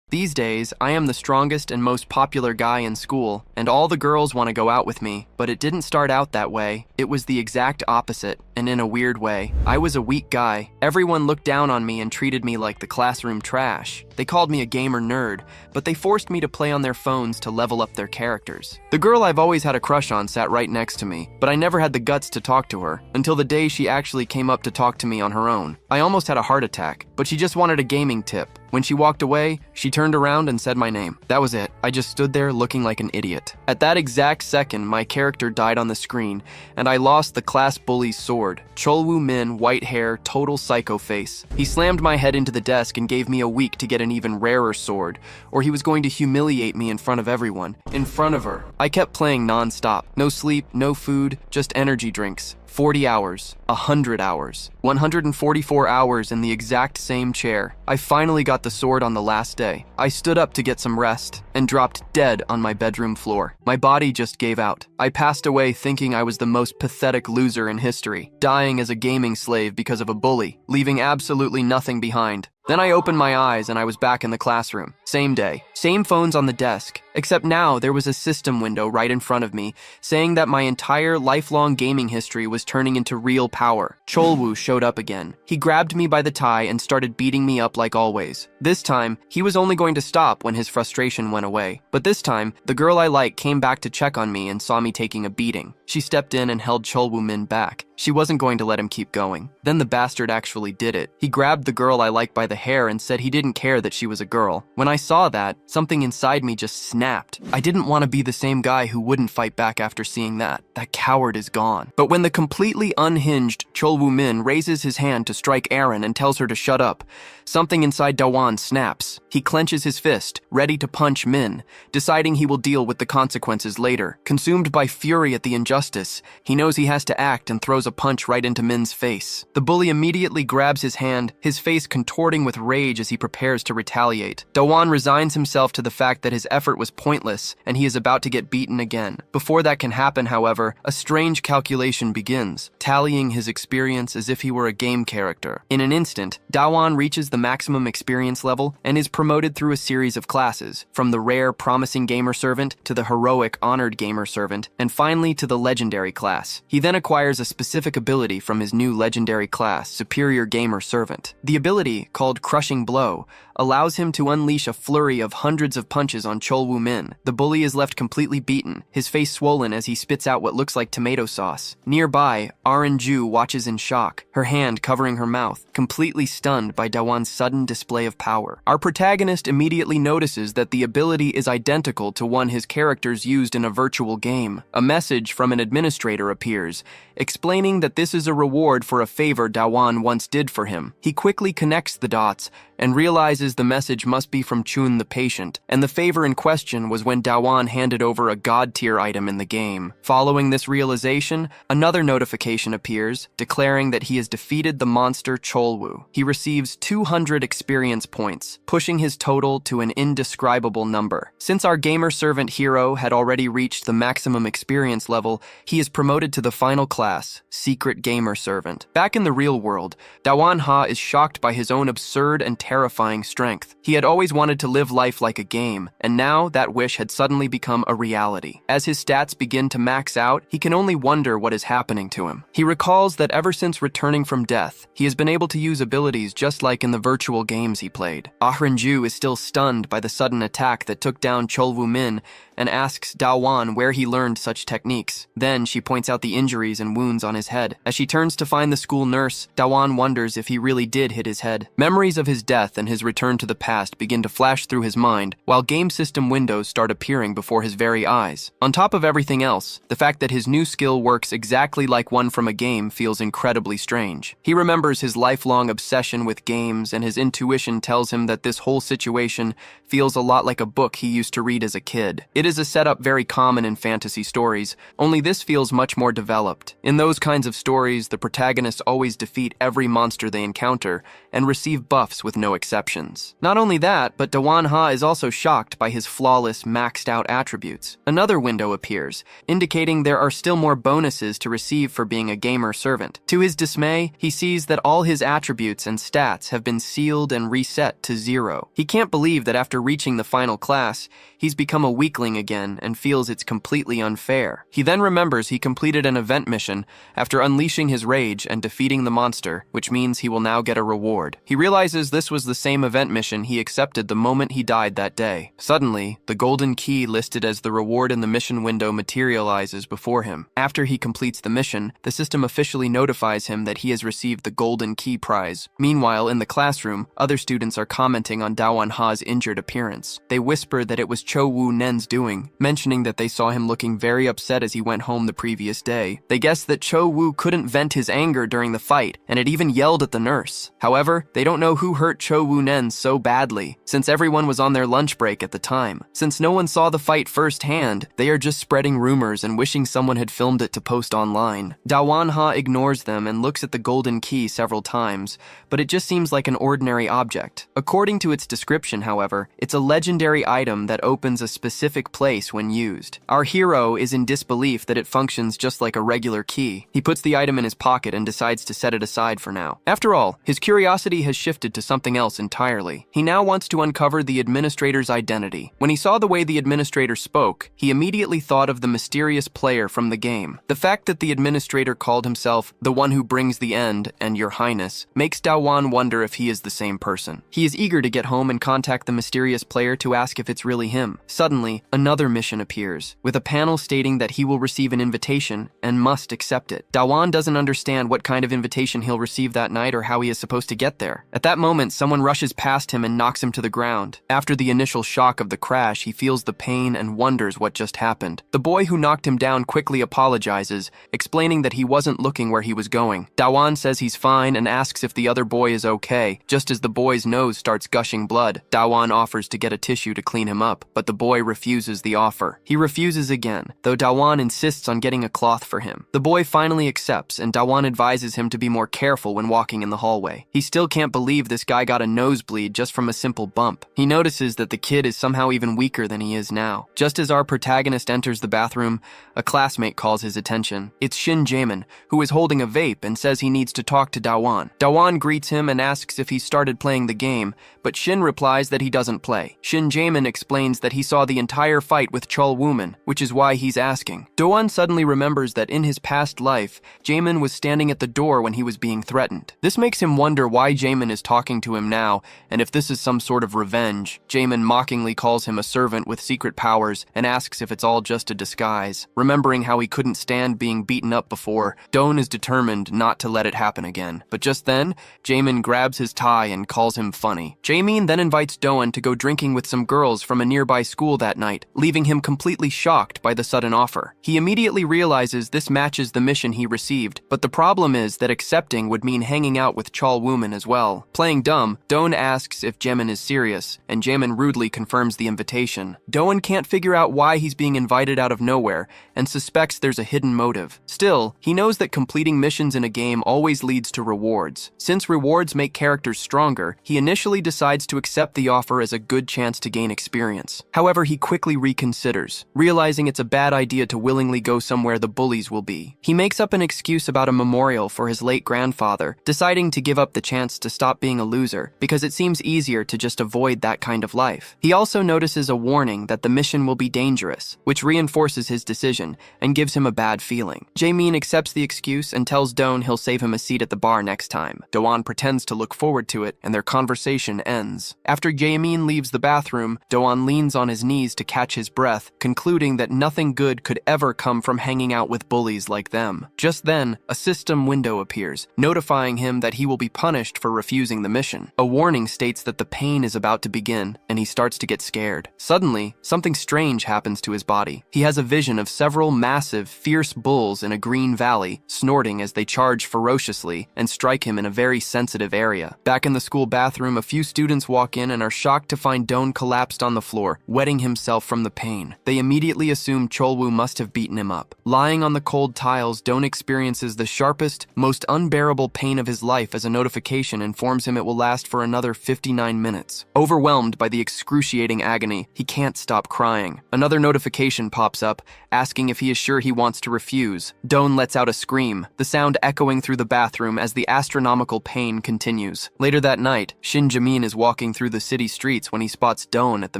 These days, I am the strongest and most popular guy in school, and all the girls want to go out with me, but it didn't start out that way. It was the exact opposite, and in a weird way. I was a weak guy. Everyone looked down on me and treated me like the classroom trash. They called me a gamer nerd, but they forced me to play on their phones to level up their characters. The girl I've always had a crush on sat right next to me, but I never had the guts to talk to her, until the day she actually came up to talk to me on her own. I almost had a heart attack, but she just wanted a gaming tip. When she walked away, she turned around and said my name. That was it. I just stood there looking like an idiot. At that exact second, my character died on the screen, and I lost the class bully's sword. Cholwoo Min, white hair, total psycho face. He slammed my head into the desk and gave me a week to get an even rarer sword, or he was going to humiliate me in front of everyone. In front of her. I kept playing non-stop. No sleep, no food, just energy drinks. 40 hours, 100 hours, 144 hours in the exact same chair. I finally got the sword on the last day. I stood up to get some rest and dropped dead on my bedroom floor. My body just gave out. I passed away thinking I was the most pathetic loser in history, dying as a gaming slave because of a bully, leaving absolutely nothing behind. Then I opened my eyes and I was back in the classroom. Same day, same phones on the desk, except now there was a system window right in front of me saying that my entire lifelong gaming history was turning into real power. Cholwoo showed up again. He grabbed me by the tie and started beating me up like always. This time, he was only going to stop when his frustration went away. But this time, the girl I like came back to check on me and saw me taking a beating. She stepped in and held Cholwoo Min back. She wasn't going to let him keep going. Then the bastard actually did it. He grabbed the girl I like by the hair and said he didn't care that she was a girl. When I saw that, something inside me just snapped. I didn't want to be the same guy who wouldn't fight back after seeing that. That coward is gone. But when the completely unhinged Cholwoo Min raises his hand to strike Aaron and tells her to shut up, something inside Dawan snaps. He clenches his fist, ready to punch Min, deciding he will deal with the consequences later. Consumed by fury at the injustice, he knows he has to act and throws a punch right into Min's face. The bully immediately grabs his hand, his face contorting with rage as he prepares to retaliate. Dawan resigns himself to the fact that his effort was pointless and he is about to get beaten again. Before that can happen, however, a strange calculation begins, tallying his experience as if he were a game character. In an instant, Dawan reaches the maximum experience level and is promoted through a series of classes, from the rare promising gamer servant to the heroic honored gamer servant, and finally to the legendary class. He then acquires a specific ability from his new legendary class, Superior Gamer Servant. The ability, called Crushing Blow, allows him to unleash a flurry of hundreds of punches on Cholwoo Min. The bully is left completely beaten, his face swollen as he spits out what looks like tomato sauce. Nearby, Ju watches in shock, her hand covering her mouth, completely stunned by Dawan's sudden display of power. Our protagonist immediately notices that the ability is identical to one his characters used in a virtual game. A message from an administrator appears, explaining that this is a reward for a favor Dawan once did for him. He quickly connects the dots and realizes the message must be from Chun the patient, and the favor in question was when Dawan handed over a god-tier item in the game. Following this realization, another notification appears, declaring that he has defeated the monster Cholwoo. He receives 200 experience points, pushing his total to an indescribable number. Since our gamer servant hero had already reached the maximum experience level, he is promoted to the final class, Secret Gamer Servant. Back in the real world, Dawan Ha is shocked by his own absurd and terrifying strength. He had always wanted to live life like a game, and now that wish had suddenly become a reality. As his stats begin to max out, he can only wonder what is happening to him. He recalls that ever since returning from death, he has been able to use abilities just like in the virtual games he played. Ju is still stunned by the sudden attack that took down Cholwoo Min and asks Dawan where he learned such techniques. Then she points out the injuries and wounds on his head. As she turns to find the school nurse, Dawan wonders if he really did hit his head. Memories of his death and his return to the past begin to flash through his mind, while game system windows start appearing before his very eyes. On top of everything else, the fact that his new skill works exactly like one from a game feels incredibly strange. He remembers his lifelong obsession with games, and his intuition tells him that this whole situation feels a lot like a book he used to read as a kid. It is a setup very common in fantasy stories, only this feels much more developed. In those kinds of stories, the protagonists always defeat every monster they encounter and receive buffs with no exceptions. Not only that, but Dawan Ha is also shocked by his flawless flawless, maxed-out attributes. Another window appears, indicating there are still more bonuses to receive for being a gamer servant. To his dismay, he sees that all his attributes and stats have been sealed and reset to 0. He can't believe that after reaching the final class, he's become a weakling again and feels it's completely unfair. He then remembers he completed an event mission after unleashing his rage and defeating the monster, which means he will now get a reward. He realizes this was the same event mission he accepted the moment he died that day. Suddenly, the golden key listed as the reward in the mission window materializes before him. After he completes the mission, the system officially notifies him that he has received the golden key prize. Meanwhile, in the classroom, other students are commenting on Dawan Ha's injured appearance. They whisper that it was Cho Woo Nen's doing, mentioning that they saw him looking very upset as he went home the previous day. They guess that Cho Woo couldn't vent his anger during the fight, and had even yelled at the nurse. However, they don't know who hurt Cho Woo Nen so badly, since everyone was on their lunch break at the time. Since no one saw the fight firsthand, they are just spreading rumors and wishing someone had filmed it to post online. Dawan Ha ignores them and looks at the golden key several times, but it just seems like an ordinary object. According to its description, however, it's a legendary item that opens a specific place when used. Our hero is in disbelief that it functions just like a regular key. He puts the item in his pocket and decides to set it aside for now. After all, his curiosity has shifted to something else entirely. He now wants to uncover the administrator's identity. When he saw the way the administrator spoke, he immediately thought of the mysterious player from the game. The fact that the administrator called himself the one who brings the end and your highness makes Dawan wonder if he is the same person. He is eager to get home and contact the mysterious player to ask if it's really him. Suddenly, another mission appears, with a panel stating that he will receive an invitation and must accept it. Dawan doesn't understand what kind of invitation he'll receive that night or how he is supposed to get there. At that moment, someone rushes past him and knocks him to the ground. After the initial shock of the crash, he feels the pain and wonders what just happened. The boy who knocked him down quickly apologizes, explaining that he wasn't looking where he was going. Dawan says he's fine and asks if the other boy is okay. Just as the boy's nose starts gushing blood, Dawan offers to get a tissue to clean him up, but the boy refuses the offer. He refuses again, though Dawan insists on getting a cloth for him. The boy finally accepts, and Dawan advises him to be more careful when walking in the hallway. He still can't believe this guy got a nosebleed just from a simple bump. He notices that the kid is somehow even weaker than he is now. Just as our protagonist enters the bathroom, a classmate calls his attention. It's Shin Jaemin, who is holding a vape and says he needs to talk to Dawan. Dawan greets him and asks if he started playing the game, but Shin replies that he doesn't play. Shin Jaemin explains that he saw the entire fight with Chul Wooman, which is why he's asking. Dawan suddenly remembers that in his past life, Jaemin was standing at the door when he was being threatened. This makes him wonder why Jaemin is talking to him now, and if this is some sort of revenge. Jaemin mockingly calls him a servant with secret powers and asks if it's all just a disguise. Remembering how he couldn't stand being beaten up before, Doan is determined not to let it happen again. But just then, Jaemin grabs his tie and calls him funny. Jaemin then invites Doan to go drinking with some girls from a nearby school that night, leaving him completely shocked by the sudden offer. He immediately realizes this matches the mission he received, but the problem is that accepting would mean hanging out with Chul Wooman as well. Playing dumb, Doan asks if Jaemin is serious, and Jaemin rudely confirms the invitation. Doan can't figure out why he's being invited out of nowhere, and suspects there's a hidden motive. Still, he knows that completing missions in a game always leads to rewards. Since rewards make characters stronger, he initially decides to accept the offer as a good chance to gain experience. However, he quickly reconsiders, realizing it's a bad idea to willingly go somewhere the bullies will be. He makes up an excuse about a memorial for his late grandfather, deciding to give up the chance to stop being a loser, because it seems easier to just avoid that kind of life. He also notices a warning that the mission will be dangerous, which reinforces his decision and gives him a bad feeling. Jaemin accepts the excuse and tells Doan he'll save him a seat at the bar next time. Doan pretends to look forward to it, and their conversation ends. After Jaemin leaves the bathroom, Doan leans on his knees to catch his breath, concluding that nothing good could ever come from hanging out with bullies like them. Just then, a system window appears, notifying him that he will be punished for refusing the mission. A warning states that the pain is about to begin, and he starts to get scared. Suddenly, something strange happens to his body. He has a vision of several massive, fierce bulls in a green valley, snorting as they charge ferociously and strike him in a very sensitive area. Back in the school bathroom, a few students walk in and are shocked to find Doan collapsed on the floor, wetting himself from the pain. They immediately assume Cholwoo must have beaten him up. Lying on the cold tiles, Doan experiences the sharpest, most unbearable pain of his life as a notification informs him it will last for another 59 minutes. Overwhelmed by the excruciating agony, he can't stop crying. Another notification pops up, asking if he is sure he wants to refuse. Doan lets out a scream, the sound echoing through the bathroom as the astronomical pain continues. Later that night, Shin Jamin is walking through the city streets when he spots Doan at the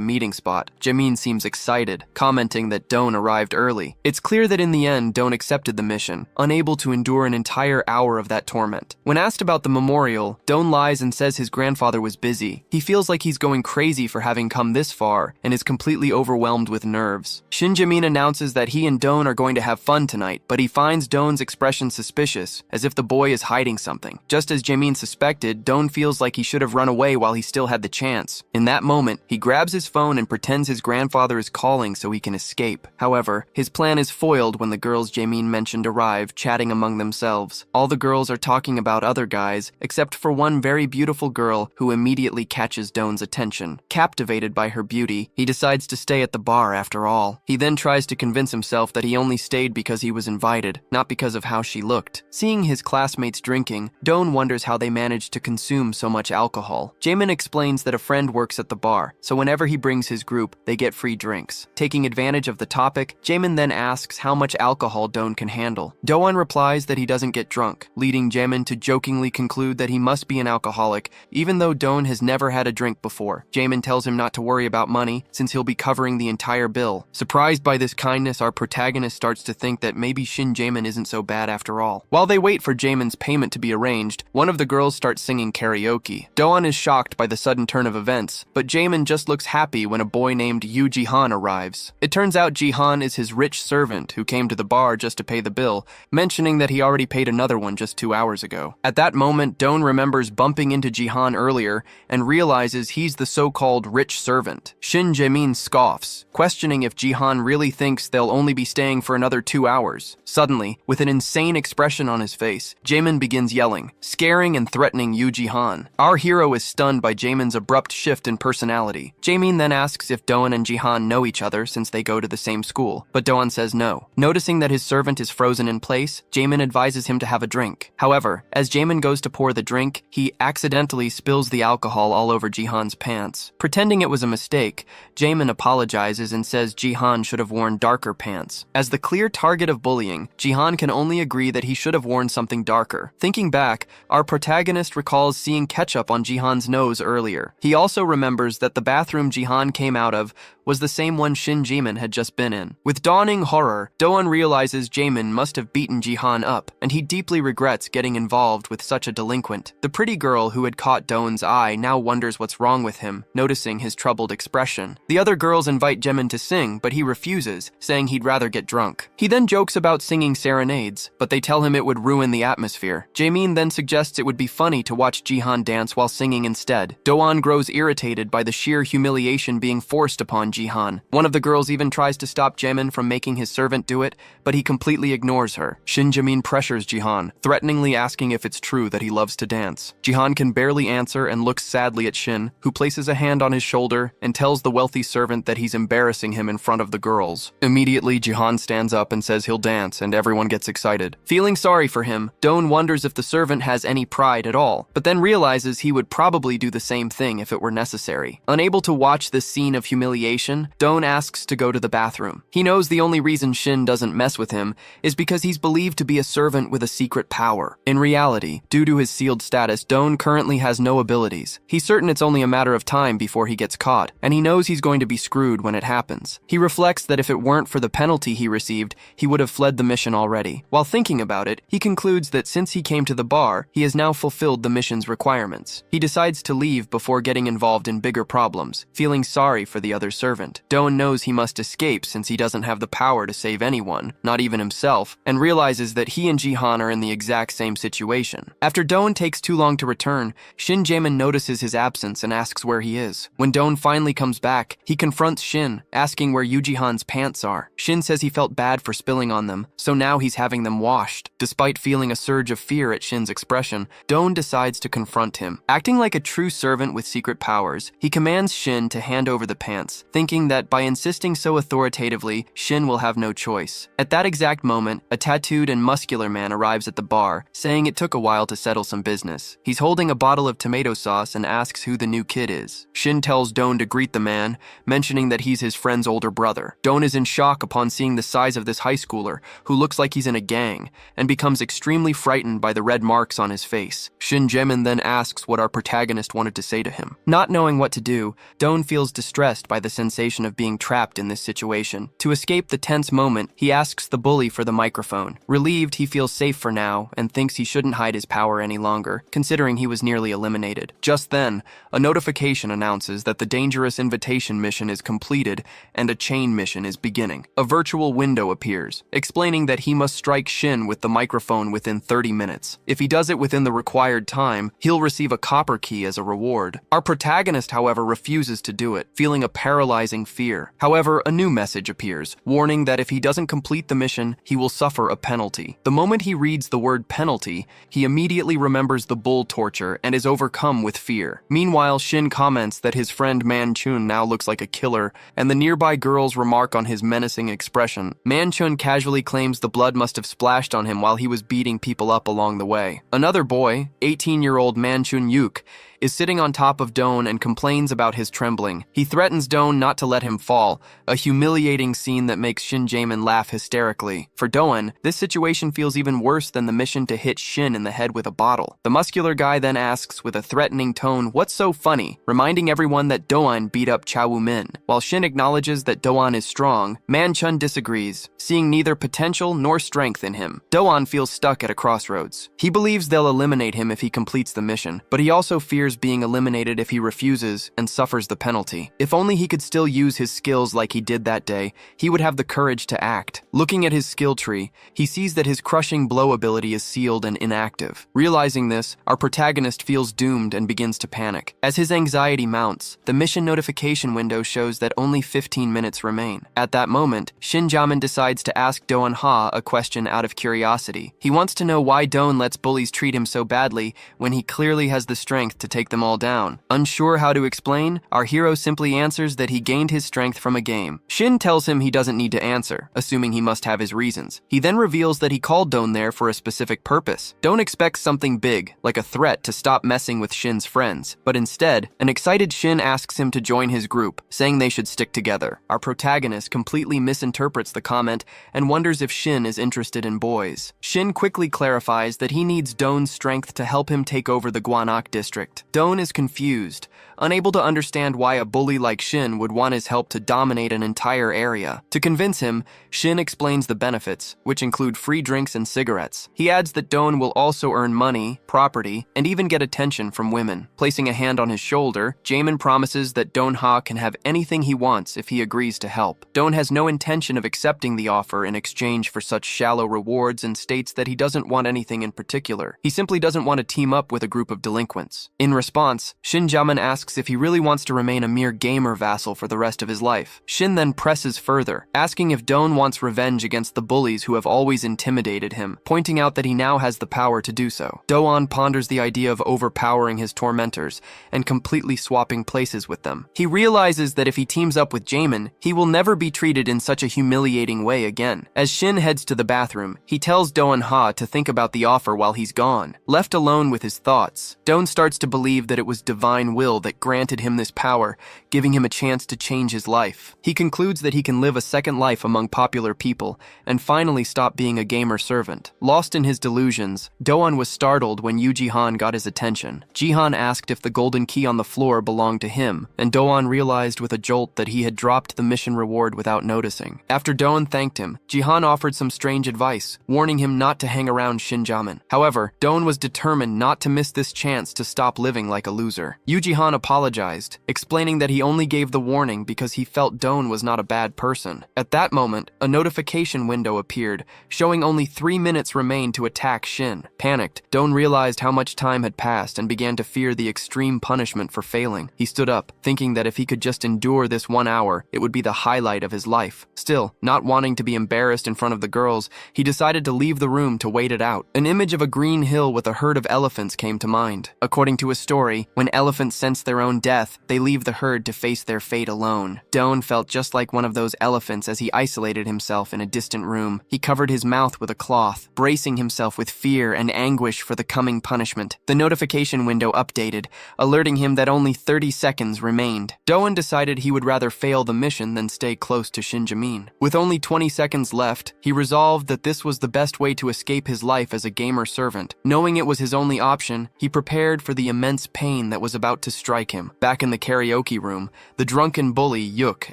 meeting spot. Jamin seems excited, commenting that Doan arrived early. It's clear that in the end, Doan accepted the mission, unable to endure an entire hour of that torment. When asked about the memorial, Doan lies and says his grandfather was busy. He feels like he's going crazy for having come this far and is completely overwhelmed with nerves. Shin Jamin announces that he and Doan are going to have fun tonight, but he finds Doan's expression suspicious, as if the boy is hiding something. Just as Jamin suspected, Doan feels like he should have run away while he still had the chance. In that moment, he grabs his phone and pretends his grandfather is calling so he can escape. However, his plan is foiled when the girls Jamin mentioned arrive, chatting among themselves. All the girls are talking about other guys, except for one very beautiful girl who immediately catches Doan's attention. Captivated by her beauty, he decides to stay at the bar after all. He then tries to convince himself that he only stayed because he was invited, not because of how she looked. Seeing his classmates drinking, Doan wonders how they managed to consume so much alcohol. Jamin explains that a friend works at the bar, so whenever he brings his group, they get free drinks. Taking advantage of the topic, Jamin then asks how much alcohol Doan can handle. Doan replies that he doesn't get drunk, leading Jamin to jokingly conclude that he must be an alcoholic, even though Doan has never had a drink before. Jamin tells him not to worry about money, since he'll be covering the entire bill. Surprised by this kindness, our protagonist starts to think that maybe Shin Jamin isn't so bad after all. While they wait for Jamin's payment to be arranged, one of the girls starts singing karaoke. Doan is shocked by the sudden turn of events, but Jamin just looks happy when a boy named Yu Jihan arrives. It turns out Jihan is his rich servant who came to the bar just to pay the bill, mentioning that he already paid another one just 2 hours ago. At that moment, Doan remembers bumping into Jihan earlier and realizes he's the so-called rich servant. Shin Jamin scoffs, questioning if Jihan really thinks they'll only be staying for another 2 hours. Suddenly, with an insane expression on his face, Jamin begins yelling, scaring and threatening Yu Jihan. Our hero is stunned by Jamin's abrupt shift in personality. Jamin then asks if Doan and Jihan know each other since they go to the same school, but Doan says no. Noticing that his servant is frozen in place, Jamin advises him to have a drink. However, as Jamin goes to pour the drink, he accidentally spills the alcohol all over Jihan's pants. Pretending it was a mistake, Jamin apologizes and says Jihan should have worn darker pants. As the clear target of bullying, Jihan can only agree that he should have worn something darker. Thinking back, our protagonist recalls seeing ketchup on Jihan's nose earlier. He also remembers that the bathroom Jihan came out of was the same one Shin Jamin had just been in. With dawning horror, Doan realizes Jamin must have beaten Jihan up, and he deeply regrets getting involved with such a delinquent. The pretty girl who had caught Doan's eye now wonders what's wrong with him, noticing his troubled expression. The other girls invite Jamin to sing, but he refuses, saying he'd rather get drunk. He then jokes about singing serenades, but they tell him it would ruin the atmosphere. Jamin then suggests it would be funny to watch Jihan dance while singing instead. Doan grows irritated by the sheer humiliation being forced upon Jihan. One of the girls even tries to stop Jamin from making his servant do it, but he completely ignores her. Shin Jamin pressures Jihan, threateningly asking if it's true that he loves to dance. Jihan can barely answer and looks sadly at Shin, who places a hand on his shoulder and tells the wealthy servant that he's embarrassing him in front of the girls. Immediately, Jihan stands up and says he'll dance, and everyone gets excited. Feeling sorry for him, Doan wonders if the servant has any pride at all, but then realizes he would probably do the same thing if it were necessary. Unable to watch this scene of humiliation, Doan asks to go to the bathroom. He knows the only reason Shin doesn't mess with him is because he's believed to be a servant with a secret power. In reality, due to his sealed status, Doan currently has no abilities. He's certain it's only a matter of time before he gets caught, and he knows he's going to be screwed when it happens. He reflects that if it weren't for the penalty he received, he would have fled the mission already. While thinking about it, he concludes that since he came to the bar, he has now fulfilled the mission's requirements. He decides to leave before getting involved in bigger problems, feeling sorry for the other servant. Doan knows he must escape since he doesn't have the power to save anyone, not even himself, and realizes that he and Jihan are in the exact same situation. After Doan takes too long to return, Shin Jamin notices his absence and asks where he is. When Doan finally comes back, he confronts Shin, asking where Yu Jihan's pants are. Shin says he felt bad for spilling on them, so now he's having them washed. Despite feeling a surge of fear at Shin's expression, Doan decides to confront him. Acting like a true servant with secret powers, he commands Shin to hand over the pants, thinking that by insisting so authoritatively, Shin will have no choice. At that exact moment, a tattooed and muscular man arrives at the bar, saying it took a while to settle some business. He's holding a bottle of tomato sauce and asks who the new kid is. Shin tells Doan to greet the man man, mentioning that he's his friend's older brother. Don is in shock upon seeing the size of this high schooler, who looks like he's in a gang, and becomes extremely frightened by the red marks on his face. Shin Jae-min then asks what our protagonist wanted to say to him. Not knowing what to do, Don feels distressed by the sensation of being trapped in this situation. To escape the tense moment, he asks the bully for the microphone. Relieved, he feels safe for now and thinks he shouldn't hide his power any longer, considering he was nearly eliminated. Just then, a notification announces that the dangerous invitation mission is completed and a chain mission is beginning. A virtual window appears, explaining that he must strike Shin with the microphone within 30 minutes. If he does it within the required time, he'll receive a copper key as a reward. Our protagonist, however, refuses to do it, feeling a paralyzing fear. However, a new message appears, warning that if he doesn't complete the mission, he will suffer a penalty. The moment he reads the word penalty, he immediately remembers the bull torture and is overcome with fear. Meanwhile, Shin comments that his friend Man-chun now looks like a killer, and the nearby girls remark on his menacing expression. Man-chun casually claims the blood must have splashed on him while he was beating people up along the way. Another boy, 18-year-old Man-chun Yuk, is sitting on top of Don and complains about his trembling. He threatens Don not to let him fall, a humiliating scene that makes Shin Jae-min laugh hysterically. For Doan, this situation feels even worse than the mission to hit Shin in the head with a bottle. The muscular guy then asks with a threatening tone, "What's so funny?" reminding everyone that Doan beat up Cha Woo-min. While Shin acknowledges that Doan is strong, Man-chun disagrees, seeing neither potential nor strength in him. Doan feels stuck at a crossroads. He believes they'll eliminate him if he completes the mission, but he also fears being eliminated if he refuses and suffers the penalty. If only he could still use his skills like he did that day, he would have the courage to act. Looking at his skill tree, he sees that his crushing blow ability is sealed and inactive. Realizing this, our protagonist feels doomed and begins to panic. As his anxiety mounts, the mission notification window shows that only 15 minutes remain. At that moment, Shin Jae-min decides to ask Doan Ha a question out of curiosity. He wants to know why Doan lets bullies treat him so badly when he clearly has the strength to take them all down. Unsure how to explain, our hero simply answers that he gained his strength from a game. Shin tells him he doesn't need to answer, assuming he must have his reasons. He then reveals that he called Doan there for a specific purpose. Doan expects something big, like a threat to stop messing with Shin's friends, but instead, an excited Shin asks him to join his group, saying they should stick together. Our protagonist completely misinterprets the comment and wonders if Shin is interested in boys. Shin quickly clarifies that he needs Doan's strength to help him take over the Gwanak district. Doan is confused, unable to understand why a bully like Shin would want his help to dominate an entire area. To convince him, Shin explains the benefits, which include free drinks and cigarettes. He adds that Doan will also earn money, property, and even get attention from women. Placing a hand on his shoulder, Jaemin promises that Doan Ha can have anything he wants if he agrees to help. Doan has no intention of accepting the offer in exchange for such shallow rewards and states that he doesn't want anything in particular. He simply doesn't want to team up with a group of delinquents. In response, Shin Jae-min asks if he really wants to remain a mere gamer vassal for the rest of his life. Shin then presses further, asking if Doan wants revenge against the bullies who have always intimidated him, pointing out that he now has the power to do so. Doan ponders the idea of overpowering his tormentors and completely swapping places with them. He realizes that if he teams up with Jaemin, he will never be treated in such a humiliating way again. As Shin heads to the bathroom, he tells Doan Ha to think about the offer while he's gone. Left alone with his thoughts, Doan starts to believe that it was divine will that granted him this power, giving him a chance to change his life. He concludes that he can live a second life among popular people and finally stop being a gamer servant. Lost in his delusions, Doan was startled when Yu Jihan got his attention. Jihan asked if the golden key on the floor belonged to him, and Doan realized with a jolt that he had dropped the mission reward without noticing. After Doan thanked him, Jihan offered some strange advice, warning him not to hang around Shin Jae-min. However, Doan was determined not to miss this chance to stop living like a loser. Yu Jihan apologized, explaining that he only gave the warning because he felt Doan was not a bad person. At that moment, a notification window appeared, showing only 3 minutes remained to attack Shin. Panicked, Doan realized how much time had passed and began to fear the extreme punishment for failing. He stood up, thinking that if he could just endure this 1 hour, it would be the highlight of his life. Still, not wanting to be embarrassed in front of the girls, he decided to leave the room to wait it out. An image of a green hill with a herd of elephants came to mind. According to a story, when elephants sense the their own death, they leave the herd to face their fate alone. Doan felt just like one of those elephants as he isolated himself in a distant room. He covered his mouth with a cloth, bracing himself with fear and anguish for the coming punishment. The notification window updated, alerting him that only 30 seconds remained. Doan decided he would rather fail the mission than stay close to Shinjamin. With only 20 seconds left, he resolved that this was the best way to escape his life as a gamer servant. Knowing it was his only option, he prepared for the immense pain that was about to strike him. Back in the karaoke room, the drunken bully, Yuk,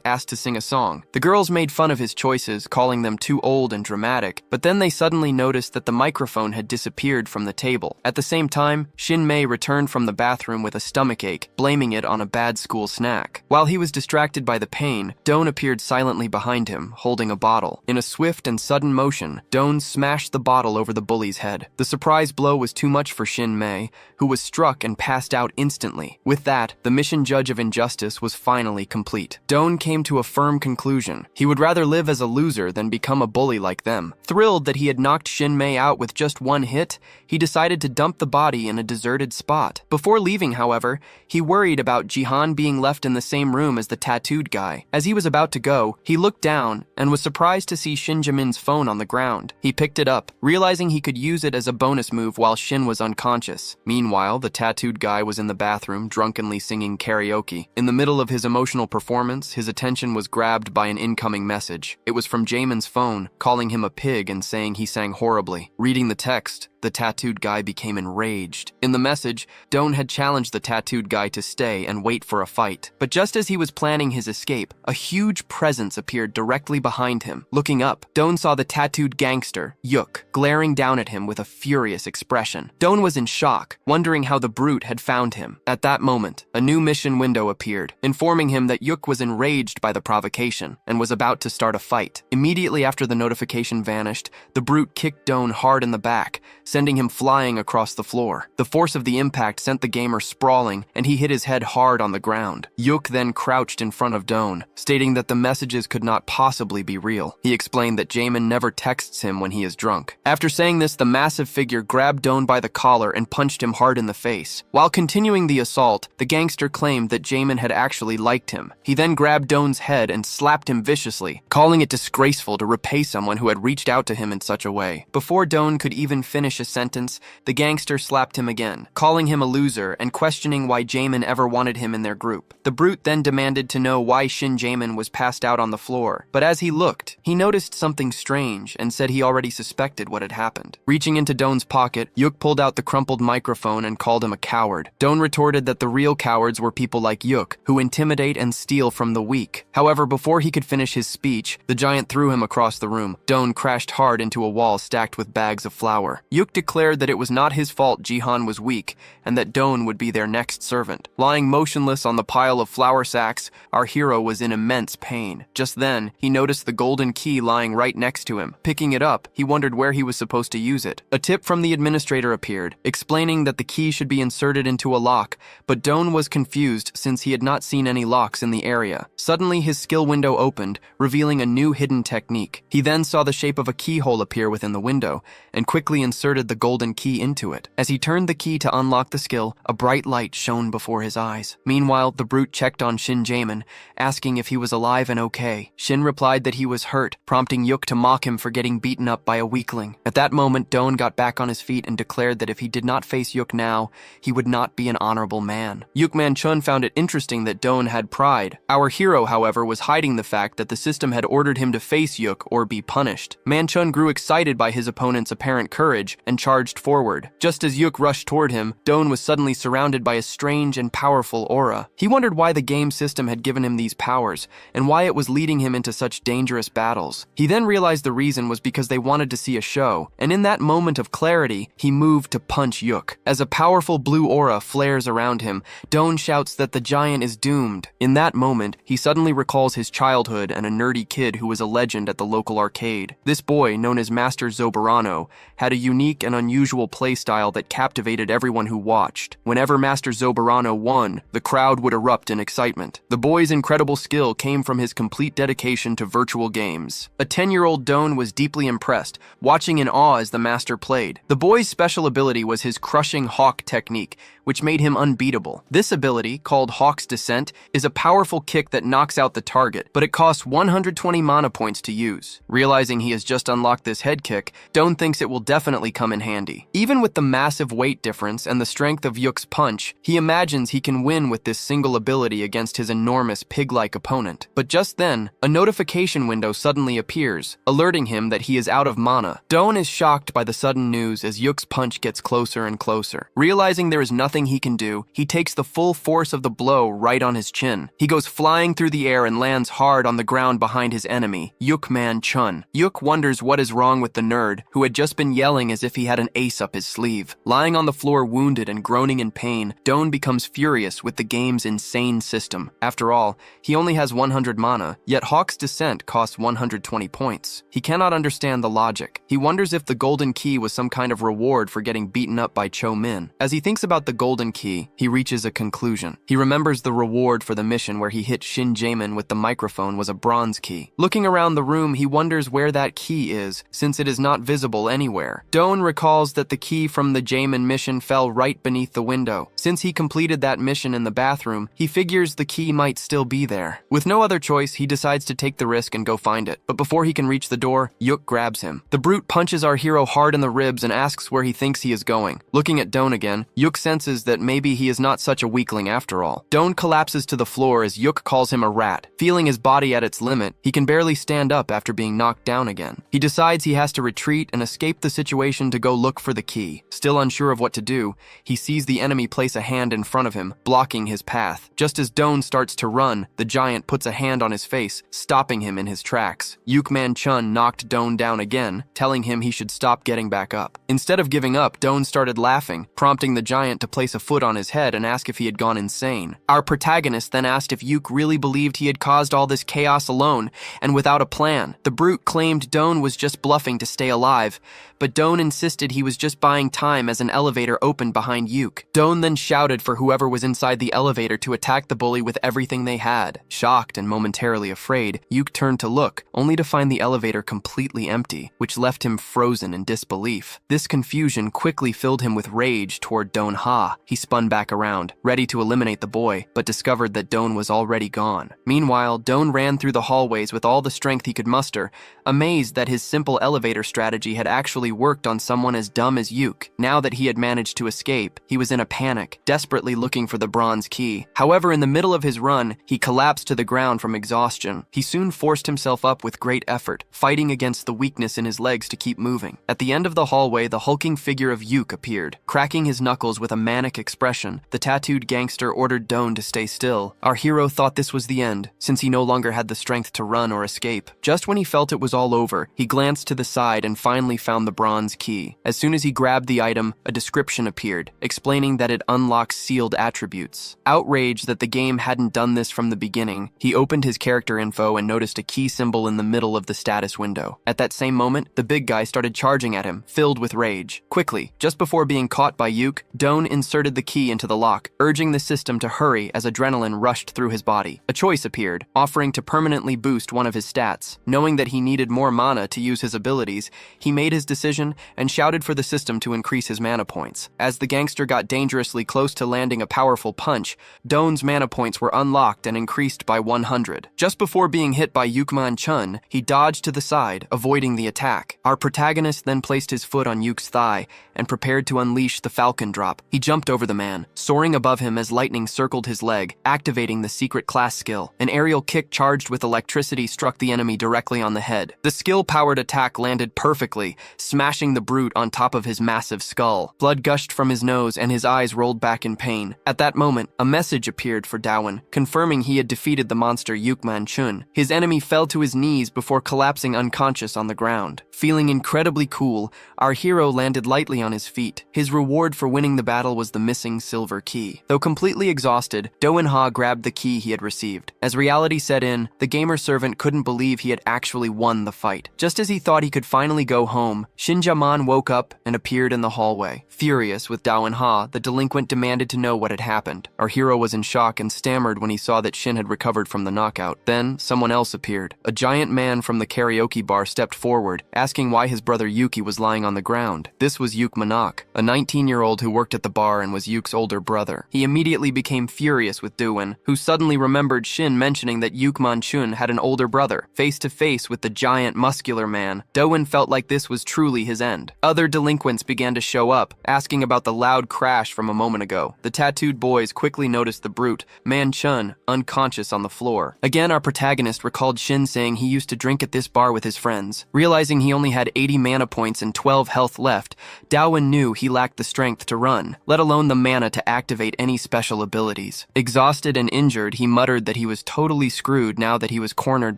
asked to sing a song. The girls made fun of his choices, calling them too old and dramatic, but then they suddenly noticed that the microphone had disappeared from the table. At the same time, Shin-mei returned from the bathroom with a stomachache, blaming it on a bad school snack. While he was distracted by the pain, Doan appeared silently behind him, holding a bottle. In a swift and sudden motion, Doan smashed the bottle over the bully's head. The surprise blow was too much for Shin-mei, who was struck and passed out instantly. With that, the mission judge of injustice was finally complete. Doan came to a firm conclusion. He would rather live as a loser than become a bully like them. Thrilled that he had knocked Shin-mei out with just one hit, he decided to dump the body in a deserted spot. Before leaving, however, he worried about Jihan being left in the same room as the tattooed guy. As he was about to go, he looked down and was surprised to see Shinjamin's phone on the ground. He picked it up, realizing he could use it as a bonus move while Shin was unconscious. Meanwhile, the tattooed guy was in the bathroom, drunkenly singing karaoke. In the middle of his emotional performance, his attention was grabbed by an incoming message. It was from Jamin's phone, calling him a pig and saying he sang horribly. Reading the text, the tattooed guy became enraged. In the message, Doan had challenged the tattooed guy to stay and wait for a fight. But just as he was planning his escape, a huge presence appeared directly behind him. Looking up, Doan saw the tattooed gangster, Yuk, glaring down at him with a furious expression. Doan was in shock, wondering how the brute had found him. At that moment, a new mission window appeared, informing him that Yuk was enraged by the provocation and was about to start a fight. Immediately after the notification vanished, the brute kicked Doan hard in the back, sending him flying across the floor. The force of the impact sent the gamer sprawling, and he hit his head hard on the ground. Yuk then crouched in front of Doan, stating that the messages could not possibly be real. He explained that Jamin never texts him when he is drunk. After saying this, the massive figure grabbed Doan by the collar and punched him hard in the face. While continuing the assault, the gangster claimed that Jamin had actually liked him. He then grabbed Doan's head and slapped him viciously, calling it disgraceful to repay someone who had reached out to him in such a way. Before Doan could even finish a sentence, the gangster slapped him again, calling him a loser and questioning why Jamin ever wanted him in their group. The brute then demanded to know why Shin Jamin was passed out on the floor, but as he looked, he noticed something strange and said he already suspected what had happened. Reaching into Doan's pocket, Yuk pulled out the crumpled microphone and called him a coward. Doan retorted that the real cowards were people like Yuk, who intimidate and steal from the weak. However, before he could finish his speech, the giant threw him across the room. Doan crashed hard into a wall stacked with bags of flour. Yuk declared that it was not his fault Jihan was weak, and that Doan would be their next servant. Lying motionless on the pile of flour sacks, our hero was in immense pain. Just then, he noticed the golden key lying right next to him. Picking it up, he wondered where he was supposed to use it. A tip from the administrator appeared, explaining that the key should be inserted into a lock, but Doan was confused since he had not seen any locks in the area. Suddenly, his skill window opened, revealing a new hidden technique. He then saw the shape of a keyhole appear within the window, and quickly inserted the golden key into it. As he turned the key to unlock the skill, a bright light shone before his eyes. Meanwhile, the brute checked on Shin Jamin, asking if he was alive and okay. Shin replied that he was hurt, prompting Yuk to mock him for getting beaten up by a weakling. At that moment, Doan got back on his feet and declared that if he did not face Yuk now, he would not be an honorable man. Yuk Man-chun found it interesting that Doan had pride. Our hero, however, was hiding the fact that the system had ordered him to face Yuk or be punished. Man-chun grew excited by his opponent's apparent courage and charged forward. Just as Yuk rushed toward him, Doan was suddenly surrounded by a strange and powerful aura. He wondered why the game system had given him these powers, and why it was leading him into such dangerous battles. He then realized the reason was because they wanted to see a show, and in that moment of clarity, he moved to punch Yuk. As a powerful blue aura flares around him, Doan shouts that the giant is doomed. In that moment, he suddenly recalls his childhood and a nerdy kid who was a legend at the local arcade. This boy, known as Master Zobarano, had a unique and unusual playstyle that captivated everyone who watched. Whenever Master Zobarano won, the crowd would erupt in excitement. The boy's incredible skill came from his complete dedication to virtual games. A 10-year-old Doan was deeply impressed, watching in awe as the master played. The boy's special ability was his crushing hawk technique, which made him unbeatable. This This ability, called Hawk's Descent, is a powerful kick that knocks out the target, but it costs 120 mana points to use. Realizing he has just unlocked this head kick, Doan thinks it will definitely come in handy. Even with the massive weight difference and the strength of Yuk's punch, he imagines he can win with this single ability against his enormous pig-like opponent. But just then, a notification window suddenly appears, alerting him that he is out of mana. Doan is shocked by the sudden news as Yuk's punch gets closer and closer. Realizing there is nothing he can do, he takes the full force of the blow right on his chin. He goes flying through the air and lands hard on the ground behind his enemy, Yukman Chun. Yuk wonders what is wrong with the nerd, who had just been yelling as if he had an ace up his sleeve. Lying on the floor wounded and groaning in pain, Doan becomes furious with the game's insane system. After all, he only has 100 mana, yet Hawk's Descent costs 120 points. He cannot understand the logic. He wonders if the golden key was some kind of reward for getting beaten up by Cho Min. As he thinks about the golden key, he reaches a conclusion. He remembers the reward for the mission where he hit Shin Jaemin with the microphone was a bronze key. Looking around the room, he wonders where that key is, since it is not visible anywhere. Doan recalls that the key from the Jaemin mission fell right beneath the window. Since he completed that mission in the bathroom, he figures the key might still be there. With no other choice, he decides to take the risk and go find it. But before he can reach the door, Yuk grabs him. The brute punches our hero hard in the ribs and asks where he thinks he is going. Looking at Doan again, Yuk senses that maybe he is not such a weakling after all. Doan collapses to the floor as Yuk calls him a rat. Feeling his body at its limit, he can barely stand up after being knocked down again. He decides he has to retreat and escape the situation to go look for the key. Still unsure of what to do, he sees the enemy place a hand in front of him, blocking his path. Just as Doan starts to run, the giant puts a hand on his face, stopping him in his tracks. Yukman Chun knocked Doan down again, telling him he should stop getting back up. Instead of giving up, Doan started laughing, prompting the giant to place a foot on his head and ask if he had gone insane. Our protagonist then asked if Yuk really believed he had caused all this chaos alone and without a plan. The brute claimed Doan was just bluffing to stay alive, but Doan insisted he was just buying time as an elevator opened behind Yuk. Doan then shouted for whoever was inside the elevator to attack the bully with everything they had. Shocked and momentarily afraid, Yuk turned to look, only to find the elevator completely empty, which left him frozen in disbelief. This confusion quickly filled him with rage toward Doan Ha. He spun back around, ready to eliminate the boy, but discovered that Doan was already gone. Meanwhile, Doan ran through the hallways with all the strength he could muster, amazed that his simple elevator strategy had actually worked on someone as dumb as Yuk. Now that he had managed to escape, he was in a panic, desperately looking for the bronze key. However, in the middle of his run, he collapsed to the ground from exhaustion. He soon forced himself up with great effort, fighting against the weakness in his legs to keep moving. At the end of the hallway, the hulking figure of Yuk appeared. Cracking his knuckles with a manic expression, the tattooed gangster ordered Doan to stay still. Our hero thought this was the end, since he no longer had the strength to run or escape. Just when he felt it was all over, he glanced to the side and finally found the bronze key. As soon as he grabbed the item, a description appeared, explaining that it unlocks sealed attributes. Outraged that the game hadn't done this from the beginning, he opened his character info and noticed a key symbol in the middle of the status window. At that same moment, the big guy started charging at him, filled with rage. Quickly, just before being caught by Yuk, Doan inserted the key into the lock, urging the system to hurry as adrenaline rushed through his body. A choice appeared, offering to permanently boost one of his stats. Knowing that he needed more mana to use his abilities, he made his decision and shouted for the system to increase his mana points. As the gangster got dangerously close to landing a powerful punch, Doan's mana points were unlocked and increased by 100. Just before being hit by Yukman Chun, he dodged to the side, avoiding the attack. Our protagonist then placed his foot on Yuk's thigh and prepared to unleash the falcon drop. He jumped over the man, soaring above him as lightning circled his leg, activating the secret class skill. An aerial kick charged with electricity struck the enemy directly on the head. The skill-powered attack landed perfectly, smashing the brute on top of his massive skull. Blood gushed from his nose and his eyes rolled back in pain. At that moment, a message appeared for Dowan, confirming he had defeated the monster Yukman Chun. His enemy fell to his knees before collapsing unconscious on the ground. Feeling incredibly cool, our hero landed lightly on his feet. His reward for winning the battle was the missing silver key. Though completely exhausted, Doan Ha grabbed the key he had received. As reality set in, the gamer servant couldn't believe he had actually won the fight. Just as he thought he could finally go home, Shin Jaemin woke up and appeared in the hallway. Furious with Doan Ha, the delinquent demanded to know what had happened. Our hero was in shock and stammered when he saw that Shin had recovered from the knockout. Then, someone else appeared. A giant man from the karaoke bar stepped forward, asking why his brother Yuki was lying on the ground. This was Yuk Manak, a 19-year-old who worked at the bar and was Yuk's older brother. He immediately became furious with Do-won, who suddenly remembered Shin mentioning that Yukman-chun had an older brother. Face to face with the giant muscular man, Do-won felt like this was truly his end. Other delinquents began to show up, asking about the loud crash from a moment ago. The tattooed boys quickly noticed the brute, Man-chun, unconscious on the floor. Again, our protagonist recalled Shin saying he used to drink at this bar with his friends. Realizing he only had 80 mana points and 12 health left, Do-won knew he lacked the strength to run, let alone the mana to activate any special abilities. Exhausted and injured, he muttered that he was totally screwed now that he was cornered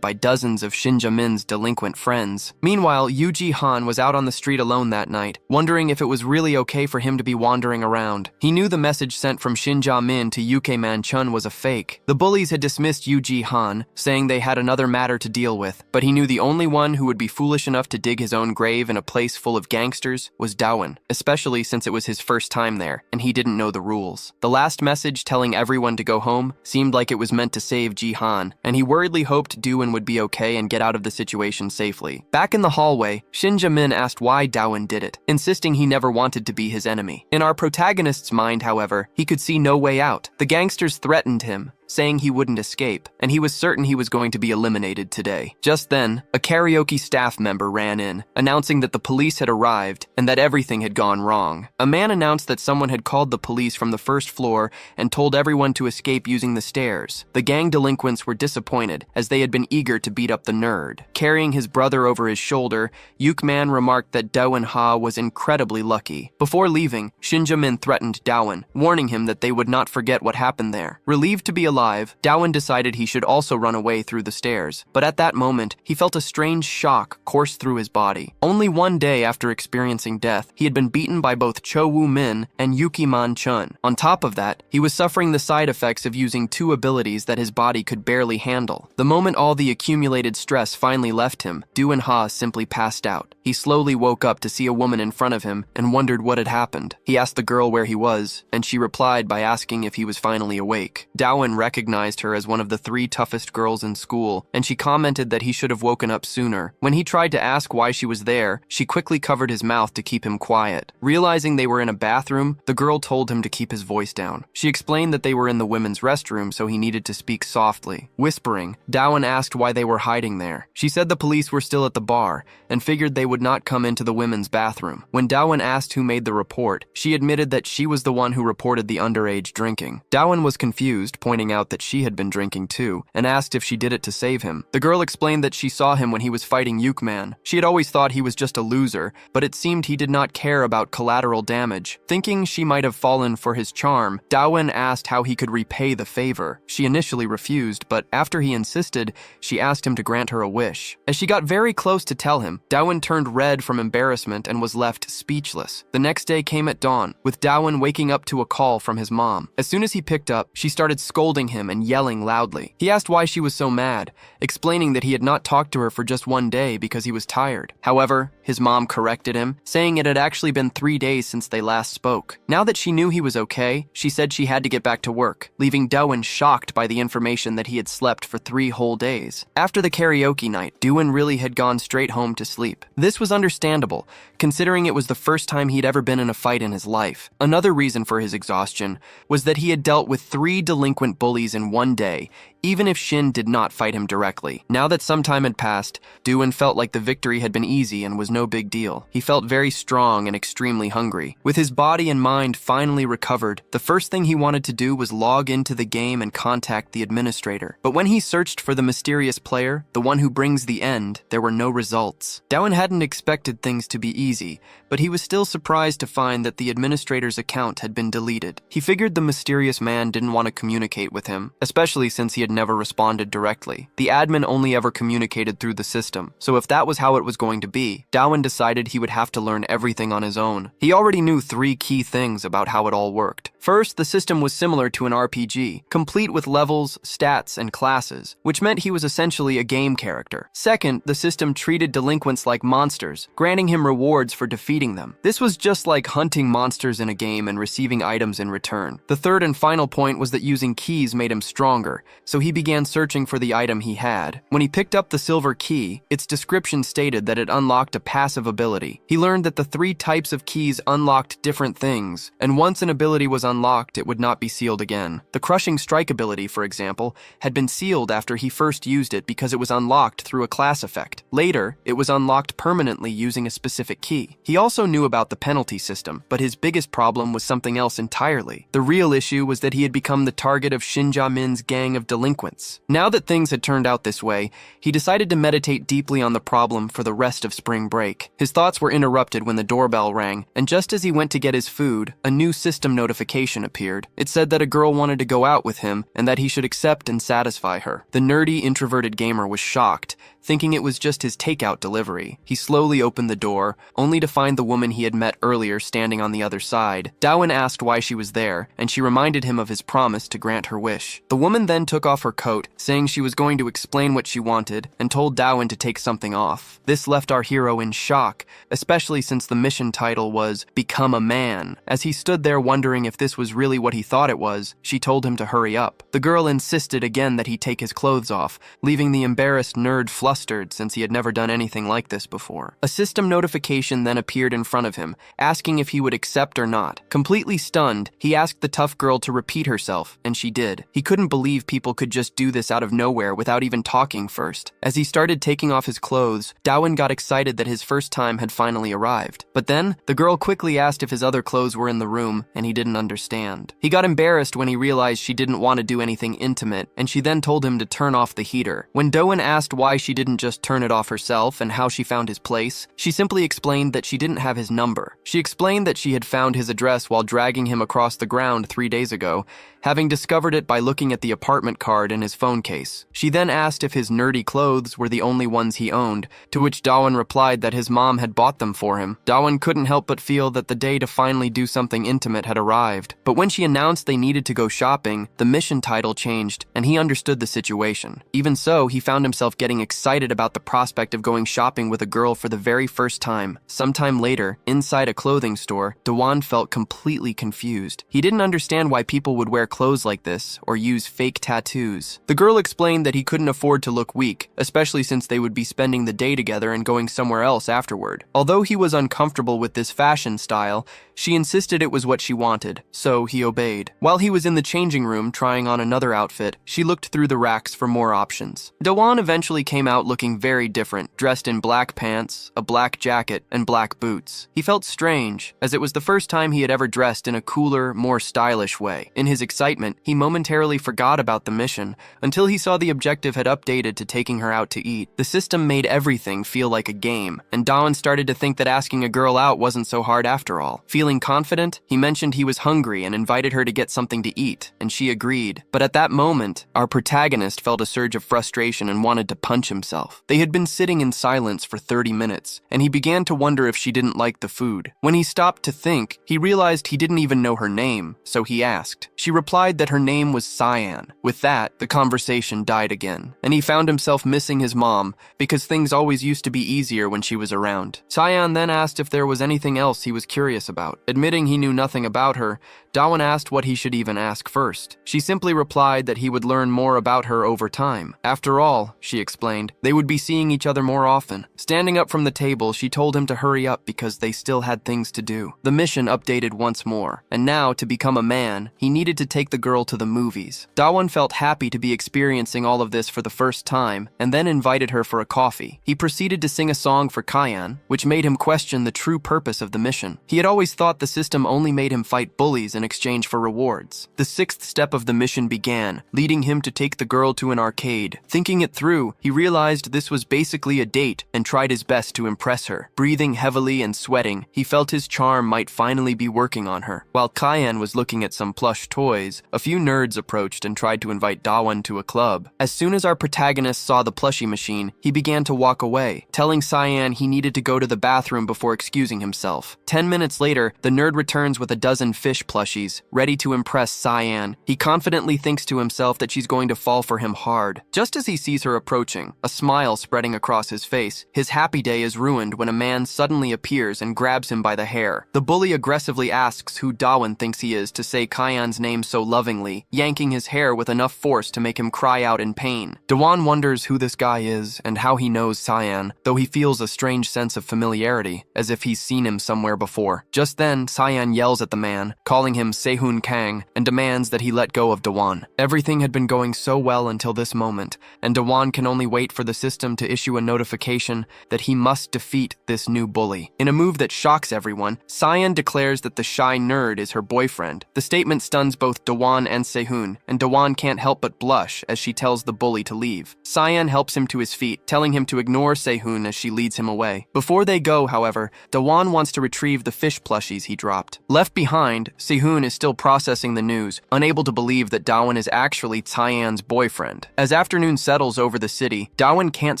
by dozens of Shin Ja-min's delinquent friends. Meanwhile, Yuji Han was out on the street alone that night, wondering if it was really okay for him to be wandering around. He knew the message sent from Shin Ja-min to Yuke-man-chun was a fake. The bullies had dismissed Yuji Han, saying they had another matter to deal with, but he knew the only one who would be foolish enough to dig his own grave in a place full of gangsters was Do-won, especially since it was his first time there, and he didn't know the rules. The last message telling everyone to go home seemed like it was meant to save Ji-han, and he worriedly hoped Do-won would be okay and get out of the situation safely. Back in the hallway, Shin Ja-min asked why Do-won did it, insisting he never wanted to be his enemy. In our protagonist's mind, however, he could see no way out. The gangsters threatened him, saying he wouldn't escape, and he was certain he was going to be eliminated today. Just then, a karaoke staff member ran in, announcing that the police had arrived and that everything had gone wrong. A man announced that someone had called the police from the first floor and told everyone to escape using the stairs. The gang delinquents were disappointed, as they had been eager to beat up the nerd. Carrying his brother over his shoulder, Yuk-man remarked that Do-won Ha was incredibly lucky. Before leaving, Shin Ja-min threatened Do-won, warning him that they would not forget what happened there. Relieved to be alive, Do-won decided he should also run away through the stairs, but at that moment, he felt a strange shock course through his body. Only one day after experiencing death, he had been beaten by both Cho Woo-min and Yuki-man-chun. On top of that, he was suffering the side effects of using two abilities that his body could barely handle. The moment all the accumulated stress finally left him, Do-won Ha simply passed out. He slowly woke up to see a woman in front of him and wondered what had happened. He asked the girl where he was, and she replied by asking if he was finally awake. Do-won recognized her as one of the 3 toughest girls in school, and she commented that he should have woken up sooner. When he tried to ask why she was there, she quickly covered his mouth to keep him quiet. Realizing they were in a bathroom, the girl told him to keep his voice down. She explained that they were in the women's restroom, so he needed to speak softly. Whispering, Do-won asked why they were hiding there. She said the police were still at the bar, and figured they would not come into the women's bathroom. When Do-won asked who made the report, she admitted that she was the one who reported the underage drinking. Do-won was confused, pointing out that she had been drinking too, and asked if she did it to save him. The girl explained that she saw him when he was fighting Yuk-man. She had always thought he was just a loser, but it seemed he did not care about collateral damage. Thinking she might have fallen for his charm, Do-won asked how he could repay the favor. She initially refused, but after he insisted, she asked him to grant her a wish. As she got very close to tell him, Do-won turned red from embarrassment and was left speechless. The next day came at dawn, with Do-won waking up to a call from his mom. As soon as he picked up, she started scolding him and yelling loudly. He asked why she was so mad, explaining that he had not talked to her for just one day because he was tired. However, his mom corrected him, saying it had actually been 3 days since they last spoke. Now that she knew he was okay, she said she had to get back to work, leaving Do-won shocked by the information that he had slept for 3 whole days. After the karaoke night, Do-won really had gone straight home to sleep. This was understandable, considering it was the first time he'd ever been in a fight in his life. Another reason for his exhaustion was that he had dealt with 3 delinquent bullies in one day, even if Shin did not fight him directly. Now that some time had passed, Do-won felt like the victory had been easy and was no big deal. He felt very strong and extremely hungry. With his body and mind finally recovered, the first thing he wanted to do was log into the game and contact the administrator. But when he searched for the mysterious player, the one who brings the end, there were no results. Do-won hadn't expected things to be easy, but he was still surprised to find that the administrator's account had been deleted. He figured the mysterious man didn't want to communicate with him, especially since he had never responded directly. The admin only ever communicated through the system, so if that was how it was going to be, Do-won decided he would have to learn everything on his own. He already knew 3 key things about how it all worked. First, the system was similar to an RPG, complete with levels, stats, and classes, which meant he was essentially a game character. Second, the system treated delinquents like monsters, granting him rewards for defeating them. This was just like hunting monsters in a game and receiving items in return. The third and final point was that using keys made him stronger, so he began searching for the item he had. When he picked up the silver key, its description stated that it unlocked a passive ability. He learned that the 3 types of keys unlocked different things, and once an ability was unlocked, it would not be sealed again. The crushing strike ability, for example, had been sealed after he first used it because it was unlocked through a class effect. Later, it was unlocked permanently using a specific key. He also knew about the penalty system, but his biggest problem was something else entirely. The real issue was that he had become the target of Shin Jae-min's gang of delinquents. Now that things had turned out this way, he decided to meditate deeply on the problem for the rest of spring break. His thoughts were interrupted when the doorbell rang, and just as he went to get his food, a new system notification appeared. It said that a girl wanted to go out with him and that he should accept and satisfy her. The nerdy, introverted gamer was shocked, thinking it was just his takeout delivery. He slowly opened the door, only to find the woman he had met earlier standing on the other side. Dawan asked why she was there, and she reminded him of his promise to grant her wish. The woman then took off her coat, saying she was going to explain what she wanted, and told Dawan to take something off. This left our hero in shock, especially since the mission title was Become a Man. As he stood there wondering if this was really what he thought it was, she told him to hurry up. The girl insisted again that he take his clothes off, leaving the embarrassed nerd flustered since he had never done anything like this before. A system notification then appeared in front of him, asking if he would accept or not. Completely stunned, he asked the tough girl to repeat herself, and she did. He couldn't believe people could just do this out of nowhere without even talking first. As he started taking off his clothes, Dawan got excited that his first time had finally arrived. But then, the girl quickly asked if his other clothes were in the room, and he didn't understand. He got embarrassed when he realized she didn't want to do anything intimate, and she then told him to turn off the heater. When Dawan asked why she didn't just turn it off herself and how she found his place, she simply explained that she didn't have his number. She explained that she had found his address while dragging him across the ground 3 days ago, having discovered it by looking at the apartment card in his phone case. She then asked if his nerdy clothes were the only ones he owned, to which Dawan replied that his mom had bought them for him. Dawan couldn't help but feel that the day to finally do something intimate had arrived. But when she announced they needed to go shopping, the mission title changed, and he understood the situation. Even so, he found himself getting excited about the prospect of going shopping with a girl for the very first time. Sometime later, inside a clothing store, Dawan felt completely confused. He didn't understand why people would wear clothes like this or use fake tattoos. The girl explained that he couldn't afford to look weak, especially since they would be spending the day together and going somewhere else afterward. Although he was uncomfortable with this fashion style, she insisted it was what she wanted, so he obeyed. While he was in the changing room trying on another outfit, she looked through the racks for more options. Dawan eventually came out looking very different, dressed in black pants, a black jacket, and black boots. He felt strange, as it was the first time he had ever dressed in a cooler, more stylish way. In his excitement, he momentarily forgot about the mission until he saw the objective had updated to taking her out to eat. The system made everything feel like a game, and Dawan started to think that asking a girl out wasn't so hard after all. Feeling confident, he mentioned he was hungry and invited her to get something to eat, and she agreed. But at that moment, our protagonist felt a surge of frustration and wanted to punch himself. They had been sitting in silence for 30 minutes, and he began to wonder if she didn't like the food. When he stopped to think, he realized he didn't even know her name, so he asked. She replied that her name was Cyan. With that, the conversation died again, and he found himself missing his mom because things always used to be easier when she was around. Cyan then asked if there was anything else he was curious about. Admitting he knew nothing about her, Dawan asked what he should even ask first. She simply replied that he would learn more about her over time. After all, she explained, they would be seeing each other more often. Standing up from the table, she told him to hurry up because they still had things to do. The mission updated once more, and now, to become a man, he needed to take the girl to the movies. Dawan felt happy to be experiencing all of this for the first time, and then invited her for a coffee. He proceeded to sing a song for Cyan, which made him question the true purpose of the mission. He had always thought the system only made him fight bullies in exchange for rewards. The 6th step of the mission began, leading him to take the girl to an arcade. Thinking it through, he realized this was basically a date and tried his best to impress her. Breathing heavily and sweating, he felt his charm might finally be working on her. While Cyan was looking at some plush toys, a few nerds approached and tried to invite Dawan to a club. As soon as our protagonist saw the plushie machine, he began to walk away, telling Cyan he needed to go to the bathroom before excusing himself. 10 minutes later, the nerd returns with a dozen fish plushies, ready to impress Cyan. He confidently thinks to himself that she's going to fall for him hard. Just as he sees her approaching, a smile spreading across his face. His happy day is ruined when a man suddenly appears and grabs him by the hair. The bully aggressively asks who Dawon thinks he is to say Kyan's name so lovingly, yanking his hair with enough force to make him cry out in pain. Dawon wonders who this guy is and how he knows Cyan, though he feels a strange sense of familiarity, as if he's seen him somewhere before. Just then, Cyan yells at the man, calling him Sehun Kang, and demands that he let go of Dawon. Everything had been going so well until this moment, and Dawon can only wait for the system to issue a notification that he must defeat this new bully. In a move that shocks everyone, Cyan declares that the shy nerd is her boyfriend. The statement stuns both Dawon and Sehun, and Dawon can't help but blush as she tells the bully to leave. Cyan helps him to his feet, telling him to ignore Sehun as she leads him away. Before they go, however, Dawon wants to retrieve the fish plushies he dropped. Left behind, Sehun is still processing the news, unable to believe that Dawon is actually Cyan's boyfriend. As afternoon settles over the city, Dawon can't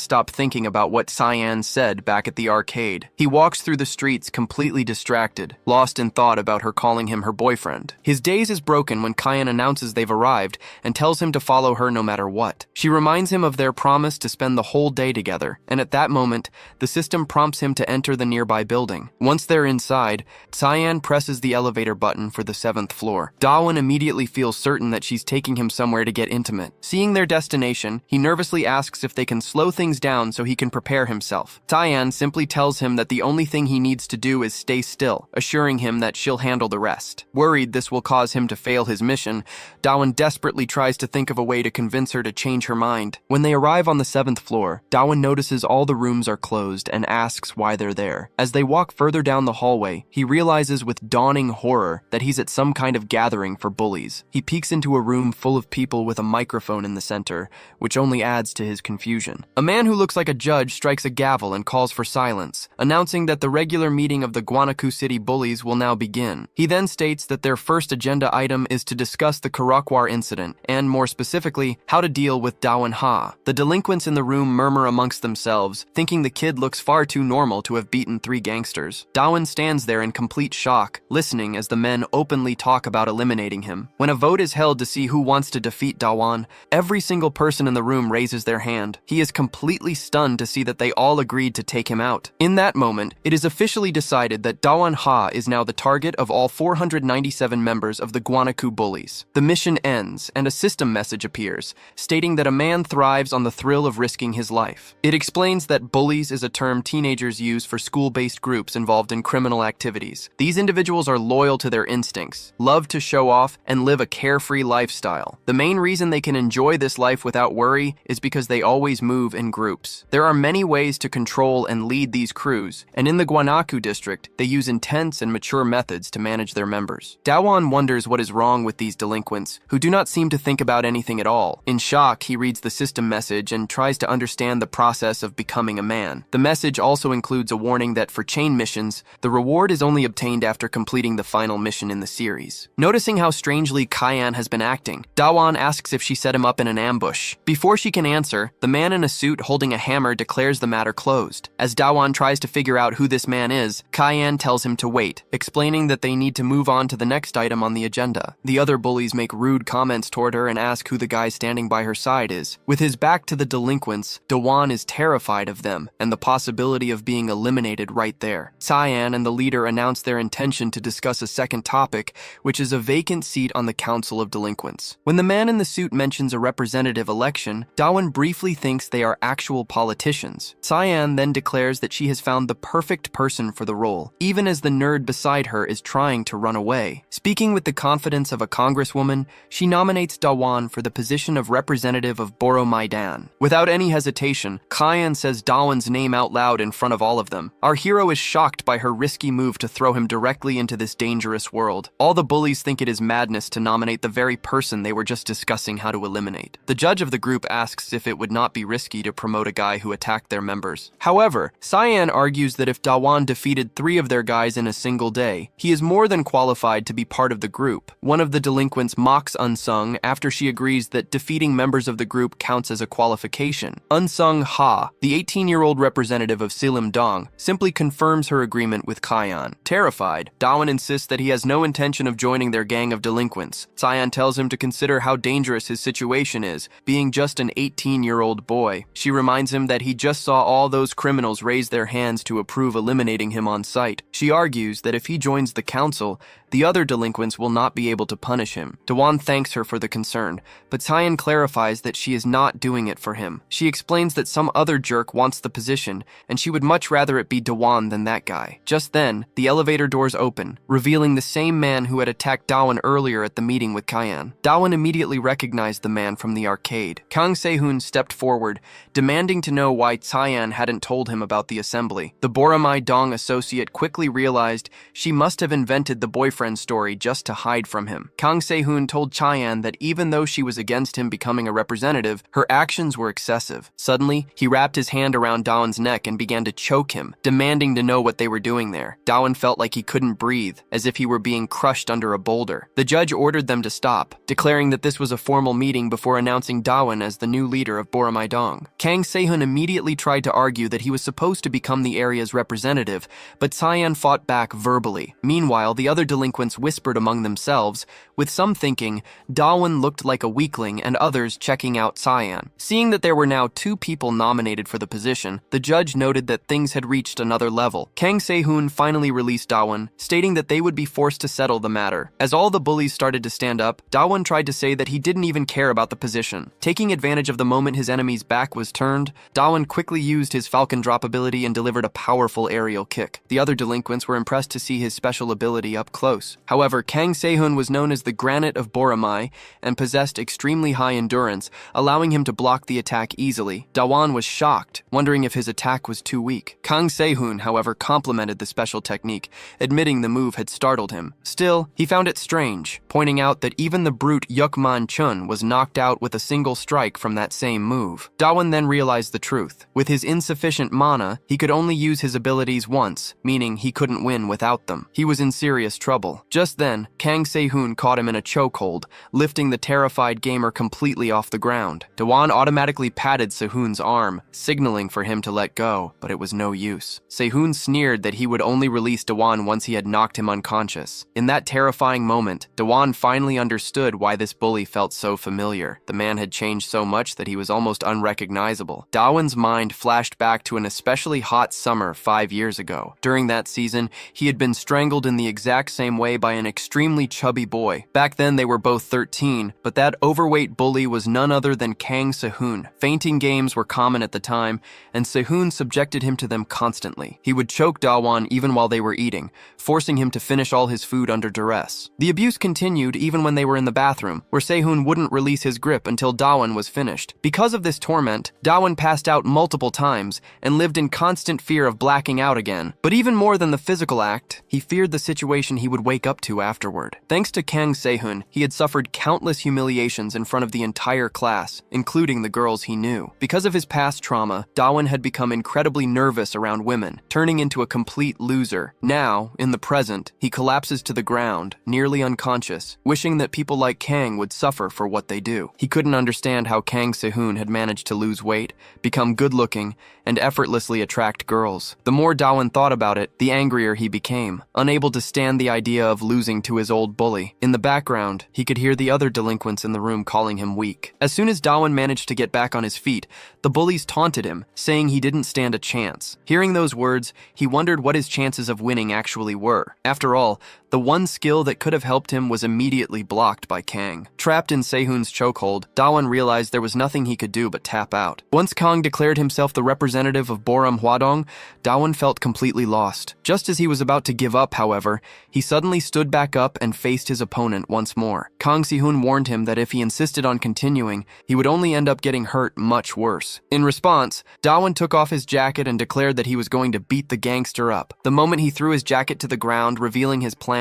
stop thinking about what Cyan said back at the arcade. He walks through the streets completely distracted, lost in thought about her calling him her boyfriend. His daze is broken when Kyan announces they've arrived and tells him to follow her no matter what. She reminds him of their promise to spend the whole day together, and at that moment, the system prompts him to enter the nearby building. Once they're inside, Cyan presses the elevator button for the 7th floor. Dawon immediately feels certain that she's taking him somewhere to get intimate. Seeing their destination, he nervously asks if they can slow things down so he can prepare himself. Cyan simply tells him that the only thing he needs to do is stay still, assuring him that she'll handle the rest. Worried this will cause him to fail his mission, Dawon desperately tries to think of a way to convince her to change her mind. When they arrive on the 7th floor, Dawon notices all the rooms are closed and asks why they're there. As they walk further down the hallway, he realizes with dawning horror that he's at some kind of gathering for bullies. He peeks into a room full of people with a microphone in the center, which only adds to his confusion. A man who looks like a judge strikes a gavel and calls for silence, announcing that the regular meeting of the Guanaku City Bullies will now begin. He then states that their first agenda item is to discuss the Karakwar incident, and more specifically, how to deal with Dawon Ha. The delinquents in the room murmur amongst themselves, thinking the kid looks far too normal to have beaten 3 gangsters. Dawon stands there in complete shock, listening as the men openly talk about eliminating him. When a vote is held to see who wants to defeat Dawon, every single person in the room raises their hand. He is completely stunned to see that they all agreed to take him out. In that moment, it is officially decided that Dawon Ha is now the target of all 497 members of the Guanaku Bullies. The mission ends, and a system message appears, stating that a man thrives on the thrill of risking his life. It explains that bullies is a term teenagers use for school-based groups involved in criminal activities. These individuals are loyal to their instincts, love to show off, and live a carefree lifestyle. The main reason they can enjoy this life without worry is because they always move in groups. There are many ways to control and lead these crews, and in the Guanaku district, they use intense and mature methods to manage their members. Dawon wonders what is wrong with these delinquents, who do not seem to think about anything at all. In shock, he reads the system message and tries to understand the process of becoming a man. The message also includes a warning that for chain missions, the reward is only obtained after completing the final mission in the series. Noticing how strangely Kyan has been acting, Dawon asks if she set him up in an ambush. Before she can answer, the man in a suit holding a hammer declares the matter closed. As Dawon tries to figure out who this man is, Kyan tells him to wait, explaining that they need to move on to the next item on the agenda. The other bullies make rude comments toward her and ask who the guy standing by her side is. With his back to the delinquents, Dawon is terrified of them and the possibility of being eliminated right there. Cyan and the leader announce their intention to discuss a second topic, which is a vacant seat on the Council of Delinquents. When the man in the suit mentions a representative election, Dawon briefly thinks they are actual politicians. Cyan then declares that she has found the perfect person for the role, even as the nerd beside her is trying to run away. Speaking with the confidence of a congresswoman, she nominates Dawon for the position of representative of Boro Maidan. Without any hesitation, Kyan says Dawon's name out loud in front of all of them. Our hero is shocked by her risky move to throw him directly into this dangerous world. All the bullies think it is madness to nominate the very person they were just discussing how to eliminate. The judge of the group asks if it would not be risky to promote a guy who attacked their members. However, Cyan argues that if Dawon defeated 3 of their guys in a single day, he is more than qualified to be part of the group. One of the delinquents mocks Unsung after she agrees that defeating members of the group counts as a qualification. Unsung Ha, the 18-year-old representative of Silim Dong, simply confirms her agreement with Kyan. Terrified, Dawon insists that he has no intention of joining their gang of delinquents. Cyan tells him to consider how dangerous his situation is, being just an 18-year-old boy. boy. She reminds him that he just saw all those criminals raise their hands to approve eliminating him on sight. She argues that if he joins the council, the other delinquents will not be able to punish him. Dawan thanks her for the concern, but Cyan clarifies that she is not doing it for him. She explains that some other jerk wants the position, and she would much rather it be Dawan than that guy. Just then, the elevator doors open, revealing the same man who had attacked Dawan earlier at the meeting with Cyan. Dawan immediately recognized the man from the arcade. Kang Se-hoon stepped forward, demanding to know why Cyan hadn't told him about the assembly. The Boramai Dong associate quickly realized she must have invented the boyfriend story just to hide from him. Kang Se-hoon told Cyan that even though she was against him becoming a representative, her actions were excessive. Suddenly, he wrapped his hand around Dawan's neck and began to choke him, demanding to know what they were doing there. Dawan felt like he couldn't breathe, as if he were being crushed under a boulder. The judge ordered them to stop, declaring that this was a formal meeting before announcing Dawan as the new leader of Boramai Dong. Kang Se-hoon immediately tried to argue that he was supposed to become the area's representative, but Cyan fought back verbally. Meanwhile, the other delinquents whispered among themselves, with some thinking Dawan looked like a weakling and others checking out Cyan. Seeing that there were now 2 people nominated for the position, the judge noted that things had reached another level. Kang Se-hoon finally released Dawan, stating that they would be forced to settle the matter. As all the bullies started to stand up, Dawan tried to say that he didn't even care about the position. Taking advantage of the moment his enemy's back was turned, Dawan quickly used his falcon drop ability and delivered a powerful aerial kick. The other delinquents were impressed to see his special ability up close. However, Kang Se-hoon was known as the Granite of Boramai and possessed extremely high endurance, allowing him to block the attack easily. Dawan was shocked, wondering if his attack was too weak. Kang Se-hoon, however, complimented the special technique, admitting the move had startled him. Still, he found it strange, pointing out that even the brute Yukman Chun was knocked out with a single strike from that same move. Dawan then realized the truth. With his insufficient mana, he could only use his abilities once, meaning he couldn't win without them. He was in serious trouble. Just then, Kang Se-hoon caught him in a chokehold, lifting the terrified gamer completely off the ground. Dawan automatically patted Se-hoon's arm, signaling for him to let go, but it was no use. Se-hoon sneered that he would only release Dawan once he had knocked him unconscious. In that terrifying moment, Dawan finally understood why this bully felt so familiar. The man had changed so much that he was almost unrecognizable. Dawan's mind flashed back to an especially hot summer 5 years ago. During that season, he had been strangled in the exact same way by an extremely chubby boy. Back then they were both 13, but that overweight bully was none other than Kang Se-hoon. Fainting games were common at the time, and Se-hoon subjected him to them constantly. He would choke Dawan even while they were eating, forcing him to finish all his food under duress. The abuse continued even when they were in the bathroom, where Se-hoon wouldn't release his grip until Dawan was finished. Because of this torment, Dawan passed out multiple times and lived in constant fear of blacking out again. But even more than the physical act, he feared the situation he would wake up to afterward. Thanks to Kang Se-hoon, he had suffered countless humiliations in front of the entire class, including the girls he knew. Because of his past trauma, Dawan had become incredibly nervous around women, turning into a complete loser. Now, in the present, he collapses to the ground, nearly unconscious, wishing that people like Kang would suffer for what they do. He couldn't understand how Kang Se-hoon had managed to lose weight, become good-looking, and effortlessly attract girls. The more Dawan thought about it, the angrier he became, unable to stand the idea of losing to his old bully. In the background, he could hear the other delinquents in the room calling him weak. As soon as Dawan managed to get back on his feet, the bullies taunted him, saying he didn't stand a chance. Hearing those words, he wondered what his chances of winning actually were. After all, the one skill that could have helped him was immediately blocked by Kang. Trapped in Se-hoon's chokehold, Dawan realized there was nothing he could do but tap out. Once Kang declared himself the representative of Boram Hwadong, Dawan felt completely lost. Just as he was about to give up, however, he suddenly stood back up and faced his opponent once more. Kang Se-hoon warned him that if he insisted on continuing, he would only end up getting hurt much worse. In response, Dawan took off his jacket and declared that he was going to beat the gangster up. The moment he threw his jacket to the ground, revealing his plan,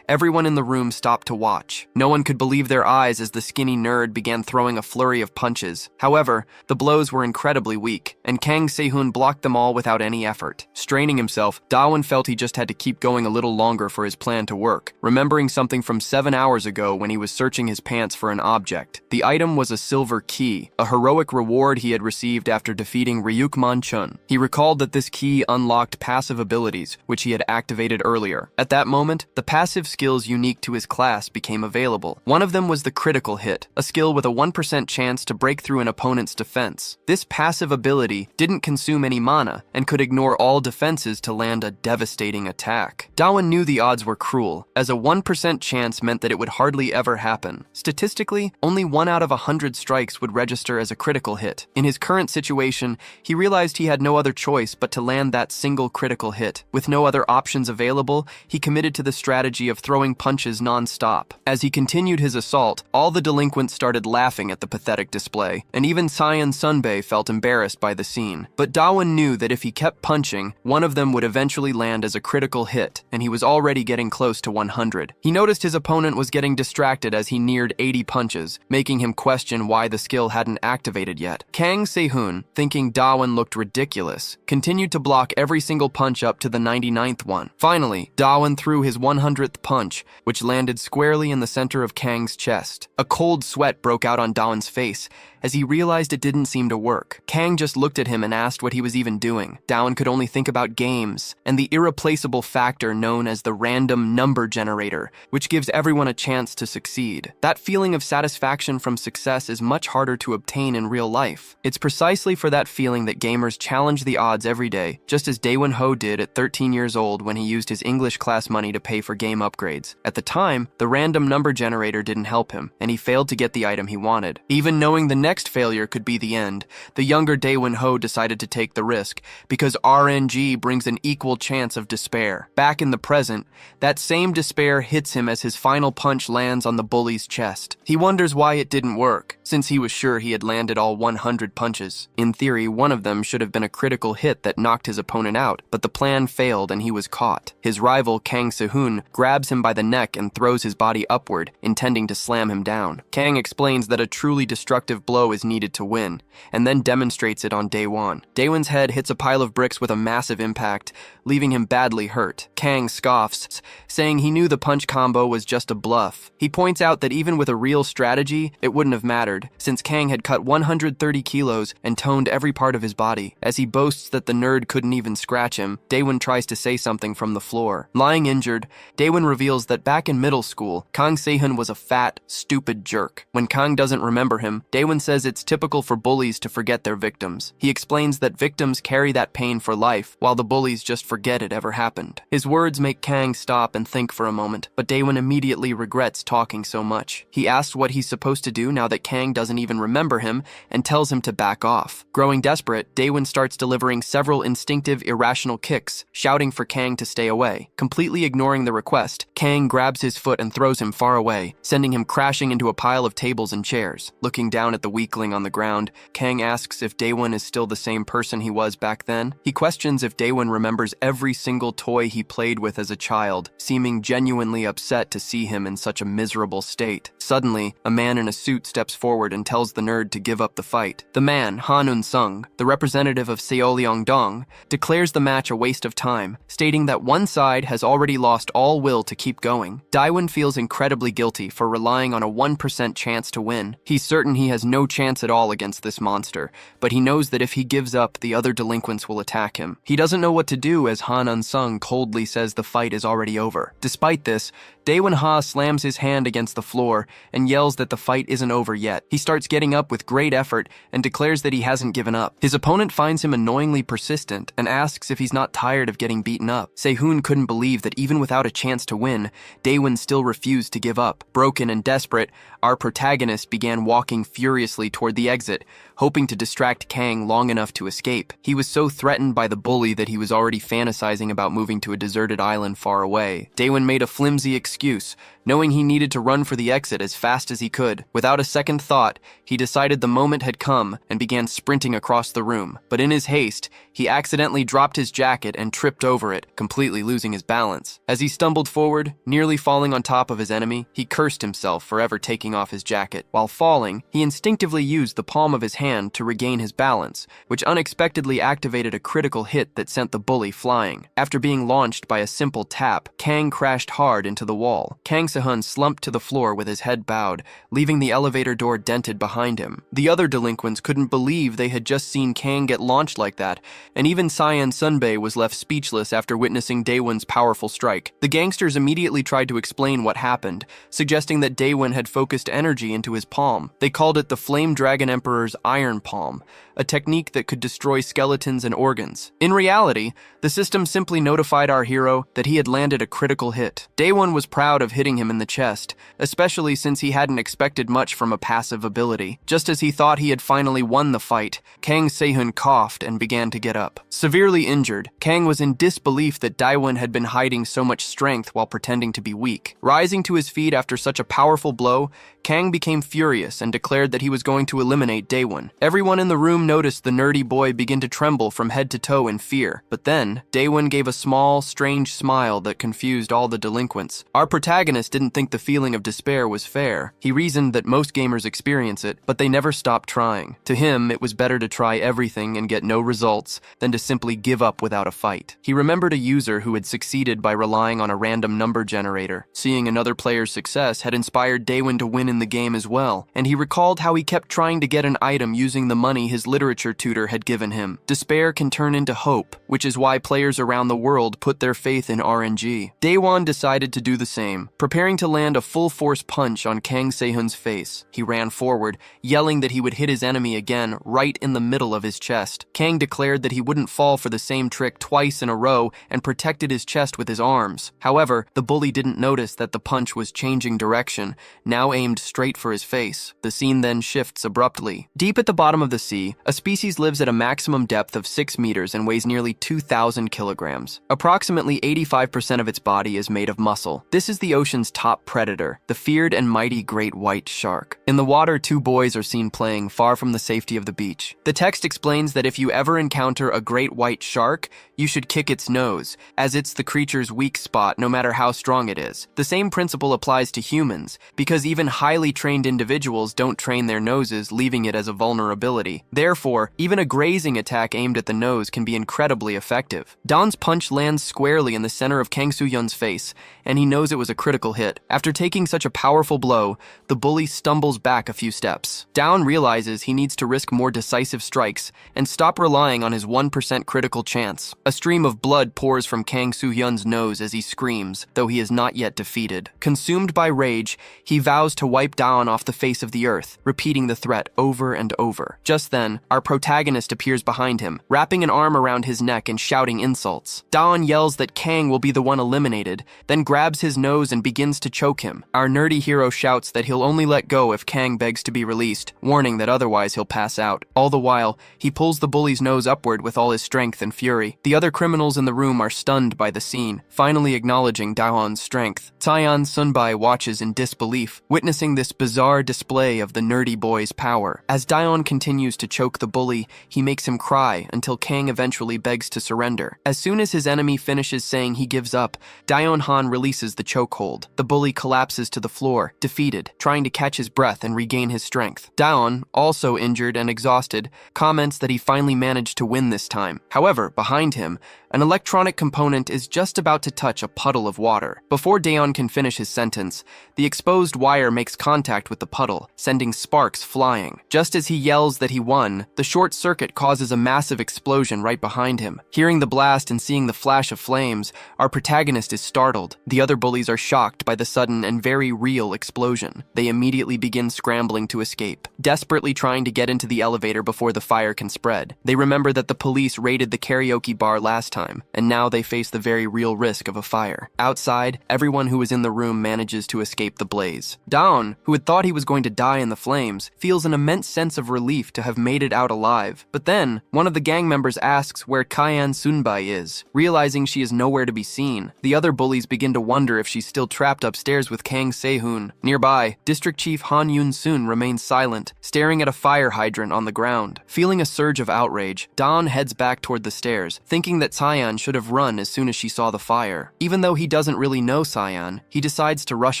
everyone in the room stopped to watch. No one could believe their eyes as the skinny nerd began throwing a flurry of punches. However, the blows were incredibly weak, and Kang Se-hoon blocked them all without any effort. Straining himself, Dawan felt he just had to keep going a little longer for his plan to work, remembering something from 7 hours ago when he was searching his pants for an object. The item was a silver key, a heroic reward he had received after defeating Ryukman Chun. He recalled that this key unlocked passive abilities, which he had activated earlier. At that moment, the passive skills unique to his class became available. One of them was the critical hit, a skill with a 1% chance to break through an opponent's defense. This passive ability didn't consume any mana and could ignore all defenses to land a devastating attack. Dawen knew the odds were cruel, as a 1% chance meant that it would hardly ever happen. Statistically, only 1 out of 100 strikes would register as a critical hit. In his current situation, he realized he had no other choice but to land that single critical hit. With no other options available, he committed to the strategy of throwing punches non-stop. As he continued his assault, all the delinquents started laughing at the pathetic display, and even Cyan Sunbae felt embarrassed by the scene. But Dawen knew that if he kept punching, one of them would eventually land as a critical hit, and he was already getting close to 100. He noticed his opponent was getting distracted as he neared 80 punches, making him question why the skill hadn't activated yet. Kang Se-hoon, thinking Dawen looked ridiculous, continued to block every single punch up to the 99th one. Finally, Dawen threw his 100th punch, which landed squarely in the center of Kang's chest. A cold sweat broke out on Dawen's face as he realized it didn't seem to work. Kang just looked at him and asked what he was even doing. Dawen could only think about games and the irreplaceable factor known as the random number generator, which gives everyone a chance to succeed. That feeling of satisfaction from success is much harder to obtain in real life. It's precisely for that feeling that gamers challenge the odds every day, just as Daewon Ho did at 13 years old when he used his English class money to pay for game upgrades. At the time, the random number generator didn't help him, and he failed to get the item he wanted. Even knowing the next failure could be the end, the younger Daewon Ho decided to take the risk, because RNG brings an equal chance of despair. Back in the present, that same despair hits him as his final punch lands on the bully's chest. He wonders why it didn't work, since he was sure he had landed all 100 punches. In theory, one of them should have been a critical hit that knocked his opponent out, but the plan failed and he was caught. His rival, Kang Se-hoon, grabs him by the neck and throws his body upward, intending to slam him down. Kang explains that a truly destructive blow is needed to win, and then demonstrates it on Daewon. Daewon's head hits a pile of bricks with a massive impact, leaving him badly hurt. Kang scoffs, saying he knew the punch combo was just a bluff. He points out that even with a real strategy, it wouldn't have mattered, since Kang had cut 130 kilos and toned every part of his body. As he boasts that the nerd couldn't even scratch him, Daewon tries to say something from the floor. Lying injured, Daewon reveals that back in middle school, Kang Se-hoon was a fat, stupid jerk. When Kang doesn't remember him, Daewon says it's typical for bullies to forget their victims. He explains that victims carry that pain for life, while the bullies just forget it ever happened. His words make Kang stop and think for a moment, but Daewon immediately regrets talking so much. He asks what he's supposed to do now that Kang doesn't even remember him, and tells him to back off. Growing desperate, Daewon starts delivering several instinctive, irrational kicks, shouting for Kang to stay away. Completely ignoring the request, Kang grabs his foot and throws him far away, sending him crashing into a pile of tables and chairs. Looking down at the weakling on the ground, Kang asks if Daewon is still the same person he was back then. He questions if Daewon remembers every single toy he played with as a child, seeming genuinely upset to see him in such a miserable state. Suddenly, a man in a suit steps forward and tells the nerd to give up the fight. The man, Han Un-sung, the representative of Seollyeongdong, declares the match a waste of time, stating that one side has already lost all will to keep going. Daewon feels incredibly guilty for relying on a 1% chance to win. He's certain he has no chance at all against this monster, but he knows that if he gives up, the other delinquents will attack him. He doesn't know what to do as Han Un-sung coldly says the fight is already over. Despite this, Daewon Ha slams his hand against the floor and yells that the fight isn't over yet. He starts getting up with great effort and declares that he hasn't given up. His opponent finds him annoyingly persistent and asks if he's not tired of getting beaten up. Se-hoon couldn't believe that even without a chance to win, Daewon still refused to give up. Broken and desperate, our protagonist began walking furiously toward the exit, hoping to distract Kang long enough to escape. He was so threatened by the bully that he was already fantasizing about moving to a deserted island far away. Daewon made a flimsy excuse, knowing he needed to run for the exit as fast as he could. Without a second thought, he decided the moment had come and began sprinting across the room. But in his haste, he accidentally dropped his jacket and tripped over it, completely losing his balance. As he stumbled forward, nearly falling on top of his enemy, he cursed himself for ever taking off his jacket. While falling, he instinctively used the palm of his hand to regain his balance, which unexpectedly activated a critical hit that sent the bully flying. After being launched by a simple tap, Kang crashed hard into the wall. Kang Se-hun slumped to the floor with his head bowed, leaving the elevator door dented behind him. The other delinquents couldn't believe they had just seen Kang get launched like that, and even Cyan Sunbae was left speechless after witnessing Daewon's powerful strike. The gangsters immediately tried to explain what happened, suggesting that Daewon had focused energy into his palm. They called it the Flame Dragon Emperor's Iron Palm, a technique that could destroy skeletons and organs. In reality, the system simply notified our hero that he had landed a critical hit. Daewon was proud of hitting him in the chest, especially since he hadn't expected much from a passive ability. Just as he thought he had finally won the fight, Kang Se-hun coughed and began to get up. Severely injured, Kang was in disbelief that Daewon had been hiding so much strength while pretending to be weak. Rising to his feet after such a powerful blow, Kang became furious and declared that he was going to eliminate Daewon. Everyone in the room noticed the nerdy boy begin to tremble from head to toe in fear. But then, Daewon gave a small, strange smile that confused all the delinquents. Our protagonist didn't think the feeling of despair was fair. He reasoned that most gamers experience it, but they never stopped trying. To him, it was better to try everything and get no results than to simply give up without a fight. He remembered a user who had succeeded by relying on a random number generator. Seeing another player's success had inspired Daewon to win in the game as well, and he recalled how he kept trying to get an item using the money his literature tutor had given him. Despair can turn into hope, which is why players around the world put their faith in RNG. Daewon decided to do the same, preparing to land a full-force punch on Kang Se-hun's face. He ran forward, yelling that he would hit his enemy again right in the middle of his chest. Kang declared that he wouldn't fall for the same trick twice in a row and protected his chest with his arms. However, the bully didn't notice that the punch was changing direction, now aimed straight for his face. The scene then shifts abruptly. Deep at the bottom of the sea, a species lives at a maximum depth of 6 meters and weighs nearly 2,000 kilograms. Approximately 85% of its body is made of muscle. This is the ocean's top predator, the feared and mighty great white shark. In the water, two boys are seen playing far from the safety of the beach. The text explains that if you ever encounter a great white shark, you should kick its nose, as it's the creature's weak spot no matter how strong it is. The same principle applies to humans, because even highly trained individuals don't train their noses, leaving it as a vulnerability. Therefore, even a grazing attack aimed at the nose can be incredibly effective. Dawn's punch lands squarely in the center of Kang Soo-hyun's face, and he knows it was a critical hit. After taking such a powerful blow, the bully stumbles back a few steps. Dawn realizes he needs to risk more decisive strikes and stop relying on his 1% critical chance. A stream of blood pours from Kang Soo-hyun's nose as he screams, though he is not yet defeated. Consumed by rage, he vows to wipe Dawn off the face of the earth, repeating the threat over and over. Just then, our protagonist appears behind him, wrapping an arm around his neck and shouting insults. Dawn yells that Kang will be the one eliminated, then grabs his nose and begins to choke him. Our nerdy hero shouts that he'll only let go if Kang begs to be released, warning that otherwise he'll pass out. All the while, he pulls the bully's nose upward with all his strength and fury. The other criminals in the room are stunned by the scene, finally acknowledging Daewon's strength. Cyan Sunbae watches in disbelief, witnessing this bizarre display of the nerdy boy's power. As Daewon continues to choke the bully, he makes him cry until Kang eventually begs to surrender. As soon as his enemy finishes saying he gives up, Daewon Han releases the chokehold. The bully collapses to the floor, defeated, trying to catch his breath and regain his strength. Daewon, also injured and exhausted, comments that he finally managed to win this time. However, behind him, an electronic component is just about to touch a puddle of water. Before Daewon can finish his sentence, the exposed wire makes contact with the puddle, sending sparks flying. Just as he yells that he won, the short circuit causes a massive explosion right behind him. Hearing the blast and seeing the flash of flames, our protagonist is startled. The other bullies are shocked by the sudden and very real explosion. They immediately begin scrambling to escape, desperately trying to get into the elevator before the fire can spread. They remember that the police raided the karaoke bar last time, and now they face the very real risk of a fire. Outside, everyone who was in the room manages to escape the blaze. Dawn, who had thought he was going to die in the flames, feels an immense sense of relief to have made it out alive. But then, one of the gang members asks where Cyan Sunbae is. Realizing she is nowhere to be seen, the other bullies begin to wonder if she's still trapped upstairs with Kang Se-hun. Nearby, District Chief Han Yun-sun remains silent, staring at a fire hydrant on the ground. Feeling a surge of outrage, Dawn heads back toward the stairs, thinking that Cyan should have run as soon as she saw the fire. Even though he doesn't really know Cyan, he decides to rush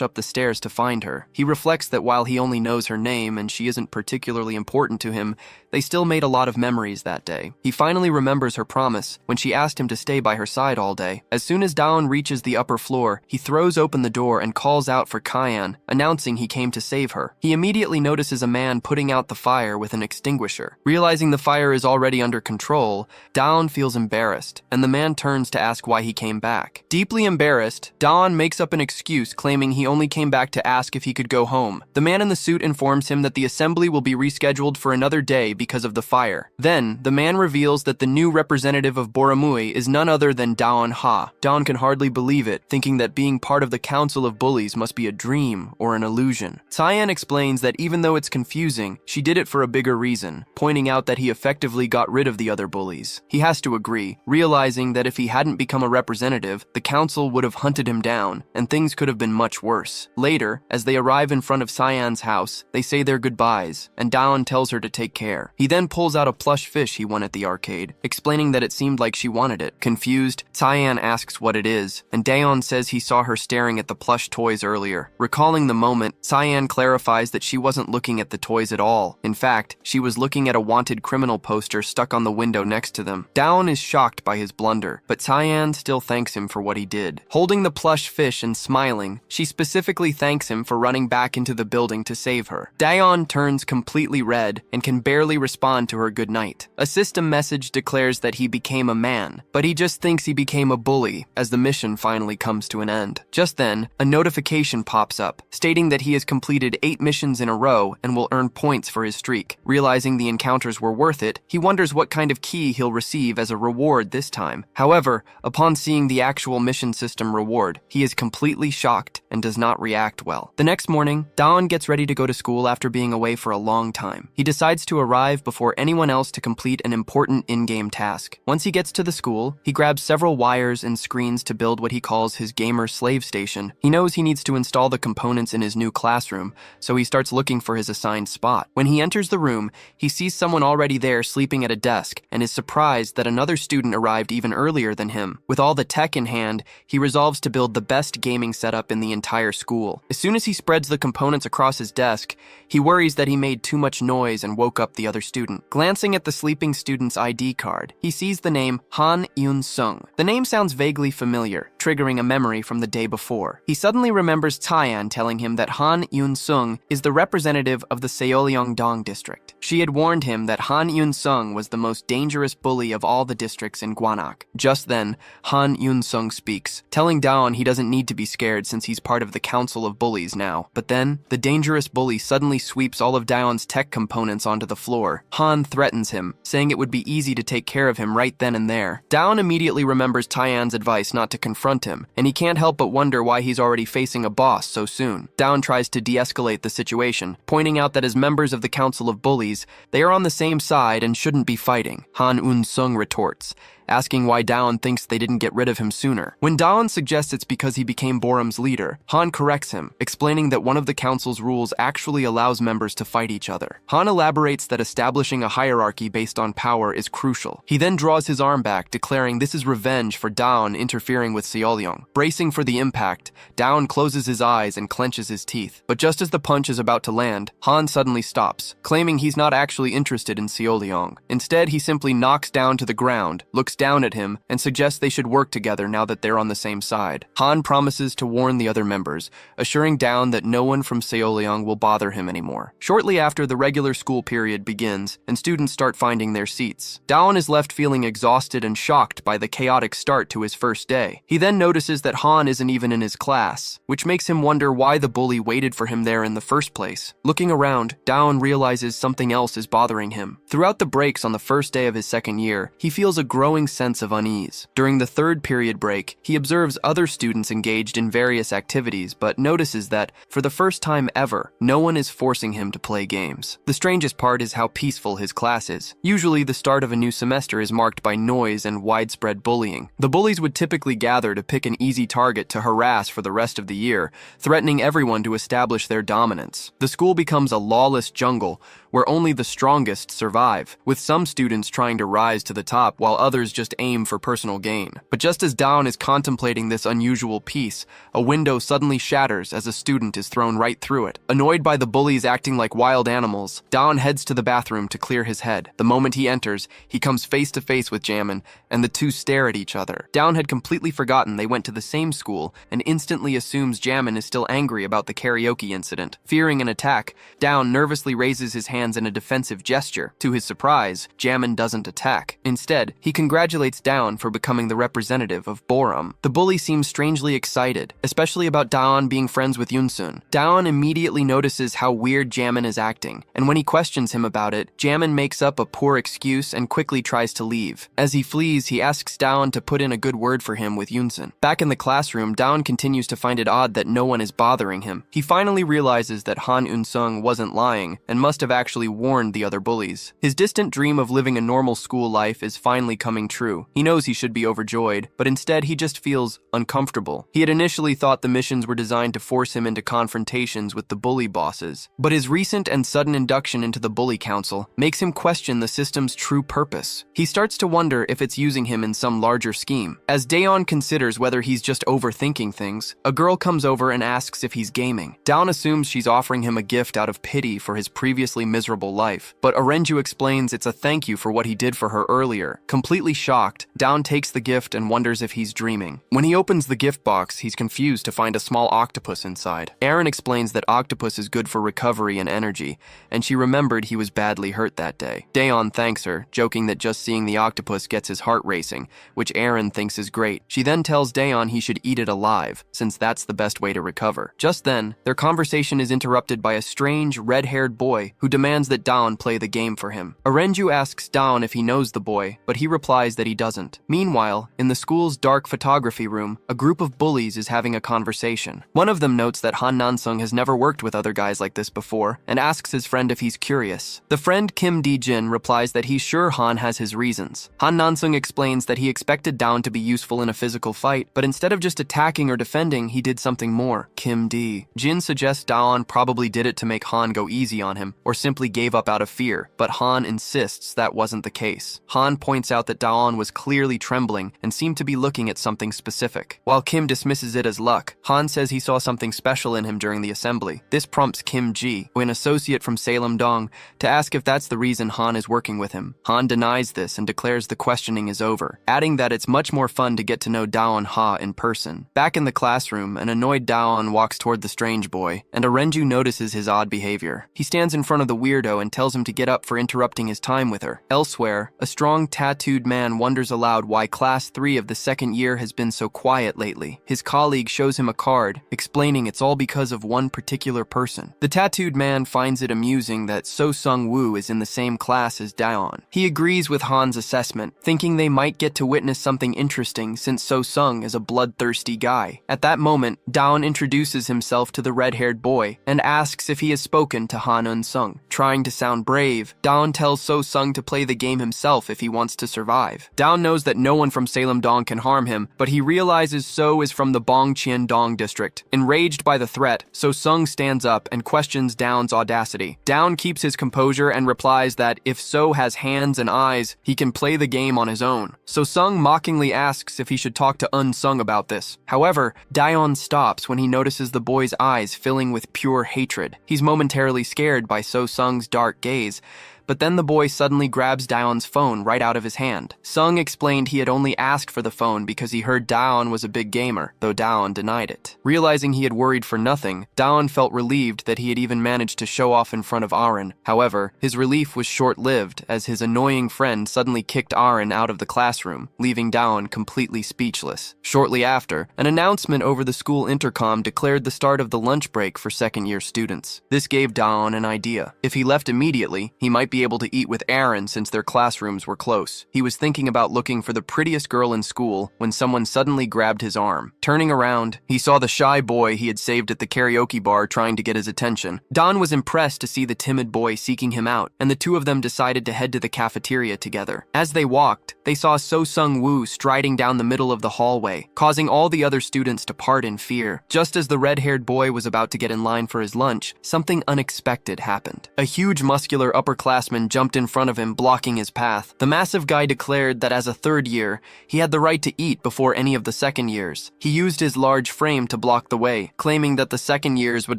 up the stairs to find her. He reflects that while he only knows her name and she isn't particularly important to him, they still made a lot of memories that day. He finally remembers her promise when she asked him to stay by her side all day. As soon as Dawn reaches the upper floor, he throws open the door door and calls out for Kyan, announcing he came to save her. He immediately notices a man putting out the fire with an extinguisher. Realizing the fire is already under control, Dawn feels embarrassed, and the man turns to ask why he came back. Deeply embarrassed, Dawn makes up an excuse claiming he only came back to ask if he could go home. The man in the suit informs him that the assembly will be rescheduled for another day because of the fire. Then, the man reveals that the new representative of Boramui is none other than Dawn Ha. Dawn can hardly believe it, thinking that being part of the Council of Bullies must be a dream or an illusion. Cyan explains that even though it's confusing, she did it for a bigger reason, pointing out that he effectively got rid of the other bullies. He has to agree, realizing that if he hadn't become a representative, the council would have hunted him down, and things could have been much worse. Later, as they arrive in front of Cyan's house, they say their goodbyes, and Dawn tells her to take care. He then pulls out a plush fish he won at the arcade, explaining that it seemed like she wanted it. Confused, Cyan asks what it is, and Daeon says he saw her staring at the plush toys earlier. Recalling the moment, Cyan clarifies that she wasn't looking at the toys at all. In fact, she was looking at a wanted criminal poster stuck on the window next to them. Daeon is shocked by his blunder, but Cyan still thanks him for what he did. Holding the plush fish and smiling, she specifically thanks him for running back into the building to save her. Daeon turns completely red and can barely respond to her goodnight. A system message declares that he became a man, but he just thinks he became a bully as the mission finally comes to an end. Just then, a notification pops up, stating that he has completed 8 missions in a row and will earn points for his streak. Realizing the encounters were worth it, he wonders what kind of key he'll receive as a reward this time. However, upon seeing the actual mission system reward, he is completely shocked and does not react well. The next morning, Dawn gets ready to go to school after being away for a long time. He decides to arrive before anyone else to complete an important in-game task. Once he gets to the school, he grabs several wires and screens to build what he calls his gamer slave station. He knows he needs to install the components in his new classroom, so he starts looking for his assigned spot. When he enters the room, he sees someone already there sleeping at a desk and is surprised that another student arrived even earlier than him. With all the tech in hand, he resolves to build the best gaming setup in the entire school. As soon as he spreads the components across his desk, he worries that he made too much noise and woke up the other student. Glancing at the sleeping student's ID card, he sees the name Han Yun-sung. The name sounds vaguely familiar, triggering a memory from the day before. He suddenly remembers Cyan telling him that Han Yun-sung is the representative of the Seollyeong-dong district. She had warned him that Han Yun-sung was the most dangerous bully of all the districts in Gwanak. Just then, Han Yun-sung speaks, telling Dawn he doesn't need to be scared since he's part of the Council of Bullies now. But then, the dangerous bully suddenly sweeps all of Daeon's tech components onto the floor. Han threatens him, saying it would be easy to take care of him right then and there. Daeon immediately remembers Tyan's advice not to confront him, and he can't help but wonder why he's already facing a boss so soon. Daeon tries to de-escalate the situation, pointing out that as members of the Council of Bullies, they are on the same side and shouldn't be fighting. Han Un-sung retorts, asking why Daon thinks they didn't get rid of him sooner. When Daon suggests it's because he became Borum's leader, Han corrects him, explaining that one of the council's rules actually allows members to fight each other. Han elaborates that establishing a hierarchy based on power is crucial. He then draws his arm back, declaring this is revenge for Daon interfering with Seollyeong. Bracing for the impact, Daon closes his eyes and clenches his teeth. But just as the punch is about to land, Han suddenly stops, claiming he's not actually interested in Seollyeong. Instead, he simply knocks down to the ground, looks down at him, and suggests they should work together now that they're on the same side. Han promises to warn the other members, assuring Daon that no one from Seollyeong will bother him anymore. Shortly after, the regular school period begins, and students start finding their seats. Daon is left feeling exhausted and shocked by the chaotic start to his first day. He then notices that Han isn't even in his class, which makes him wonder why the bully waited for him there in the first place. Looking around, Daon realizes something else is bothering him. Throughout the breaks on the first day of his second year, he feels a growing sense of unease. During the third period break, he observes other students engaged in various activities, but notices that, for the first time ever, no one is forcing him to play games. The strangest part is how peaceful his class is. Usually, the start of a new semester is marked by noise and widespread bullying. The bullies would typically gather to pick an easy target to harass for the rest of the year, threatening everyone to establish their dominance. The school becomes a lawless jungle where only the strongest survive, with some students trying to rise to the top while others just aim for personal gain. But just as Dawn is contemplating this unusual piece, a window suddenly shatters as a student is thrown right through it. Annoyed by the bullies acting like wild animals, Dawn heads to the bathroom to clear his head. The moment he enters, he comes face to face with Jamin, and the two stare at each other. Dawn had completely forgotten they went to the same school and instantly assumes Jamin is still angry about the karaoke incident. Fearing an attack, Dawn nervously raises his hands in a defensive gesture. To his surprise, Jamin doesn't attack. Instead, he congratulates Dawn for becoming the representative of Borum. The bully seems strangely excited, especially about Dawn being friends with Yunsun. Dawn immediately notices how weird Jamin is acting, and when he questions him about it, Jamin makes up a poor excuse and quickly tries to leave. As he flees, he asks Dawn to put in a good word for him with Yunsun. Back in the classroom, Dawn continues to find it odd that no one is bothering him. He finally realizes that Han Eun-sung wasn't lying and must have actually warned the other bullies. His distant dream of living a normal school life is finally coming true. He knows he should be overjoyed, but instead he just feels uncomfortable. He had initially thought the missions were designed to force him into confrontations with the bully bosses, but his recent and sudden induction into the bully council makes him question the system's true purpose. He starts to wonder if it's using him in some larger scheme. As Daeon considers whether he's just overthinking things, a girl comes over and asks if he's gaming. Dawn assumes she's offering him a gift out of pity for his previously miserable life, but Orenju explains it's a thank you for what he did for her earlier. Completely shocked, Dawn takes the gift and wonders if he's dreaming. When he opens the gift box, he's confused to find a small octopus inside. Aaron explains that octopus is good for recovery and energy, and she remembered he was badly hurt that day. Daeon thanks her, joking that just seeing the octopus gets his heart racing, which Aaron thinks is great. She then tells Daeon he should eat it alive, since that's the best way to recover. Just then, their conversation is interrupted by a strange, red-haired boy who demands that Dawn play the game for him. Orenju asks Dawn if he knows the boy, but he replies that he doesn't. Meanwhile, in the school's dark photography room, a group of bullies is having a conversation. One of them notes that Han Nansung has never worked with other guys like this before, and asks his friend if he's curious. The friend Kim Di-jin replies that he's sure Han has his reasons. Han Nansung explains that he expected Dawn to be useful in a physical fight, but instead of just attacking or defending, he did something more. Kim Di-jin suggests Dawn probably did it to make Han go easy on him, or simply gave up out of fear, but Han insists that wasn't the case. Han points out that Dawn was clearly trembling and seemed to be looking at something specific. While Kim dismisses it as luck, Han says he saw something special in him during the assembly. This prompts Kim Ji, an associate from Salem Dong, to ask if that's the reason Han is working with him. Han denies this and declares the questioning is over, adding that it's much more fun to get to know Daon Ha in person. Back in the classroom, an annoyed Daon walks toward the strange boy, and Orenju notices his odd behavior. He stands in front of the weirdo and tells him to get up for interrupting his time with her. Elsewhere, a strong tattooed man wonders aloud why Class 3 of the second year has been so quiet lately. His colleague shows him a card, explaining it's all because of one particular person. The tattooed man finds it amusing that So Sung Woo is in the same class as Daon. He agrees with Han's assessment, thinking they might get to witness something interesting since So Sung is a bloodthirsty guy. At that moment, Daon introduces himself to the red-haired boy and asks if he has spoken to Han Eun-sung. Trying to sound brave, Daon tells So Sung to play the game himself if he wants to survive. Daon knows that no one from Salem Dong can harm him, but he realizes So is from the Bongqian Dong district. Enraged by the threat, So Sung stands up and questions Daon's audacity. Daon keeps his composure and replies that if So has hands and eyes, he can play the game on his own. So Sung mockingly asks if he should talk to Eun-sung about this. However, Daon stops when he notices the boy's eyes filling with pure hatred. He's momentarily scared by So Sung's dark gaze, but then the boy suddenly grabs Daon's phone right out of his hand. Sung explained he had only asked for the phone because he heard Daon was a big gamer, though Daon denied it. Realizing he had worried for nothing, Daon felt relieved that he had even managed to show off in front of Aren. However, his relief was short-lived as his annoying friend suddenly kicked Aren out of the classroom, leaving Daon completely speechless. Shortly after, an announcement over the school intercom declared the start of the lunch break for second-year students. This gave Daon an idea. If he left immediately, he might be able to eat with Aaron since their classrooms were close. He was thinking about looking for the prettiest girl in school when someone suddenly grabbed his arm. Turning around, he saw the shy boy he had saved at the karaoke bar trying to get his attention. Don was impressed to see the timid boy seeking him out, and the two of them decided to head to the cafeteria together. As they walked, they saw So Sung Woo striding down the middle of the hallway, causing all the other students to part in fear. Just as the red-haired boy was about to get in line for his lunch, something unexpected happened. A huge muscular upper-class upperclassman jumped in front of him, blocking his path. The massive guy declared that as a third year, he had the right to eat before any of the second years. He used his large frame to block the way, claiming that the second years would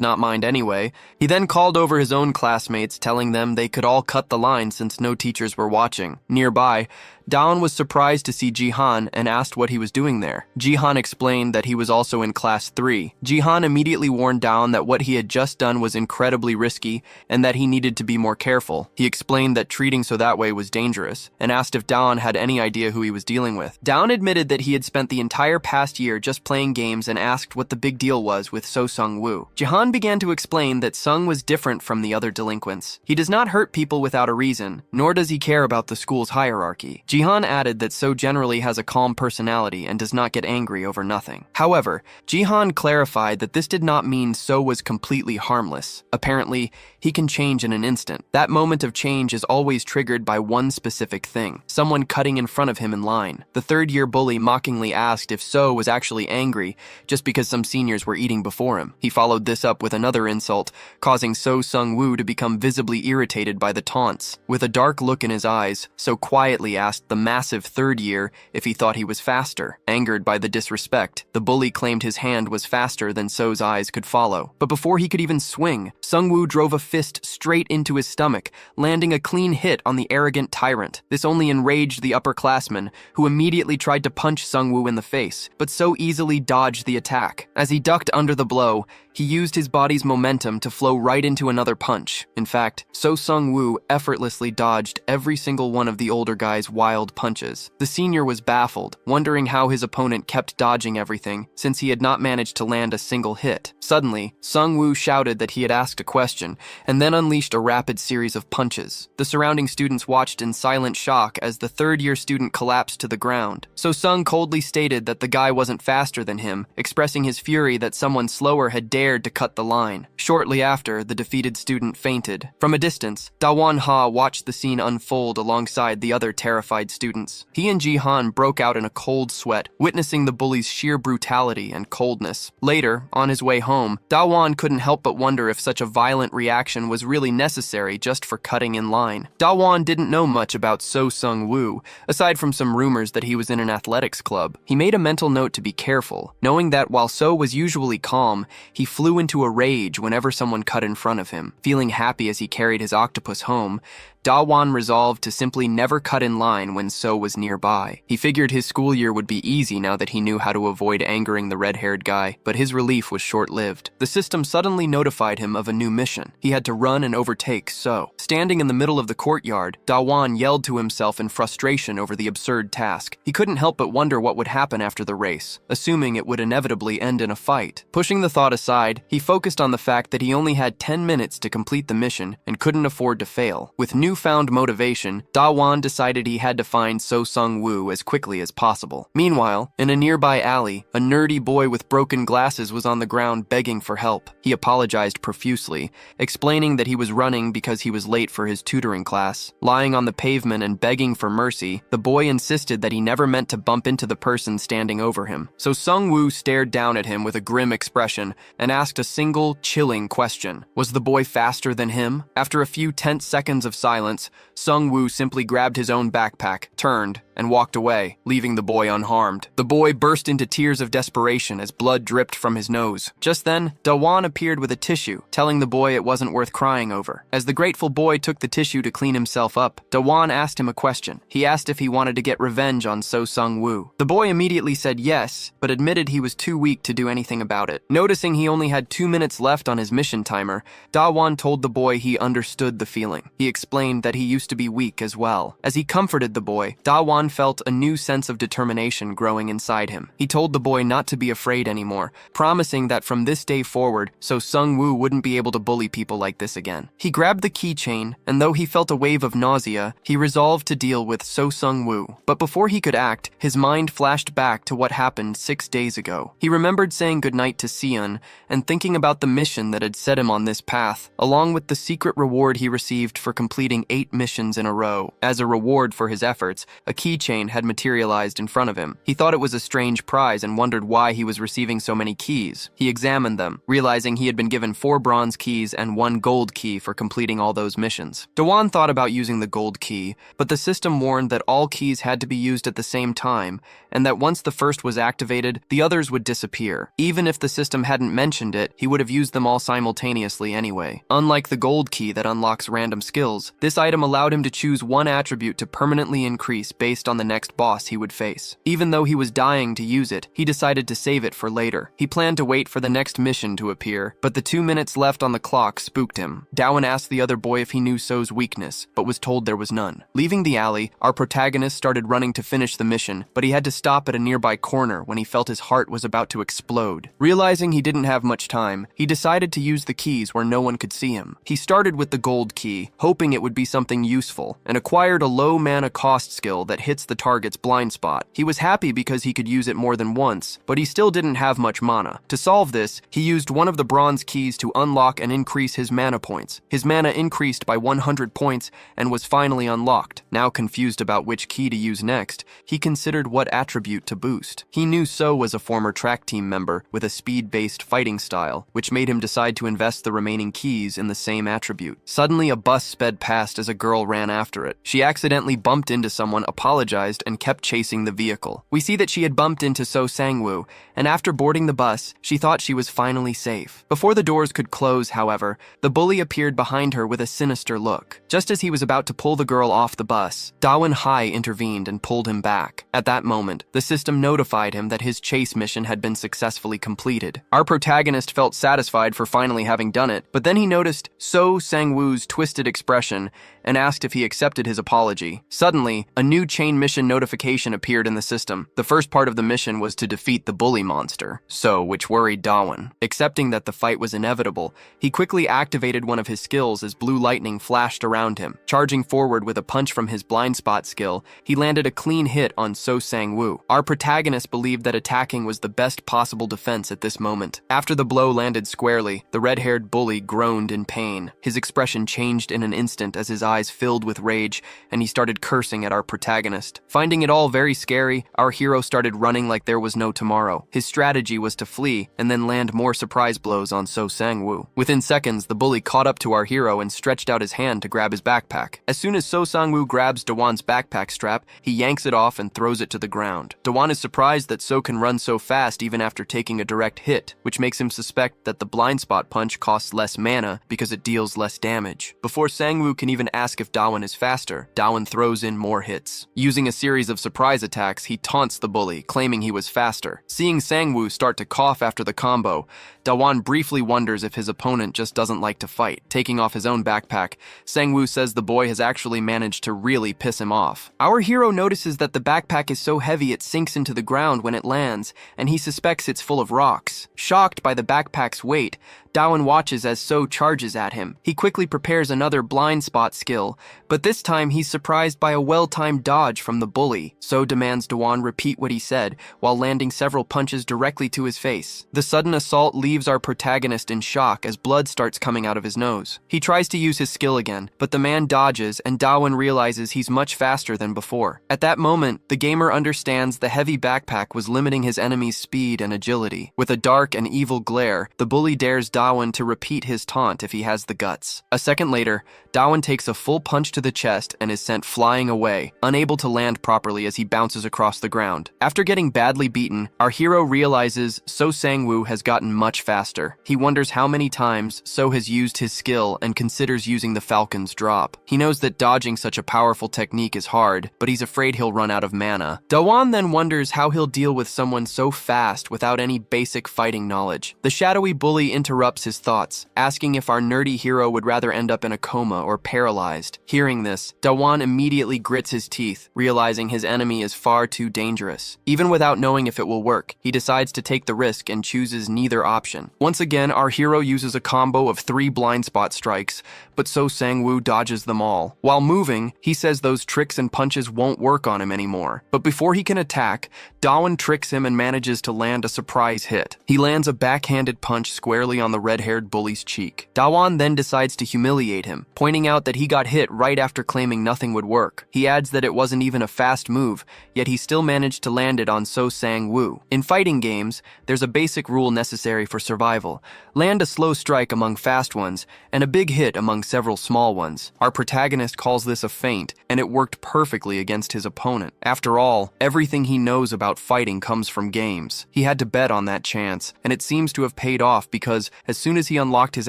not mind anyway. He then called over his own classmates, telling them they could all cut the line since no teachers were watching. Nearby, Dawn was surprised to see Jihan and asked what he was doing there. Jihan explained that he was also in class 3. Jihan immediately warned Dawn that what he had just done was incredibly risky and that he needed to be more careful. He explained that treating so that way was dangerous and asked if Dawn had any idea who he was dealing with. Dawn admitted that he had spent the entire past year just playing games and asked what the big deal was with So Sung-woo. Jihan began to explain that Sung was different from the other delinquents. He does not hurt people without a reason, nor does he care about the school's hierarchy. Jihan added that So generally has a calm personality and does not get angry over nothing. However, Jihan clarified that this did not mean So was completely harmless. Apparently, he can change in an instant. That moment of change is always triggered by one specific thing: someone cutting in front of him in line. The third-year bully mockingly asked if So was actually angry just because some seniors were eating before him. He followed this up with another insult, causing So Sung-woo to become visibly irritated by the taunts. With a dark look in his eyes, So quietly asked the massive third year if he thought he was faster. Angered by the disrespect, the bully claimed his hand was faster than So's eyes could follow. But before he could even swing, Sung-woo drove a fist straight into his stomach, landing a clean hit on the arrogant tyrant. This only enraged the upperclassman, who immediately tried to punch Sung-woo in the face, but So easily dodged the attack. As he ducked under the blow, he used his body's momentum to flow right into another punch. In fact, So Sung-woo effortlessly dodged every single one of the older guy's wild punches. The senior was baffled, wondering how his opponent kept dodging everything, since he had not managed to land a single hit. Suddenly, Sung-woo shouted that he had asked a question, and then unleashed a rapid series of punches. The surrounding students watched in silent shock as the third-year student collapsed to the ground. So Sung coldly stated that the guy wasn't faster than him, expressing his fury that someone slower had dared to cut the line. Shortly after, the defeated student fainted. From a distance, Da-won-ha watched the scene unfold alongside the other terrified students. He and Jihan broke out in a cold sweat, witnessing the bully's sheer brutality and coldness. Later, on his way home, Da-won couldn't help but wonder if such a violent reaction was really necessary just for cutting in line. Da-won didn't know much about So Sung-woo, aside from some rumors that he was in an athletics club. He made a mental note to be careful, knowing that while So was usually calm, he flew into a rage whenever someone cut in front of him. Feeling happy as he carried his octopus home, Da-won resolved to simply never cut in line when So was nearby. He figured his school year would be easy now that he knew how to avoid angering the red-haired guy, but his relief was short-lived. The system suddenly notified him of a new mission. He had to run and overtake So. Standing in the middle of the courtyard, Da-won yelled to himself in frustration over the absurd task. He couldn't help but wonder what would happen after the race, assuming it would inevitably end in a fight. Pushing the thought aside, he focused on the fact that he only had 10 minutes to complete the mission and couldn't afford to fail. With newfound motivation, Da-won decided he had to find So Sung-woo as quickly as possible. Meanwhile, in a nearby alley, a nerdy boy with broken glasses was on the ground begging for help. He apologized profusely, explaining that he was running because he was late for his tutoring class. Lying on the pavement and begging for mercy, the boy insisted that he never meant to bump into the person standing over him. So Sung-woo stared down at him with a grim expression and asked a single, chilling question. Was the boy faster than him? After a few tense seconds of silence, Sung-woo simply grabbed his own backpack, turned, and walked away, leaving the boy unharmed. The boy burst into tears of desperation as blood dripped from his nose. Just then, Da-won appeared with a tissue, telling the boy it wasn't worth crying over. As the grateful boy took the tissue to clean himself up, Da-won asked him a question. He asked if he wanted to get revenge on So Sung-woo. The boy immediately said yes, but admitted he was too weak to do anything about it. Noticing he only had 2 minutes left on his mission timer, Da-won told the boy he understood the feeling. He explained that he used to be weak as well. As he comforted the boy, Da-won felt a new sense of determination growing inside him. He told the boy not to be afraid anymore, promising that from this day forward, So Sung-woo wouldn't be able to bully people like this again. He grabbed the keychain, and though he felt a wave of nausea, he resolved to deal with So Sung-woo. But before he could act, his mind flashed back to what happened 6 days ago. He remembered saying goodnight to Seon and thinking about the mission that had set him on this path, along with the secret reward he received for completing completing 8 missions in a row. As a reward for his efforts, a keychain had materialized in front of him. He thought it was a strange prize and wondered why he was receiving so many keys. He examined them, realizing he had been given 4 bronze keys and 1 gold key for completing all those missions. Dawan thought about using the gold key, but the system warned that all keys had to be used at the same time, and that once the first was activated, the others would disappear. Even if the system hadn't mentioned it, he would have used them all simultaneously anyway. Unlike the gold key that unlocks random skills, this item allowed him to choose one attribute to permanently increase based on the next boss he would face. Even though he was dying to use it, he decided to save it for later. He planned to wait for the next mission to appear, but the 2 minutes left on the clock spooked him. Dawan asked the other boy if he knew So's weakness, but was told there was none. Leaving the alley, our protagonist started running to finish the mission, but he had to stop at a nearby corner when he felt his heart was about to explode. Realizing he didn't have much time, he decided to use the keys where no one could see him. He started with the gold key, hoping it would be something useful, and acquired a low mana cost skill that hits the target's blind spot. He was happy because he could use it more than once, but he still didn't have much mana. To solve this, he used one of the bronze keys to unlock and increase his mana points. His mana increased by 100 points and was finally unlocked. Now confused about which key to use next, he considered what attribute to boost. He knew So was a former track team member with a speed-based fighting style, which made him decide to invest the remaining keys in the same attribute. Suddenly, a bus sped past as a girl ran after it. She accidentally bumped into someone, apologized, and kept chasing the vehicle. We see that she had bumped into So Sang-woo, and after boarding the bus, she thought she was finally safe. Before the doors could close, however, the bully appeared behind her with a sinister look. Just as he was about to pull the girl off the bus, Dawan Hai intervened and pulled him back. At that moment, the system notified him that his chase mission had been successfully completed. Our protagonist felt satisfied for finally having done it, but then he noticed So Sang-woo's twisted expression and asked if he accepted his apology. Suddenly, a new chain mission notification appeared in the system. The first part of the mission was to defeat the bully monster, which worried Dawan. Accepting that the fight was inevitable, he quickly activated one of his skills as blue lightning flashed around him. Charging forward with a punch from his blind spot skill, he landed a clean hit on So Sang-woo. Our protagonist believed that attacking was the best possible defense at this moment. After the blow landed squarely, the red-haired bully groaned in pain. His expression changed in an instant as his eyes filled with rage, and he started cursing at our protagonist. Finding it all very scary, our hero started running like there was no tomorrow. His strategy was to flee and then land more surprise blows on So Sang-woo. Within seconds, the bully caught up to our hero and stretched out his hand to grab his backpack. As soon as So Sang-woo grabs Dawan's backpack strap, he yanks it off and throws it to the ground. Dawan is surprised that So can run so fast even after taking a direct hit, which makes him suspect that the blind spot punch costs less mana because it deals less damage. Before Sang-woo can even ask if Dawan is faster, Dawan throws in more hits. Using a series of surprise attacks, he taunts the bully, claiming he was faster. Seeing Sang-woo start to cough after the combo, Dawan briefly wonders if his opponent just doesn't like to fight. Taking off his own backpack, Sang-woo says the boy has actually managed to really piss him off. Our hero notices that the backpack is so heavy it sinks into the ground when it lands, and he suspects it's full of rocks. Shocked by the backpack's weight, Dawan watches as So charges at him. He quickly prepares another blind spot skill, but this time he's surprised by a well-timed dodge from the bully. So demands Dawan repeat what he said, while landing several punches directly to his face. The sudden assault leaves our protagonist in shock as blood starts coming out of his nose. He tries to use his skill again, but the man dodges and Dawan realizes he's much faster than before. At that moment, the gamer understands the heavy backpack was limiting his enemy's speed and agility. With a dark and evil glare, the bully dares Dawan to repeat his taunt if he has the guts. A second later, Dawan takes a full punch to the chest and is sent flying away, unable to land properly as he bounces across the ground. After getting badly beaten, our hero realizes So Sang-woo has gotten much faster. He wonders how many times So has used his skill and considers using the Falcon's drop. He knows that dodging such a powerful technique is hard, but he's afraid he'll run out of mana. Dawan then wonders how he'll deal with someone so fast without any basic fighting knowledge. The shadowy bully interrupts his thoughts, asking if our nerdy hero would rather end up in a coma or paralyzed. Hearing this, Dawan immediately grits his teeth, realizing his enemy is far too dangerous. Even without knowing if it will work, he decides to take the risk and chooses neither option. Once again, our hero uses a combo of 3 blind spot strikes, but So Sang-woo dodges them all. While moving, he says those tricks and punches won't work on him anymore. But before he can attack, Dawan tricks him and manages to land a surprise hit. He lands a backhanded punch squarely on the red-haired bully's cheek. Dawan then decides to humiliate him, pointing out that he got hit right right after claiming nothing would work. He adds that it wasn't even a fast move, yet he still managed to land it on So Sang-woo. In fighting games, there's a basic rule necessary for survival. Land a slow strike among fast ones, and a big hit among several small ones. Our protagonist calls this a feint, and it worked perfectly against his opponent. After all, everything he knows about fighting comes from games. He had to bet on that chance, and it seems to have paid off because as soon as he unlocked his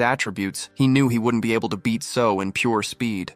attributes, he knew he wouldn't be able to beat So in pure speed.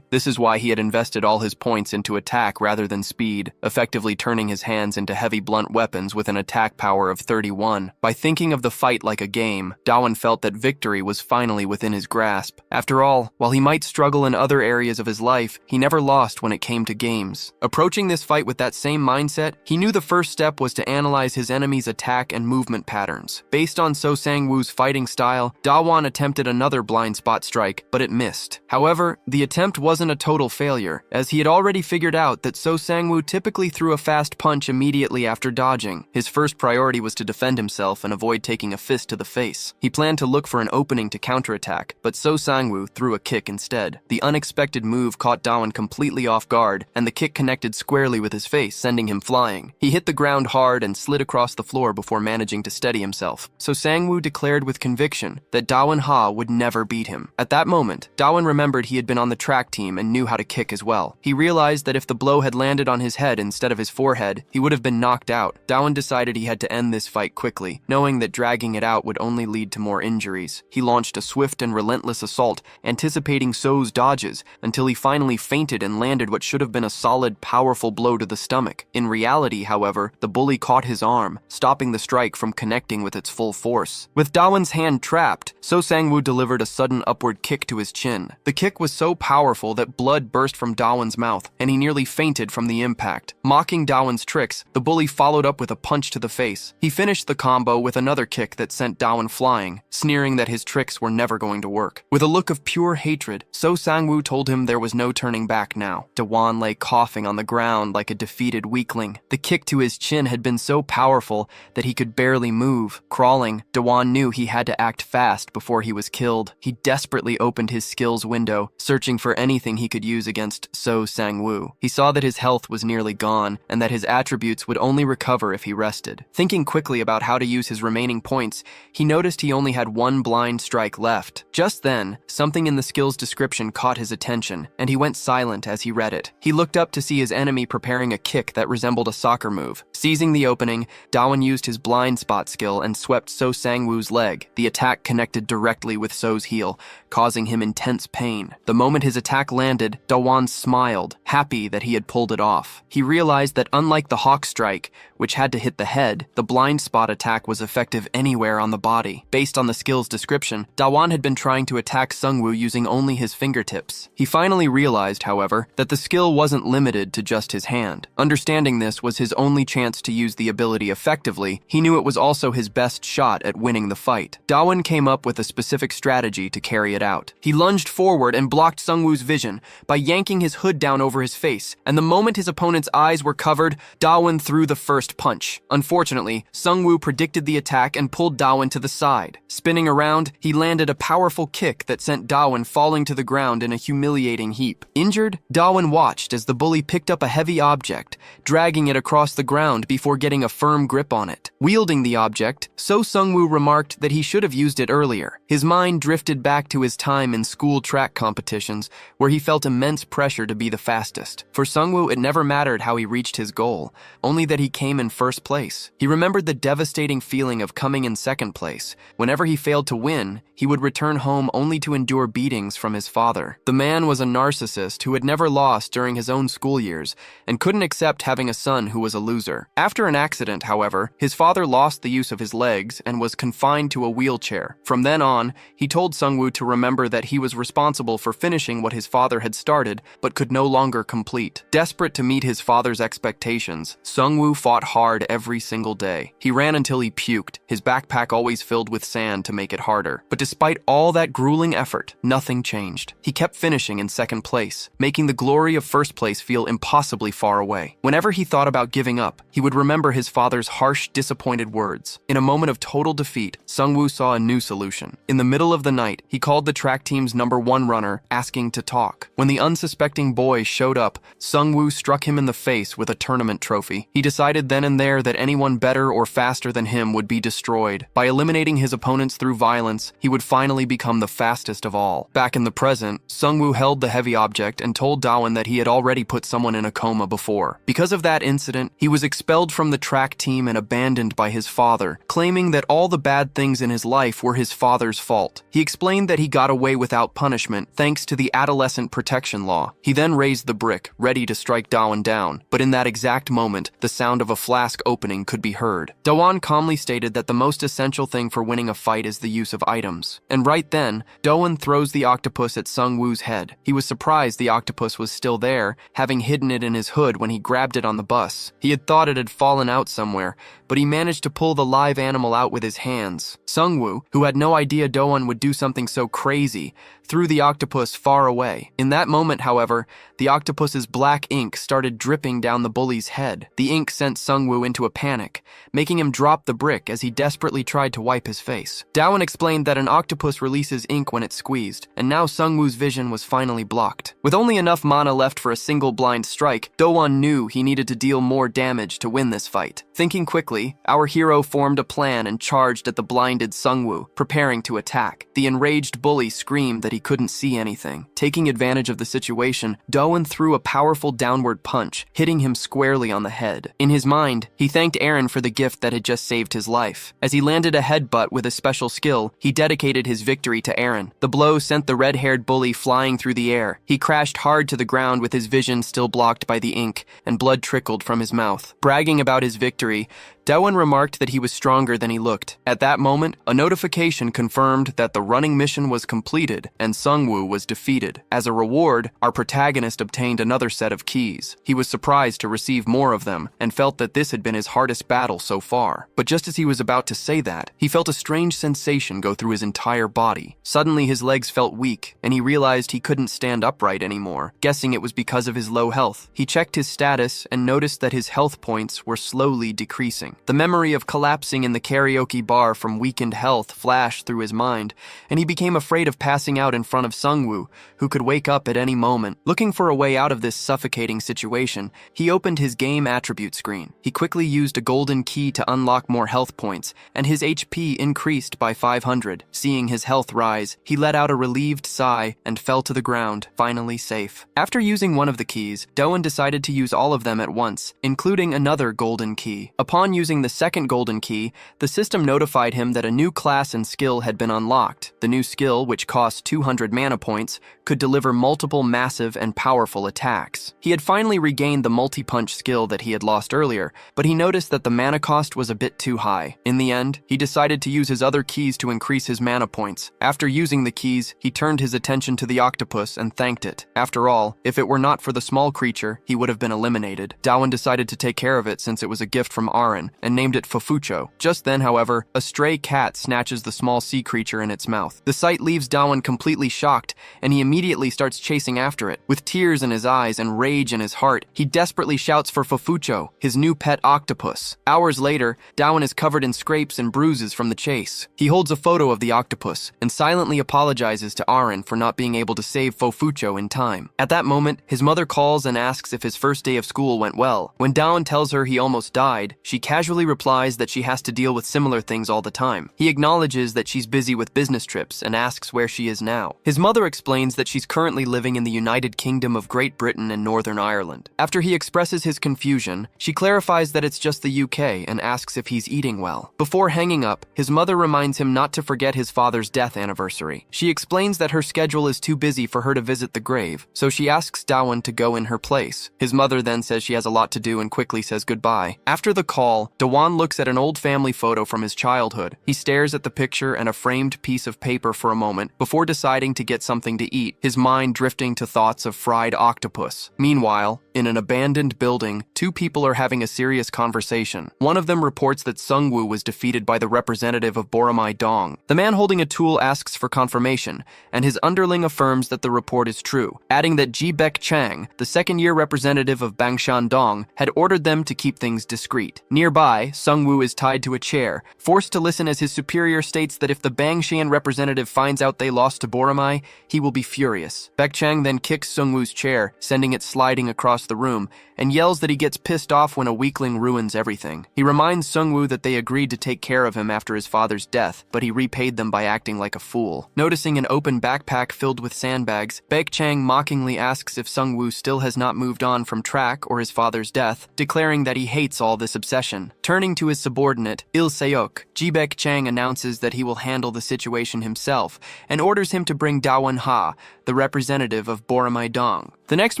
This is why he had invested all his points into attack rather than speed, effectively turning his hands into heavy blunt weapons with an attack power of 31. By thinking of the fight like a game, Dawon felt that victory was finally within his grasp. After all, while he might struggle in other areas of his life, he never lost when it came to games. Approaching this fight with that same mindset, he knew the first step was to analyze his enemy's attack and movement patterns. Based on So Sang-woo's fighting style, Dawon attempted another blind spot strike, but it missed. However, the attempt wasn't a total failure, as he had already figured out that So Sang-woo typically threw a fast punch immediately after dodging. His first priority was to defend himself and avoid taking a fist to the face. He planned to look for an opening to counterattack, but So Sang-woo threw a kick instead. The unexpected move caught Dawon completely off guard, and the kick connected squarely with his face, sending him flying. He hit the ground hard and slid across the floor before managing to steady himself. So Sang-woo declared with conviction that Dawon Ha would never beat him. At that moment, Dawon remembered he had been on the track team and knew how to kick as well. He realized that if the blow had landed on his head instead of his forehead, he would have been knocked out. Dawon decided he had to end this fight quickly, knowing that dragging it out would only lead to more injuries. He launched a swift and relentless assault, anticipating So's dodges, until he finally feinted and landed what should have been a solid, powerful blow to the stomach. In reality, however, the bully caught his arm, stopping the strike from connecting with its full force. With Dawon's hand trapped, So Sang-woo delivered a sudden upward kick to his chin. The kick was so powerful that blood burst from Dawon's mouth, and he nearly fainted from the impact. Mocking Dawon's tricks, the bully followed up with a punch to the face. He finished the combo with another kick that sent Dawon flying, sneering that his tricks were never going to work. With a look of pure hatred, So Sang-woo told him there was no turning back now. Dawon lay coughing on the ground like a defeated weakling. The kick to his chin had been so powerful that he could barely move. Crawling, Dawon knew he had to act fast before he was killed. He desperately opened his skills window, searching for anything he could use against So Sang-woo. He saw that his health was nearly gone, and that his attributes would only recover if he rested. Thinking quickly about how to use his remaining points, he noticed he only had one blind strike left. Just then, something in the skill's description caught his attention, and he went silent as he read it. He looked up to see his enemy preparing a kick that resembled a soccer move. Seizing the opening, Dawon used his blind spot skill and swept So Sang-woo's leg. The attack connected directly with So's heel, causing him intense pain. The moment his attack landed, Dawon smiled, happy that he had pulled it off. He realized that unlike the hawk strike, which had to hit the head, the blind spot attack was effective anywhere on the body. Based on the skill's description, Dawon had been trying to attack Sang-woo using only his fingertips. He finally realized, however, that the skill wasn't limited to just his hand. Understanding this was his only chance to use the ability effectively. He knew it was also his best shot at winning the fight. Dawon came up with a specific strategy to carry it out. He lunged forward and blocked Sang-woo's vision by yanking his hood down over his face, and the moment his opponent's eyes were covered, Dawon threw the first punch. Unfortunately, Sang-woo predicted the attack and pulled Dawon to the side. Spinning around, he landed a powerful kick that sent Dawon falling to the ground in a humiliating heap. Injured, Dawon watched as the bully picked up a heavy object, dragging it across the ground before getting a firm grip on it. Wielding the object, So Sang-woo remarked that he should have used it earlier. His mind drifted back to his time in school track competitions, where he felt immense pressure to be the fastest. For Sang-woo, it never mattered how he reached his goal, only that he came in first place. He remembered the devastating feeling of coming in second place. Whenever he failed to win, he would return home only to endure beatings from his father. The man was a narcissist who had never lost during his own school years and couldn't accept having a son who was a loser. After an accident, however, his father lost the use of his legs and was confined to a wheelchair. From then on, he told Sang-woo to remember that he was responsible for finishing what his father had started but could no longer complete. Desperate to meet his father's expectations, Sang-woo fought fought hard every single day. He ran until he puked, his backpack always filled with sand to make it harder. But despite all that grueling effort, nothing changed. He kept finishing in second place, making the glory of first place feel impossibly far away. Whenever he thought about giving up, he would remember his father's harsh, disappointed words. In a moment of total defeat, Sungwoo saw a new solution. In the middle of the night, he called the track team's #1 runner, asking to talk. When the unsuspecting boy showed up, Sungwoo struck him in the face with a tournament trophy. He decided then and there that anyone better or faster than him would be destroyed. By eliminating his opponents through violence, he would finally become the fastest of all. Back in the present, Sungwoo held the heavy object and told Daewon that he had already put someone in a coma before. Because of that incident, he was expelled from the track team and abandoned by his father, claiming that all the bad things in his life were his father's fault. He explained that he got away without punishment thanks to the adolescent protection law. He then raised the brick, ready to strike Daewon down, but in that exact moment, the sound of a flask opening could be heard. Daewon calmly stated that the most essential thing for winning a fight is the use of items. And right then, Daewon throws the octopus at Sungwoo's head. He was surprised the octopus was still there, having hidden it in his hood when he grabbed it on the bus. He had thought it had fallen out somewhere, but he managed to pull the live animal out with his hands. Sungwoo, who had no idea Daewon would do something so crazy, threw the octopus far away. In that moment, however, the octopus's black ink started dripping down the bully's head. The ink sent Sungwoo into a panic, making him drop the brick as he desperately tried to wipe his face. Daewon explained that an octopus releases ink when it's squeezed, and now Sungwoo's vision was finally blocked. With only enough mana left for a single blind strike, Daewon knew he needed to deal more damage to win this fight. Thinking quickly, our hero formed a plan and charged at the blinded Sungwoo, preparing to attack. The enraged bully screamed that he couldn't see anything. Taking advantage of the situation, Daewon threw a powerful downward punch, hitting him squarely on the head. In his mind, he thanked Eren for the gift that had just saved his life. As he landed a headbutt with a special skill, he dedicated his victory to Eren. The blow sent the red-haired bully flying through the air. He crashed hard to the ground with his vision still blocked by the ink, and blood trickled from his mouth. Bragging about his victory, Daewon remarked that he was stronger than he looked. At that moment, a notification confirmed that the running mission was completed and Sungwoo was defeated. As a reward, our protagonist obtained another set of keys. He was surprised to receive more of them and felt that this had been his hardest battle so far. But just as he was about to say that, he felt a strange sensation go through his entire body. Suddenly, his legs felt weak, and he realized he couldn't stand upright anymore, guessing it was because of his low health. He checked his status and noticed that his health points were slowly decreasing. The memory of collapsing in the karaoke bar from weakened health flashed through his mind, and he became afraid of passing out in front of Sungwoo, who could wake up at any moment. Looking for a way out of this suffocating situation, he opened his game attribute screen. He quickly used a golden key to unlock more health points, and his HP increased by 500. Seeing his health rise, he let out a relieved sigh and fell to the ground, finally safe. After using one of the keys, Daewon decided to use all of them at once, including another golden key. Upon using the second golden key, the system notified him that a new class and skill had been unlocked. The new skill, which cost 200 mana points, could deliver multiple massive and powerful attacks. He had finally regained the multi-punch skill that he had lost earlier, but he noticed that the mana cost was a bit too high. In the end, he decided to use his other keys to increase his mana points. After using the keys, he turned his attention to the octopus and thanked it. After all, if it were not for the small creature, he would have been eliminated. Daewon decided to take care of it since it was a gift from Eren, and named it Fofucho. Just then, however, a stray cat snatches the small sea creature in its mouth. The sight leaves Daewon completely shocked, and he immediately starts chasing after it. With tears in his eyes and rage in his heart, he desperately shouts for Fofucho, his new pet octopus. Hours later, Daewon is covered in scrapes and bruises from the chase. He holds a photo of the octopus and silently apologizes to Eren for not being able to save Fofucho in time. At that moment, his mother calls and asks if his first day of school went well. When Daewon tells her he almost died, she casually replies that she has to deal with similar things all the time. He acknowledges that she's busy with business trips and asks where she is now. His mother explains that she's currently living in the United Kingdom of Great Britain and Northern Ireland. After he expresses his confusion, she clarifies that it's just the UK and asks if he's eating well. Before hanging up, his mother reminds him not to forget his father's death anniversary. She explains that her schedule is too busy for her to visit the grave, so she asks Daewon to go in her place. His mother then says she has a lot to do and quickly says goodbye. After the call, Dawan looks at an old family photo from his childhood. He stares at the picture and a framed piece of paper for a moment before deciding to get something to eat, his mind drifting to thoughts of fried octopus. Meanwhile, in an abandoned building, two people are having a serious conversation. One of them reports that Sungwoo was defeated by the representative of Boromai Dong. The man holding a tool asks for confirmation, and his underling affirms that the report is true, adding that Ji-Baek Chang, the second-year representative of Bangshan Dong, had ordered them to keep things discreet. Nearby, Sungwoo is tied to a chair, forced to listen as his superior states that if the Bangshan representative finds out they lost to Boromai, he will be furious. Baek Chang then kicks Sungwoo's chair, sending it sliding across the room, and yells that he gets pissed off when a weakling ruins everything. He reminds Sungwoo that they agreed to take care of him after his father's death, but he repaid them by acting like a fool. Noticing an open backpack filled with sandbags, Baek Chang mockingly asks if Sungwoo still has not moved on from track or his father's death, declaring that he hates all this obsession. Turning to his subordinate, Il Seok, Ji-Baek Chang announces that he will handle the situation himself and orders him to bring Dawan Ha, the representative of Boromai Dong. The next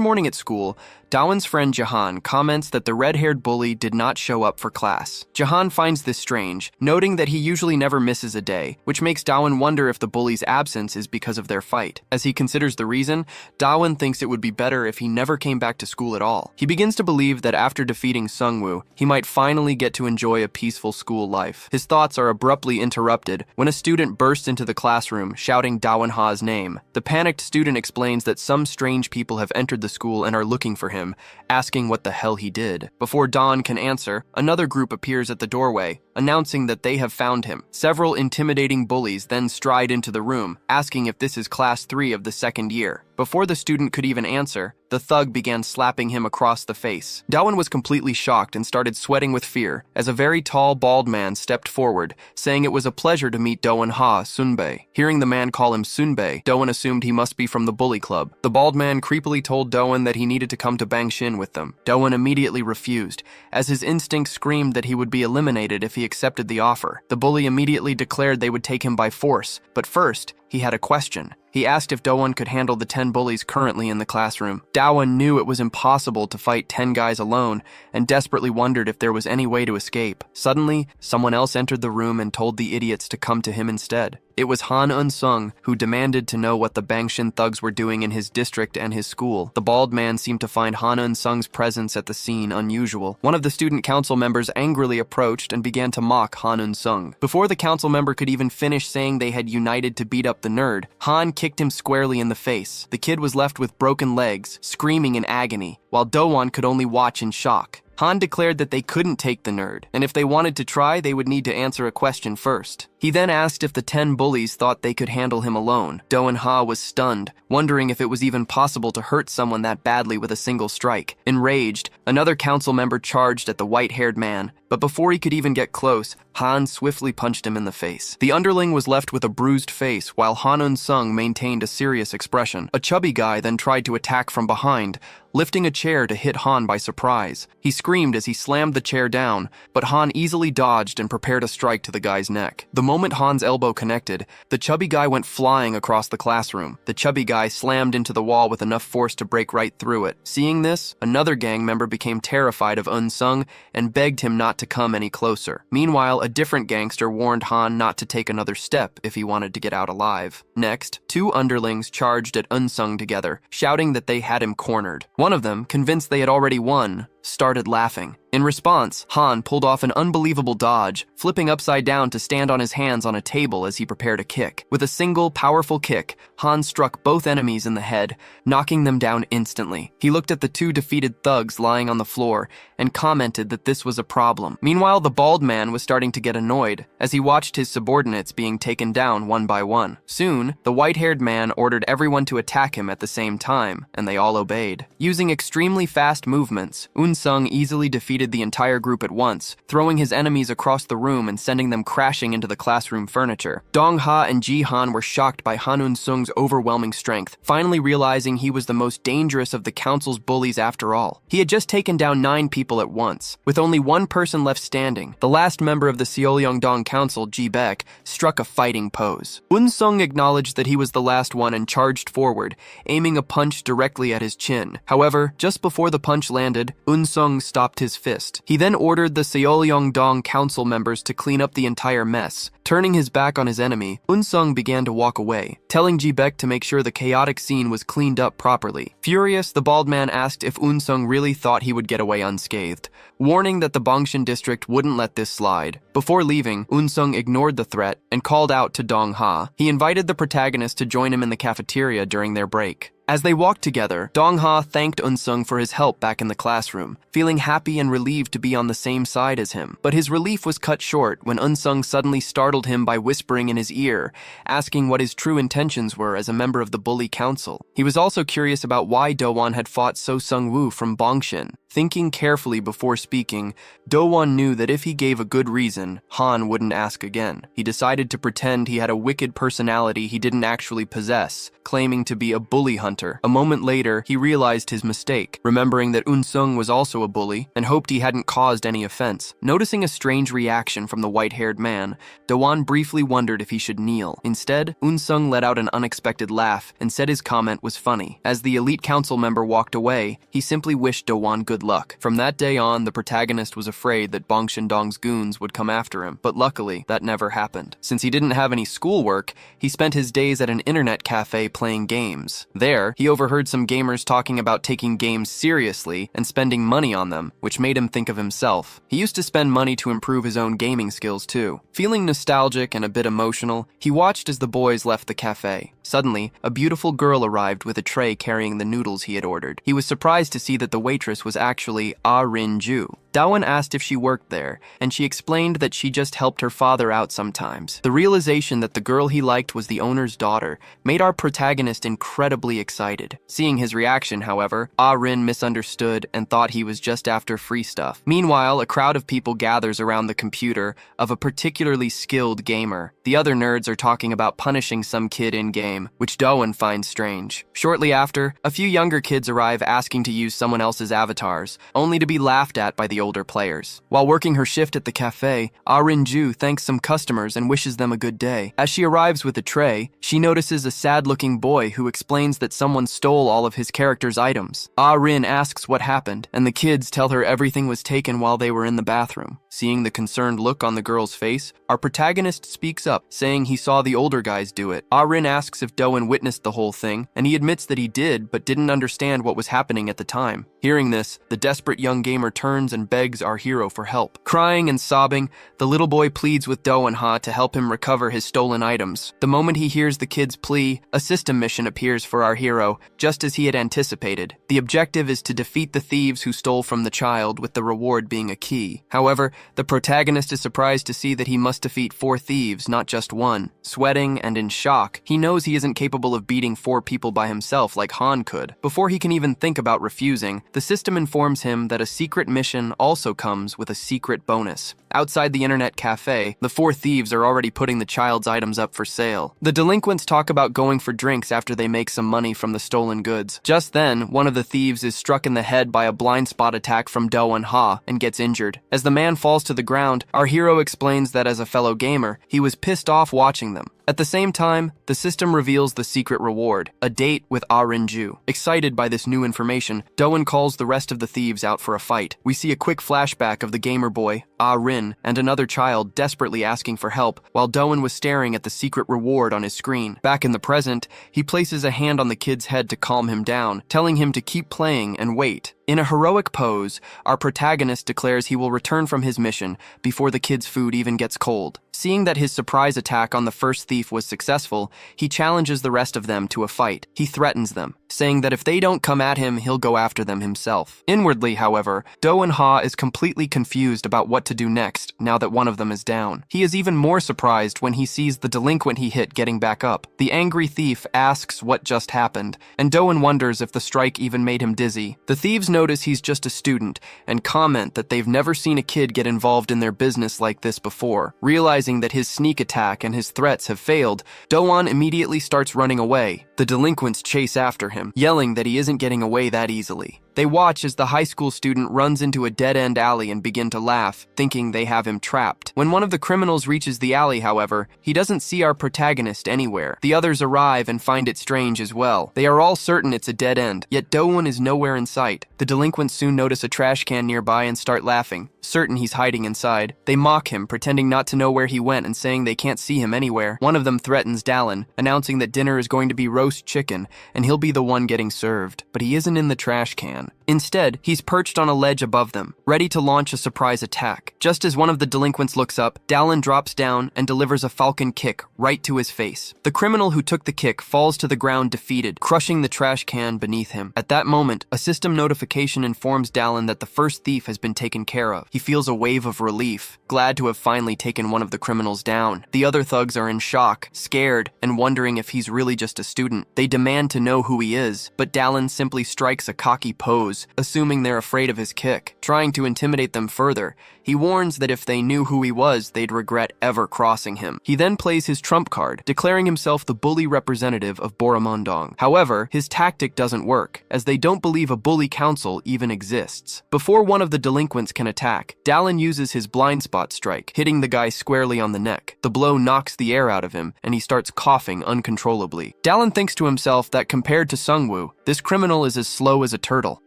morning at school, Dawan's friend Jahan comments that the red-haired bully did not show up for class. Jahan finds this strange, noting that he usually never misses a day, which makes Dawan wonder if the bully's absence is because of their fight. As he considers the reason, Dawan thinks it would be better if he never came back to school at all. He begins to believe that after defeating Sungwoo, he might finally get to enjoy a peaceful school life. His thoughts are abruptly interrupted when a student bursts into the classroom, shouting Dawan Ha's name. The panicked student explains that some strange people have entered the school and are looking for him, asking what the hell he did. Before Dawn can answer, another group appears at the doorway, announcing that they have found him. Several intimidating bullies then stride into the room, asking if this is class 3 of the second year. Before the student could even answer, the thug began slapping him across the face. Dawan was completely shocked and started sweating with fear as a very tall, bald man stepped forward, saying it was a pleasure to meet Dawan Ha, Sunbae. Hearing the man call him Sunbae, Dawan assumed he must be from the bully club. The bald man creepily told Dawan that he needed to come to Bangshin with them. Dawan immediately refused, as his instincts screamed that he would be eliminated if he accepted the offer. The bully immediately declared they would take him by force, but first, he had a question. He asked if Dawan could handle the 10 bullies currently in the classroom. Dawan knew it was impossible to fight 10 guys alone and desperately wondered if there was any way to escape. Suddenly, someone else entered the room and told the idiots to come to him instead. It was Han Eun-sung, who demanded to know what the Bangshin thugs were doing in his district and his school. The bald man seemed to find Han Eun-sung's presence at the scene unusual. One of the student council members angrily approached and began to mock Han Eun-sung. Before the council member could even finish saying they had united to beat up the nerd, Han kicked him squarely in the face. The kid was left with broken legs, screaming in agony, while Do-won could only watch in shock. Han declared that they couldn't take the nerd, and if they wanted to try, they would need to answer a question first. He then asked if the 10 bullies thought they could handle him alone. Do-won Ha was stunned, wondering if it was even possible to hurt someone that badly with a single strike. Enraged, another council member charged at the white-haired man, but before he could even get close, Han swiftly punched him in the face. The underling was left with a bruised face, while Han Eun-sung maintained a serious expression. A chubby guy then tried to attack from behind, lifting a chair to hit Han by surprise. He screamed as he slammed the chair down, but Han easily dodged and prepared a strike to the guy's neck. The moment Han's elbow connected, the chubby guy went flying across the classroom. The chubby guy slammed into the wall with enough force to break right through it. Seeing this, another gang member became terrified of Eun-sung and begged him not to come any closer. Meanwhile, a different gangster warned Han not to take another step if he wanted to get out alive. Next, 2 underlings charged at Eun-sung together, shouting that they had him cornered. One of them, convinced they had already won, started laughing. In response, Han pulled off an unbelievable dodge, flipping upside down to stand on his hands on a table as he prepared a kick. With a single, powerful kick, Han struck both enemies in the head, knocking them down instantly. He looked at the 2 defeated thugs lying on the floor and commented that this was a problem. Meanwhile, the bald man was starting to get annoyed as he watched his subordinates being taken down one by one. Soon, the white-haired man ordered everyone to attack him at the same time, and they all obeyed. Using extremely fast movements, Eun-sung easily defeated the entire group at once, throwing his enemies across the room and sending them crashing into the classroom furniture. Dong-ha and Ji-han were shocked by Han Eun-sung's overwhelming strength, finally realizing he was the most dangerous of the council's bullies after all. He had just taken down 9 people at once. With only one person left standing, the last member of the Seollyeongdong Council, Ji-baek, struck a fighting pose. Eun-sung acknowledged that he was the last one and charged forward, aiming a punch directly at his chin. However, just before the punch landed, Eun-sung stopped his fist fist. He then ordered the Seolyong-dong council members to clean up the entire mess. Turning his back on his enemy, Eun-sung began to walk away, telling Ji-baek to make sure the chaotic scene was cleaned up properly. Furious, the bald man asked if Eun-sung really thought he would get away unscathed, warning that the Bongshin district wouldn't let this slide. Before leaving, Eun-sung ignored the threat and called out to Dong-ha. He invited the protagonist to join him in the cafeteria during their break. As they walked together, Dong-ha thanked Eun-sung for his help back in the classroom, feeling happy and relieved to be on the same side as him. But his relief was cut short when Eun-sung suddenly startled him by whispering in his ear, asking what his true intentions were as a member of the Bully Council. He was also curious about why Do-won had fought So Sung-woo from Bongshin. Thinking carefully before speaking, Do-won knew that if he gave a good reason, Han wouldn't ask again. He decided to pretend he had a wicked personality he didn't actually possess, claiming to be a bully hunter. A moment later, he realized his mistake, remembering that Eun-sung was also a bully, and hoped he hadn't caused any offense. Noticing a strange reaction from the white-haired man, Do-won briefly wondered if he should kneel. Instead, Eun-sung let out an unexpected laugh and said his comment was funny. As the elite council member walked away, he simply wished Do-won good luck. From that day on, the protagonist was afraid that Bongshin-dong's goons would come after him, but luckily, that never happened. Since he didn't have any schoolwork, he spent his days at an internet cafe playing games. There, he overheard some gamers talking about taking games seriously and spending money on them, which made him think of himself. He used to spend money to improve his own gaming skills too. Feeling nostalgic and a bit emotional, he watched as the boys left the cafe. Suddenly, a beautiful girl arrived with a tray carrying the noodles he had ordered. He was surprised to see that the waitress was actually Rin-ju. Do-won asked if she worked there, and she explained that she just helped her father out sometimes. The realization that the girl he liked was the owner's daughter made our protagonist incredibly excited. Seeing his reaction, however, Rin misunderstood and thought he was just after free stuff. Meanwhile, a crowd of people gathers around the computer of a particularly skilled gamer. The other nerds are talking about punishing some kid in-game, which Do-won finds strange. Shortly after, a few younger kids arrive asking to use someone else's avatars, only to be laughed at by the older players. While working her shift at the cafe, Rin-ju thanks some customers and wishes them a good day. As she arrives with a tray, she notices a sad-looking boy who explains that someone stole all of his character's items. Rin asks what happened, and the kids tell her everything was taken while they were in the bathroom. Seeing the concerned look on the girl's face, our protagonist speaks up, saying he saw the older guys do it. Rin asks if Do-won witnessed the whole thing, and he admits that he did, but didn't understand what was happening at the time. Hearing this, the desperate young gamer turns and begs our hero for help. Crying and sobbing, the little boy pleads with Do-won-ha to help him recover his stolen items. The moment he hears the kid's plea, a system mission appears for our hero, just as he had anticipated. The objective is to defeat the thieves who stole from the child, with the reward being a key. However, the protagonist is surprised to see that he must defeat 4 thieves, not just one. Sweating and in shock, he knows he isn't capable of beating 4 people by himself like Han could. Before he can even think about refusing, the system informs him that a secret mission also comes with a secret bonus. Outside the internet cafe, the 4 thieves are already putting the child's items up for sale. The delinquents talk about going for drinks after they make some money from the stolen goods. Just then, one of the thieves is struck in the head by a blind spot attack from Do-won-ha and gets injured. As the man falls to the ground, our hero explains that as a fellow gamer, he was pissed off watching them. At the same time, the system reveals the secret reward, a date with Rin-ju. Excited by this new information, Do-won calls the rest of the thieves out for a fight. We see a quick flashback of the gamer boy, Rin, and another child desperately asking for help, while Do-won was staring at the secret reward on his screen. Back in the present, he places a hand on the kid's head to calm him down, telling him to keep playing and wait. In a heroic pose, our protagonist declares he will return from his mission before the kid's food even gets cold. Seeing that his surprise attack on the first thief was successful, he challenges the rest of them to a fight. He threatens them, saying that if they don't come at him, he'll go after them himself. Inwardly, however, Do-won-ha is completely confused about what to do next now that one of them is down. He is even more surprised when he sees the delinquent he hit getting back up. The angry thief asks what just happened, and Do-won wonders if the strike even made him dizzy. The thieves notice he's just a student and comment that they've never seen a kid get involved in their business like this before. Realizing that his sneak attack and his threats have failed, Do-won immediately starts running away. The delinquents chase after him, yelling that he isn't getting away that easily. They watch as the high school student runs into a dead-end alley and begin to laugh, thinking they have him trapped. When one of the criminals reaches the alley, however, he doesn't see our protagonist anywhere. The others arrive and find it strange as well. They are all certain it's a dead end, yet Do-won is nowhere in sight. The delinquents soon notice a trash can nearby and start laughing, certain he's hiding inside. They mock him, pretending not to know where he went and saying they can't see him anywhere. One of them threatens Dallin, announcing that dinner is going to be roast chicken and he'll be the one getting served. But he isn't in the trash can. Instead, he's perched on a ledge above them, ready to launch a surprise attack. Just as one of the delinquents looks up, Dallin drops down and delivers a falcon kick right to his face. The criminal who took the kick falls to the ground defeated, crushing the trash can beneath him. At that moment, a system notification informs Dallin that the first thief has been taken care of. He feels a wave of relief, glad to have finally taken one of the criminals down. The other thugs are in shock, scared, and wondering if he's really just a student. They demand to know who he is, but Dallin simply strikes a cocky pose, assuming they're afraid of his kick. Trying to intimidate them further, he warns that if they knew who he was, they'd regret ever crossing him. He then plays his trump card, declaring himself the bully representative of Boromondong. However, his tactic doesn't work, as they don't believe a bully council even exists. Before one of the delinquents can attack, Dallin uses his blind spot strike, hitting the guy squarely on the neck. The blow knocks the air out of him, and he starts coughing uncontrollably. Dallin thinks to himself that compared to Sungwoo, this criminal is as slow as a turtle.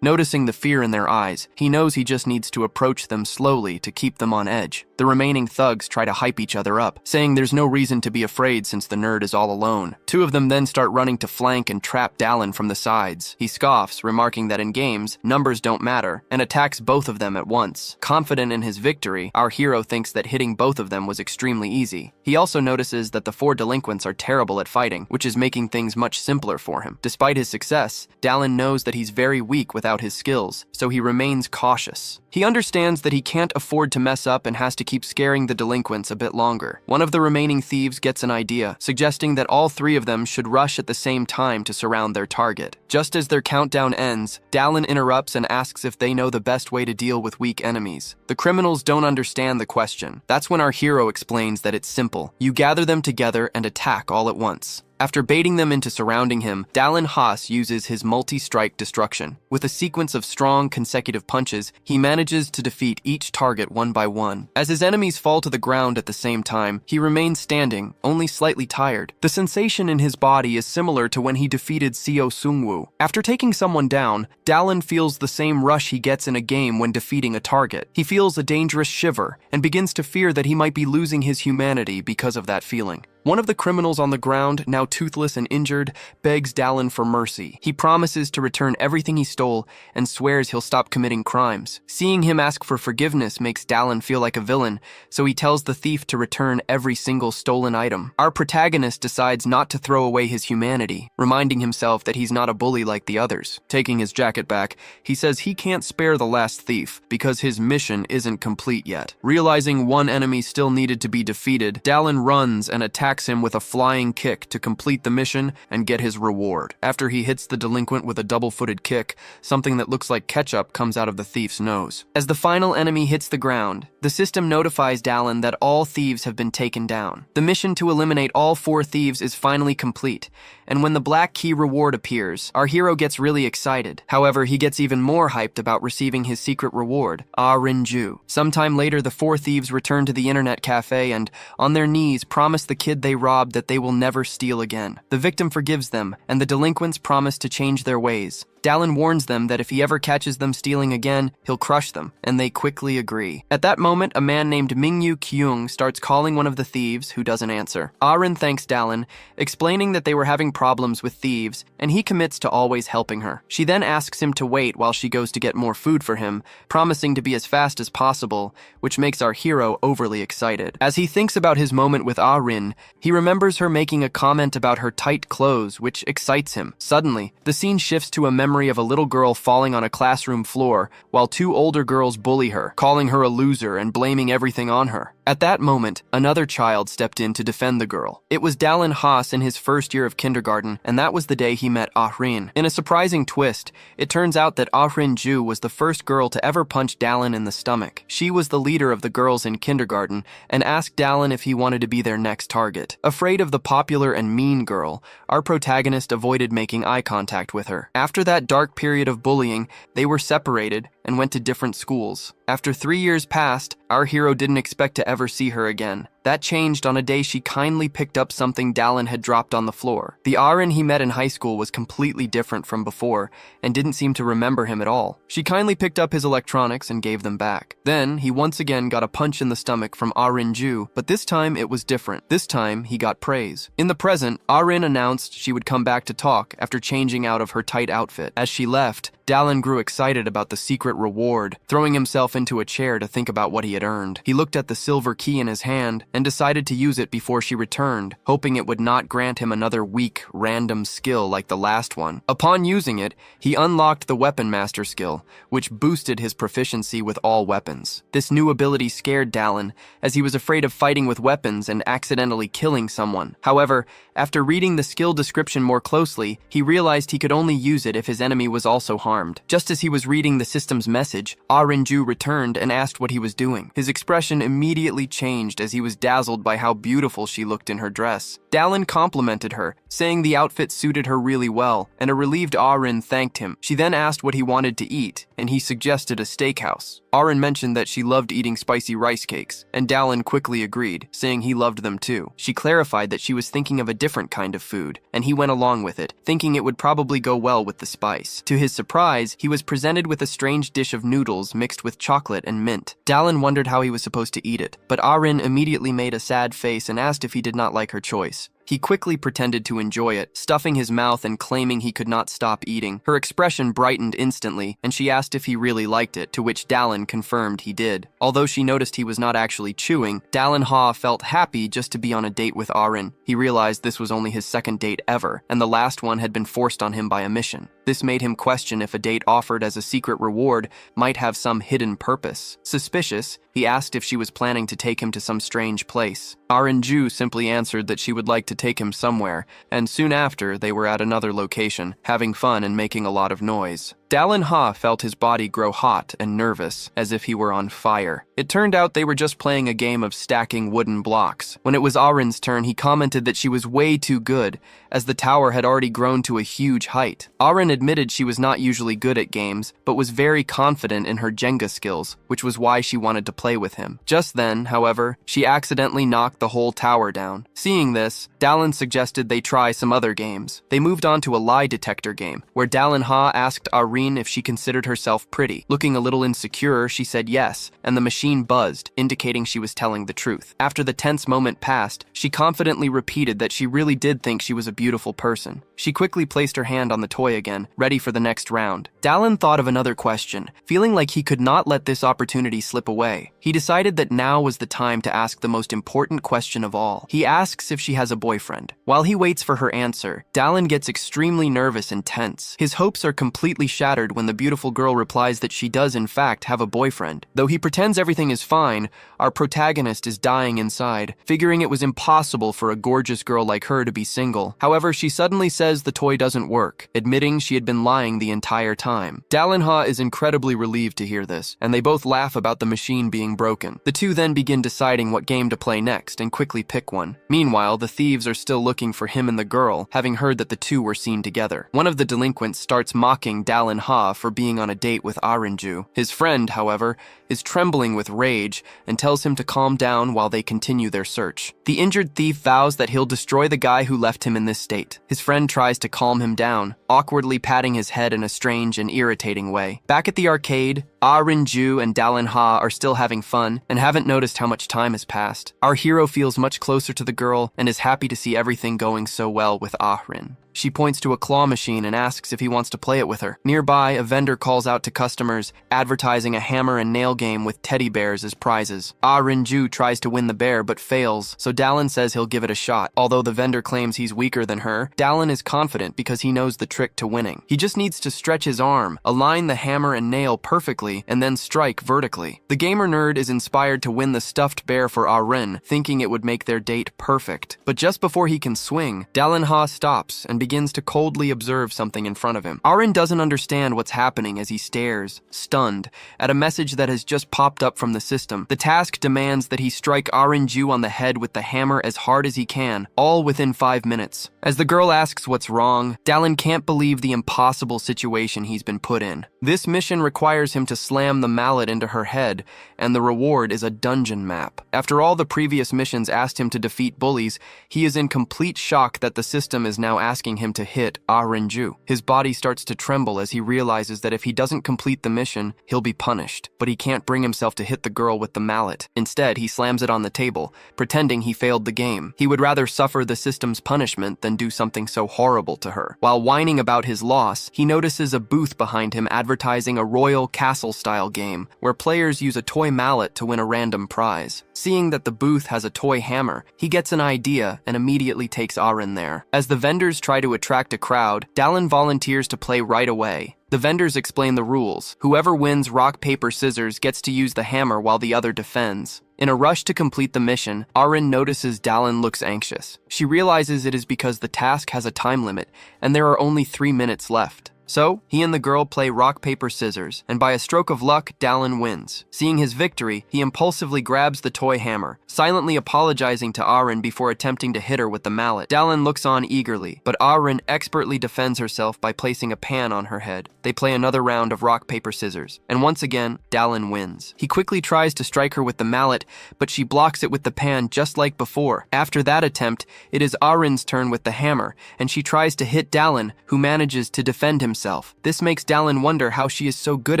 Noticing the fear in their eyes, he knows he just needs to approach them slowly to keep them on edge. The remaining thugs try to hype each other up, saying there's no reason to be afraid since the nerd is all alone. Two of them then start running to flank and trap Dallin from the sides. He scoffs, remarking that in games, numbers don't matter, and attacks both of them at once. Confident in his victory, our hero thinks that hitting both of them was extremely easy. He also notices that the four delinquents are terrible at fighting, which is making things much simpler for him. Despite his success, Dallin knows that he's very weak without his skills, so he remains cautious. He understands that he can't afford to mess up and has to keep scaring the delinquents a bit longer. One of the remaining thieves gets an idea, suggesting that all three of them should rush at the same time to surround their target. Just as their countdown ends, Dallin interrupts and asks if they know the best way to deal with weak enemies. The criminals don't understand the question. That's when our hero explains that it's simple. You gather them together and attack all at once. After baiting them into surrounding him, Dallin Haas uses his multi-strike destruction. With a sequence of strong, consecutive punches, he manages to defeat each target one by one. As his enemies fall to the ground at the same time, he remains standing, only slightly tired. The sensation in his body is similar to when he defeated Seo Sungwoo. After taking someone down, Dallin feels the same rush he gets in a game when defeating a target. He feels a dangerous shiver and begins to fear that he might be losing his humanity because of that feeling. One of the criminals on the ground, now toothless and injured, begs Dallin for mercy. He promises to return everything he stole and swears he'll stop committing crimes. Seeing him ask for forgiveness makes Dallin feel like a villain, so he tells the thief to return every single stolen item. Our protagonist decides not to throw away his humanity, reminding himself that he's not a bully like the others. Taking his jacket back, he says he can't spare the last thief because his mission isn't complete yet. Realizing one enemy still needed to be defeated, Dallin runs and attacks him with a flying kick to complete the mission and get his reward. After he hits the delinquent with a double-footed kick, something that looks like ketchup comes out of the thief's nose. As the final enemy hits the ground, the system notifies Dallin that all thieves have been taken down. The mission to eliminate all four thieves is finally complete, and when the black key reward appears, our hero gets really excited. However, he gets even more hyped about receiving his secret reward, Rinju. Sometime later, the four thieves return to the internet cafe and, on their knees, promise the kid they robbed that they will never steal again. The victim forgives them, and the delinquents promise to change their ways. Dallin warns them that if he ever catches them stealing again, he'll crush them, and they quickly agree. At that moment, a man named Mingyu Kyung starts calling one of the thieves, who doesn't answer. Rin thanks Dallin, explaining that they were having problems with thieves, and he commits to always helping her. She then asks him to wait while she goes to get more food for him, promising to be as fast as possible, which makes our hero overly excited. As he thinks about his moment with Rin, he remembers her making a comment about her tight clothes, which excites him. Suddenly, the scene shifts to a memory of a little girl falling on a classroom floor while two older girls bully her, calling her a loser and blaming everything on her. At that moment, another child stepped in to defend the girl. It was Dallin Haas in his first year of kindergarten, and that was the day he met Ahrin. In a surprising twist, it turns out that Ahrin Ju was the first girl to ever punch Dallin in the stomach. She was the leader of the girls in kindergarten and asked Dallin if he wanted to be their next target. Afraid of the popular and mean girl, our protagonist avoided making eye contact with her. After that dark period of bullying, they were separated and went to different schools. After 3 years passed, our hero didn't expect to ever see her again. That changed on a day she kindly picked up something Dallin had dropped on the floor. The Ahrin he met in high school was completely different from before and didn't seem to remember him at all. She kindly picked up his electronics and gave them back. Then, he once again got a punch in the stomach from Ahrin Ju, but this time it was different. This time, he got praise. In the present, Ahrin announced she would come back to talk after changing out of her tight outfit. As she left, Dallin grew excited about the secret reward, throwing himself into a chair to think about what he had earned. He looked at the silver key in his hand and decided to use it before she returned, hoping it would not grant him another weak, random skill like the last one. Upon using it, he unlocked the Weapon Master skill, which boosted his proficiency with all weapons. This new ability scared Dallin, as he was afraid of fighting with weapons and accidentally killing someone. However, after reading the skill description more closely, he realized he could only use it if his enemy was also harmed. Just as he was reading the system's message, Ahrin Ju returned and asked what he was doing. His expression immediately changed as he was dazzled by how beautiful she looked in her dress. Dallin complimented her, saying the outfit suited her really well, and a relieved Ahrin thanked him. She then asked what he wanted to eat, and he suggested a steakhouse. Ahrin mentioned that she loved eating spicy rice cakes, and Dallin quickly agreed, saying he loved them too. She clarified that she was thinking of a different kind of food, and he went along with it, thinking it would probably go well with the spice. To his surprise, he was presented with a strange dish of noodles mixed with chocolate and mint. Dallin wondered how he was supposed to eat it, but Ahrin immediately made a sad face and asked if he did not like her choice. He quickly pretended to enjoy it, stuffing his mouth and claiming he could not stop eating. Her expression brightened instantly, and she asked if he really liked it, to which Dallin confirmed he did. Although she noticed he was not actually chewing, Dallin Ha felt happy just to be on a date with Ahrin. He realized this was only his second date ever, and the last one had been forced on him by a mission. This made him question if a date offered as a secret reward might have some hidden purpose. Suspicious, he asked if she was planning to take him to some strange place. Ahrin Ju simply answered that she would like to take him somewhere, and soon after, they were at another location, having fun and making a lot of noise. Dallin Ha felt his body grow hot and nervous, as if he were on fire. It turned out they were just playing a game of stacking wooden blocks. When it was Ahrin's turn, he commented that she was way too good, as the tower had already grown to a huge height. Ahrin admitted she was not usually good at games, but was very confident in her Jenga skills, which was why she wanted to play with him. Just then, however, she accidentally knocked the whole tower down. Seeing this, Dallin suggested they try some other games. They moved on to a lie detector game, where Dallin Ha asked Ahrin if she considered herself pretty. Looking a little insecure, she said yes, and the machine buzzed, indicating she was telling the truth. After the tense moment passed, she confidently repeated that she really did think she was a beautiful person. She quickly placed her hand on the toy again, ready for the next round. Dallin thought of another question, feeling like he could not let this opportunity slip away. He decided that now was the time to ask the most important question of all. He asks if she has a boyfriend. While he waits for her answer, Dallin gets extremely nervous and tense. His hopes are completely shattered when the beautiful girl replies that she does in fact have a boyfriend. Though he pretends everything is fine, our protagonist is dying inside, figuring it was impossible for a gorgeous girl like her to be single. However, she suddenly says the toy doesn't work, admitting she had been lying the entire time. Dallin Ha is incredibly relieved to hear this, and they both laugh about the machine being broken. The two then begin deciding what game to play next and quickly pick one. Meanwhile, the thieves are still looking for him and the girl, having heard that the two were seen together. One of the delinquents starts mocking Dallin Ha for being on a date with Ahrin Ju. His friend, however, is trembling with rage and tells him to calm down while they continue their search. The injured thief vows that he'll destroy the guy who left him in this state. His friend tries to calm him down, awkwardly patting his head in a strange and irritating way. Back at the arcade, Ahrin Ju and Dallin Ha are still having fun and haven't noticed how much time has passed. Our hero feels much closer to the girl and is happy to see everything going so well with Ahrin. She points to a claw machine and asks if he wants to play it with her. Nearby, a vendor calls out to customers, advertising a hammer and nail game with teddy bears as prizes. Rin-ju tries to win the bear but fails, so Dallin says he'll give it a shot. Although the vendor claims he's weaker than her, Dallin is confident because he knows the trick to winning. He just needs to stretch his arm, align the hammer and nail perfectly, and then strike vertically. The gamer nerd is inspired to win the stuffed bear for Rin, thinking it would make their date perfect. But just before he can swing, Dallin Ha stops and begins to coldly observe something in front of him. Rin doesn't understand what's happening as he stares, stunned, at a message that has just popped up from the system. The task demands that he strike Rin-ju on the head with the hammer as hard as he can, all within 5 minutes. As the girl asks what's wrong, Dallin can't believe the impossible situation he's been put in. This mission requires him to slam the mallet into her head, and the reward is a dungeon map. After all the previous missions asked him to defeat bullies, he is in complete shock that the system is now asking him to hit Rin-ju. His body starts to tremble as he realizes that if he doesn't complete the mission, he'll be punished. But he can't bring himself to hit the girl with the mallet. Instead, he slams it on the table, pretending he failed the game. He would rather suffer the system's punishment than do something so horrible to her. While whining about his loss, he notices a booth behind him advertising a royal castle-style game, where players use a toy mallet to win a random prize. Seeing that the booth has a toy hammer, he gets an idea and immediately takes Rin there. As the vendors try to attract a crowd, Dallin volunteers to play right away. The vendors explain the rules. Whoever wins rock, paper, scissors gets to use the hammer while the other defends. In a rush to complete the mission, Rin notices Dallin looks anxious. She realizes it is because the task has a time limit, and there are only 3 minutes left. So, he and the girl play rock, paper, scissors, and by a stroke of luck, Dallin wins. Seeing his victory, he impulsively grabs the toy hammer, silently apologizing to Rin before attempting to hit her with the mallet. Dallin looks on eagerly, but Rin expertly defends herself by placing a pan on her head. They play another round of rock, paper, scissors, and once again, Dallin wins. He quickly tries to strike her with the mallet, but she blocks it with the pan just like before. After that attempt, it is Rin's turn with the hammer, and she tries to hit Dallin, who manages to defend himself. This makes Dallin wonder how she is so good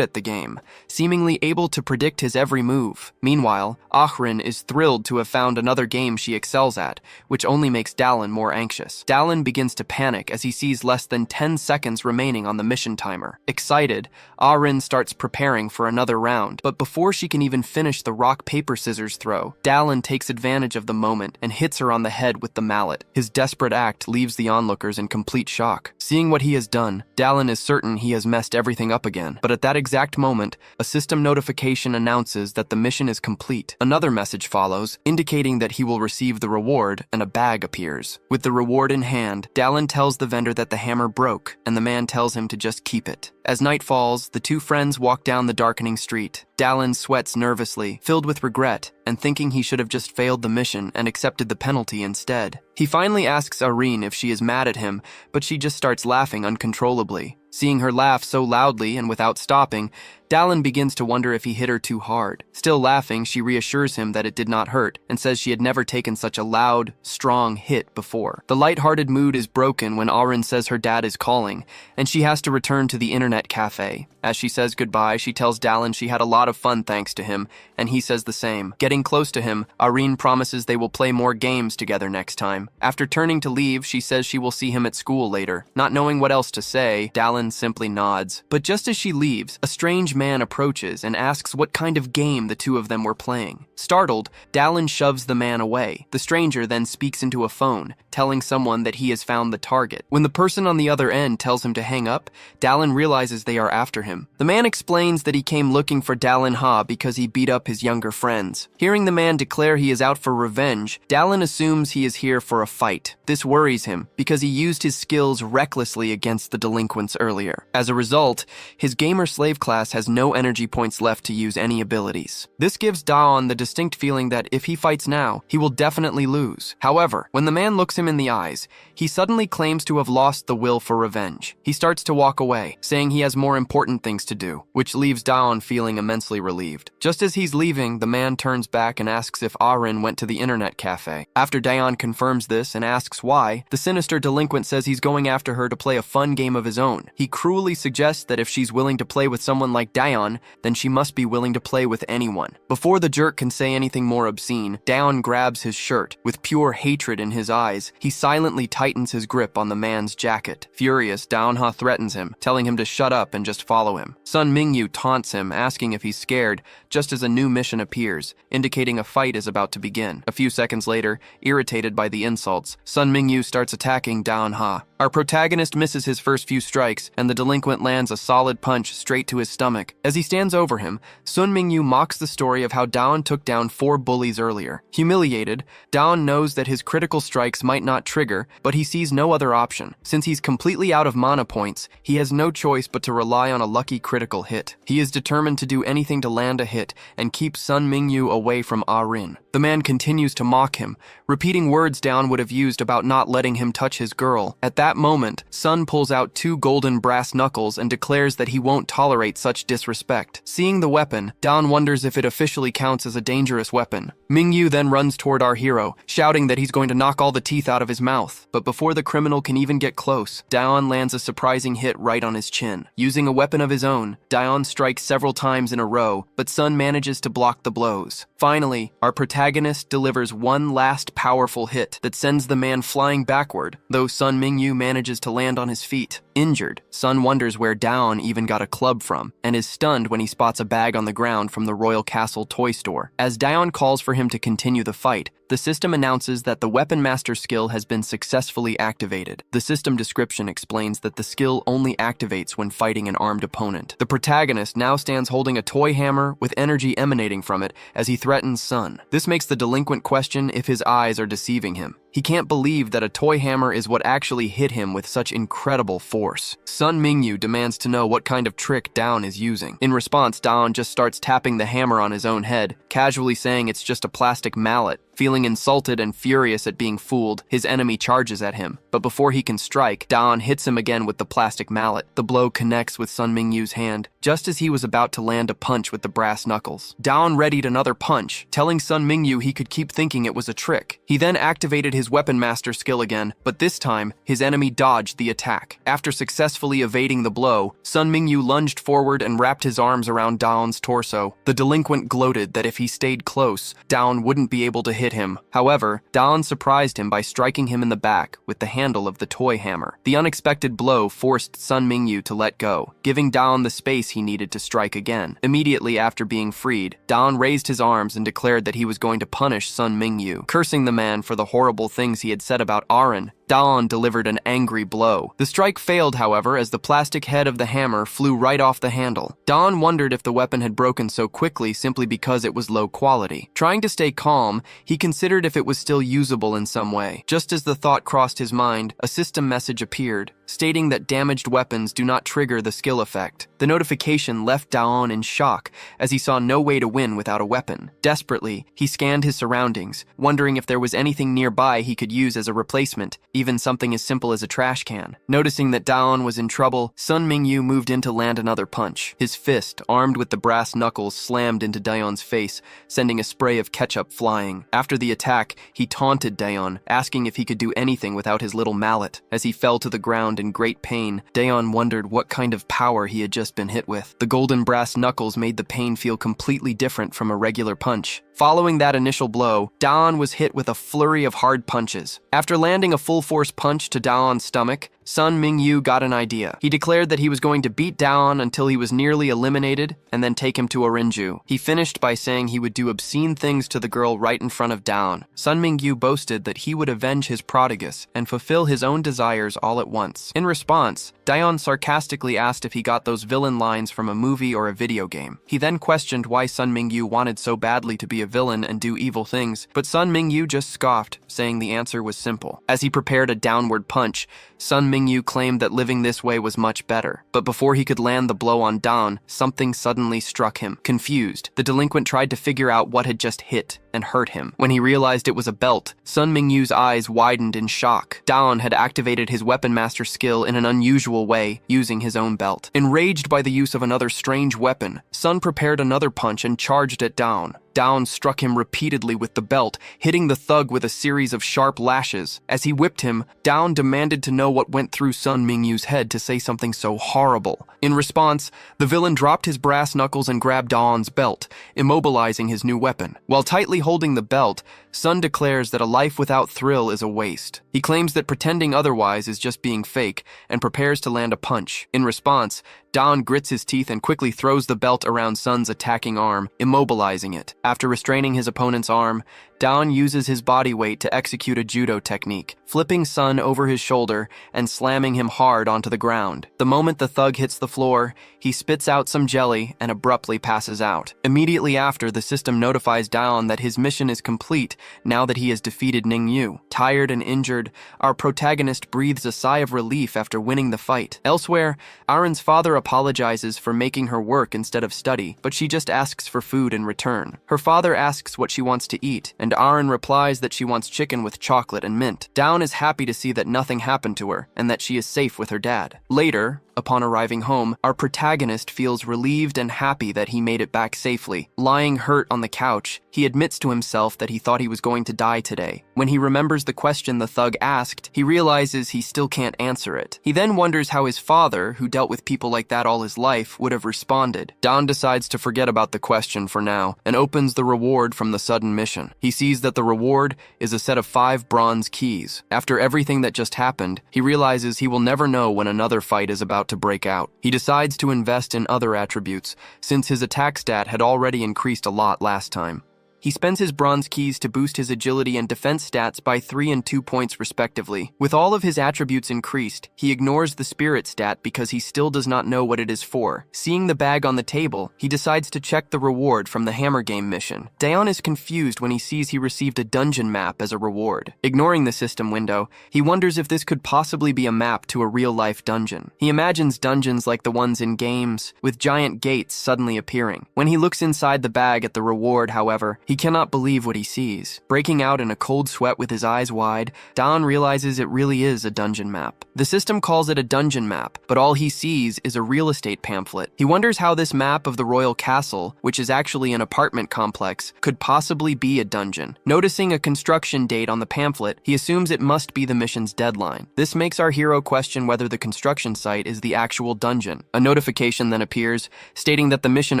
at the game, seemingly able to predict his every move. Meanwhile, Rin is thrilled to have found another game she excels at, which only makes Dallin more anxious. Dallin begins to panic as he sees less than 10 seconds remaining on the mission timer. Excited, Rin starts preparing for another round, but before she can even finish the rock, paper, scissors throw, Dallin takes advantage of the moment and hits her on the head with the mallet. His desperate act leaves the onlookers in complete shock. Seeing what he has done, Dallin is certain he has messed everything up again. But at that exact moment, a system notification announces that the mission is complete. Another message follows, indicating that he will receive the reward, and a bag appears. With the reward in hand, Dallin tells the vendor that the hammer broke, and the man tells him to just keep it. As night falls, the two friends walk down the darkening street. Dallin sweats nervously, filled with regret, and thinking he should have just failed the mission and accepted the penalty instead. He finally asks Rin if she is mad at him, but she just starts laughing uncontrollably. Seeing her laugh so loudly and without stopping, Dallin begins to wonder if he hit her too hard. Still laughing, she reassures him that it did not hurt, and says she had never taken such a loud, strong hit before. The lighthearted mood is broken when Rin says her dad is calling, and she has to return to the internet cafe. As she says goodbye, she tells Dallin she had a lot of fun thanks to him, and he says the same. Getting close to him, Rin promises they will play more games together next time. After turning to leave, she says she will see him at school later. Not knowing what else to say, Dallin simply nods. But just as she leaves, a strange man approaches and asks what kind of game the two of them were playing. Startled, Dallin shoves the man away. The stranger then speaks into a phone, telling someone that he has found the target. When the person on the other end tells him to hang up, Dallin realizes they are after him. The man explains that he came looking for Dallin Ha because he beat up his younger friends. Hearing the man declare he is out for revenge, Dallin assumes he is here for a fight. This worries him because he used his skills recklessly against the delinquents earlier. As a result, his gamer slave class has no energy points left to use any abilities. This gives Daon the distinct feeling that if he fights now, he will definitely lose. However, when the man looks him in the eyes, he suddenly claims to have lost the will for revenge. He starts to walk away, saying he has more important things to do, which leaves Daon feeling immensely relieved. Just as he's leaving, the man turns back and asks if Rin went to the internet cafe. After Daon confirms this and asks why, the sinister delinquent says he's going after her to play a fun game of his own. He He cruelly suggests that if she's willing to play with someone like Daeon, then she must be willing to play with anyone. Before the jerk can say anything more obscene, Daeon grabs his shirt. With pure hatred in his eyes, he silently tightens his grip on the man's jacket. Furious, Daeon threatens him, telling him to shut up and just follow him. Sun Mingyu taunts him, asking if he's scared, just as a new mission appears, indicating a fight is about to begin. A few seconds later, irritated by the insults, Sun Mingyu starts attacking Daeon. Our protagonist misses his first few strikes, and the delinquent lands a solid punch straight to his stomach. As he stands over him, Sun Mingyu mocks the story of how Daeon took down 4 bullies earlier. Humiliated, Daeon knows that his critical strikes might not trigger, but he sees no other option. Since he's completely out of mana points, he has no choice but to rely on a lucky critical hit. He is determined to do anything to land a hit and keep Sun Mingyu away from Rin. The man continues to mock him, repeating words Daeon would have used about not letting him touch his girl. At that moment, Sun pulls out 2 golden brass knuckles and declares that he won't tolerate such disrespect. Seeing the weapon, Daeon wonders if it officially counts as a dangerous weapon. Mingyu then runs toward our hero, shouting that he's going to knock all the teeth out of his mouth. But before the criminal can even get close, Daeon lands a surprising hit right on his chin. Using a weapon of his own, Daeon strikes several times in a row, but Sun manages to block the blows. Finally, our protagonist delivers one last powerful hit that sends the man flying backward, though Sun Mingyu manages to land on his feet. Injured, Sun wonders where Daeon even got a club from, and is stunned when he spots a bag on the ground from the Royal Castle toy store. As Daeon calls for him to continue the fight, the system announces that the Weapon Master skill has been successfully activated. The system description explains that the skill only activates when fighting an armed opponent. The protagonist now stands holding a toy hammer with energy emanating from it as he threatens Sun. This makes the delinquent question if his eyes are deceiving him. He can't believe that a toy hammer is what actually hit him with such incredible force. Sun Mingyu demands to know what kind of trick Daeon is using. In response, Daeon just starts tapping the hammer on his own head, casually saying it's just a plastic mallet. Feeling insulted and furious at being fooled, his enemy charges at him. But before he can strike, Daeon hits him again with the plastic mallet. The blow connects with Sun Mingyu's hand, just as he was about to land a punch with the brass knuckles. Daeon readied another punch, telling Sun Mingyu he could keep thinking it was a trick. He then activated his Weapon Master skill again, but this time, his enemy dodged the attack. After successfully evading the blow, Sun Mingyu lunged forward and wrapped his arms around Daeon's torso. The delinquent gloated that if he stayed close, Daeon wouldn't be able to hit him. However, Daeon surprised him by striking him in the back with the handle of the toy hammer. The unexpected blow forced Sun Mingyu to let go, giving Daeon the space he needed to strike again. Immediately after being freed, Daeon raised his arms and declared that he was going to punish Sun Mingyu. Cursing the man for the horrible things he had said about Rin, Daeon delivered an angry blow. The strike failed, however, as the plastic head of the hammer flew right off the handle. Daeon wondered if the weapon had broken so quickly simply because it was low quality. Trying to stay calm, he considered if it was still usable in some way. Just as the thought crossed his mind, a system message appeared, stating that damaged weapons do not trigger the skill effect. The notification left Daeon in shock, as he saw no way to win without a weapon. Desperately, he scanned his surroundings, wondering if there was anything nearby he could use as a replacement, even something as simple as a trash can. Noticing that Daeon was in trouble, Sun Mingyu moved in to land another punch. His fist, armed with the brass knuckles, slammed into Daeon's face, sending a spray of ketchup flying. After the attack, he taunted Daeon, asking if he could do anything without his little mallet. As he fell to the ground in great pain, Daeon wondered what kind of power he had just been hit with. The golden brass knuckles made the pain feel completely different from a regular punch. Following that initial blow, Daeon was hit with a flurry of hard punches. After landing a full-force punch to Daeon's stomach, Sun Mingyu got an idea. He declared that he was going to beat Daeon until he was nearly eliminated and then take him to Orinju. He finished by saying he would do obscene things to the girl right in front of Daeon. Sun Mingyu boasted that he would avenge his prodigus and fulfill his own desires all at once. In response, Daeon sarcastically asked if he got those villain lines from a movie or a video game. He then questioned why Sun Mingyu wanted so badly to be a villain and do evil things, but Sun Mingyu just scoffed, saying the answer was simple. As he prepared a downward punch, Sun Mingyu claimed that living this way was much better. But before he could land the blow on Daeon, something suddenly struck him. Confused, the delinquent tried to figure out what had just hit and hurt him. When he realized it was a belt, Sun Mingyu's eyes widened in shock. Daeon had activated his Weapon Master skill in an unusual way, using his own belt. Enraged by the use of another strange weapon, Sun prepared another punch and charged at Daeon. Dawn struck him repeatedly with the belt, hitting the thug with a series of sharp lashes. As he whipped him, Dawn demanded to know what went through Sun Mingyu's head to say something so horrible. In response, the villain dropped his brass knuckles and grabbed Dawn's belt, immobilizing his new weapon. While tightly holding the belt, Sun declares that a life without thrill is a waste. He claims that pretending otherwise is just being fake and prepares to land a punch. In response, Dawn grits his teeth and quickly throws the belt around Sun's attacking arm, immobilizing it. After restraining his opponent's arm, Dawn uses his body weight to execute a judo technique, flipping Sun over his shoulder and slamming him hard onto the ground. The moment the thug hits the floor, he spits out some jelly and abruptly passes out. Immediately after, the system notifies Dawn that his mission is complete now that he has defeated Ningyu. Tired and injured, our protagonist breathes a sigh of relief after winning the fight. Elsewhere, Aren's father apologizes for making her work instead of study, but she just asks for food in return. Her father asks what she wants to eat, and Aren replies that she wants chicken with chocolate and mint. Dawn is happy to see that nothing happened to her, and that she is safe with her dad. Later, upon arriving home, our protagonist feels relieved and happy that he made it back safely. Lying hurt on the couch, he admits to himself that he thought he was going to die today. When he remembers the question the thug asked, he realizes he still can't answer it. He then wonders how his father, who dealt with people like that all his life, would have responded. Dawn decides to forget about the question for now, and opens the reward from the sudden mission. He sees that the reward is a set of 5 bronze keys. After everything that just happened, he realizes he will never know when another fight is about to break out. He decides to invest in other attributes, since his attack stat had already increased a lot last time. He spends his bronze keys to boost his agility and defense stats by 3 and 2 points respectively. With all of his attributes increased, he ignores the spirit stat because he still does not know what it is for. Seeing the bag on the table, he decides to check the reward from the Hammer Game mission. Daeon is confused when he sees he received a dungeon map as a reward. Ignoring the system window, he wonders if this could possibly be a map to a real-life dungeon. He imagines dungeons like the ones in games, with giant gates suddenly appearing. When he looks inside the bag at the reward, however, he cannot believe what he sees. Breaking out in a cold sweat with his eyes wide, Dawn realizes it really is a dungeon map. The system calls it a dungeon map, but all he sees is a real estate pamphlet. He wonders how this map of the royal castle, which is actually an apartment complex, could possibly be a dungeon. Noticing a construction date on the pamphlet, he assumes it must be the mission's deadline. This makes our hero question whether the construction site is the actual dungeon. A notification then appears, stating that the mission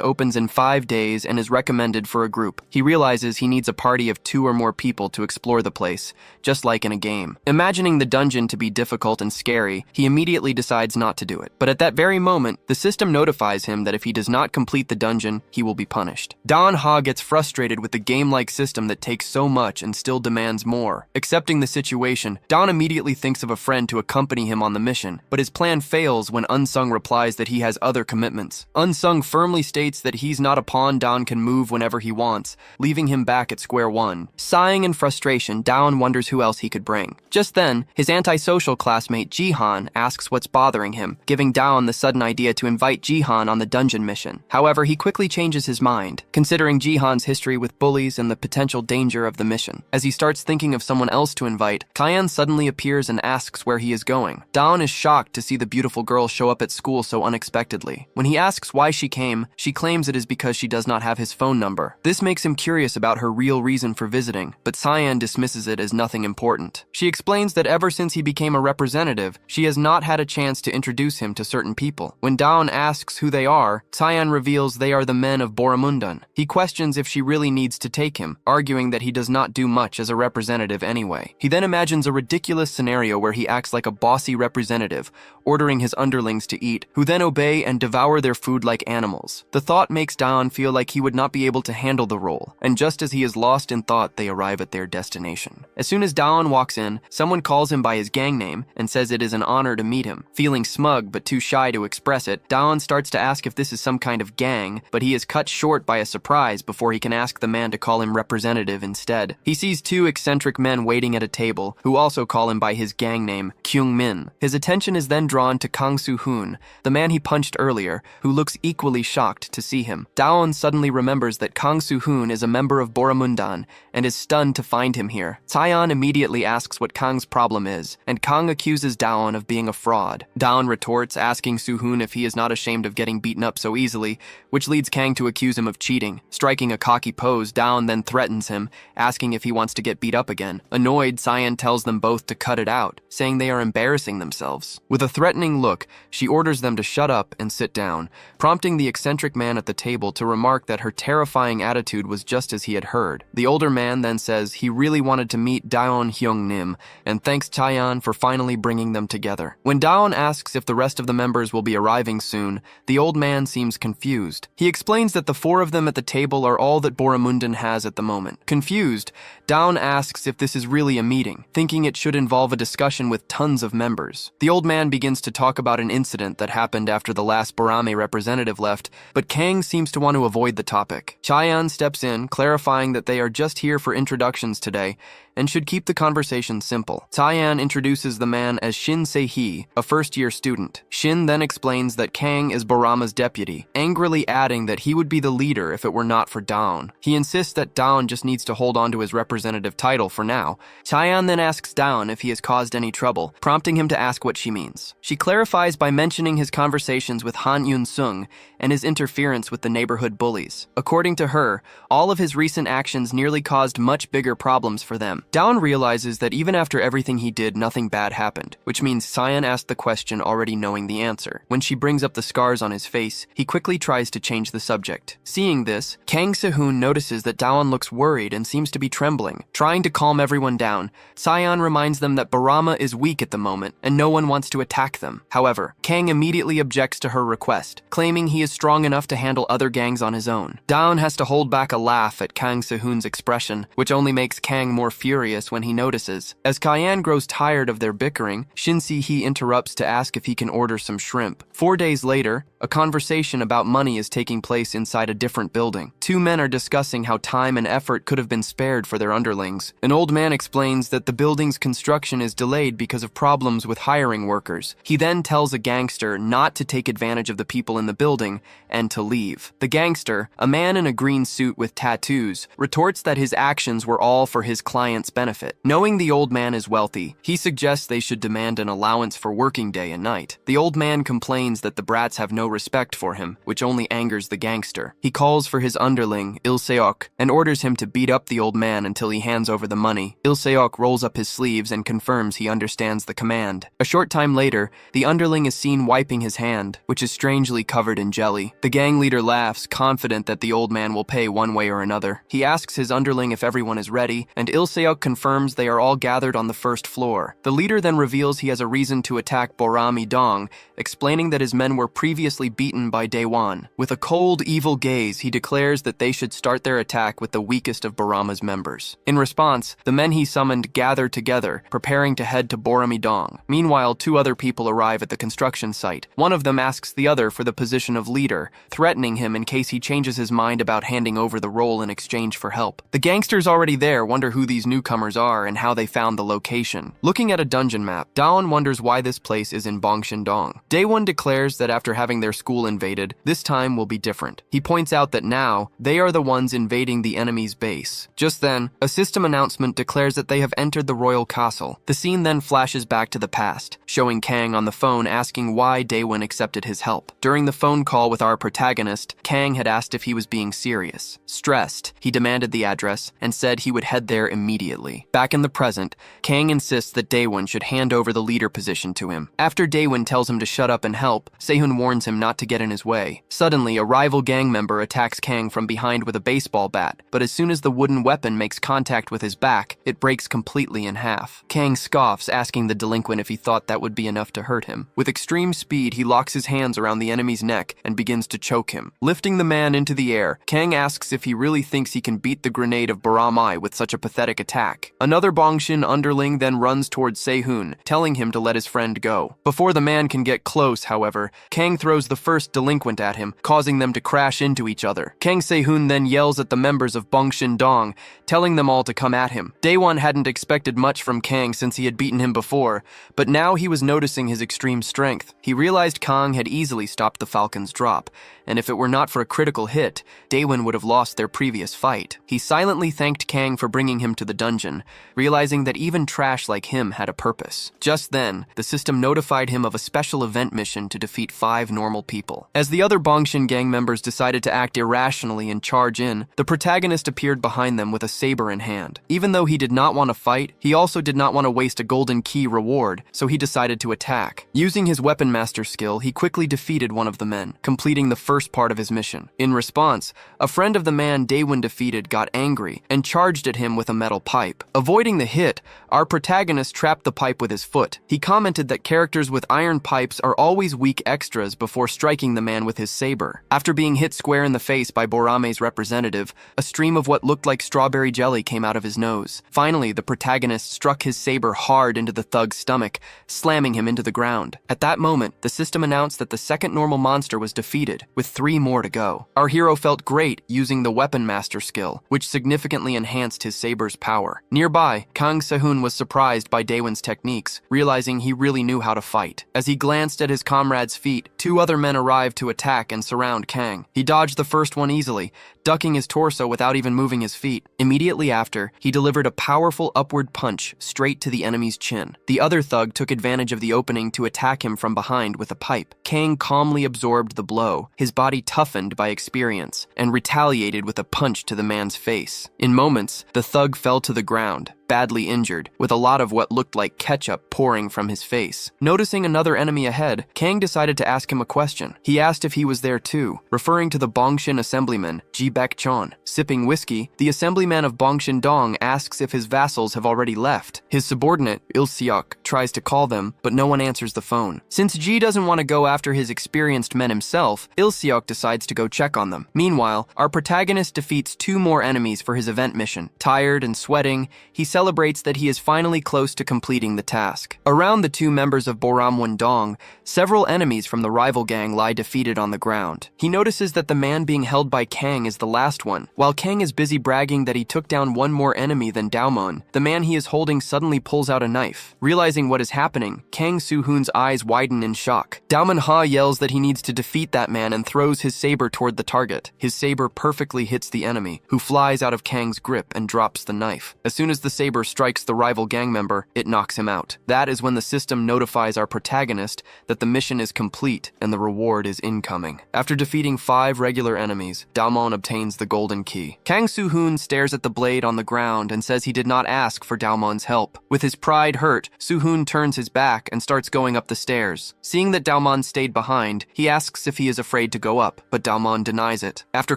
opens in 5 days and is recommended for a group. He realizes he needs a party of 2 or more people to explore the place, just like in a game. Imagining the dungeon to be difficult and scary, he immediately decides not to do it. But at that very moment, the system notifies him that if he does not complete the dungeon, he will be punished. Dawn Ha gets frustrated with the game-like system that takes so much and still demands more. Accepting the situation, Dawn immediately thinks of a friend to accompany him on the mission, but his plan fails when Unsung replies that he has other commitments. Unsung firmly states that he's not a pawn Dawn can move whenever he wants, leaving him back at square one. Sighing in frustration, Dawn wonders who else he could bring. Just then, his antisocial classmate Jihan asks what's bothering him, giving Dawn the sudden idea to invite Jihan on the dungeon mission. However, he quickly changes his mind, considering Jihan's history with bullies and the potential danger of the mission. As he starts thinking of someone else to invite, Kyan suddenly appears and asks where he is going. Dawn is shocked to see the beautiful girl show up at school so unexpectedly. When he asks why she came, she claims it is because she does not have his phone number. This makes him curious about her real reason for visiting, but Cyan dismisses it as nothing important. She explains that ever since he became a representative, she has not had a chance to introduce him to certain people. When Dawn asks who they are, Cyan reveals they are the men of Boromundan. He questions if she really needs to take him, arguing that he does not do much as a representative anyway. He then imagines a ridiculous scenario where he acts like a bossy representative, ordering his underlings to eat, who then obey and devour their food like animals. The thought makes Dawn feel like he would not be able to handle the role, and just as he is lost in thought, they arrive at their destination. As soon as Dawn walks in, someone calls him by his gang name and says it is an honor to meet him. Feeling smug but too shy to express it, Dawn starts to ask if this is some kind of gang, but he is cut short by a surprise before he can ask the man to call him representative instead. He sees 2 eccentric men waiting at a table, who also call him by his gang name, Kyung Min. His attention is then drawn to Kang Soo-hoon, the man he punched earlier, who looks equally shocked to see him. Dawn suddenly remembers that Kang Soo-hoon is a member of Boromundan and is stunned to find him here. Taeyeon immediately asks what Kang's problem is, and Kang accuses Daon of being a fraud. Daon retorts, asking Soo-hoon if he is not ashamed of getting beaten up so easily, which leads Kang to accuse him of cheating. Striking a cocky pose, Daon then threatens him, asking if he wants to get beat up again. Annoyed, Taeyeon tells them both to cut it out, saying they are embarrassing themselves. With a threatening look, she orders them to shut up and sit down, prompting the eccentric man at the table to remark that her terrifying attitude was just as he had heard. The older man then says he really wanted to meet Daon Hyung-nim and thanks Taeyeon for finally bringing them together. When Daon asks if the rest of the members will be arriving soon, the old man seems confused. He explains that the 4 of them at the table are all that Boromundan has at the moment. Confused, Daon asks if this is really a meeting, thinking it should involve a discussion with tons of members. The old man begins to talk about an incident that happened after the last Borame representative left, but Kang seems to want to avoid the topic. Chaeyeon steps in, clarifying that they are just here for introductions today and should keep the conversation simple. Taeyeon introduces the man as Shin Se-hee, a first-year student. Shin then explains that Kang is Borama's deputy, angrily adding that he would be the leader if it were not for Daon. He insists that Daon just needs to hold on to his representative title for now. Taeyeon then asks Daon if he has caused any trouble, prompting him to ask what she means. She clarifies by mentioning his conversations with Han Yun-sung and his interference with the neighborhood bullies. According to her, all of his recent actions nearly caused much bigger problems for them. Daon realizes that even after everything he did, nothing bad happened, which means Taeyeon asked the question already knowing the answer. When she brings up the scars on his face, he quickly tries to change the subject. Seeing this, Kang Se-hoon notices that Daon looks worried and seems to be trembling. Trying to calm everyone down, Taeyeon reminds them that Borama is weak at the moment and no one wants to attack them. However, Kang immediately objects to her request, claiming he is strong enough to handle other gangs on his own. Daon has to hold back a laugh at Kang Se-hoon's expression, which only makes Kang more furious when he notices. As Taeyeon grows tired of their bickering, Shin Se-hee interrupts to ask if he can order some shrimp. 4 days later, a conversation about money is taking place inside a different building. 2 men are discussing how time and effort could have been spared for their underlings. An old man explains that the building's construction is delayed because of problems with hiring workers. He then tells a gangster not to take advantage of the people in the building and to leave. The gangster, a man in a green suit with tattoos, retorts that his actions were all for his client's benefit. Knowing the old man is wealthy, he suggests they should demand an allowance for working day and night. The old man complains that the brats have no respect for him, which only angers the gangster. He calls for his underling, Il-seok, and orders him to beat up the old man until he hands over the money. Il-seok rolls up his sleeves and confirms he understands the command. A short time later, the underling is seen wiping his hand, which is strangely covered in jelly. The gang leader laughs, confident that the old man will pay one way or another. He asks his underling if everyone is ready, and Il-seok confirms they are all gathered on the first floor. The leader then reveals he has a reason to attack Borami Dong, explaining that his men were previously beaten by Daewon. With a cold, evil gaze, he declares that they should start their attack with the weakest of Borama's members. In response, the men he summoned gather together, preparing to head to Borami Dong. Meanwhile, 2 other people arrive at the construction site. One of them asks the other for the position of leader, threatening him in case he changes his mind about handing over the role in exchange for help. The gangsters already there wonder who these newcomers are and how they found the location. Looking at a dungeon map, Daon wonders why this place is in Bongshin-dong. Daewon declares that after having their school invaded, this time will be different. He points out that now, they are the ones invading the enemy's base. Just then, a system announcement declares that they have entered the royal castle. The scene then flashes back to the past, showing Kang on the phone asking why Daewon accepted his help. During the phone call with our protagonist, Kang had asked if he was being serious. Stressed, he demanded the address and said he would head there immediately. Back in the present, Kang insists that Daewon should hand over the leader position to him. After Daewon tells him to shut up and help, Sehun warns him not to get in his way. Suddenly, a rival gang member attacks Kang from behind with a baseball bat, but as soon as the wooden weapon makes contact with his back, it breaks completely in half. Kang scoffs, asking the delinquent if he thought that would be enough to hurt him. With extreme speed, he locks his hands around the enemy's neck and begins to choke him. Lifting the man into the air, Kang asks if he really thinks he can beat the grenade of Baramai with such a pathetic attack. attack. Another Bongshin underling then runs towards Sehun, telling him to let his friend go. Before the man can get close, however, Kang throws the first delinquent at him, causing them to crash into each other. Kang Sehun then yells at the members of Bongshin Dong, telling them all to come at him. Daewon hadn't expected much from Kang since he had beaten him before, but now he was noticing his extreme strength. He realized Kang had easily stopped the Falcon's drop, and if it were not for a critical hit, Daewon would have lost their previous fight. He silently thanked Kang for bringing him to the dungeon, realizing that even trash like him had a purpose. Just then, the system notified him of a special event mission to defeat 5 normal people. As the other Bongshin gang members decided to act irrationally and charge in, the protagonist appeared behind them with a saber in hand. Even though he did not want to fight, he also did not want to waste a golden key reward, so he decided to attack. Using his weapon master skill, he quickly defeated one of the men, completing the first part of his mission. In response, a friend of the man Daewon defeated got angry and charged at him with a metal pipe. Avoiding the hit, our protagonist trapped the pipe with his foot. He commented that characters with iron pipes are always weak extras before striking the man with his saber. After being hit square in the face by Borame's representative, a stream of what looked like strawberry jelly came out of his nose. Finally, the protagonist struck his saber hard into the thug's stomach, slamming him into the ground. At that moment, the system announced that the second normal monster was defeated, with 3 more to go. Our hero felt great using the weapon master skill, which significantly enhanced his saber's power. Nearby, Kang Sehun was surprised by Daewon's techniques, realizing he really knew how to fight. As he glanced at his comrade's feet, 2 other men arrived to attack and surround Kang. He dodged the first one easily, ducking his torso without even moving his feet. Immediately after, he delivered a powerful upward punch straight to the enemy's chin. The other thug took advantage of the opening to attack him from behind with a pipe. Kang calmly absorbed the blow, his body toughened by experience, and retaliated with a punch to the man's face. In moments, the thug fell to the ground, badly injured, with a lot of what looked like ketchup pouring from his face. Noticing another enemy ahead, Kang decided to ask him a question. He asked if he was there too, referring to the Bongshin assemblyman, Ji Baek-chon. Sipping whiskey, the assemblyman of Bongshin Dong asks if his vassals have already left. His subordinate, Il-seok, tries to call them, but no one answers the phone. Since Ji doesn't want to go after his experienced men himself, Il-seok decides to go check on them. Meanwhile, our protagonist defeats 2 more enemies for his event mission. Tired and sweating, he celebrates that he is finally close to completing the task. Around the 2 members of Boramwon Dong, several enemies from the rival gang lie defeated on the ground. He notices that the man being held by Kang is the last one. While Kang is busy bragging that he took down 1 more enemy than Daomon, the man he is holding suddenly pulls out a knife. Realizing what is happening, Kang Soo-hoon's eyes widen in shock. Daomon Ha yells that he needs to defeat that man and throws his saber toward the target. His saber perfectly hits the enemy, who flies out of Kang's grip and drops the knife. As soon as the saber strikes the rival gang member, it knocks him out. That is when the system notifies our protagonist that the mission is complete and the reward is incoming. After defeating 5 regular enemies, Daomon obtains the golden key. Kang Soo-hoon stares at the blade on the ground and says he did not ask for Daomon's help. With his pride hurt, Soo-hoon turns his back and starts going up the stairs. Seeing that Daomon stayed behind, he asks if he is afraid to go up, but Daomon denies it. After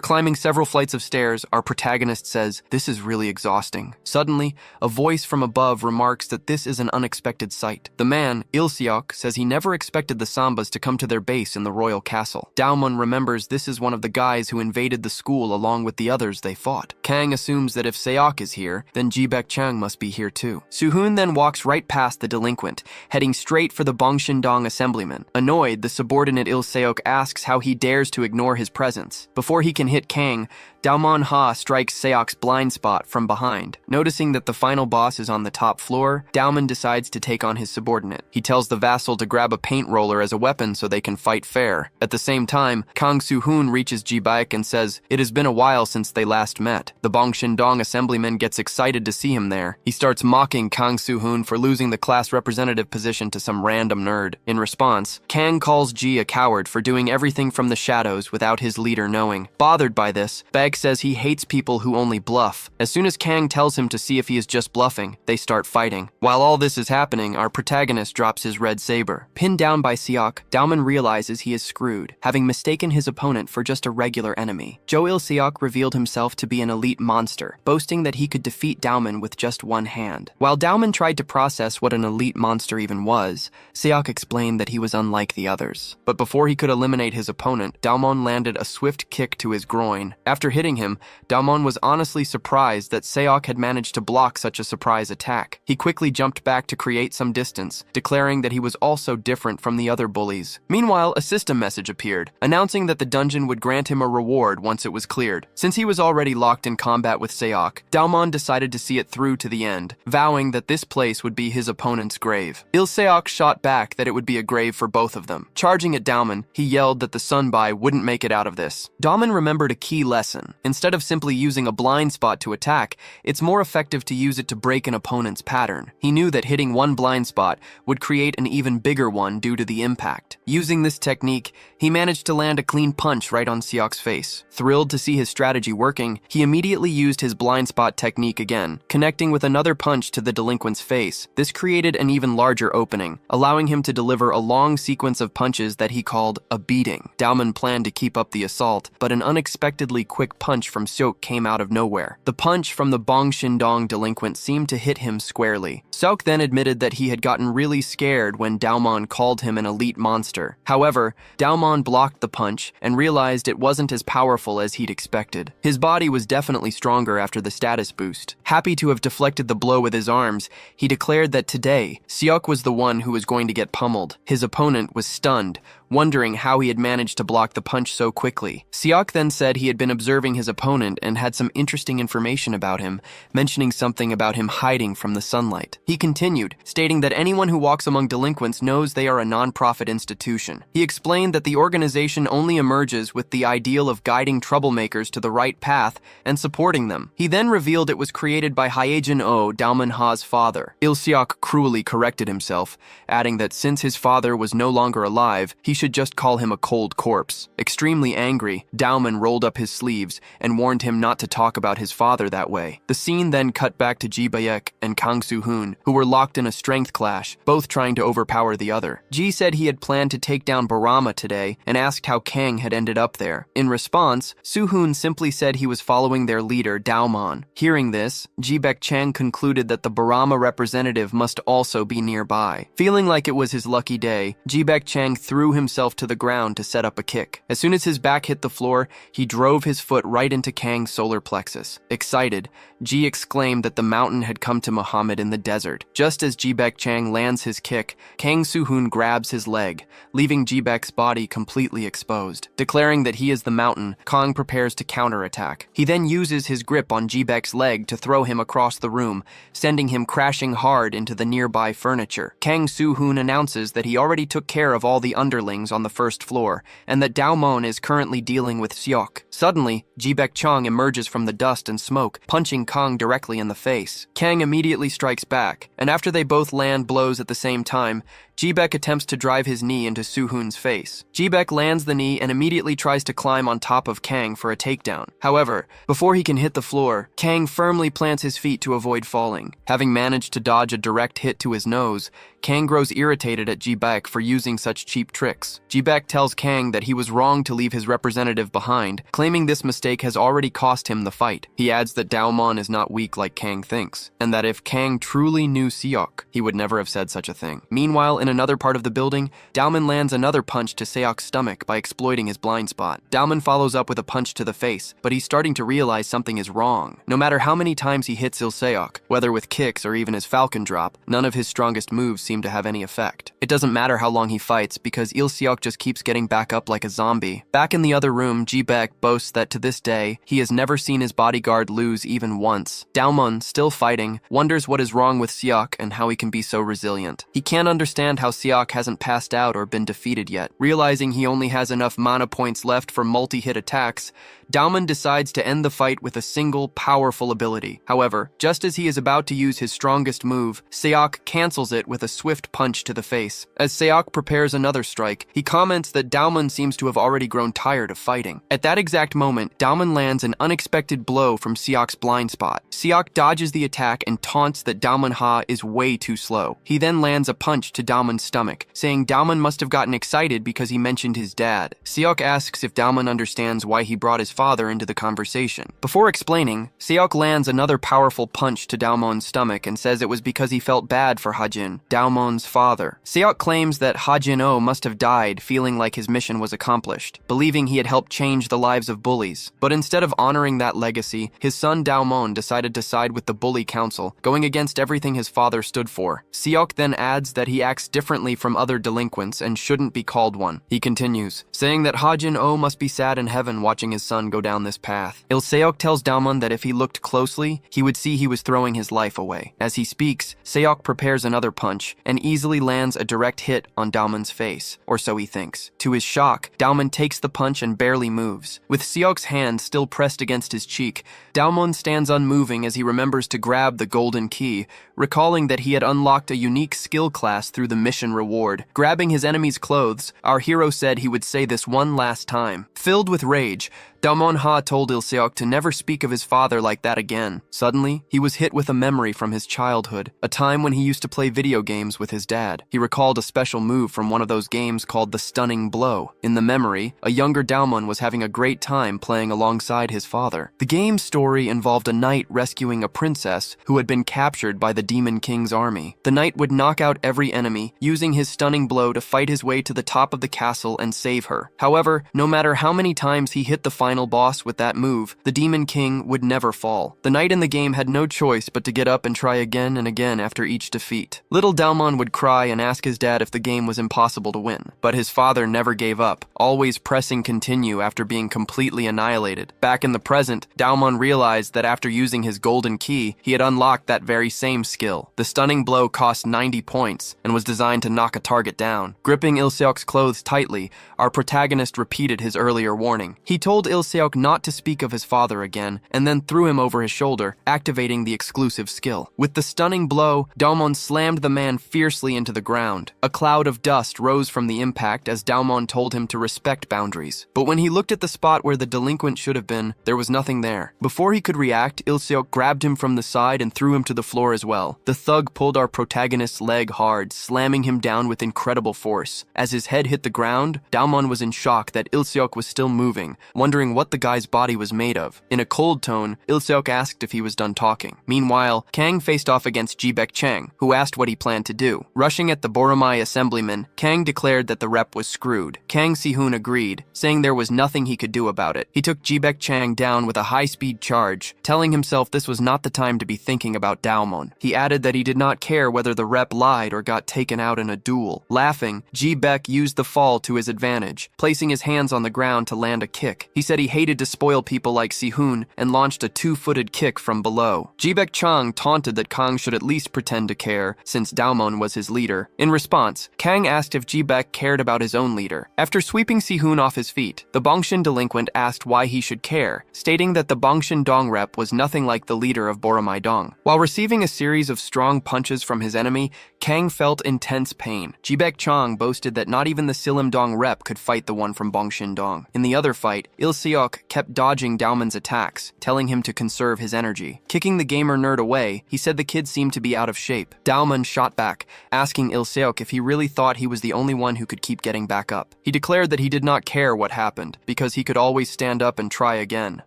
climbing several flights of stairs, our protagonist says, "This is really exhausting." Suddenly, a voice from above remarks that this is an unexpected sight. The man, Il-seok, says he never expected the Sambas to come to their base in the royal castle. Daomon remembers this is one of the guys who invaded the school along with the others they fought. Kang assumes that if Seok is here, then Ji Baek-chang must be here too. Soo-hoon then walks right past the delinquent, heading straight for the Bongshin Dong assemblyman. Annoyed, the subordinate Il-seok asks how he dares to ignore his presence. Before he can hit Kang, Daomon Ha strikes Seok's blind spot from behind. Noticing that the final boss is on the top floor, Daomon decides to take on his subordinate. He tells the vassal to grab a paint roller as a weapon so they can fight fair. At the same time, Kang Soo-hoon reaches Ji Baek and says it has been a while since they last met. The Bongshin Dong assemblyman gets excited to see him there. He starts mocking Kang Soo-hoon for losing the class representative position to some random nerd. In response, Kang calls Ji a coward for doing everything from the shadows without his leader knowing. Bothered by this, Baek says he hates people who only bluff. As soon as Kang tells him to see if he is just bluffing, they start fighting. While all this is happening, our protagonist drops his red saber. Pinned down by Seok, Daomon realizes he is screwed, having mistaken his opponent for just a regular enemy. Jo Il-seok revealed himself to be an elite monster, boasting that he could defeat Daomon with just one hand. While Daomon tried to process what an elite monster even was, Seok explained that he was unlike the others. But before he could eliminate his opponent, Daomon landed a swift kick to his groin. After hitting him, Daomon was honestly surprised that Seok had managed to block such such a surprise attack. He quickly jumped back to create some distance, declaring that he was also different from the other bullies. Meanwhile, a system message appeared, announcing that the dungeon would grant him a reward once it was cleared. Since he was already locked in combat with Seok, Daomon decided to see it through to the end, vowing that this place would be his opponent's grave. Il-Seok shot back that it would be a grave for both of them. Charging at Daomon, he yelled that the Sunbai wouldn't make it out of this. Daomon remembered a key lesson. Instead of simply using a blind spot to attack, it's more effective to use it to break an opponent's pattern. He knew that hitting one blind spot would create an even bigger one due to the impact. Using this technique, he managed to land a clean punch right on Seok's face. Thrilled to see his strategy working, he immediately used his blind spot technique again, connecting with another punch to the delinquent's face. This created an even larger opening, allowing him to deliver a long sequence of punches that he called a beating. Daomon planned to keep up the assault, but an unexpectedly quick punch from Seok came out of nowhere. The punch from the Bong Shindong delinquent seemed to hit him squarely. Seok then admitted that he had gotten really scared when Daomon called him an elite monster. However, Daomon blocked the punch and realized it wasn't as powerful as he'd expected. His body was definitely stronger after the status boost. Happy to have deflected the blow with his arms, he declared that today, Seok was the one who was going to get pummeled. His opponent was stunned, wondering how he had managed to block the punch so quickly. Seok then said he had been observing his opponent and had some interesting information about him, mentioning something about him hiding from the sunlight. He continued, stating that anyone who walks among delinquents knows they are a non-profit institution. He explained that the organization only emerges with the ideal of guiding troublemakers to the right path and supporting them. He then revealed it was created by Haejin-oh, Daomon Ha's father. Il-Seok cruelly corrected himself, adding that since his father was no longer alive, he should just call him a cold corpse. Extremely angry, Daomon rolled up his sleeves and warned him not to talk about his father that way. The scene then cut back to Ji Baek and Kang Soo-hoon, who were locked in a strength clash, both trying to overpower the other. Ji said he had planned to take down Barama today and asked how Kang had ended up there. In response, Soo-hoon simply said he was following their leader, Daomon. Hearing this, Ji Baek Chang concluded that the Barama representative must also be nearby. Feeling like it was his lucky day, Ji Baek Chang threw himself to the ground to set up a kick. As soon as his back hit the floor, he drove his foot right into Kang's solar plexus. Excited, Ji exclaimed that the mountain had come to Muhammad in the desert. Just as Ji Baek Chang lands his kick, Kang Soo-hoon grabs his leg, leaving Ji Baek's body completely exposed. Declaring that he is the mountain, Kang prepares to counterattack. He then uses his grip on Ji Baek's leg to throw him across the room, sending him crashing hard into the nearby furniture. Kang Soo-hoon announces that he already took care of all the underlings on the first floor, and that Daomon is currently dealing with Seok. Suddenly, Ji Baek Chang emerges from the dust and smoke, punching Kang directly in the face. Kang immediately strikes back, and after they both land blows at the same time, Ji Baek attempts to drive his knee into Soo-hoon's face. Ji Baek lands the knee and immediately tries to climb on top of Kang for a takedown. However, before he can hit the floor, Kang firmly plants his feet to avoid falling. Having managed to dodge a direct hit to his nose, Kang grows irritated at Ji Baek for using such cheap tricks. Ji Baek tells Kang that he was wrong to leave his representative behind, claiming this mistake has already cost him the fight. He adds that Daomon is not weak like Kang thinks, and that if Kang truly knew Seok, he would never have said such a thing. Meanwhile, in another part of the building, Daomon lands another punch to Seok's stomach by exploiting his blind spot. Daomon follows up with a punch to the face, but he's starting to realize something is wrong. No matter how many times he hits Il-Seok, whether with kicks or even his falcon drop, none of his strongest moves seem to have any effect. It doesn't matter how long he fights because Il-Seok just keeps getting back up like a zombie. Back in the other room, Ji Baek boasts that to this day, he has never seen his bodyguard lose even once. Daomon, still fighting, wonders what is wrong with Seok and how he can be so resilient. He can't understand how Seok hasn't passed out or been defeated yet. Realizing he only has enough mana points left for multi-hit attacks, Daomon decides to end the fight with a single, powerful ability. However, just as he is about to use his strongest move, Seok cancels it with a swift punch to the face. As Seok prepares another strike, he comments that Daomon seems to have already grown tired of fighting. At that exact moment, Daomon lands an unexpected blow from Seok's blind spot. Seok dodges the attack and taunts that Daomon Ha is way too slow. He then lands a punch to Daomon Daemon's stomach, saying Daemon must have gotten excited because he mentioned his dad. Seok asks if Daemon understands why he brought his father into the conversation. Before explaining, Seok lands another powerful punch to Daemon's stomach and says it was because he felt bad for Hajin, Daemon's father. Seok claims that Hajin-oh must have died feeling like his mission was accomplished, believing he had helped change the lives of bullies. But instead of honoring that legacy, his son Daemon decided to side with the bully council, going against everything his father stood for. Seok then adds that he acts differently from other delinquents and shouldn't be called one. He continues, saying that Hajin-oh must be sad in heaven watching his son go down this path. Il-seok tells Daemon that if he looked closely, he would see he was throwing his life away. As he speaks, Seok prepares another punch and easily lands a direct hit on Daemon's face, or so he thinks. To his shock, Daemon takes the punch and barely moves. With Seok's hand still pressed against his cheek, Daemon stands unmoving as he remembers to grab the golden key, recalling that he had unlocked a unique skill class through the mission reward. Grabbing his enemy's clothes, our hero said he would say this one last time. Filled with rage, Daemon-ha told Il-seok to never speak of his father like that again. Suddenly, he was hit with a memory from his childhood, a time when he used to play video games with his dad. He recalled a special move from one of those games called the stunning blow. In the memory, a younger Daemon was having a great time playing alongside his father. The game's story involved a knight rescuing a princess who had been captured by the Demon King's army. The knight would knock out every enemy, using his stunning blow to fight his way to the top of the castle and save her. However, no matter how many times he hit the final boss with that move, the Demon King would never fall. The knight in the game had no choice but to get up and try again and again after each defeat. Little Daemon would cry and ask his dad if the game was impossible to win, but his father never gave up, always pressing continue after being completely annihilated. Back in the present, Daemon realized that after using his golden key, he had unlocked that very same skill. The stunning blow cost 90 points and was designed to knock a target down. Gripping Il-seok's clothes tightly, our protagonist repeated his earlier warning. He told Il-seok not to speak of his father again, and then threw him over his shoulder, activating the exclusive skill. With the stunning blow, Daemon slammed the man fiercely into the ground. A cloud of dust rose from the impact as Daemon told him to respect boundaries. But when he looked at the spot where the delinquent should have been, there was nothing there. Before he could react, Il-seok grabbed him from the side and threw him to the floor as well. The thug pulled our protagonist's leg hard, slamming him down with incredible force. As his head hit the ground, Daemon was in shock that Il-seok was still moving, wondering what the guy's body was made of. In a cold tone, Il-seok asked if he was done talking. Meanwhile, Kang faced off against Ji-baek Chang, who asked what he planned to do. Rushing at the Boromai assemblyman, Kang declared that the rep was screwed. Kang Si-hoon agreed, saying there was nothing he could do about it. He took Ji-baek Chang down with a high-speed charge, telling himself this was not the time to be thinking about Daemon. He added that he did not care whether the rep lied or got taken out in a duel. Laughing, Ji-baek used the fall to his advantage, placing his hands on the ground to land a kick. He said he hated to spoil people like Si-hoon and launched a two-footed kick from below. Ji-baek Chang taunted that Kang should at least pretend to care, since Daemon was his leader. In response, Kang asked if Ji-baek cared about his own leader. After sweeping Si-hoon off his feet, the Bongshin delinquent asked why he should care, stating that the Bongshin Dong rep was nothing like the leader of Boromai Dong. While receiving a series of strong punches from his enemy, Kang felt intense pain. Ji-baek Chang boasted that not even the Silim Dong rep could fight the one from Bongshin Dong. In the other fight, Il-seok kept dodging Daemon's attacks, telling him to conserve his energy. Kicking the gamer nerd away, he said the kid seemed to be out of shape. Daemon shot back, asking Il-seok if he really thought he was the only one who could keep getting back up. He declared that he did not care what happened, because he could always stand up and try again.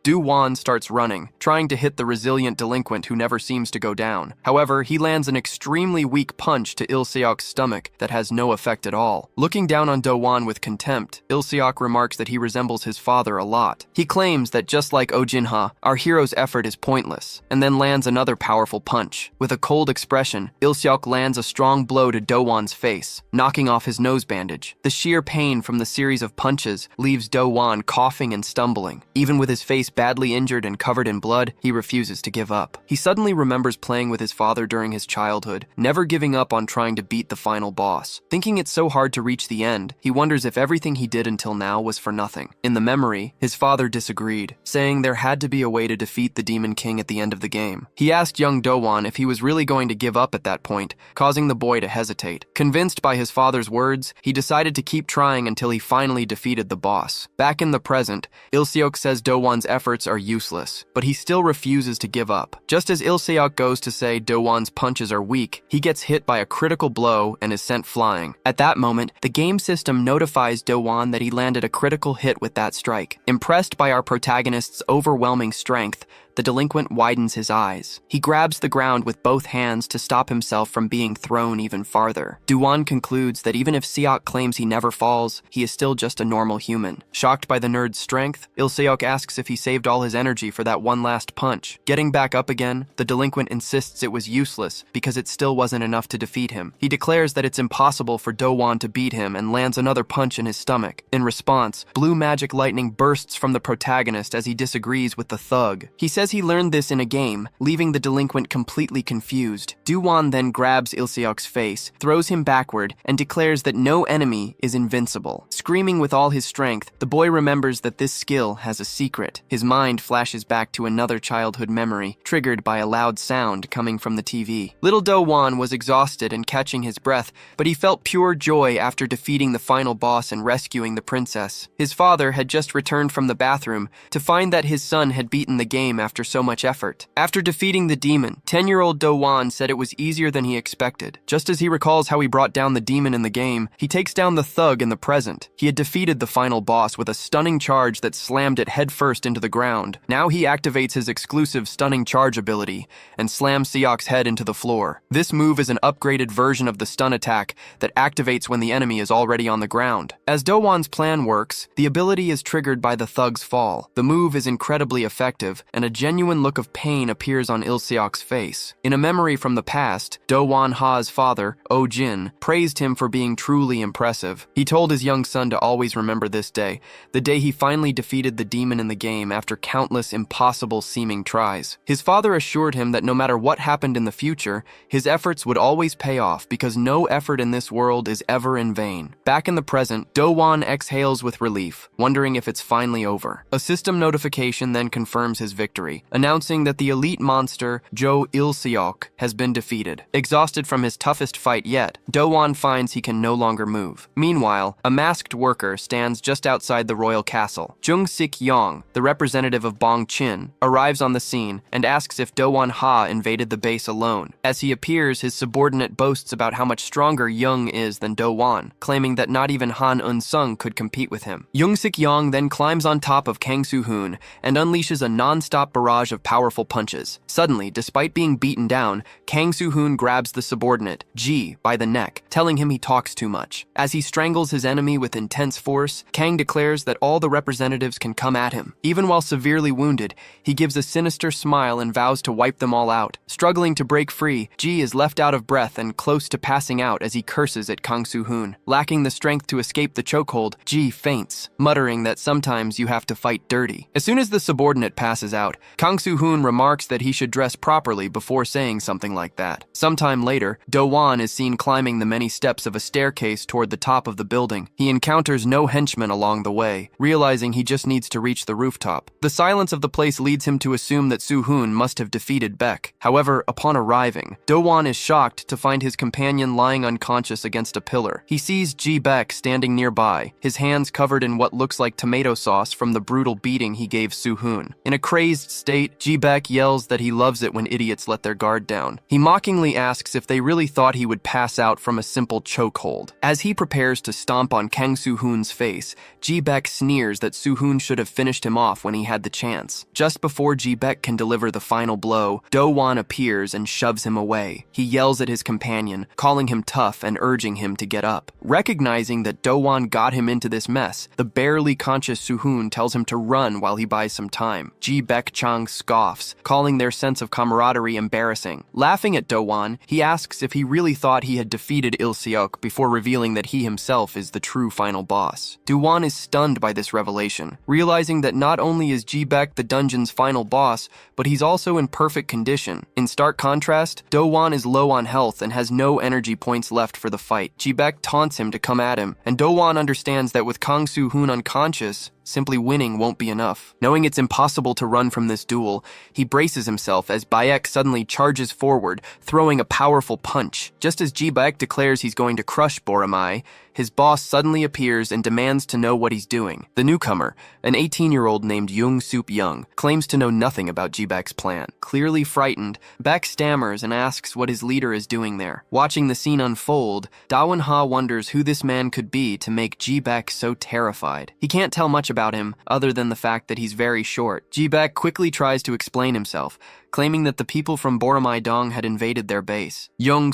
Du-won starts running, trying to hit the resilient delinquent who never seems to go down. However, he lands an extremely weak punch to Il-seok's stomach that has no effect at all. Looking down on Do-won with contempt, Il-seok remarks that he resembles his father a lot. He claims that just like Oh-jin-ha, our hero's effort is pointless, and then lands another powerful punch. With a cold expression, Il-seok lands a strong blow to Do-won's face, knocking off his nose bandage. The sheer pain from the series of punches leaves Do-won coughing and stumbling. Even with his face badly injured and covered in blood, he refuses to give up. He suddenly remembers playing with his father during his childhood, never giving up on trying to beat the final boss. Thinking it's so hard to reach the end, he wonders if everything he did until now was for nothing. In the memory, his father disagreed, saying there had to be a way to defeat the Demon King at the end of the game. He asked young Do-won if he was really going to give up at that point, causing the boy to hesitate. Convinced by his father's words, he decided to keep trying until he finally defeated the boss. Back in the present, Il-seok says Do-won's efforts are useless, but he still refuses to give up. Just as Il-seok goes to say Do-won's punches are weak, he gets hit by a critical blow and is sent flying. At that moment, the game system notifies Do-won that he landed a critical hit with that strike. Impressed by our protagonist's overwhelming strength, the delinquent widens his eyes. He grabs the ground with both hands to stop himself from being thrown even farther. Do-won concludes that even if Seok claims he never falls, he is still just a normal human. Shocked by the nerd's strength, Il-seok asks if he saved all his energy for that one last punch. Getting back up again, the delinquent insists it was useless because it still wasn't enough to defeat him. He declares that it's impossible for Do-won to beat him and lands another punch in his stomach. In response, blue magic lightning bursts from the protagonist as he disagrees with the thug. He says he learned this in a game, leaving the delinquent completely confused. Do-won then grabs Il-seok's face, throws him backward, and declares that no enemy is invincible. Screaming with all his strength, the boy remembers that this skill has a secret. His mind flashes back to another childhood memory, triggered by a loud sound coming from the TV. Little Do-won was exhausted and catching his breath, but he felt pure joy after defeating the final boss and rescuing the princess. His father had just returned from the bathroom to find that his son had beaten the game after so much effort. After defeating the demon, 10-year-old Do-won said it was easier than he expected. Just as he recalls how he brought down the demon in the game, he takes down the thug in the present. He had defeated the final boss with a stunning charge that slammed it headfirst into the ground. Now he activates his exclusive stunning charge ability and slams Seok's head into the floor. This move is an upgraded version of the stun attack that activates when the enemy is already on the ground. As Do-won's plan works, the ability is triggered by the thug's fall. The move is incredibly effective, and a genuine look of pain appears on Il-seok's face. In a memory from the past, Do-won Ha's father, Oh-jin, praised him for being truly impressive. He told his young son to always remember this day, the day he finally defeated the demon in the game after countless impossible-seeming tries. His father assured him that no matter what happened in the future, his efforts would always pay off because no effort in this world is ever in vain. Back in the present, Do-won exhales with relief, wondering if it's finally over. A system notification then confirms his victory, announcing that the elite monster, Jo Il-seok, has been defeated. Exhausted from his toughest fight yet, Do-won finds he can no longer move. Meanwhile, a masked worker stands just outside the royal castle. Jung-sik-yong, the representative of Bong-chin, arrives on the scene and asks if Do-won Ha invaded the base alone. As he appears, his subordinate boasts about how much stronger Jung is than Do-won, claiming that not even Han Un-sung could compete with him. Jung-sik-yong then climbs on top of Kang Soo-hoon and unleashes a non-stop barrage of powerful punches. Suddenly, despite being beaten down, Kang Soo-hoon grabs the subordinate, Ji, by the neck, telling him he talks too much. As he strangles his enemy with intense force, Kang declares that all the representatives can come at him. Even while severely wounded, he gives a sinister smile and vows to wipe them all out. Struggling to break free, Ji is left out of breath and close to passing out as he curses at Kang Soo-hoon. Lacking the strength to escape the chokehold, Ji faints, muttering that sometimes you have to fight dirty. As soon as the subordinate passes out, Kang Soo-hoon remarks that he should dress properly before saying something like that. Sometime later, Do-won is seen climbing the many steps of a staircase toward the top of the building. He encounters no henchmen along the way, realizing he just needs to reach the rooftop. The silence of the place leads him to assume that Soo-hoon must have defeated Baek. However, upon arriving, Do-won is shocked to find his companion lying unconscious against a pillar. He sees Ji Baek standing nearby, his hands covered in what looks like tomato sauce from the brutal beating he gave Soo-hoon. In a crazed state, Ji Baek yells that he loves it when idiots let their guard down. He mockingly asks if they really thought he would pass out from a simple chokehold. As he prepares to stomp on Kang Soo-hoon's face, Ji Baek sneers that Soo-hoon should have finished him off when he had the chance. Just before Ji Baek can deliver the final blow, Do-won appears and shoves him away. He yells at his companion, calling him tough and urging him to get up. Recognizing that Do-won got him into this mess, the barely conscious Soo-hoon tells him to run while he buys some time. Ji Baek-chang scoffs, calling their sense of camaraderie embarrassing. Laughing at Do-won, he asks if he really thought he had defeated Il-seok before revealing that he himself is the true final boss. Do-won is stunned by this revelation, realizing that not only is Ji Baek the dungeon's final boss, but he's also in perfect condition. In stark contrast, Do-won is low on health and has no energy points left for the fight. Ji Baek taunts him to come at him, and Do-won understands that with Kang Soo-hoon unconscious, simply winning won't be enough. Knowing it's impossible to run from this duel, he braces himself as Bayek suddenly charges forward, throwing a powerful punch. Just as Bayek declares he's going to crush Boromai, his boss suddenly appears and demands to know what he's doing. The newcomer, an 18-year-old named Young Sup Young, claims to know nothing about Jibek's plan. Clearly frightened, Beck stammers and asks what his leader is doing there. Watching the scene unfold, Dawon Ha wonders who this man could be to make Jibek so terrified. He can't tell much about him other than the fact that he's very short. Jibek quickly tries to explain himself, claiming that the people from Boromai Dong had invaded their base. Young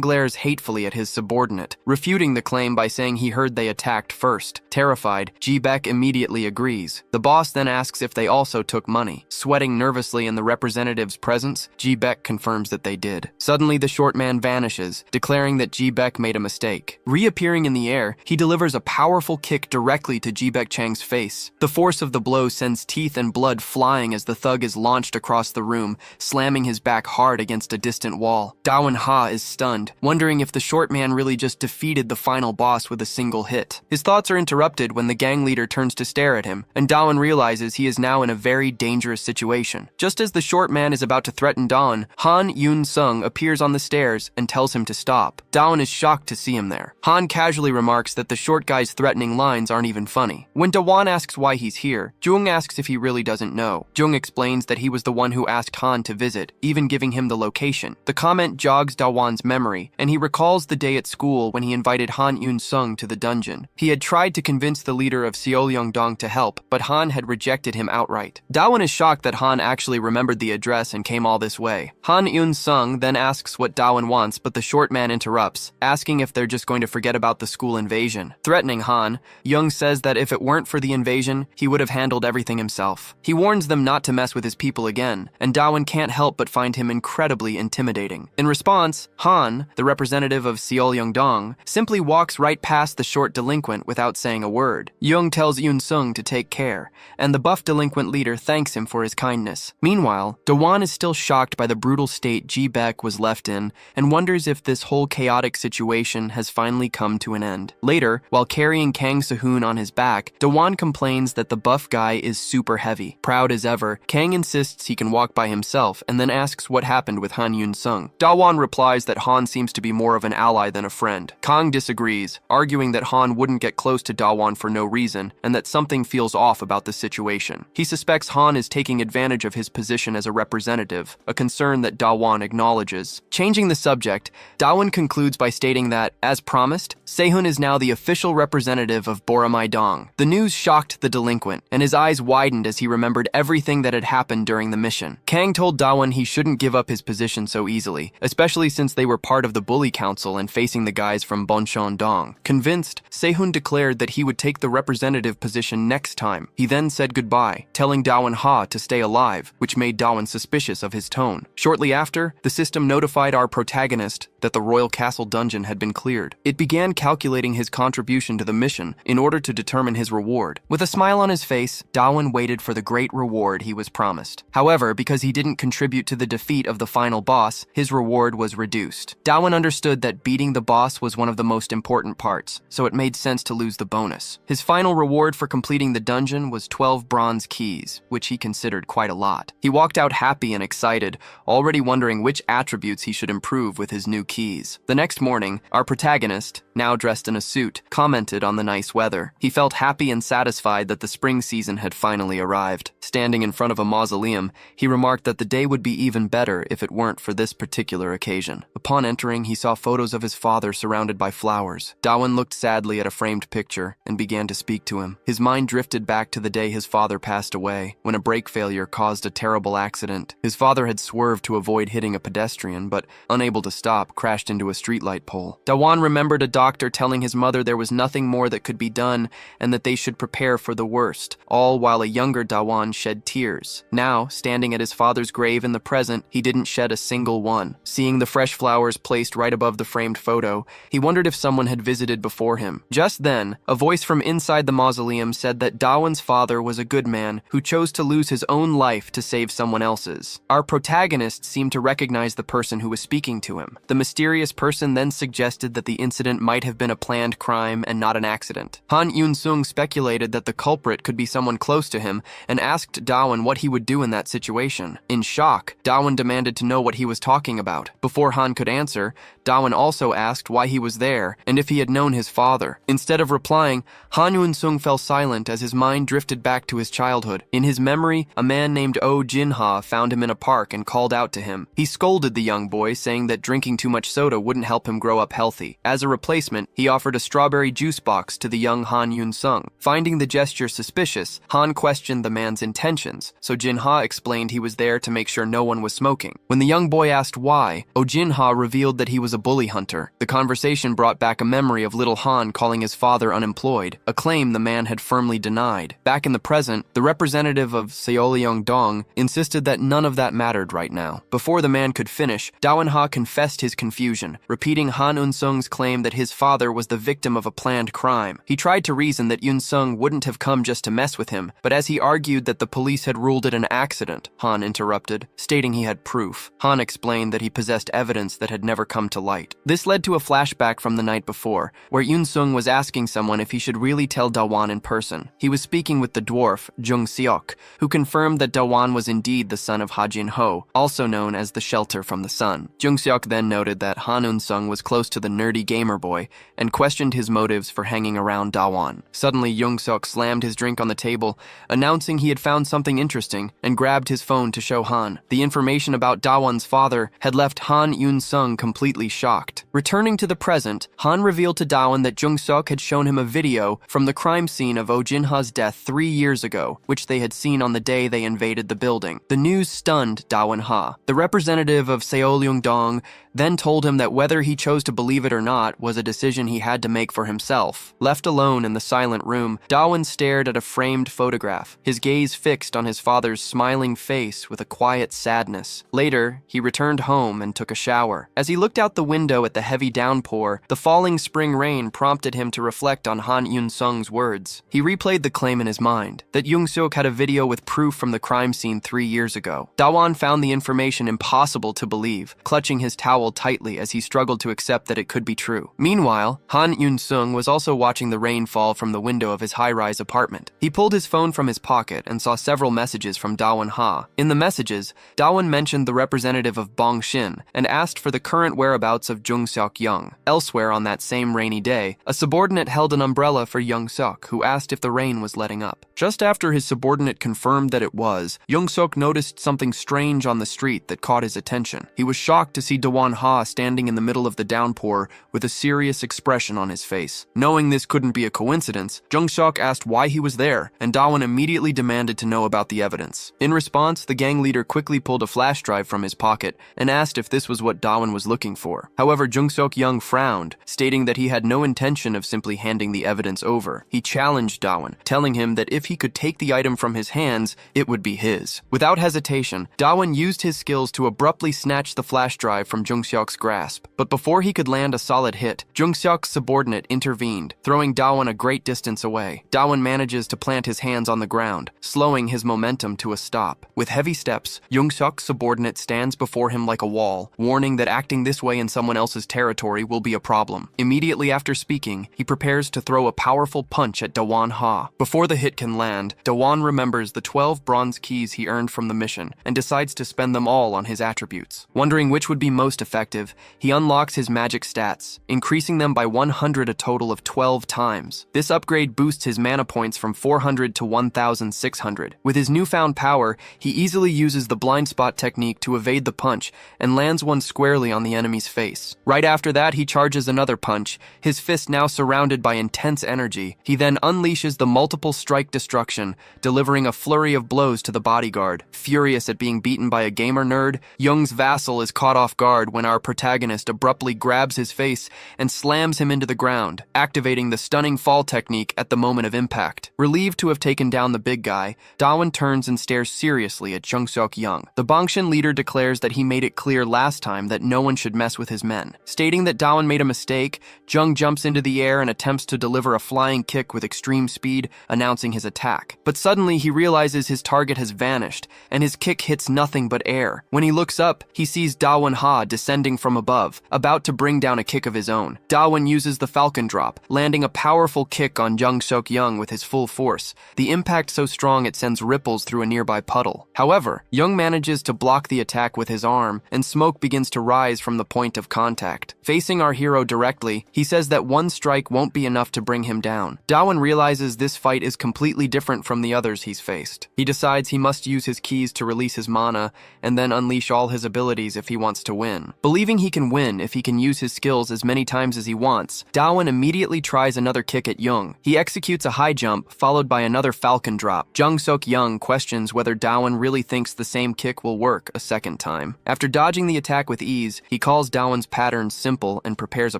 glares hatefully at his subordinate, refuting the claim by saying he heard they attacked first. Terrified, Jibek immediately agrees. The boss then asks if they also took money. Sweating nervously in the representative's presence, Jibek confirms that they did. Suddenly, the short man vanishes, declaring that Jibek made a mistake. Reappearing in the air, he delivers a powerful kick directly to Jibek Chang's face. The force of the blow sends teeth and blood flying as the thug is launched across the room, slamming his back hard against a distant wall. Dawon Ha is stunned, wondering if the short man really just defeated the final boss with a single hit. His thoughts are interrupted when the gang leader turns to stare at him, and Dawon realizes he is now in a very dangerous situation. Just as the short man is about to threaten Dawon, Han Yun-sung appears on the stairs and tells him to stop. Dawon is shocked to see him there. Han casually remarks that the short guy's threatening lines aren't even funny. When Dawon asks why he's here, Jung asks if he really doesn't know. Jung explains that he was the one who asked Han to visit, even giving him the location. The comment jogs Dawon's memory, and he recalls the day at school when he invited Han Yun-sung to the dungeon. He had tried to convince the leader of Seollyeongdong to help, but Han had rejected him outright. Dawon is shocked that Han actually remembered the address and came all this way. Han Yun-sung then asks what Dawon wants, but the short man interrupts, asking if they're just going to forget about the school invasion. Threatening Han, Young says that if it weren't for the invasion, he would have handled everything himself. He warns them not to mess with his people again, and Dawon can't help but find him incredibly intimidating. In response, Han, the representative of Seollyeongdong, simply walks right past the short delinquent without saying a word. Young tells Yun-sung to take care, and the buff delinquent leader thanks him for his kindness. Meanwhile, Dawon is still shocked by the brutal state Jibek was left in and wonders if this whole chaotic situation has finally come to an end. Later, while carrying Kang Soo-hoon on his back, Dawon complains that the buff guy is super heavy. Proud as ever, Kang insists he can walk by himself and then asks what happened with Han Yun-sung. Dawon replies that Han seems to be more of an ally than a friend. Kang disagrees, arguing that Han wouldn't get close to Dawon for no reason and that something feels off about the situation. He suspects Han is taking advantage of his position as a representative, a concern that Dawon acknowledges. Changing the subject, Dawon concludes by stating that, as promised, Sehun is now the official representative of Boromai Dong. The news shocked the delinquent, and his eyes widened as he remembered everything that had happened during the mission. Kang told Dawon he shouldn't give up his position so easily, especially since they were part of the Bully Council and facing the guys from Boncheon Dong. Convinced, Sehun declared that he would take the representative position next time. He then said goodbye, telling Dawon Ha to stay alive, which made Dawon suspicious of his tone. Shortly after, the system notified our protagonist that the Royal Castle dungeon had been cleared. It began calculating his contribution to the mission in order to determine his reward. With a smile on his face, Dawon waited for the great reward he was promised. However, because he didn't contribute to the defeat of the final boss, his reward was reduced. Dawon understood that beating the boss was one of the most important parts, so it made sense to lose the bonus. His final reward for completing the dungeon was 12 bronze keys, which he considered quite a lot. He walked out happy and excited, already wondering which attributes he should improve with his new keys. The next morning, our protagonist, now dressed in a suit, commented on the nice weather. He felt happy and satisfied that the spring season had finally arrived. Standing in front of a mausoleum, he remarked that the day would be even better if it weren't for this particular occasion. Upon entering, he saw photos of his father surrounded by flowers. Dawon looked sadly at a framed picture and began to speak to him. His mind drifted back to the day his father passed away, when a brake failure caused a terrible accident. His father had swerved to avoid hitting a pedestrian, but, unable to stop, crashed into a streetlight pole. Dawon remembered a doctor telling his mother there was nothing more that could be done and that they should prepare for the worst, all while a younger Dawon shed tears. Now, standing at his father's grave in the present, he didn't shed a single one. Seeing the fresh flowers placed right above the framed photo, he wondered if someone had visited before him. Just then, a voice from inside the mausoleum said that Dawon's father was a good man who chose to lose his own life to save someone else's. Our protagonist seemed to recognize the person who was speaking to him. The mysterious person then suggested that the incident might have been a planned crime and not an accident. Han Yun-sung speculated that the culprit could be someone close to him and asked Dawan what he would do in that situation. In shock, Dawan demanded to know what he was talking about. Before Han could answer, Dawan also asked why he was there and if he had known his father. Instead of replying, Han Yun-sung fell silent as his mind drifted back to his childhood. In his memory, a man named Oh Jin-ha found him in a park and called out to him. He scolded the young boy, saying that drinking too much soda wouldn't help him grow up healthy. As a replacement, he offered a strawberry juice box to the young Han Yun-sung. Finding the gesture suspicious, Han questioned the man's intentions, so Jin-ha explained he was there to make sure no one was smoking. When the young boy asked why, Oh Jin-ha revealed that he was a bully hunter. The conversation brought back a memory of little Han calling his father unemployed, a claim the man had firmly denied. Back in the present, the representative of Seollyeong-dong insisted that none of that mattered right now. Before the man could finish, Dawan-ha confessed his confusion, repeating Han Eun-sung's claim that his father was the victim of a planned crime. He tried to reason that Yun-sung wouldn't have come just to mess with him, but as he argued that the police had ruled it an accident, Han interrupted, stating he had proof. Han explained that he possessed evidence that had never come to light. This led to a flashback from the night before, where Yun-sung was asking someone if he should really tell Dawan in person. He was speaking with the dwarf, Jung-seok, who confirmed that Dawan was indeed the son of Ha Jin-ho, also known as the Shelter from the Sun. Jung-seok then noted that Han Eun-sung was close to the nerdy gamer boy and questioned his motives for hanging around Dawan. Suddenly, Jung-seok slammed his drink on the table, announcing he had found something interesting, and grabbed his phone to show Han. The information about Dawan's father had left Han Yun-sung completely shocked. Returning to the present, Han revealed to Dawan that Jung-seok had shown him a video from the crime scene of Oh Jin-ha's death 3 years ago, which they had seen on the day they invaded the building. The news stunned Dawan-ha. The representative of Seollyeong-dong then told him that whether he chose to believe it or not was a decision he had to make for himself. Left alone in the silent room, Dawan stared at a framed photograph, his gaze fixed on his father's smiling face with a quiet sadness. Later, he returned home and took a shower. As he looked out the window at the heavy downpour, the falling spring rain prompted him to reflect on Han Yun-sung's words. He replayed the claim in his mind, that Jung-seok had a video with proof from the crime scene 3 years ago. Dawan found the information impossible to believe, clutching his towel tightly as he struggled to accept that it could be true. Meanwhile, Han Yun-sung was also watching the rain fall from the window of his high-rise apartment. He pulled his phone from his pocket and saw several messages from Dawan-ha. In the messages, Dawan mentioned the representative of Bong-shin and asked for the current whereabouts of Jung-seok-young. Elsewhere on that same rainy day, a subordinate held an umbrella for Jung-seok, who asked if the rain was letting up. Just after his subordinate confirmed that it was, Jung-seok noticed something strange on the street that caught his attention. He was shocked to see Dawan-ha standing in the middle of the downpour with a serious expression on his face. Knowing this couldn't be a coincidence, Jung-seok asked why he was there, and Dawan immediately demanded to know about the evidence. In response, the gang leader quickly pulled a flash drive from his pocket and asked if this was what Dawan was looking for. However, Jung-seok-young frowned, stating that he had no intention of simply handing the evidence over. He challenged Dawan, telling him that if he could take the item from his hands, it would be his. Without hesitation, Dawan used his skills to abruptly snatch the flash drive from Jung-seok's grasp. But before he could land a solid hit, Jung-seok's subordinate intervened, throwing Dawan a great distance away. Dawan manages to plant his hands on the ground, slowing his momentum to a stop. With heavy steps, Jung-seok's subordinate stands before him like a wall, warning that acting this way in someone else's territory will be a problem. Immediately after speaking, he prepares to throw a powerful punch at Dawan-ha. Before the hit can land, Dawan remembers the 12 bronze keys he earned from the mission and decides to spend them all on his attributes. Wondering which would be most effective, he unlocks his magic stats, increasing them by 100 a total of 12 times. This upgrade boosts his mana points from 400 to 1,600. With his newfound power, he easily uses the blind spot technique to evade the punch and lands one squarely on the enemy's face. Right after that, he charges another punch, his fist now surrounded by intense energy. He then unleashes the multiple strike destruction, delivering a flurry of blows to the bodyguard. Furious at being beaten by a gamer nerd, Young's vassal is caught off guard when our protagonist abruptly grabs his face and slams him into the ground, activating the stunning fall technique at the moment of impact. Relieved to have taken down the big guy, Dawan turns and stares seriously at Jung-seok-young. The Bong-shin leader declares that he made it clear last time that no one should mess with his men. Stating that Dawan made a mistake, Jung jumps into the air and attempts to deliver a flying kick with extreme speed, announcing his attack. But suddenly he realizes his target has vanished, and his kick hits nothing but air. When he looks up, he sees Dawan-ha descending crashing from above, about to bring down a kick of his own. Dawon uses the falcon drop, landing a powerful kick on Jung Seok-young with his full force, the impact so strong it sends ripples through a nearby puddle. However, Jung manages to block the attack with his arm, and smoke begins to rise from the point of contact. Facing our hero directly, he says that one strike won't be enough to bring him down. Dawon realizes this fight is completely different from the others he's faced. He decides he must use his keys to release his mana, and then unleash all his abilities if he wants to win. Believing he can win if he can use his skills as many times as he wants, Dawon immediately tries another kick at Jung. He executes a high jump, followed by another falcon drop. Jung Seok-young questions whether Dawon really thinks the same kick will work a second time. After dodging the attack with ease, he calls Dawon's pattern simple and prepares a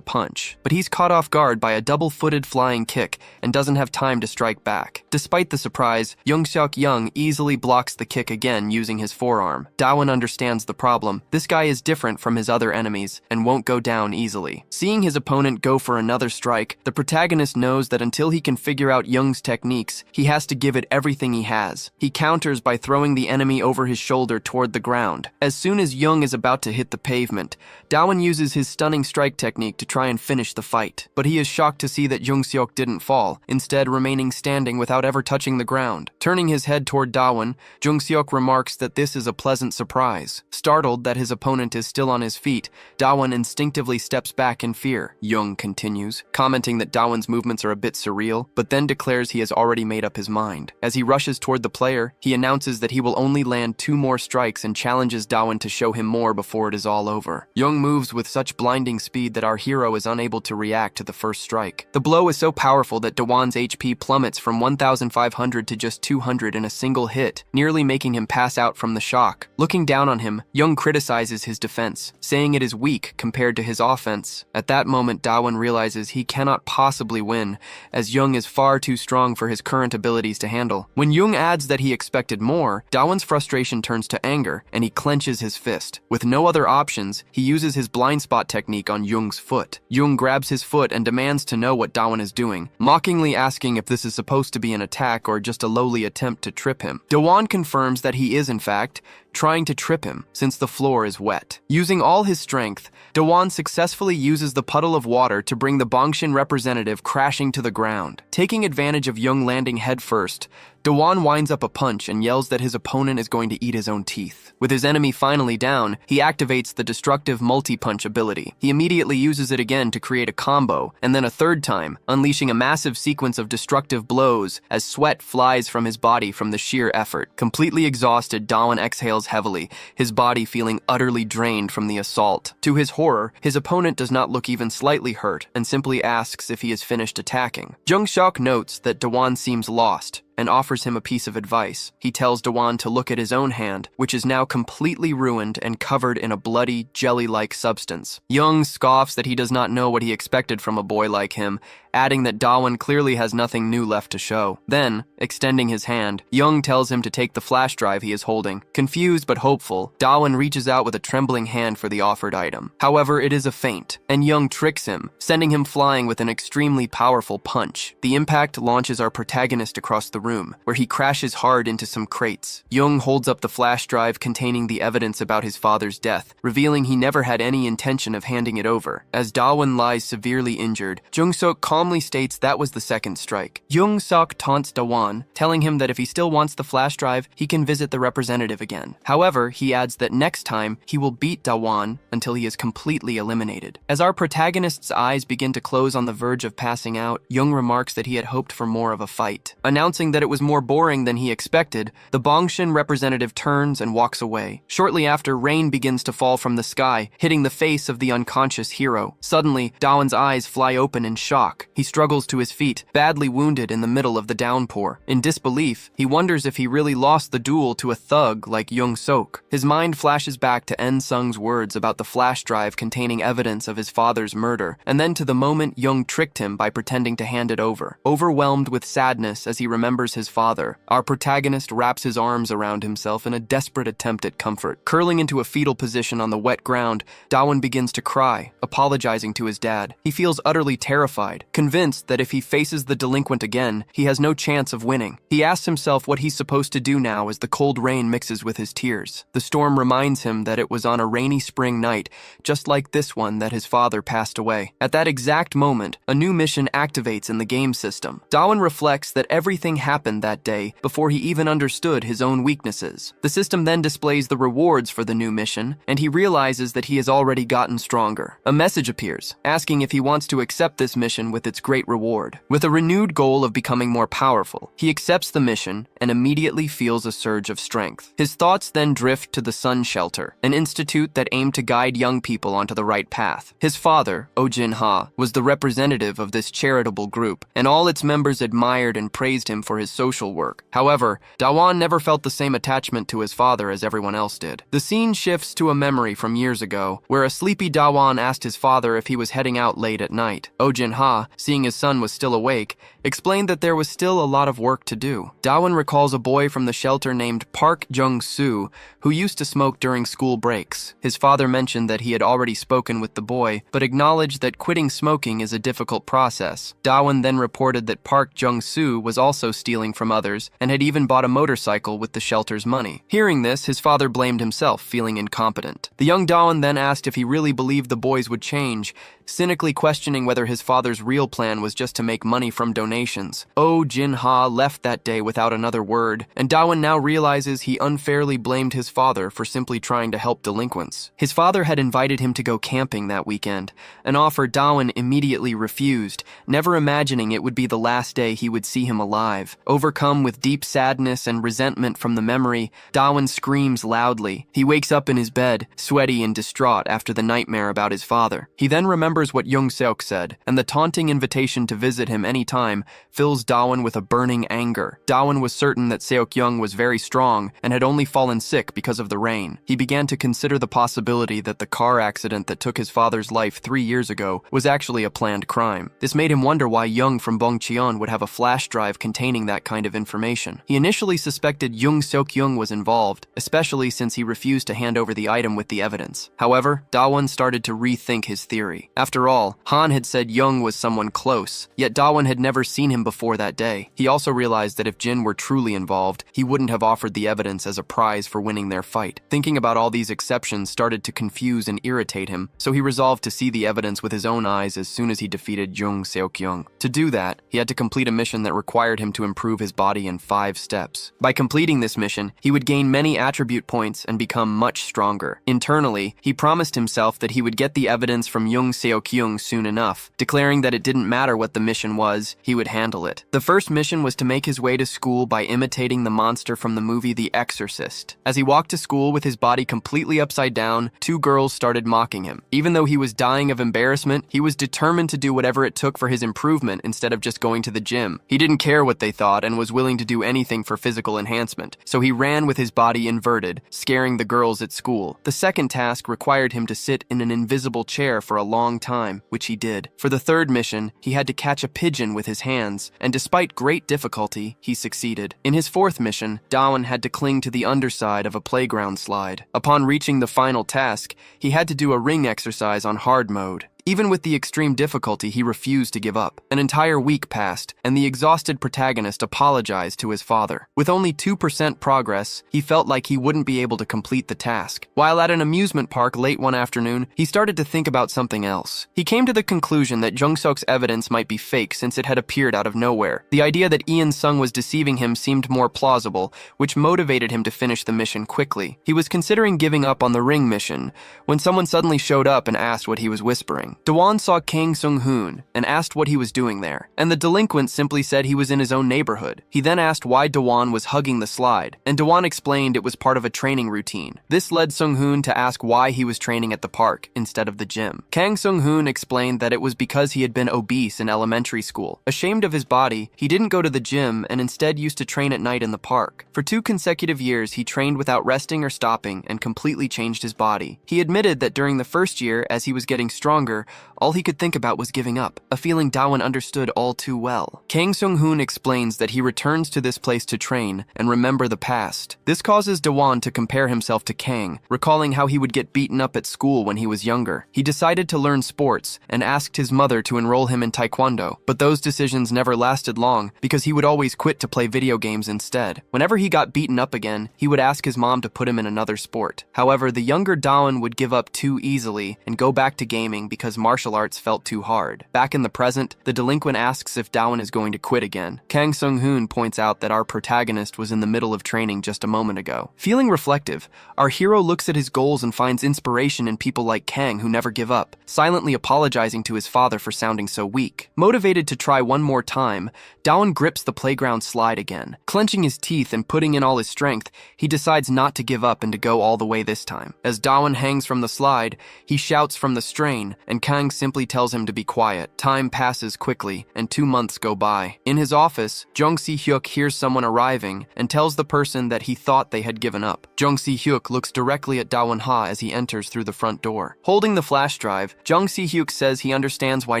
punch. But he's caught off guard by a double-footed flying kick and doesn't have time to strike back. Despite the surprise, Jung Seok-young easily blocks the kick again using his forearm. Dawon understands the problem. This guy is different from his other enemies and won't go down easily. Seeing his opponent go for another strike, the protagonist knows that until he can figure out Jung's techniques, he has to give it everything he has. He counters by throwing the enemy over his shoulder toward the ground. As soon as Jung is about to hit the pavement, Dawon uses his stunning strike technique to try and finish the fight. But he is shocked to see that Jung Seok didn't fall, instead remaining standing without ever touching the ground. Turning his head toward Dawon, Jung Seok remarks that this is a pleasant surprise. Startled that his opponent is still on his feet, Dawon instinctively steps back in fear. Jung continues, commenting that Dawon's movements are a bit surreal, but then declares he has already made up his mind. As he rushes toward the player, he announces that he will only land 2 more strikes and challenges Dawon to show him more before it is all over. Jung moves with such blinding speed that our hero is unable to react to the first strike. The blow is so powerful that Dawon's HP plummets from 1,500 to just 200 in a single hit, nearly making him pass out from the shock. Looking down on him, Jung criticizes his defense, saying it is weak compared to his offense. At that moment, Dawon realizes he cannot possibly win, as Jung is far too strong for his current abilities to handle. When Jung adds that he expected more, Dawon's frustration turns to anger, and he clenches his fist. With no other options, he uses his blind spot technique on Jung's foot. Jung grabs his foot and demands to know what Dawon is doing, mockingly asking if this is supposed to be an attack or just a lowly attempt to trip him. Dawon confirms that he is, in fact, trying to trip him, since the floor is wet. Using all his strength, Dawon successfully uses the puddle of water to bring the Bongshin representative crashing to the ground. Taking advantage of Jung landing headfirst, Dawon winds up a punch and yells that his opponent is going to eat his own teeth. With his enemy finally down, he activates the destructive multi-punch ability. He immediately uses it again to create a combo, and then a third time, unleashing a massive sequence of destructive blows as sweat flies from his body from the sheer effort. Completely exhausted, Dawon exhales heavily, his body feeling utterly drained from the assault. To his horror, his opponent does not look even slightly hurt and simply asks if he is finished attacking. Jung Seok notes that Dawon seems lost and offers him a piece of advice. He tells Dawon to look at his own hand, which is now completely ruined and covered in a bloody, jelly-like substance. Jung scoffs that he does not know what he expected from a boy like him, adding that Dawon clearly has nothing new left to show. Then, extending his hand, Jung tells him to take the flash drive he is holding. Confused but hopeful, Dawon reaches out with a trembling hand for the offered item. However, it is a feint, and Jung tricks him, sending him flying with an extremely powerful punch. The impact launches our protagonist across the room, where he crashes hard into some crates. Jung holds up the flash drive containing the evidence about his father's death, revealing he never had any intention of handing it over. As Dawon lies severely injured, Jung Seok calmly states that was the second strike. Jung Seok taunts Dawon, telling him that if he still wants the flash drive, he can visit the representative again. However, he adds that next time, he will beat Dawon until he is completely eliminated. As our protagonist's eyes begin to close on the verge of passing out, Jung remarks that he had hoped for more of a fight. Announcing that it was more boring than he expected, the Bongshin representative turns and walks away. Shortly after, rain begins to fall from the sky, hitting the face of the unconscious hero. Suddenly, Dawon's eyes fly open in shock. He struggles to his feet, badly wounded in the middle of the downpour. In disbelief, he wonders if he really lost the duel to a thug like Jung Seok. His mind flashes back to En Sung's words about the flash drive containing evidence of his father's murder, and then to the moment Jung tricked him by pretending to hand it over. Overwhelmed with sadness as he remembers remembers his father. Our protagonist wraps his arms around himself in a desperate attempt at comfort. Curling into a fetal position on the wet ground, Dawon begins to cry, apologizing to his dad. He feels utterly terrified, convinced that if he faces the delinquent again, he has no chance of winning. He asks himself what he's supposed to do now as the cold rain mixes with his tears. The storm reminds him that it was on a rainy spring night, just like this one, that his father passed away. At that exact moment, a new mission activates in the game system. Dawon reflects that everything happened that day before he even understood his own weaknesses. The system then displays the rewards for the new mission, and he realizes that he has already gotten stronger. A message appears, asking if he wants to accept this mission with its great reward. With a renewed goal of becoming more powerful, he accepts the mission and immediately feels a surge of strength. His thoughts then drift to the Sun Shelter, an institute that aimed to guide young people onto the right path. His father, Oh Jin-ha, was the representative of this charitable group, and all its members admired and praised him for his social work. However, Dawon never felt the same attachment to his father as everyone else did. The scene shifts to a memory from years ago, where a sleepy Dawon asked his father if he was heading out late at night. Oh Jin-ha, seeing his son was still awake, explained that there was still a lot of work to do. Dawon recalls a boy from the shelter named Park Jung-soo, who used to smoke during school breaks. His father mentioned that he had already spoken with the boy, but acknowledged that quitting smoking is a difficult process. Dawon then reported that Park Jung-soo was also stealing from others and had even bought a motorcycle with the shelter's money. Hearing this, his father blamed himself, feeling incompetent. The young Dawon then asked if he really believed the boys would change, cynically questioning whether his father's real plan was just to make money from donations. Oh Jin-ha left that day without another word, and Dawon now realizes he unfairly blamed his father for simply trying to help delinquents. His father had invited him to go camping that weekend, an offer Dawon immediately refused, never imagining it would be the last day he would see him alive. Overcome with deep sadness and resentment from the memory, Dawon screams loudly. He wakes up in his bed, sweaty and distraught after the nightmare about his father. He then remembers what Young Seok said, and the taunting invitation to visit him anytime fills Dawon with a burning anger. Dawon was certain that Seok Young was very strong and had only fallen sick because of the rain. He began to consider the possibility that the car accident that took his father's life 3 years ago was actually a planned crime. This made him wonder why Young from Bongcheon would have a flash drive containing that kind of information. He initially suspected Young Seok Young was involved, especially since he refused to hand over the item with the evidence. However, Dawon started to rethink his theory. After all, Han had said Young was someone close, yet Dawon had never seen him before that day. He also realized that if Jin were truly involved, he wouldn't have offered the evidence as a prize for winning their fight. Thinking about all these exceptions started to confuse and irritate him, so he resolved to see the evidence with his own eyes as soon as he defeated Jung Seok Young. To do that, he had to complete a mission that required him to improve his body in 5 steps. By completing this mission, he would gain many attribute points and become much stronger. Internally, he promised himself that he would get the evidence from Jung Seok Young soon enough, declaring that it didn't matter what the mission was, he would handle it. The first mission was to make his way to school by imitating the monster from the movie The Exorcist. As he walked to school with his body completely upside down, 2 girls started mocking him. Even though he was dying of embarrassment, he was determined to do whatever it took for his improvement instead of just going to the gym. He didn't care what they thought and was willing to do anything for physical enhancement, so he ran with his body inverted, scaring the girls at school. The second task required him to sit in an invisible chair for a long time, which he did. For the third mission, he had to catch a pigeon with his hands, and despite great difficulty, he succeeded. In his fourth mission, Dawon had to cling to the underside of a playground slide. Upon reaching the final task, he had to do a ring exercise on hard mode. Even with the extreme difficulty, he refused to give up. An entire week passed, and the exhausted protagonist apologized to his father. With only 2% progress, he felt like he wouldn't be able to complete the task. While at an amusement park late one afternoon, he started to think about something else. He came to the conclusion that Jung-suk's evidence might be fake since it had appeared out of nowhere. The idea that Ian Sung was deceiving him seemed more plausible, which motivated him to finish the mission quickly. He was considering giving up on the ring mission when someone suddenly showed up and asked what he was whispering. Dawon saw Kang Sung-hoon and asked what he was doing there, and the delinquent simply said he was in his own neighborhood. He then asked why Dawon was hugging the slide, and Dawon explained it was part of a training routine. This led Sung-hoon to ask why he was training at the park instead of the gym. Kang Sung-hoon explained that it was because he had been obese in elementary school. Ashamed of his body, he didn't go to the gym and instead used to train at night in the park. For 2 consecutive years, he trained without resting or stopping and completely changed his body. He admitted that during the first year, as he was getting stronger, all he could think about was giving up, a feeling Dawan understood all too well. Kang Sung-hoon explains that he returns to this place to train and remember the past. This causes Dawan to compare himself to Kang, recalling how he would get beaten up at school when he was younger. He decided to learn sports and asked his mother to enroll him in taekwondo, but those decisions never lasted long because he would always quit to play video games instead. Whenever he got beaten up again, he would ask his mom to put him in another sport. However, the younger Dawan would give up too easily and go back to gaming because martial arts felt too hard. Back in the present, the delinquent asks if Dawan is going to quit again. Kang Sung-hoon points out that our protagonist was in the middle of training just a moment ago. Feeling reflective, our hero looks at his goals and finds inspiration in people like Kang who never give up, silently apologizing to his father for sounding so weak. Motivated to try one more time, Dawan grips the playground slide again. Clenching his teeth and putting in all his strength, he decides not to give up and to go all the way this time. As Dawan hangs from the slide, he shouts from the strain, and Kang simply tells him to be quiet. Time passes quickly, and 2 months go by. In his office, Jung Si-hyuk hears someone arriving and tells the person that he thought they had given up. Jung Si-hyuk looks directly at Dawan Ha as he enters through the front door. Holding the flash drive, Jung Si-hyuk says he understands why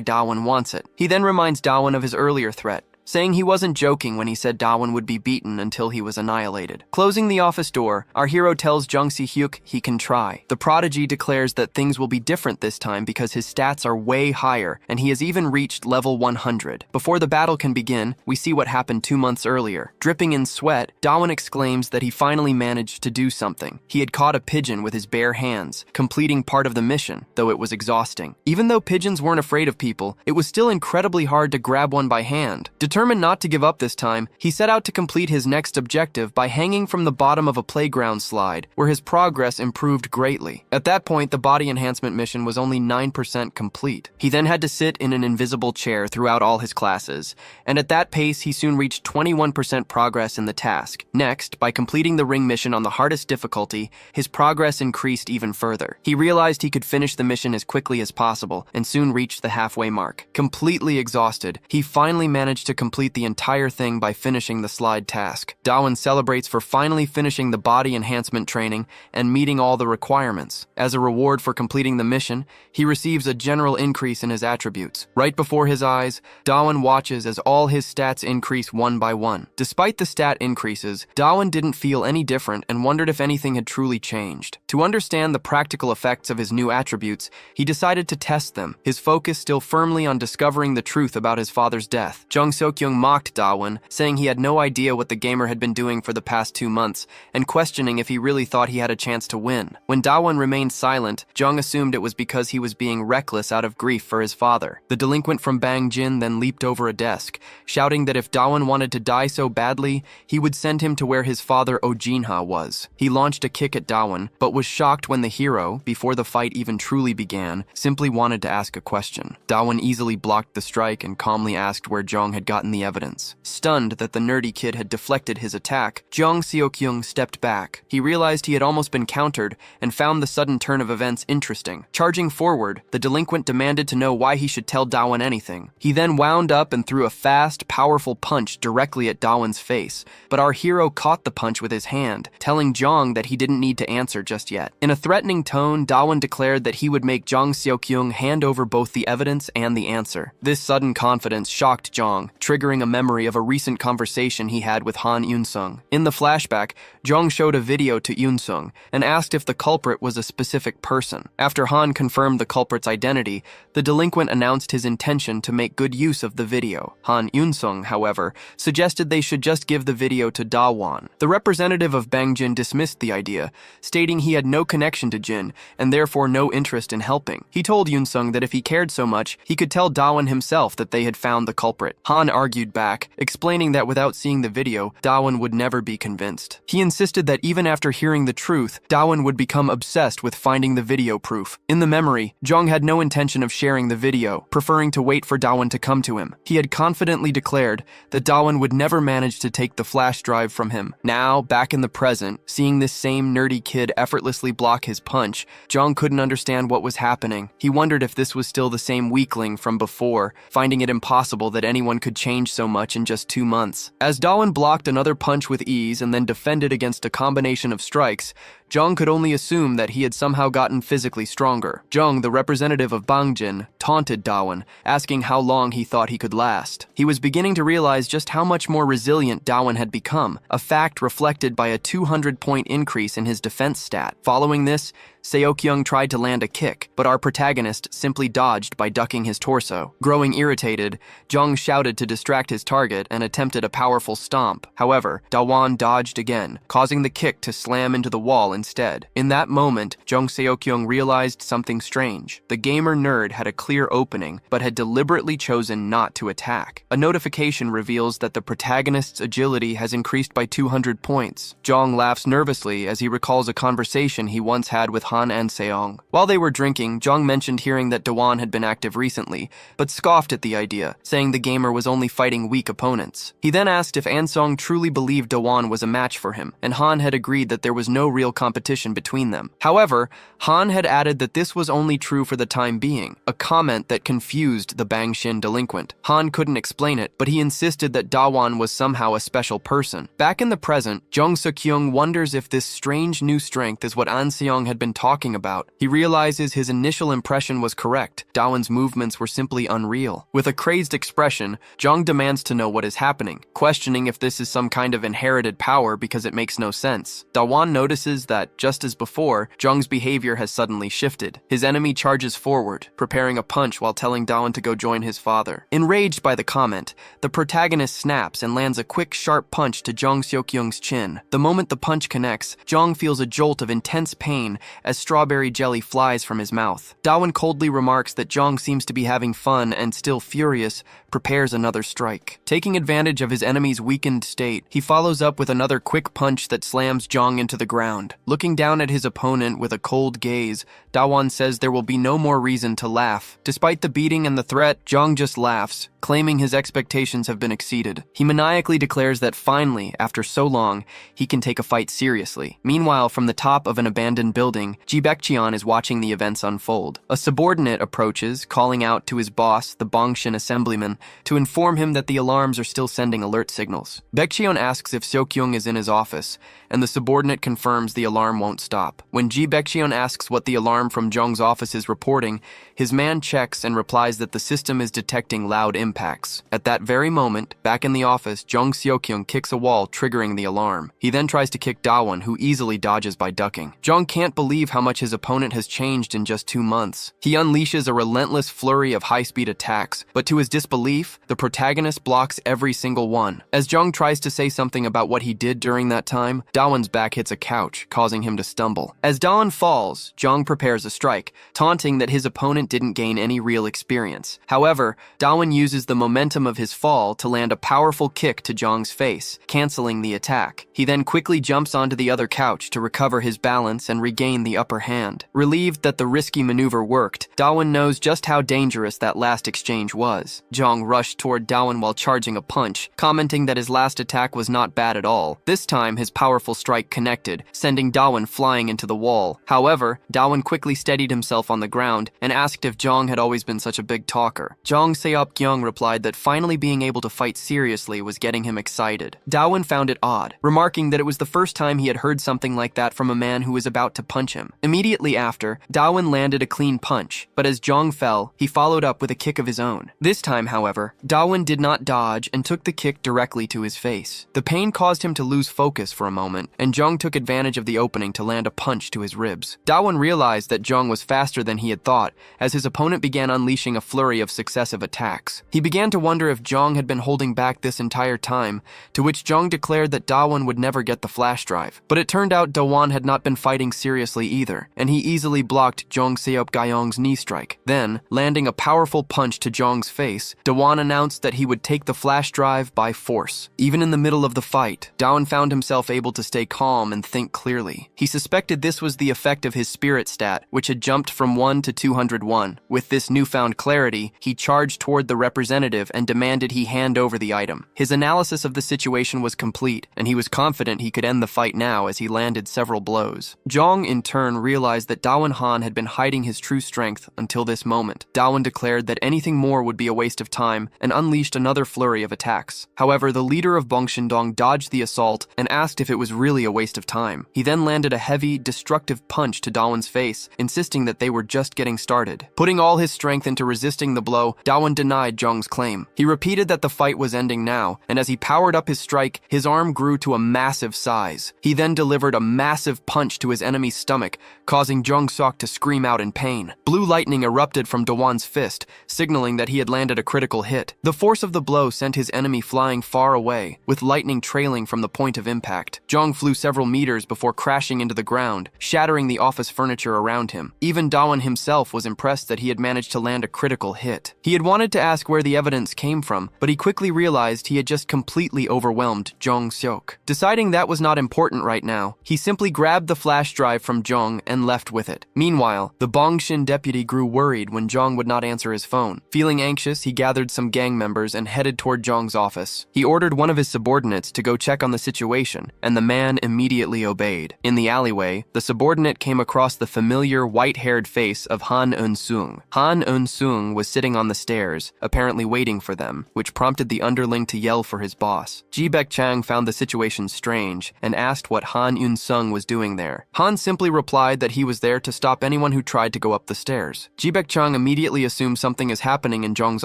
Dawan wants it. He then reminds Dawan of his earlier threat, saying he wasn't joking when he said Dawan would be beaten until he was annihilated. Closing the office door, our hero tells Jung Si-hyuk he can try. The prodigy declares that things will be different this time because his stats are way higher, and he has even reached level 100. Before the battle can begin, we see what happened 2 months earlier. Dripping in sweat, Dawan exclaims that he finally managed to do something. He had caught a pigeon with his bare hands, completing part of the mission, though it was exhausting. Even though pigeons weren't afraid of people, it was still incredibly hard to grab one by hand. Determined not to give up this time, he set out to complete his next objective by hanging from the bottom of a playground slide, where his progress improved greatly. At that point, the body enhancement mission was only 9% complete. He then had to sit in an invisible chair throughout all his classes, and at that pace, he soon reached 21% progress in the task. Next, by completing the ring mission on the hardest difficulty, his progress increased even further. He realized he could finish the mission as quickly as possible, and soon reached the halfway mark. Completely exhausted, he finally managed to complete the entire thing by finishing the slide task. Dawan celebrates for finally finishing the body enhancement training and meeting all the requirements. As a reward for completing the mission, he receives a general increase in his attributes. Right before his eyes, Dawan watches as all his stats increase one by one. Despite the stat increases, Dawan didn't feel any different and wondered if anything had truly changed. To understand the practical effects of his new attributes, he decided to test them, his focus still firmly on discovering the truth about his father's death. Jung So-kyung mocked Dawan, saying he had no idea what the gamer had been doing for the past 2 months, and questioning if he really thought he had a chance to win. When Dawan remained silent, Jung assumed it was because he was being reckless out of grief for his father. The delinquent from Bangjin then leaped over a desk, shouting that if Dawan wanted to die so badly, he would send him to where his father Ojinha was. He launched a kick at Dawan, but was shocked when the hero, before the fight even truly began, simply wanted to ask a question. Dawan easily blocked the strike and calmly asked where Jung had gotten the evidence. Stunned that the nerdy kid had deflected his attack, Jung Seok-kyung stepped back. He realized he had almost been countered and found the sudden turn of events interesting. Charging forward, the delinquent demanded to know why he should tell Dawan anything. He then wound up and threw a fast, powerful punch directly at Dawan's face, but our hero caught the punch with his hand, telling Jung that he didn't need to answer just yet. In a threatening tone, Dawan declared that he would make Jung Seok-kyung hand over both the evidence and the answer. This sudden confidence shocked Jung, triggering a memory of a recent conversation he had with Han Yoon-sung. In the flashback, Jung showed a video to Yoon-sung and asked if the culprit was a specific person. After Han confirmed the culprit's identity, the delinquent announced his intention to make good use of the video. Han Yoon-sung, however, suggested they should just give the video to Dawan. The representative of Bangjin dismissed the idea, stating he had no connection to Jin and therefore no interest in helping. He told Yoon-sung that if he cared so much, he could tell Dawan himself that they had found the culprit. Han argued back, explaining that without seeing the video, Dawan would never be convinced. He insisted that even after hearing the truth, Dawan would become obsessed with finding the video proof. In the memory, Jung had no intention of sharing the video, preferring to wait for Dawan to come to him. He had confidently declared that Dawan would never manage to take the flash drive from him. Now, back in the present, seeing this same nerdy kid effortlessly block his punch, Jung couldn't understand what was happening. He wondered if this was still the same weakling from before, finding it impossible that anyone could change so much in just 2 months. As Dawan blocked another punch with ease and then defended against a combination of strikes, Zhang could only assume that he had somehow gotten physically stronger. Zhang, the representative of Bangjin, taunted Dawan, asking how long he thought he could last. He was beginning to realize just how much more resilient Dawan had become, a fact reflected by a 200-point increase in his defense stat. Following this, Seokyung tried to land a kick, but our protagonist simply dodged by ducking his torso. Growing irritated, Zhang shouted to distract his target and attempted a powerful stomp. However, Dawan dodged again, causing the kick to slam into the wall instead. In that moment, Zhang Seokyung realized something strange. The gamer nerd had a clear opening, but had deliberately chosen not to attack. A notification reveals that the protagonist's agility has increased by 200 points. Zhang laughs nervously as he recalls a conversation he once had with Han and Seong. While they were drinking, Zhang mentioned hearing that Dawan had been active recently, but scoffed at the idea, saying the gamer was only fighting weak opponents. He then asked if Ansong truly believed Dawan was a match for him, and Han had agreed that there was no real competition between them. However, Han had added that this was only true for the time being, a comment that confused the Bangshin delinquent. Han couldn't explain it, but he insisted that Dawan was somehow a special person. Back in the present, Jung Seok-kyung wonders if this strange new strength is what An Seong had been talking about. He realizes his initial impression was correct. Dawan's movements were simply unreal. With a crazed expression, Zhang demands to know what is happening, questioning if this is some kind of inherited power because it makes no sense. Dawan notices that, just as before, Zhang's behavior has suddenly shifted. His enemy charges forward, preparing a punch while telling Dawan to go join his father. Enraged by the comment, the protagonist snaps and lands a quick, sharp punch to Zhang Seok-kyung's chin. The moment the punch connects, Zhang feels a jolt of intense pain as strawberry jelly flies from his mouth. Dawan coldly remarks that Zhang seems to be having fun and, still furious, prepares another strike. Taking advantage of his enemy's weakened state, he follows up with another quick punch that slams Zhang into the ground. Looking down at his opponent with a cold gaze, Dawan says there will be no more reason to laugh. Despite the beating and the threat, Zhang just laughs, claiming his expectations have been exceeded. He maniacally declares that finally, after so long, he can take a fight seriously. Meanwhile, from the top of an abandoned building, Ji Baekcheon is watching the events unfold. A subordinate approaches, calling out to his boss, the Bangshin assemblyman, to inform him that the alarms are still sending alert signals. Baekcheon asks if Seok-kyung is in his office, and the subordinate confirms the alarm won't stop. When Ji Baekcheon asks what the alarm from Zhang's office is reporting, his man checks and replies that the system is detecting loud impacts. At that very moment, back in the office, Zhang Seok-kyung kicks a wall, triggering the alarm. He then tries to kick Dawan, who easily dodges by ducking. Zhang can't believe how much his opponent has changed in just 2 months. He unleashes a relentless flurry of high-speed attacks, but to his disbelief, the protagonist blocks every single one. As Zhang tries to say something about what he did during that time, Dawan's back hits a couch, causing him to stumble. As Dawan falls, Zhang prepares a strike, taunting that his opponent didn't gain any real experience. However, Dawan uses the momentum of his fall to land a powerful kick to Zhang's face, canceling the attack. He then quickly jumps onto the other couch to recover his balance and regain the upper hand. Relieved that the risky maneuver worked, Dawan knows just how dangerous that last exchange was. Zhang rushed toward Dawan while charging a punch, commenting that his last attack was not bad at all. This time, his powerful strike connected, sending Dawan flying into the wall. However, Dawan quickly steadied himself on the ground and asked if Zhang had always been such a big talker. Zhang Seok-kyung replied that finally being able to fight seriously was getting him excited. Dawan found it odd, remarking that it was the first time he had heard something like that from a man who was about to punch him. Immediately after, Dawan landed a clean punch, but as Zhang fell, he followed up with a kick of his own. This time, however, Dawan did not dodge and took the kick directly to his face. The pain caused him to lose focus for a moment, and Zhang took advantage of the opening to land a punch to his ribs. Dawan realized that Zhang was faster than he had thought, as his opponent began unleashing a flurry of successive attacks. He began to wonder if Zhang had been holding back this entire time, to which Zhang declared that Dawan would never get the flash drive. But it turned out Dawan had not been fighting seriously either, and he easily blocked Zhang Seok-kyung's knee strike. Then, landing a powerful punch to Zhang's face, Dawan announced that he would take the flash drive by force. Even in the middle of the fight, Dawan found himself able to stay calm and think clearly. He suspected this was the effect of his spirit stat, which had jumped from 1 to 201. With this newfound clarity, he charged toward the representative and demanded he hand over the item. His analysis of the situation was complete, and he was confident he could end the fight now as he landed several blows. Zhang, in turn, realized that Dawan Han had been hiding his true strength until this moment. Dawan declared that anything more would be a waste of time and unleashed another flurry of attacks. However, the leader of Bongshindong dodged the assault and asked if it was really a waste of time. He then then landed a heavy, destructive punch to Dawon's face, insisting that they were just getting started. Putting all his strength into resisting the blow, Dawon denied Jung's claim. He repeated that the fight was ending now, and as he powered up his strike, his arm grew to a massive size. He then delivered a massive punch to his enemy's stomach, causing Jung Sok to scream out in pain. Blue lightning erupted from Dawon's fist, signaling that he had landed a critical hit. The force of the blow sent his enemy flying far away, with lightning trailing from the point of impact. Jung flew several meters before crashing into the ground, shattering the office furniture around him. Even Dawon himself was impressed that he had managed to land a critical hit. He had wanted to ask where the evidence came from, but he quickly realized he had just completely overwhelmed Jung Sok. Deciding that was not important right now, he simply grabbed the flash drive from Jung and left with it. Meanwhile, the Bongshin deputy grew worried when Jung would not answer his phone. Feeling anxious, he gathered some gang members and headed toward Jung's office. He ordered one of his subordinates to go check on the situation, and the man immediately obeyed. In the alleyway, the subordinate came across the familiar white-haired face of Han Eun-sung. Han Eun-sung was sitting on the stairs, apparently waiting for them, which prompted the underling to yell for his boss. Ji Baek-chang found the situation strange and asked what Han Eun-sung was doing there. Han simply replied that he was there to stop anyone who tried to go up the stairs. Ji Baek-chang immediately assumes something is happening in Jung's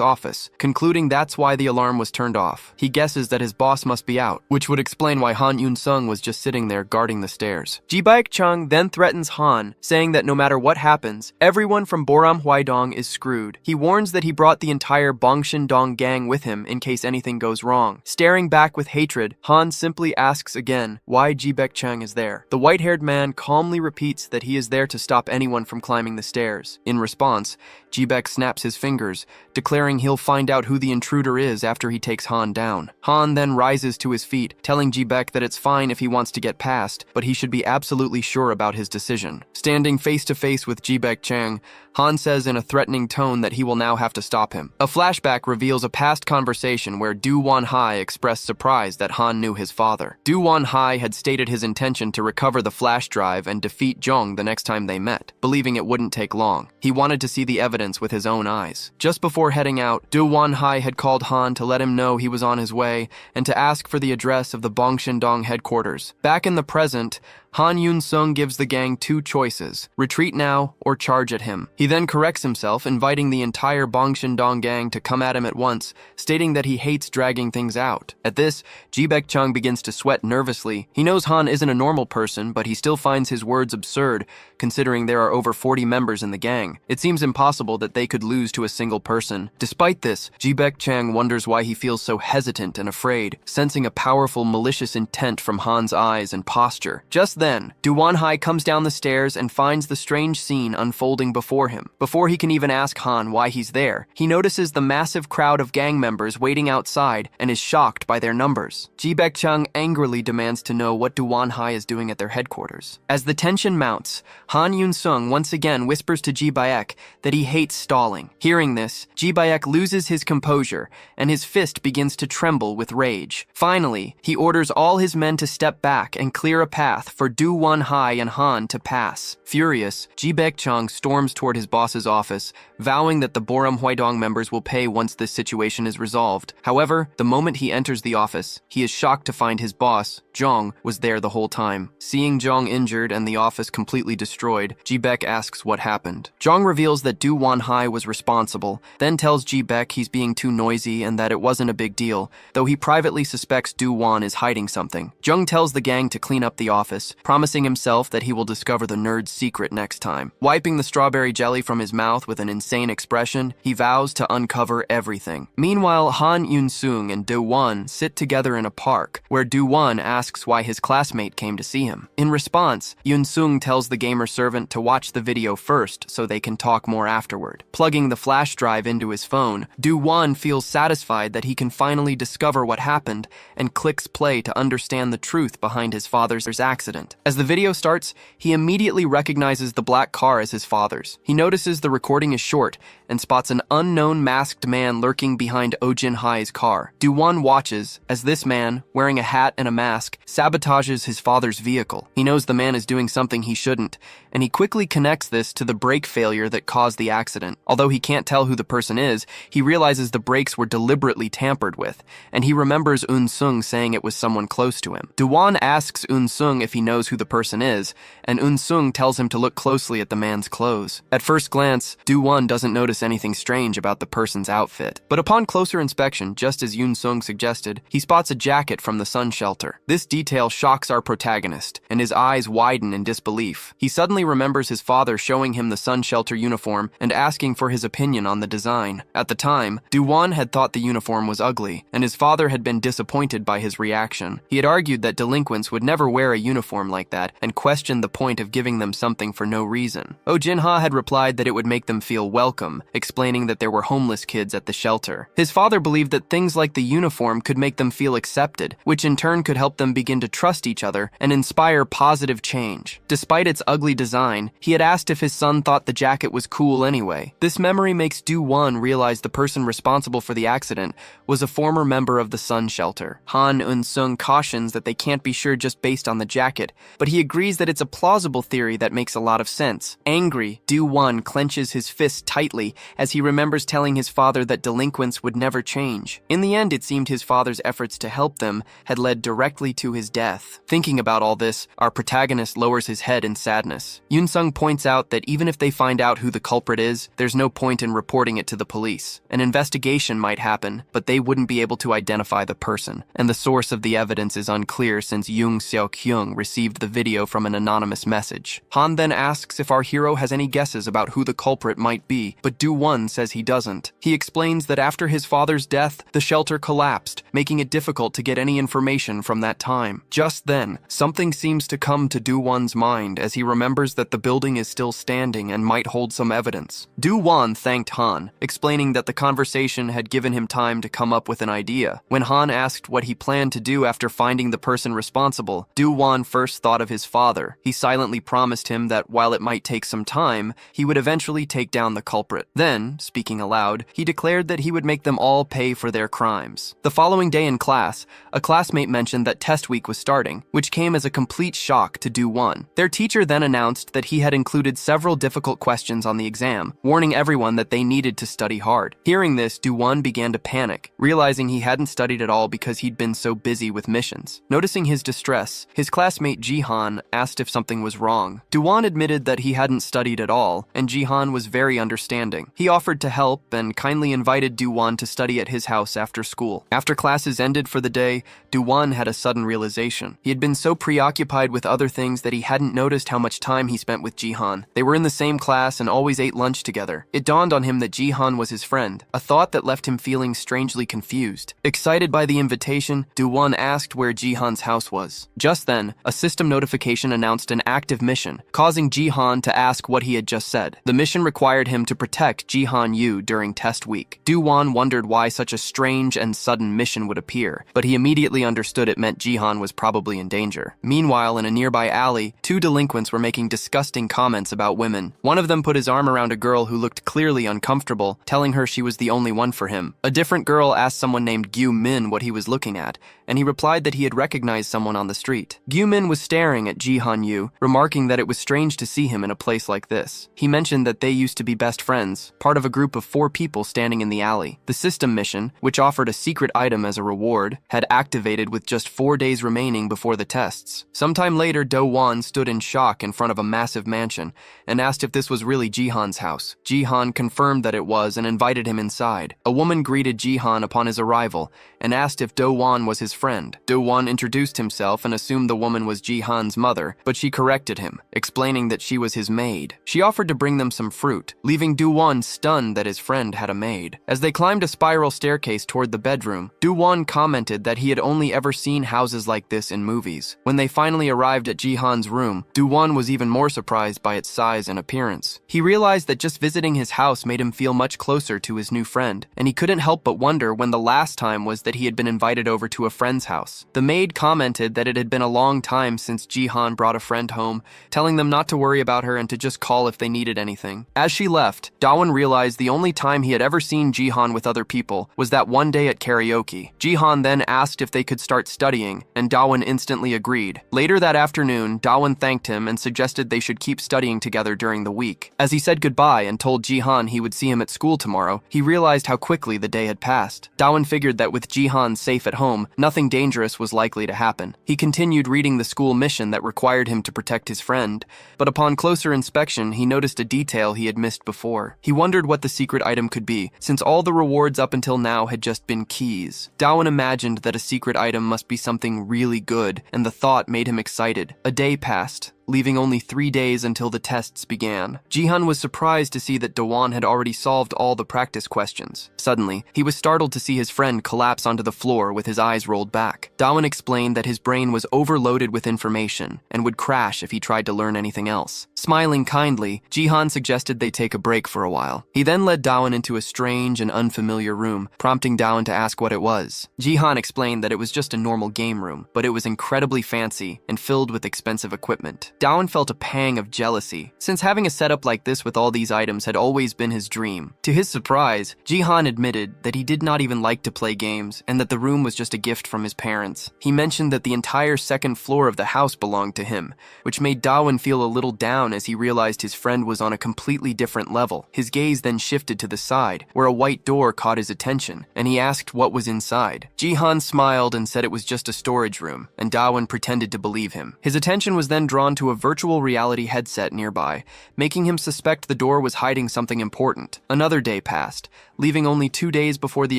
office, concluding that's why the alarm was turned off. He guesses that his boss must be out, which would explain why Han Eun-sung was just sitting there guarding the stairs. Ji Baek-chang then threatens Han, saying that no matter what happens, everyone from Boram Hwaidong is screwed. He warns that he brought the entire Bongshin-dong gang with him in case anything goes wrong. Staring back with hatred, Han simply asks again why Ji Baek-chang is there. The white-haired man calmly repeats that he is there to stop anyone from climbing the stairs. In response, Ji Baek snaps his fingers, declaring he'll find out who the intruder is after he takes Han down. Han then rises to his feet, telling Ji Baek that it's fine if he wants to get past, but he should be absolutely sure about his decision. Standing face to face with Ji Baek-chang, Han says in a threatening tone that he will now have to stop him. A flashback reveals a past conversation where Do Won-hai expressed surprise that Han knew his father. Do Won-hai had stated his intention to recover the flash drive and defeat Jung the next time they met, believing it wouldn't take long. He wanted to see the evidence with his own eyes. Just before heading out, Do Won-hai had called Han to let him know he was on his way and to ask for the address of the Bongshin-dong headquarters. Back in the present, Han Eun-sung gives the gang two choices: retreat now or charge at him. He then corrects himself, inviting the entire Bongshin-dong gang to come at him at once, stating that he hates dragging things out. At this, Ji Baek-chang begins to sweat nervously. He knows Han isn't a normal person, but he still finds his words absurd, considering there are over 40 members in the gang. It seems impossible that they could lose to a single person. Despite this, Ji Baek-chang wonders why he feels so hesitant and afraid, sensing a powerful malicious intent from Han's eyes and posture. Just then, Do Won-hai comes down the stairs and finds the strange scene unfolding before him. Before he can even ask Han why he's there, he notices the massive crowd of gang members waiting outside and is shocked by their numbers. Ji Baek-chang angrily demands to know what Do Won-hai is doing at their headquarters. As the tension mounts, Han Eun-sung once again whispers to Ji Baek that he hates stalling. Hearing this, Ji Baek loses his composure and his fist begins to tremble with rage. Finally, he orders all his men to step back and clear a path for Do Won-hai and Han to pass. Furious, Ji Baek-chang storms toward his boss's office, vowing that the Boram Hwaidong members will pay once this situation is resolved. However, the moment he enters the office, he is shocked to find his boss, Jong, was there the whole time. Seeing Jong injured and the office completely destroyed, Ji Baek asks what happened. Jong reveals that Do Won-hai was responsible, then tells Ji Baek he's being too noisy and that it wasn't a big deal, though he privately suspects Do Won is hiding something. Jung tells the gang to clean up the office, promising himself that he will discover the nerd's secret next time. Wiping the strawberry jelly from his mouth with an insane expression, he vows to uncover everything. Meanwhile, Han Eun-sung and Do Won sit together in a park, where Do Won asks why his classmate came to see him. In response, Eun-sung tells the gamer servant to watch the video first so they can talk more afterward. Plugging the flash drive into his phone, Do Won feels satisfied that he can finally discover what happened and clicks play to understand the truth behind his father's accident. As the video starts, he immediately recognizes the black car as his father's. He notices the recording is short and spots an unknown masked man lurking behind Oh Jin-hai's car. Do-won watches as this man, wearing a hat and a mask, sabotages his father's vehicle. He knows the man is doing something he shouldn't, and he quickly connects this to the brake failure that caused the accident. Although he can't tell who the person is, he realizes the brakes were deliberately tampered with, and he remembers Eun-sung saying it was someone close to him. Do-won asks Eun-sung if he knows who the person is, and Eun-sung tells him to look closely at the man's clothes. At first glance, Do-won doesn't notice anything strange about the person's outfit. But upon closer inspection, just as Eun-sung suggested, he spots a jacket from the sun shelter. This detail shocks our protagonist, and his eyes widen in disbelief. He suddenly remembers his father showing him the sun shelter uniform and asking for his opinion on the design. At the time, Do-won had thought the uniform was ugly, and his father had been disappointed by his reaction. He had argued that delinquents would never wear a uniform like that and questioned the point of giving them something for no reason. Oh Jin-ha had replied that it would make them feel welcome, explaining that there were homeless kids at the shelter. His father believed that things like the uniform could make them feel accepted, which in turn could help them begin to trust each other and inspire positive change. Despite its ugly design, he had asked if his son thought the jacket was cool anyway. This memory makes Do-won realize the person responsible for the accident was a former member of the sun shelter. Han Eun-sung cautions that they can't be sure just based on the jacket, but he agrees that it's a plausible theory that makes a lot of sense. Angry, Do-won clenches his fist tightly as he remembers telling his father that delinquents would never change. In the end, it seemed his father's efforts to help them had led directly to his death. Thinking about all this, our protagonist lowers his head in sadness. Eun-sung points out that even if they find out who the culprit is, there's no point in reporting it to the police. An investigation might happen, but they wouldn't be able to identify the person, and the source of the evidence is unclear since Yoon Seok-hyung received the video from an anonymous message. Han then asks if our hero has any guesses about who the culprit might be, but Do-won says he doesn't. He explains that after his father's death, the shelter collapsed, making it difficult to get any information from that time. Just then, something seems to come to Do-won's mind as he remembers that the building is still standing and might hold some evidence. Do-won thanked Han, explaining that the conversation had given him time to come up with an idea. When Han asked what he planned to do after finding the person responsible, Do-won first thought of his father. He silently promised him that while it might take some time, he would eventually take down the culprit. Then, speaking aloud, he declared that he would make them all pay for their crimes. The following day in class, a classmate mentioned that test week was starting, which came as a complete shock to Do-won. Their teacher then announced that he had included several difficult questions on the exam, warning everyone that they needed to study hard. Hearing this, Do-won began to panic, realizing he hadn't studied at all because he'd been so busy with missions. Noticing his distress, his classmate Jihan asked if something was wrong. Do-won admitted that he hadn't studied at all, and Jihan was very understanding. He offered to help and kindly invited Do-won to study at his house after school. After classes ended for the day, Do-won had a sudden realization. He had been so preoccupied with other things that he hadn't noticed how much time he spent with Jihan. They were in the same class and always ate lunch together. It dawned on him that Jihan was his friend, a thought that left him feeling strangely confused. Excited by the invitation, Do-won asked where Jihan's house was. Just then, a system notification announced an active mission, causing Jihan to ask what he had just said. The mission required him to protect Jihan Yu during test week. Do-won wondered why such a strange and sudden mission would appear, but he immediately understood it meant Jihan was probably in danger. Meanwhile, in a nearby alley, two delinquents were making disgusting comments about women. One of them put his arm around a girl who looked clearly uncomfortable, telling her she was the only one for him. A different girl asked someone named Gyu-min what he was looking at, and he replied that he had recognized someone on the street. Gyu-min was staring at Jihan Yu, remarking that it was strange to see him in a place like this. He mentioned that they used to be best friends, part of a group of 4 people standing in the alley. The system mission, which offered a secret item as a reward, had activated with just 4 days remaining before the tests. Sometime later, Do-won stood in shock in front of a massive mansion and asked if this was really Jihan's house. Jihan confirmed that it was and invited him inside. A woman greeted Jihan upon his arrival and asked if Do-won was his friend. Do-won introduced himself and assumed the woman was Jihan's mother, but she corrected him, explaining that she was his maid. She offered to bring them some fruit, leaving Do-won stunned that his friend had a maid. As they climbed a spiral staircase toward the bedroom, Do-won commented that he had only ever seen houses like this in movies. When they finally arrived at Jihan's room, Do-won was even more surprised by its size and appearance. He realized that just visiting his house made him feel much closer to his new friend, and he couldn't help but wonder when the last time was that he had been invited over to a friend's house. The maid commented that it had been a long time since Jihan brought a friend home, telling them not to worry about her and to just call if they needed stated anything. As she left, Dawon realized the only time he had ever seen Jihan with other people was that one day at karaoke. Jihan then asked if they could start studying, and Dawon instantly agreed. Later that afternoon, Dawon thanked him and suggested they should keep studying together during the week. As he said goodbye and told Jihan he would see him at school tomorrow, he realized how quickly the day had passed. Dawon figured that with Jihan safe at home, nothing dangerous was likely to happen. He continued reading the school mission that required him to protect his friend, but upon closer inspection, he noticed a detail he had missed before. He wondered what the secret item could be, since all the rewards up until now had just been keys. Dawon imagined that a secret item must be something really good, and the thought made him excited. A day passed, leaving only 3 days until the tests began. Jihan was surprised to see that Dawon had already solved all the practice questions. Suddenly, he was startled to see his friend collapse onto the floor with his eyes rolled back. Dawon explained that his brain was overloaded with information and would crash if he tried to learn anything else. Smiling kindly, Jihan suggested they take a break for a while. He then led Dawon into a strange and unfamiliar room, prompting Dawon to ask what it was. Jihan explained that it was just a normal game room, but it was incredibly fancy and filled with expensive equipment. Dawon felt a pang of jealousy, since having a setup like this with all these items had always been his dream. To his surprise, Jihan admitted that he did not even like to play games and that the room was just a gift from his parents. He mentioned that the entire second floor of the house belonged to him, which made Dawon feel a little down as he realized his friend was on a completely different level. His gaze then shifted to the side, where a white door caught his attention, and he asked what was inside. Jihan smiled and said it was just a storage room, and Dawon pretended to believe him. His attention was then drawn to a virtual reality headset nearby, making him suspect the door was hiding something important. Another day passed, leaving only 2 days before the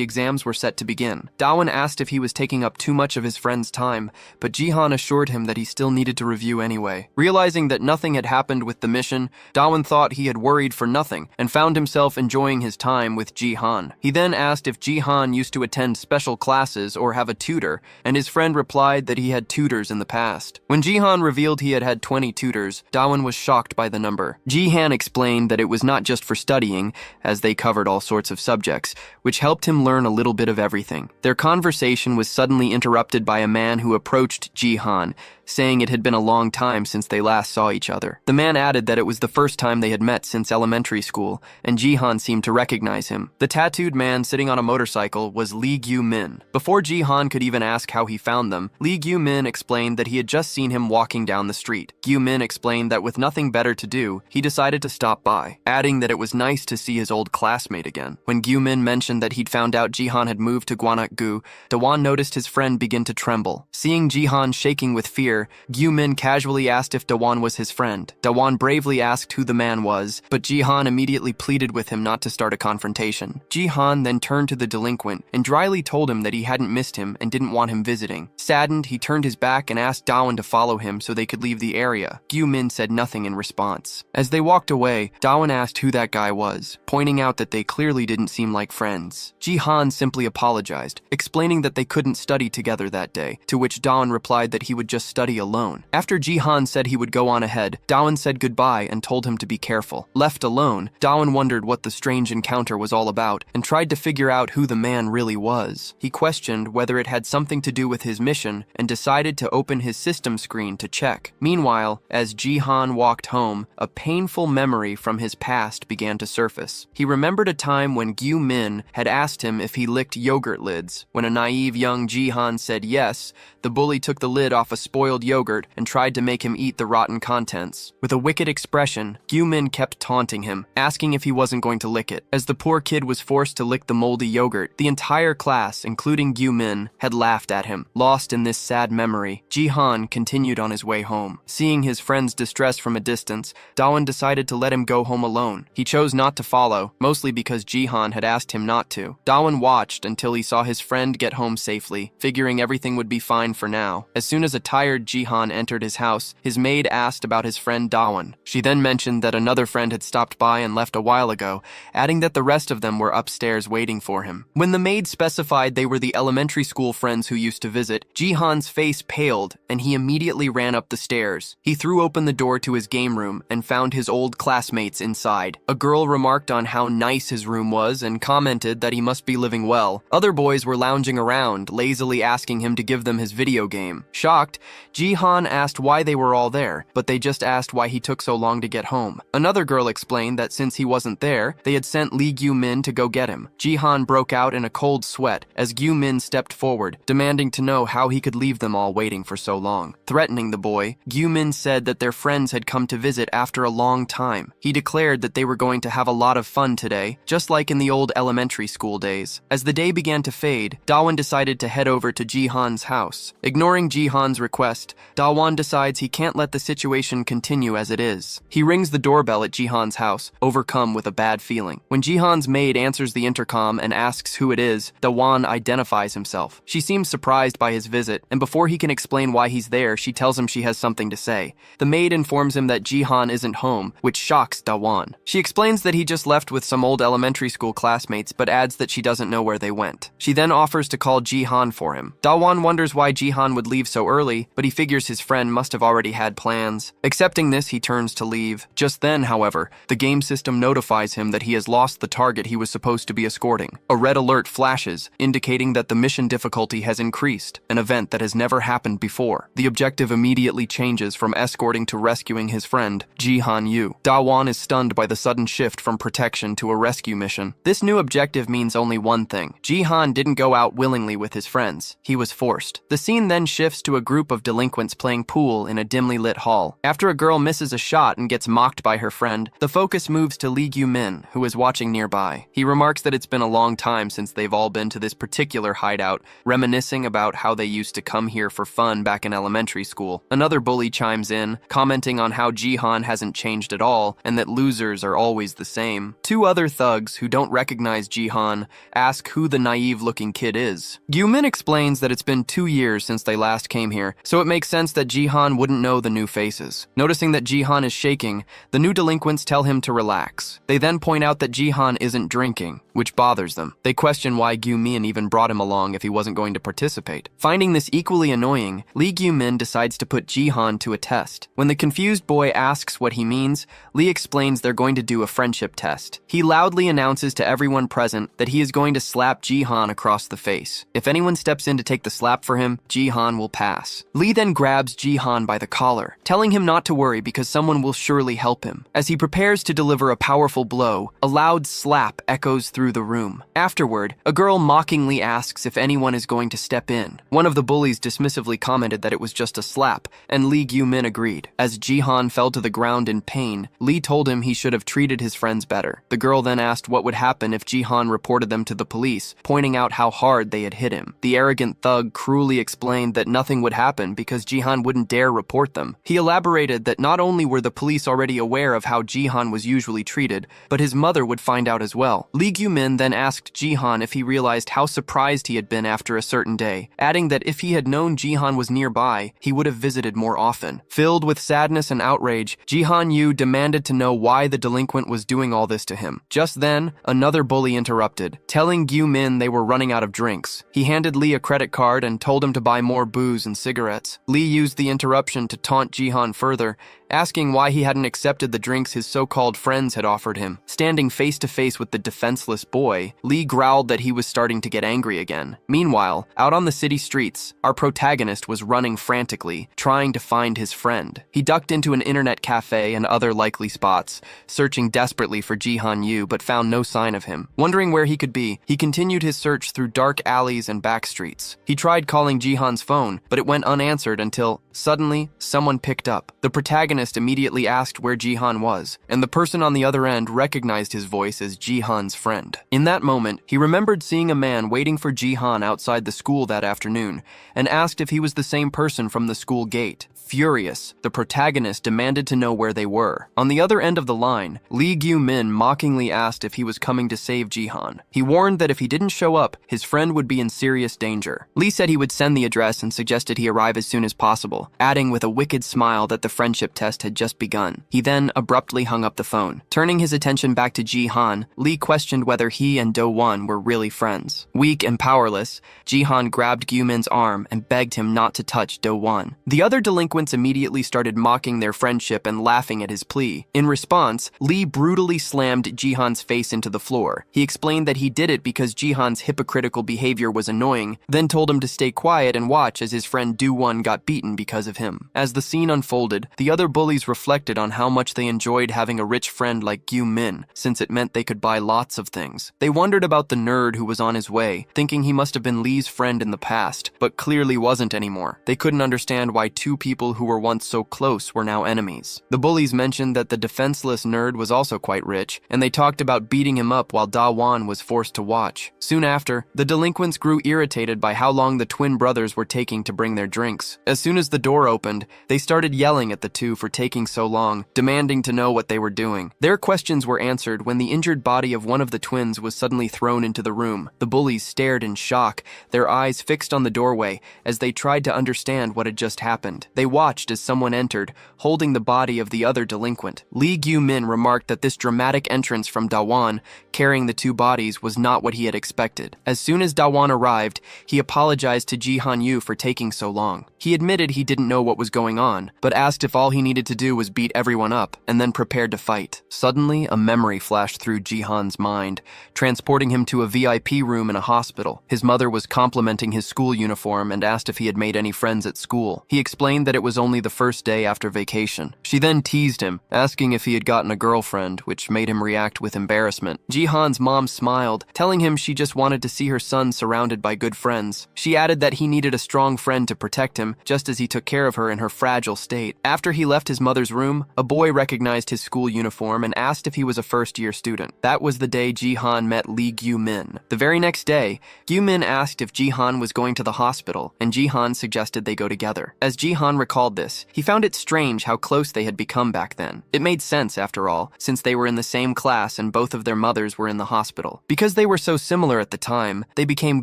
exams were set to begin. Dawon asked if he was taking up too much of his friend's time, but Jihan assured him that he still needed to review anyway. Realizing that nothing had happened with the mission, Dawon thought he had worried for nothing and found himself enjoying his time with Jihan. He then asked if Jihan used to attend special classes or have a tutor, and his friend replied that he had tutors in the past. When Jihan revealed he had 20 tutors, Dawon was shocked by the number. Jihan explained that it was not just for studying, as they covered all sorts of subjects, which helped him learn a little bit of everything. Their conversation was suddenly interrupted by a man who approached Jihan, saying it had been a long time since they last saw each other. The man added that it was the first time they had met since elementary school, and Jihan seemed to recognize him. The tattooed man sitting on a motorcycle was Lee Gyu-min. Before Jihan could even ask how he found them, Lee Gyu-min explained that he had just seen him walking down the street. Gyu-min explained that with nothing better to do, he decided to stop by, adding that it was nice to see his old classmate again. When Gyu-min mentioned that he'd found out Jihan had moved to Gwanak-gu, Dawon noticed his friend begin to tremble. Seeing Jihan shaking with fear, Gyu-min casually asked if Dawon was his friend. Dawon bravely asked who the man was, but Jihan immediately pleaded with him not to start a confrontation. Jihan then turned to the delinquent and dryly told him that he hadn't missed him and didn't want him visiting. Saddened, he turned his back and asked Dawon to follow him so they could leave the area. Gyu-min said nothing in response. As they walked away, Dawon asked who that guy was, pointing out that they clearly didn't seem like friends. Jihan simply apologized, explaining that they couldn't study together that day, to which Dawon replied that he would just study alone. After Jihan said he would go on ahead, Dawon said goodbye and told him to be careful. Left alone, Dawon wondered what the strange encounter was all about and tried to figure out who the man really was. He questioned whether it had something to do with his mission and decided to open his system screen to check. Meanwhile, as Jihan walked home, a painful memory from his past began to surface. He remembered a time when Gyu-min had asked him if he licked yogurt lids. When a naive young Jihan said yes, the bully took the lid off a spoiled yogurt and tried to make him eat the rotten contents. With a wicked expression, Gyu-min kept taunting him, asking if he wasn't going to lick it. As the poor kid was forced to lick the moldy yogurt, the entire class, including Gyu-min, had laughed at him. Lost in this sad memory, Jihan continued on his way home. Seeing his friend's distress from a distance, Dawon decided to let him go home alone. He chose not to follow, mostly because Jihan had asked him not to. Dawon watched until he saw his friend get home safely, figuring everything would be fine for now. As soon as a tired Jihan entered his house, his maid asked about his friend Dawon. She then mentioned that another friend had stopped by and left a while ago, adding that the rest of them were upstairs waiting for him. When the maid specified they were the elementary school friends who used to visit, Jihan's face paled and he immediately ran up the stairs. He threw open the door to his game room and found his old classmates inside. A girl remarked on how nice his room was and commented that he must be living well. Other boys were lounging around, lazily asking him to give them his video game. Shocked, Ji-han asked why they were all there, but they just asked why he took so long to get home. Another girl explained that since he wasn't there, they had sent Lee Gyu-min to go get him. Ji-han broke out in a cold sweat as Gyu-min stepped forward, demanding to know how he could leave them all waiting for so long. Threatening the boy, Gyu-min said that their friends had come to visit after a long time. He declared that they were going to have a lot of fun today, just like in the old elementary school days. As the day began to fade, Da-won decided to head over to Ji-han's house. Ignoring Ji-han's request, Da-won decides he can't let the situation continue as it is. He rings the doorbell at Ji-han's house, overcome with a bad feeling. When Ji-han's maid answers the intercom and asks who it is, Da-won identifies himself. She seems surprised by his visit, and before he can explain why he's there, she tells him she has something to say. The maid informs him that Ji-han isn't home, which shocks Da-won. She explains that he just left with some old elementary school classmates, but adds that she doesn't know where they went. She then offers to call Ji-han for him. Da-won wonders why Ji-han would leave so early, but he figures his friend must have already had plans. Accepting this, he turns to leave. Just then, however, the game system notifies him that he has lost the target he was supposed to be escorting. A red alert flashes, indicating that the mission difficulty has increased, an event that has never happened before. The objective immediately changes from escorting to rescuing his friend, Ji-han Yu. Da-won is stunned by the sudden shift from protection to a rescue mission. This new objective means only one thing. Ji-han didn't go out willingly with his friends. He was forced. The scene then shifts to a group of delinquents playing pool in a dimly lit hall. After a girl misses a shot and gets mocked by her friend, the focus moves to Lee Gyu-min, who is watching nearby. He remarks that it's been a long time since they've all been to this particular hideout, reminiscing about how they used to come here for fun back in elementary school. Another bully chimes in, commenting on how Ji-han hasn't changed at all and that losers are always the same. Two other thugs, who don't recognize Ji-han, ask who the naive-looking kid is. Gyu-min explains that it's been 2 years since they last came here, so it makes sense that Ji-han wouldn't know the new faces. Noticing that Ji-han is shaking, the new delinquents tell him to relax. They then point out that Ji-han isn't drinking, which bothers them. They question why Gyu-min even brought him along if he wasn't going to participate. Finding this equally annoying, Lee Gyu-min decides to put Ji-han to a test. When the confused boy asks what he means, Lee explains they're going to do a friendship test. He loudly announces to everyone present that he is going to slap Ji-han across the face. If anyone steps in to take the slap for him, Ji-han will pass. Lee then grabs Ji-han by the collar, telling him not to worry because someone will surely help him. As he prepares to deliver a powerful blow, a loud slap echoes through the room. Afterward, a girl mockingly asks if anyone is going to step in. One of the bullies dismissively commented that it was just a slap, and Lee Gyu-min agreed. As Ji-han fell to the ground in pain, Lee told him he should have treated his friends better. The girl then asked what would happen if Ji-han reported them to the police, pointing out how hard they had hit him. The arrogant thug cruelly explained that nothing would happen because Ji-han wouldn't dare report them. He elaborated that not only were the police already aware of how Ji-han was usually treated, but his mother would find out as well. Lee Gyu-min then asked Ji-han if he realized how surprised he had been after a certain day, adding that if he had known Ji-han was nearby, he would have visited more often. Filled with sadness and outrage, Ji-han Yu demanded to know why the delinquent was doing all this to him. Just then, another bully interrupted, telling Gyu-min they were running out of drinks. He handed Lee a credit card and told him to buy more booze and cigarettes. Lee used the interruption to taunt Ji-han further, asking why he hadn't accepted the drinks his so-called friends had offered him. Standing face to face with the defenseless boy, Lee growled that he was starting to get angry again. Meanwhile, out on the city streets, our protagonist was running frantically, trying to find his friend. He ducked into an internet cafe and other likely spots, searching desperately for Ji-han Yu, but found no sign of him. Wondering where he could be, he continued his search through dark alleys and back streets. He tried calling Ji-han's phone, but it went unanswered until, suddenly, someone picked up. The protagonist immediately asked where Ji-han was, and the person on the other end recognized his voice as Ji-han's friend. In that moment, he remembered seeing a man waiting for Ji-han outside the school that afternoon, and asked if he was the same person from the school gate. Furious, the protagonist demanded to know where they were. On the other end of the line, Lee Gyu-min mockingly asked if he was coming to save Ji-han. He warned that if he didn't show up, his friend would be in serious danger. Lee said he would send the address and suggested he arrive as soon as possible, adding with a wicked smile that the friendship test had just begun. He then abruptly hung up the phone. Turning his attention back to Ji-han, Lee questioned whether he and Do-won were really friends. Weak and powerless, Ji-han grabbed Gyu-min's arm and begged him not to touch Do-won. The other delinquent delinquents immediately started mocking their friendship and laughing at his plea. In response, Lee brutally slammed Jihan's face into the floor. He explained that he did it because Jihan's hypocritical behavior was annoying, then told him to stay quiet and watch as his friend Do-won got beaten because of him. As the scene unfolded, the other bullies reflected on how much they enjoyed having a rich friend like Gyu-min, since it meant they could buy lots of things. They wondered about the nerd who was on his way, thinking he must have been Lee's friend in the past, but clearly wasn't anymore. They couldn't understand why two people who were once so close were now enemies. The bullies mentioned that the defenseless nerd was also quite rich, and they talked about beating him up while Da-won was forced to watch. Soon after, the delinquents grew irritated by how long the twin brothers were taking to bring their drinks. As soon as the door opened, they started yelling at the two for taking so long, demanding to know what they were doing. Their questions were answered when the injured body of one of the twins was suddenly thrown into the room. The bullies stared in shock, their eyes fixed on the doorway as they tried to understand what had just happened. They watched as someone entered, holding the body of the other delinquent. Lee Gyu-min remarked that this dramatic entrance from Da-won, carrying the two bodies, was not what he had expected. As soon as Da-won arrived, he apologized to Ji-han-yu for taking so long. He admitted he didn't know what was going on, but asked if all he needed to do was beat everyone up, and then prepared to fight. Suddenly, a memory flashed through Ji-han's mind, transporting him to a VIP room in a hospital. His mother was complimenting his school uniform and asked if he had made any friends at school. He explained that it was only the first day after vacation. She then teased him, asking if he had gotten a girlfriend, which made him react with embarrassment. Ji-han's mom smiled, telling him she just wanted to see her son surrounded by good friends. She added that he needed a strong friend to protect him, just as he took care of her in her fragile state. After he left his mother's room, a boy recognized his school uniform and asked if he was a first-year student. That was the day Ji-han met Lee Gyu-min. The very next day, Gyu-min asked if Ji-han was going to the hospital, and Ji-han suggested they go together. As Ji-han recalled this, he found it strange how close they had become back then. It made sense, after all, since they were in the same class and both of their mothers were in the hospital. Because they were so similar at the time, they became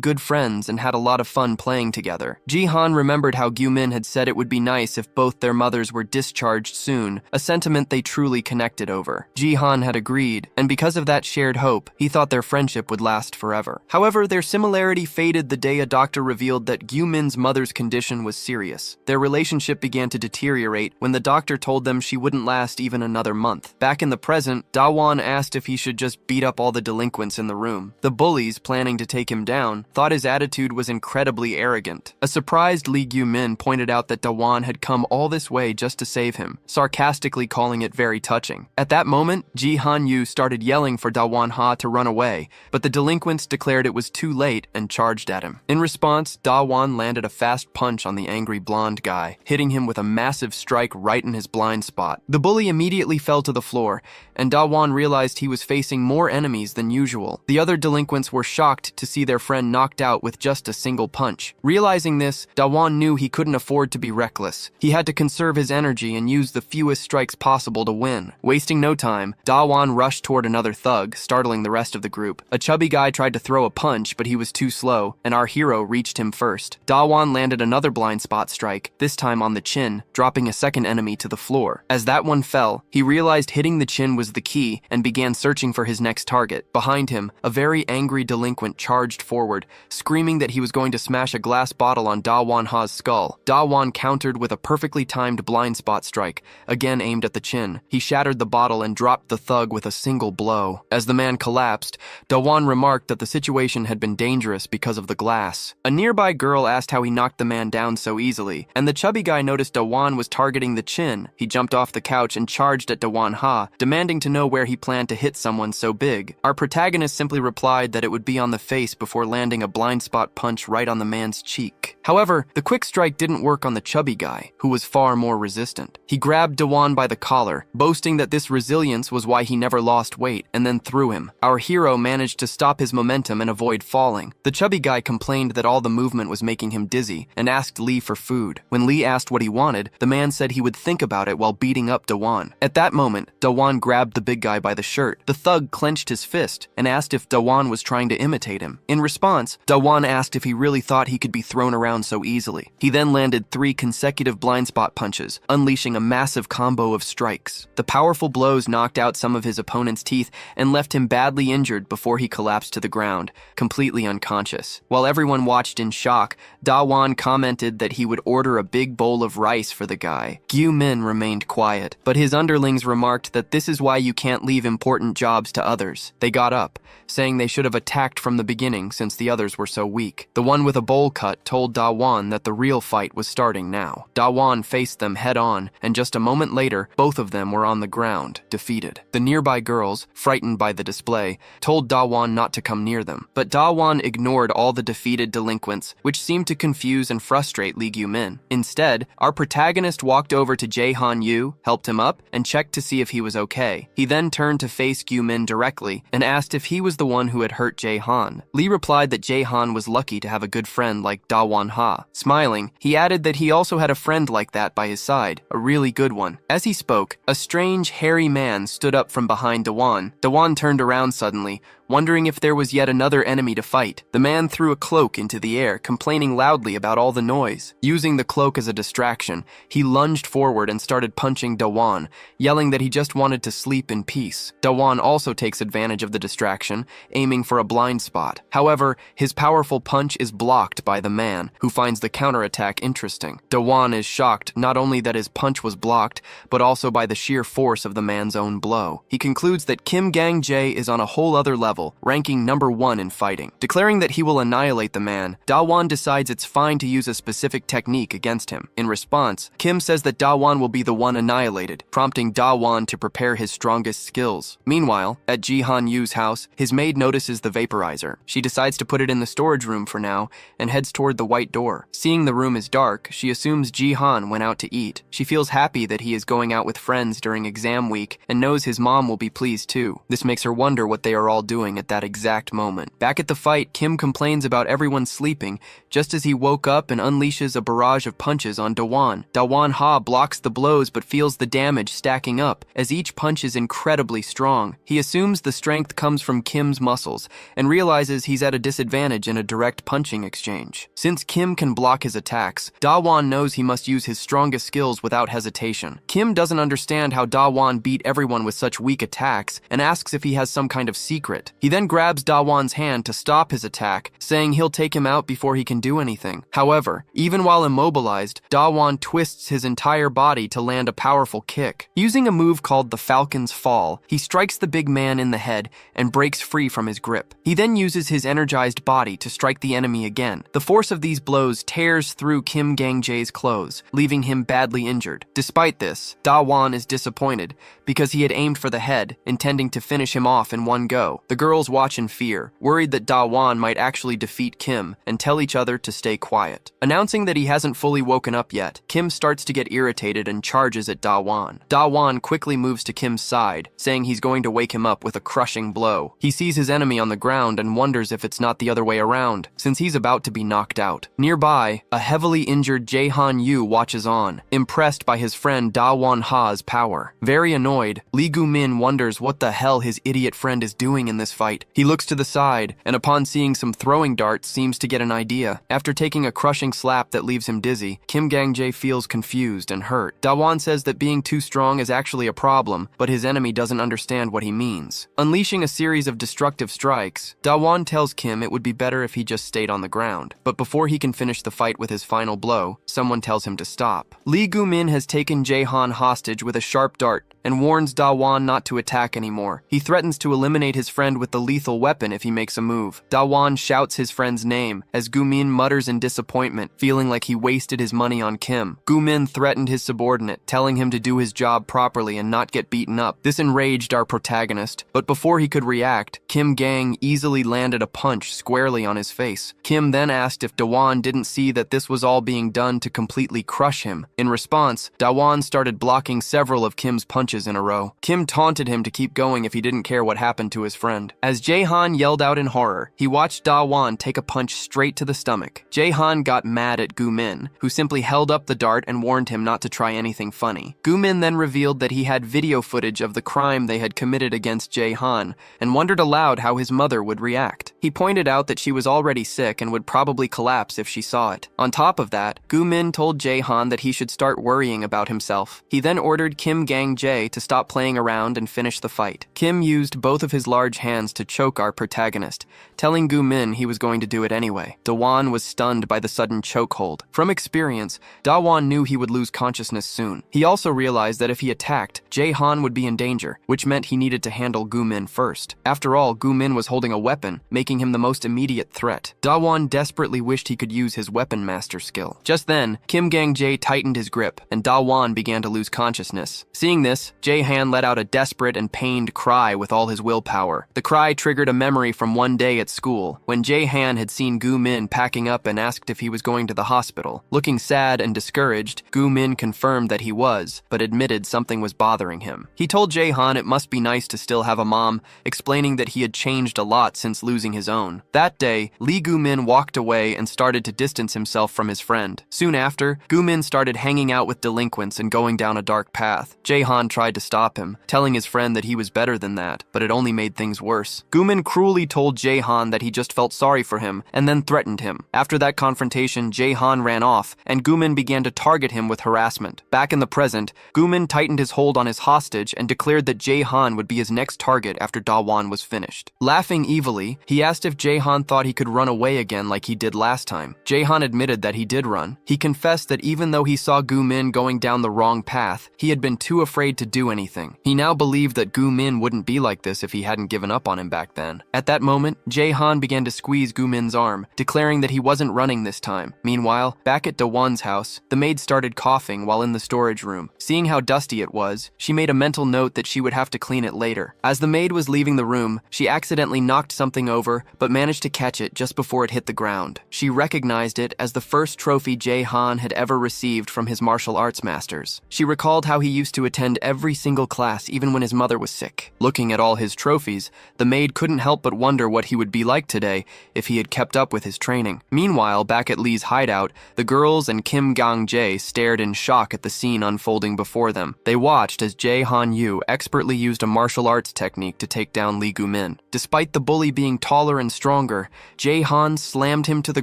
good friends and had a lot of fun playing together. Ji-han remembered how Gyu-min had said it would be nice if both their mothers were discharged soon, a sentiment they truly connected over. Ji-han had agreed, and because of that shared hope, he thought their friendship would last forever. However, their similarity faded the day a doctor revealed that Gyu-min's mother's condition was serious. Their relationship began to deteriorate when the doctor told them she wouldn't last even another month. Back in the present, Da-won asked if he should just beat up all the delinquents in the room. The bullies, planning to take him down, thought his attitude was incredibly arrogant. A surprised Lee Gyu-min pointed out that Da-won had come all this way just to save him, sarcastically calling it very touching. At that moment, Ji-han-yu started yelling for Da-won-ha to run away, but the delinquents declared it was too late and charged at him. In response, Da-won landed a fast punch on the angry blonde guy, hitting him with a massive strike right in his blind spot. The bully immediately fell to the floor, and Da-won realized he was facing more enemies than usual. The other delinquents were shocked to see their friend knocked out with just a single punch. Realizing this, Da-won knew he couldn't afford to be reckless. He had to conserve his energy and use the fewest strikes possible to win. Wasting no time, Da-won rushed toward another thug, startling the rest of the group. A chubby guy tried to throw a punch, but he was too slow, and our hero reached him first. Da-won landed another blind spot strike, this time on the chin, dropping a second enemy to the floor. As that one fell, he realized hitting the chin was the key and began searching for his next target. Behind him, a very angry delinquent charged forward, screaming that he was going to smash a glass bottle on Da-won-ha's skull. Da-won countered with a perfectly timed blind spot strike, again aimed at the chin. He shattered the bottle and dropped the thug with a single blow. As the man collapsed, Da-won remarked that the situation had been dangerous because of the glass. A nearby girl asked how he knocked the man down so easily, and the chubby guy noticed Da-won was targeting the chin. He jumped off the couch and charged at Da-won-ha, demanding to know where he planned to hit someone so big. Our protagonist simply replied that it would be on the face before landing a blind spot punch right on the man's cheek. However, the quick strike didn't work on the chubby guy, who was far more resistant. He grabbed Da-won by the collar, boasting that this resilience was why he never lost weight, and then threw him. Our hero managed to stop his momentum and avoid falling. The chubby guy complained that all the movement was making him dizzy, and asked Lee for food. When Lee asked what he wanted, the man said he would think about it while beating up Da-won. At that moment, Da-won grabbed the big guy by the shirt. The thug clenched his fist and asked if Da-won was trying to imitate him. In response, Da-won asked if he really thought he could be thrown around so easily. He then landed 3 consecutive blind spot punches, unleashing a massive combo of strikes. The powerful blows knocked out some of his opponent's teeth and left him badly injured before he collapsed to the ground, completely unconscious. While everyone watched in shock, Da-won commented that he would order a big bowl bowl of rice for the guy. Gyu-min remained quiet, but his underlings remarked that this is why you can't leave important jobs to others. They got up, saying they should have attacked from the beginning since the others were so weak. The one with a bowl cut told Da-won that the real fight was starting now. Da-won faced them head-on, and just a moment later, both of them were on the ground, defeated. The nearby girls, frightened by the display, told Da-won not to come near them, but Da-won ignored all the defeated delinquents, which seemed to confuse and frustrate Lee Gyu-min. Instead, our protagonist walked over to Jae-han-yu, helped him up, and checked to see if he was okay. He then turned to face Gyu-min directly and asked if he was the one who had hurt Jae-han. Lee replied that Jae-han was lucky to have a good friend like Da-won-ha. Smiling, he added that he also had a friend like that by his side, a really good one. As he spoke, a strange, hairy man stood up from behind Da-won. Da-won turned around suddenly, wondering if there was yet another enemy to fight. The man threw a cloak into the air, complaining loudly about all the noise. Using the cloak as a distraction, he lunged forward and started punching Da-won, yelling that he just wanted to sleep in peace. Da-won also takes advantage of the distraction, aiming for a blind spot. However, his powerful punch is blocked by the man, who finds the counterattack interesting. Da-won is shocked not only that his punch was blocked, but also by the sheer force of the man's own blow. He concludes that Kim Gang-jae is on a whole other level, ranking #1 in fighting. Declaring that he will annihilate the man, Da-won decides it's fine to use a specific technique against him. In response, Kim says that Da-won will be the one annihilated, prompting Da-won to prepare his strongest skills. Meanwhile, at Ji-han-yu's house, his maid notices the vaporizer. She decides to put it in the storage room for now and heads toward the white door. Seeing the room is dark, she assumes Ji-han went out to eat. She feels happy that he is going out with friends during exam week and knows his mom will be pleased too. This makes her wonder what they are all doing at that exact moment. Back at the fight, Kim complains about everyone sleeping just as he woke up and unleashes a barrage of punches on Da-won. Da-won-ha blocks the blows but feels the damage stacking up as each punch is incredibly strong. He assumes the strength comes from Kim's muscles and realizes he's at a disadvantage in a direct punching exchange. Since Kim can block his attacks, Da-won knows he must use his strongest skills without hesitation. Kim doesn't understand how Da-won beat everyone with such weak attacks and asks if he has some kind of secret. He then grabs Da-won's hand to stop his attack, saying he'll take him out before he can do anything. However, even while immobilized, Da-won twists his entire body to land a powerful kick. Using a move called the Falcon's Fall, he strikes the big man in the head and breaks free from his grip. He then uses his energized body to strike the enemy again. The force of these blows tears through Kim Gang-jae's clothes, leaving him badly injured. Despite this, Da-won is disappointed because he had aimed for the head, intending to finish him off in one go. The girls watch in fear, worried that Da-won might actually defeat Kim, and tell each other to stay quiet. Announcing that he hasn't fully woken up yet, Kim starts to get irritated and charges at Da-won. Da-won quickly moves to Kim's side, saying he's going to wake him up with a crushing blow. He sees his enemy on the ground and wonders if it's not the other way around, since he's about to be knocked out. Nearby, a heavily injured Jae-han-yu watches on, impressed by his friend Da-won-ha's power. Very annoyed, Lee Gyu-min wonders what the hell his idiot friend is doing in this fight. He looks to the side, and upon seeing some throwing darts, seems to get an idea. After taking a crushing slap that leaves him dizzy, Kim Gang-jae feels confused and hurt. Da-won says that being too strong is actually a problem, but his enemy doesn't understand what he means. Unleashing a series of destructive strikes, Da-won tells Kim it would be better if he just stayed on the ground. But before he can finish the fight with his final blow, someone tells him to stop. Lee Gyu-min has taken Jae-han hostage with a sharp dart and warns Da-won not to attack anymore. He threatens to eliminate his friend with the lethal weapon if he makes a move. Da-won shouts his friend's name as Gyu-min mutters in disappointment, feeling like he wasted his money on Kim. Gyu-min threatened his subordinate, telling him to do his job properly and not get beaten up. This enraged our protagonist, but before he could react, Kim Gang easily landed a punch squarely on his face. Kim then asked if Da-won didn't see that this was all being done to completely crush him. In response, Da-won started blocking several of Kim's punches in a row. Kim taunted him to keep going if he didn't care what happened to his friend. As Jae-han yelled out in horror, he watched Da-won take a punch straight to the stomach. Jae-han got mad at Gyu-min, who simply held up the dart and warned him not to try anything funny. Gyu-min then revealed that he had video footage of the crime they had committed against Jae-han and wondered aloud how his mother would react. He pointed out that she was already sick and would probably collapse if she saw it. On top of that, Gyu-min told Jae-han that he should start worrying about himself. He then ordered Kim Gang-jae Jae to stop playing around and finish the fight. Kim used both of his large hands to choke our protagonist, telling Gu-min he was going to do it anyway. Da-won was stunned by the sudden chokehold. From experience, Da-won knew he would lose consciousness soon. He also realized that if he attacked, Jae-han would be in danger, which meant he needed to handle Gu-min first. After all, Gu-min was holding a weapon, making him the most immediate threat. Da-won desperately wished he could use his weapon master skill. Just then, Kim Gang-jae tightened his grip, and Da-won began to lose consciousness. Seeing this, Jae-han let out a desperate and pained cry with all his willpower. The cry triggered a memory from one day at school, when Jae-han had seen Gu-min packing up and asked if he was going to the hospital. Looking sad and discouraged, Gu-min confirmed that he was, but admitted something was bothering him. He told Jae-han it must be nice to still have a mom, explaining that he had changed a lot since losing his own. That day, Lee Gu-min walked away and started to distance himself from his friend. Soon after, Gu-min started hanging out with delinquents and going down a dark path. Jae-han tried to stop him, telling his friend that he was better than that, but it only made things worse. Gu-min cruelly told Jae-han that he just felt sorry for him, and then threatened him. After that confrontation, Jae-han ran off, and Gu-min began to target him with harassment. Back in the present, Gu-min tightened his hold on his hostage and declared that Jae-han would be his next target after Da-won was finished. Laughing evilly, he asked if Jae-han thought he could run away again like he did last time. Jae-han admitted that he did run. He confessed that even though he saw Gu-min going down the wrong path, he had been too afraid to do anything. He now believed that Gu-min wouldn't be like this if he hadn't given up on him back then. At that moment, Jae-han began to squeeze Gu-min's arm, declaring that he wasn't running this time. Meanwhile, back at Da-won's house, the maid started coughing while in the storage room. Seeing how dusty it was, she made a mental note that she would have to clean it later. As the maid was leaving the room, she accidentally knocked something over, but managed to catch it just before it hit the ground. She recognized it as the first trophy Jae-han had ever received from his martial arts masters. She recalled how he used to attend every single class even when his mother was sick. Looking at all his trophies, the maid couldn't help but wonder what he would be like today if he had kept up with his training. Meanwhile, back at Lee's hideout, the girls and Kim Gang-jae stared in shock at the scene unfolding before them. They watched as Jae-han-yu expertly used a martial arts technique to take down Lee Gu-min. Despite the bully being taller and stronger, Jae-han slammed him to the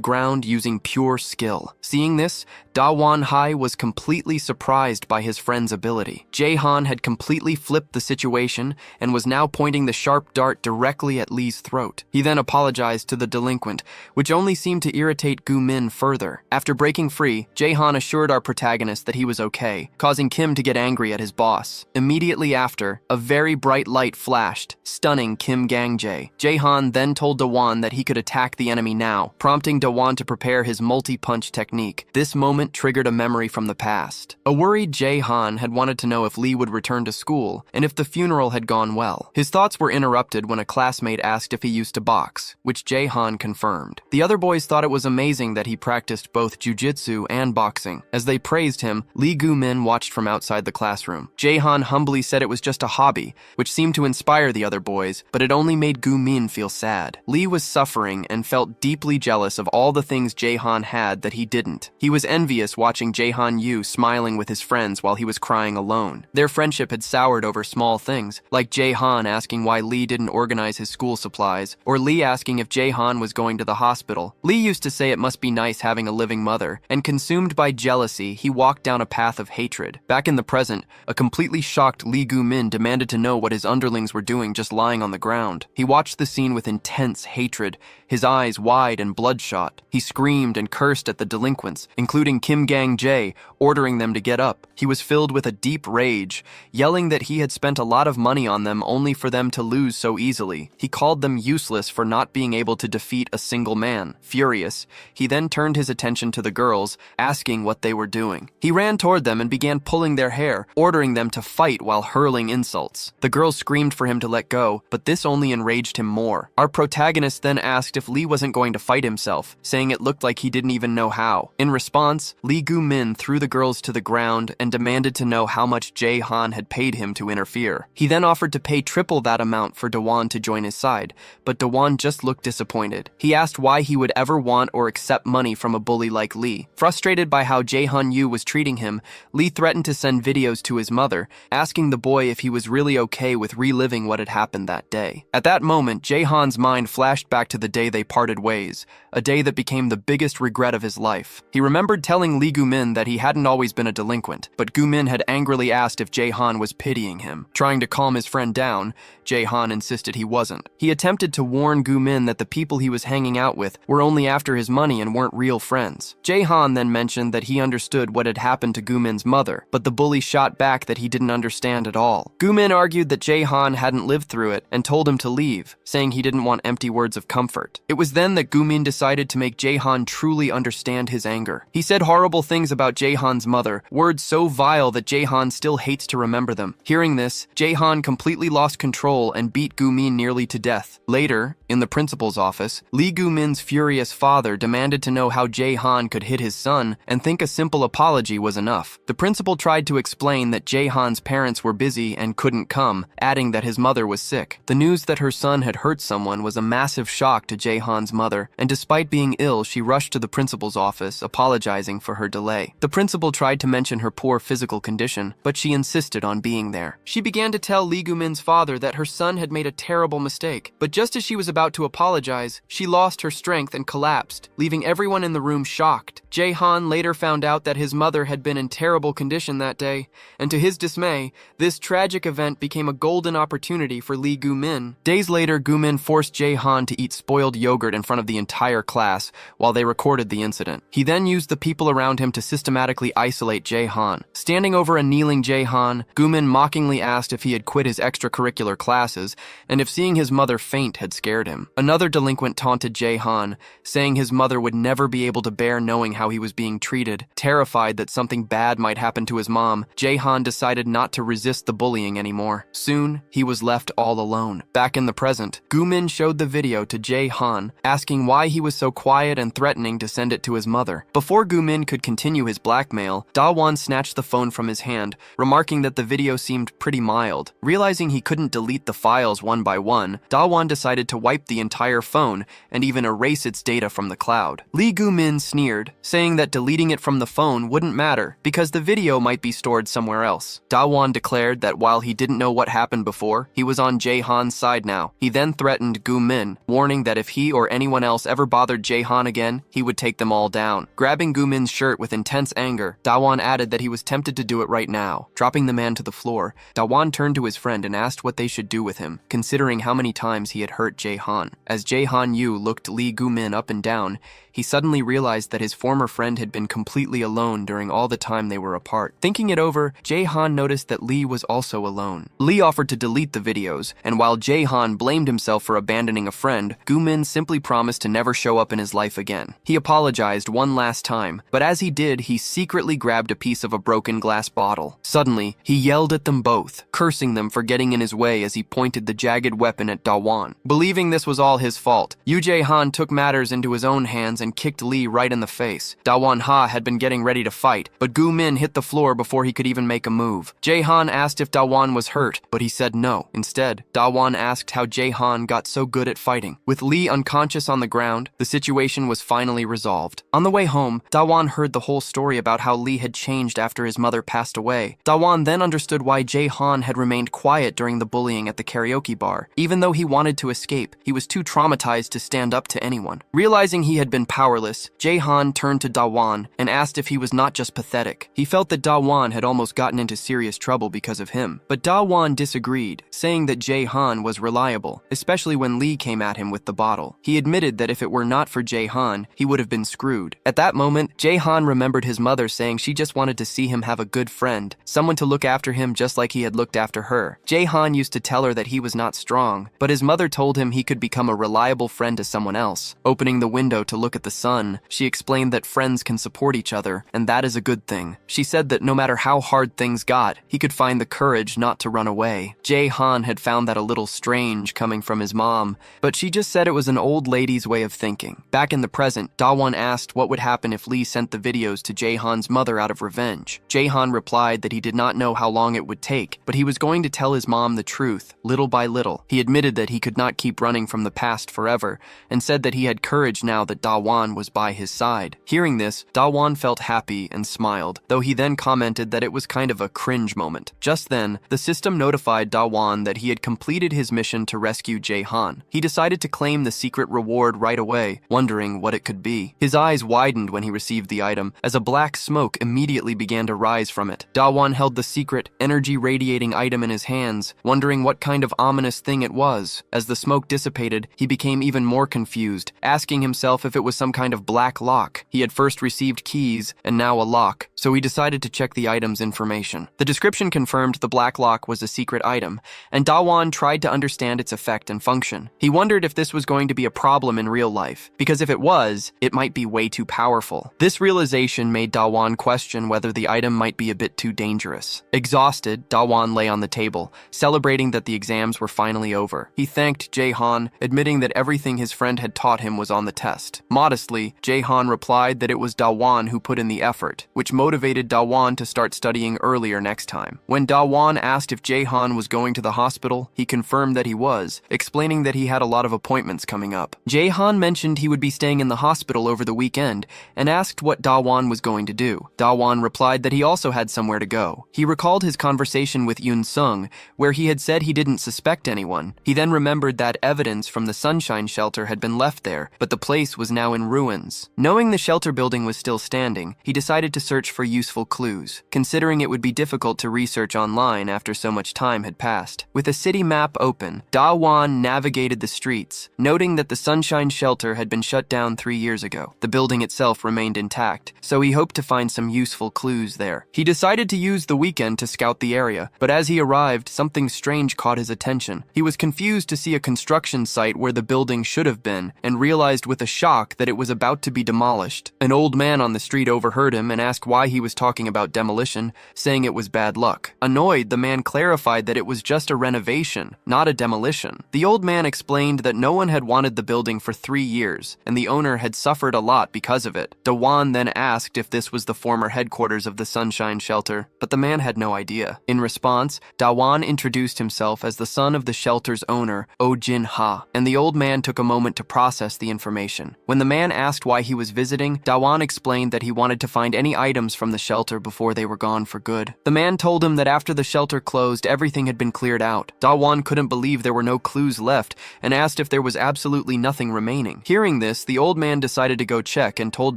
ground using pure skill. Seeing this, Da-won-hai was completely surprised by his friend's ability. Jae-han had completely flipped the situation and was now pointing the sharp dart directly at Lee's throat. He then apologized to the delinquent, which only seemed to irritate Gu-min further. After breaking free, Jae-han assured our protagonist that he was okay, causing Kim to get angry at his boss. Immediately after, a very bright light flashed, stunning Kim Gang-jae. Jae-han then told Da-won that he could attack the enemy now, prompting Da-won to prepare his multi-punch technique. This moment triggered a memory from the past. A worried Jae-han had wanted to know if Lee would return to school and if the funeral had gone well. His thoughts were interrupted when a classmate asked if he used to box, which Jae-han confirmed. The other boys thought it was amazing that he practiced both jujitsu and boxing. As they praised him, Lee Gu-min watched from outside the classroom. Jae-han humbly said it was just a hobby, which seemed to inspire the other boys, but it only made Gu-min feel sad. Lee was suffering and felt deeply jealous of all the things Jae-han had that he didn't. He was envious watching Jae-han-yu smiling with his friends while he was crying alone. Their friendship had soured over small things, like Jae-han asking why Lee didn't organize his school supplies, or Lee asking if Jae-han was going to the hospital. Lee used to say it must be nice having a living mother, and consumed by jealousy, he walked down a path of hatred. Back in the present, a completely shocked Lee Gu-min demanded to know what his underlings were doing just lying on the ground. He watched the scene with intense hatred, his eyes wide and bloodshot. He screamed and cursed at the delinquents, including Kim Gang-jae, ordering them to get up. He was filled with a deep rage, yelling that he had spent a lot of money on them only for them to lose so easily. He called them useless for not being able to defeat a single man. Furious, he then turned his attention to the girls, asking what they were doing. He ran toward them and began pulling their hair, ordering them to fight while hurling insults. The girls screamed for him to let go, but this only enraged him more. Our protagonist then asked if Lee wasn't going to fight himself, saying it looked like he didn't even know how. In response, Lee Gu-min threw the girls to the ground and demanded to know how much Jae-han had paid him to interfere. He then offered to pay triple that amount for Da-won to join his side, but Da-won just looked disappointed. He asked why he would ever want or accept money from a bully like Lee. Frustrated by how Jae-han-yu was treating him, Lee threatened to send videos to his mother, asking the boy if he was really okay with reliving what had happened that day. At that moment, Jae-han's mind flashed back to the day they parted ways, a day that became the biggest regret of his life. He remembered telling Lee Gu-min that he hadn't always been a delinquent, but Gu-min had angrily asked if Jae Jae-han was pitying him. Trying to calm his friend down, Jae-han insisted he wasn't. He attempted to warn Gu-min that the people he was hanging out with were only after his money and weren't real friends. Jae-han then mentioned that he understood what had happened to Gu-min's mother, but the bully shot back that he didn't understand at all. Gu-min argued that Jae-han hadn't lived through it and told him to leave, saying he didn't want empty words of comfort. It was then that Gu-min decided to make Jae-han truly understand his anger. He said horrible things about Jae-han's mother, words so vile that Jae-han still hates to remember them. Hearing this, Jae-han completely lost control and beat Gu-min nearly to death. Later, in the principal's office, Lee Gu-min's furious father demanded to know how Jae-han could hit his son and think a simple apology was enough. The principal tried to explain that Jae-han's parents were busy and couldn't come, adding that his mother was sick. The news that her son had hurt someone was a massive shock to Jae-han's mother, and despite being ill, she rushed to the principal's office, apologizing for her delay. The principal tried to mention her poor physical condition, but she insisted on being there. She began to tell Lee Gu-min's father that her son had made a terrible mistake, but just as she was about to apologize, she lost her strength and collapsed, leaving everyone in the room shocked. Jae-han later found out that his mother had been in terrible condition that day, and to his dismay, this tragic event became a golden opportunity for Lee Gu-min. Days later, Gu-min forced Jae-han to eat spoiled yogurt in front of the entire class while they recorded the incident. He then used the people around him to systematically isolate Jae-han. Standing over a kneeling Jae-han, Gu-min mockingly asked if he had quit his extracurricular classes and if seeing his mother faint had scared him. Another delinquent taunted Jae-han, saying his mother would never be able to bear knowing how he was being treated. Terrified that something bad might happen to his mom, Jae-han decided not to resist the bullying anymore. Soon, he was left all alone. Back in the present, Gu-min showed the video to Jae-han, asking why he was so quiet and threatening to send it to his mother. Before Gu-min could continue his blackmail, Da-won snatched the phone from his hand, remarking that the video seemed pretty mild. Realizing he couldn't delete the files one by one, Da-won decided to wipe the entire phone and even erase its data from the cloud. Lee Gu-min sneered, saying that deleting it from the phone wouldn't matter because the video might be stored somewhere else. Da-won declared that while he didn't know what happened before, he was on Jae-han's side now. He then threatened Gu-min, warning that if he or anyone else ever bothered Jae-han again, he would take them all down. Grabbing Gu-min's shirt with intense anger, Da-won added that he was tempted to do it right now. Dropping the man to the floor, Da-won turned to his friend and asked what they should do with him, considering how many times he had hurt Jae-han. As Jae-han Yu looked Lee Gu-min up and down, he suddenly realized that his former friend had been completely alone during all the time they were apart. Thinking it over, Jae-han noticed that Lee was also alone. Lee offered to delete the videos, and while Jae-han blamed himself for abandoning a friend, Gu-min simply promised to never show up in his life again. He apologized one last time, but as he did, he secretly grabbed a piece of a broken glass bottle. Suddenly, he yelled at them both, cursing them for getting in his way as he pointed the jagged weapon at Da-won. Believing this was all his fault, Yu Jae-han took matters into his own hands and kicked Lee right in the face. Da-won Ha had been getting ready to fight, but Gu-min hit the floor before he could even make a move. Jae-han asked if Da-won was hurt, but he said no. Instead, Da-won asked how Jae-han got so good at fighting. With Lee unconscious on the ground, the situation was finally resolved. On the way home, Da-won heard the whole story about how Lee had changed after his mother passed away. Da-won then understood why Jae-han had remained quiet during the bullying at the karaoke bar. Even though he wanted to escape, he was too traumatized to stand up to anyone. Realizing he had been powerless, Jae-han turned to Da-won and asked if he was not just pathetic. He felt that Da-won had almost gotten into serious trouble because of him. But Da-won disagreed, saying that Jae-han was reliable, especially when Lee came at him with the bottle. He admitted that if it were not for Jae-han, he would have been screwed. At that moment, Jae-han remembered his mother saying she just wanted to see him have a good friend, someone to look after him just like he had looked after her. Jae-han used to tell her that he was not strong, but his mother told him he could become a reliable friend to someone else. Opening the window to look at the sun, she explained that friends can support each other, and that is a good thing. She said that no matter how hard things got, he could find the courage not to run away. Jae-han had found that a little strange coming from his mom, but she just said it was an old lady's way of thinking. Back in the present, Da-won asked what would happen if Lee sent the videos to Jae-han's mother out of revenge. Jae-han replied that he did not know how long it would take, but he was going to tell his mom the truth, little by little. He admitted that he could not keep running from the past forever, and said that he had courage now that Da-won Da-won was by his side. Hearing this, Da-won felt happy and smiled, though he then commented that it was kind of a cringe moment. Just then, the system notified Da-won that he had completed his mission to rescue Jae-han. He decided to claim the secret reward right away, wondering what it could be. His eyes widened when he received the item, as a black smoke immediately began to rise from it. Da-won held the secret, energy-radiating item in his hands, wondering what kind of ominous thing it was. As the smoke dissipated, he became even more confused, asking himself if it was some kind of black lock. He had first received keys, and now a lock, so he decided to check the item's information. The description confirmed the black lock was a secret item, and Da-won tried to understand its effect and function. He wondered if this was going to be a problem in real life, because if it was, it might be way too powerful. This realization made Da-won question whether the item might be a bit too dangerous. Exhausted, Da-won lay on the table, celebrating that the exams were finally over. He thanked Jae-han, admitting that everything his friend had taught him was on the test. Modestly, Jae-han replied that it was Da-won who put in the effort, which motivated Da-won to start studying earlier next time. When Da-won asked if Jae-han was going to the hospital, he confirmed that he was, explaining that he had a lot of appointments coming up. Jae-han mentioned he would be staying in the hospital over the weekend and asked what Da-won was going to do. Da-won replied that he also had somewhere to go. He recalled his conversation with Yoon-sung, where he had said he didn't suspect anyone. He then remembered that evidence from the sunshine shelter had been left there, but the place was now in ruins. Knowing the shelter building was still standing, he decided to search for useful clues, considering it would be difficult to research online after so much time had passed. With a city map open, Da-won navigated the streets, noting that the sunshine shelter had been shut down 3 years ago. The building itself remained intact, so he hoped to find some useful clues there. He decided to use the weekend to scout the area, but as he arrived, something strange caught his attention. He was confused to see a construction site where the building should have been, and realized with a shock that it was about to be demolished. An old man on the street overheard him and asked why he was talking about demolition, saying it was bad luck. Annoyed, the man clarified that it was just a renovation, not a demolition. The old man explained that no one had wanted the building for 3 years, and the owner had suffered a lot because of it. Da-won then asked if this was the former headquarters of the Sunshine Shelter, but the man had no idea. In response, Da-won introduced himself as the son of the shelter's owner, Oh Jin-ha, and the old man took a moment to process the information. When the man asked why he was visiting, Da-won explained that he wanted to find any items from the shelter before they were gone for good. The man told him that after the shelter closed, everything had been cleared out. Da-won couldn't believe there were no clues left and asked if there was absolutely nothing remaining. Hearing this, the old man decided to go check and told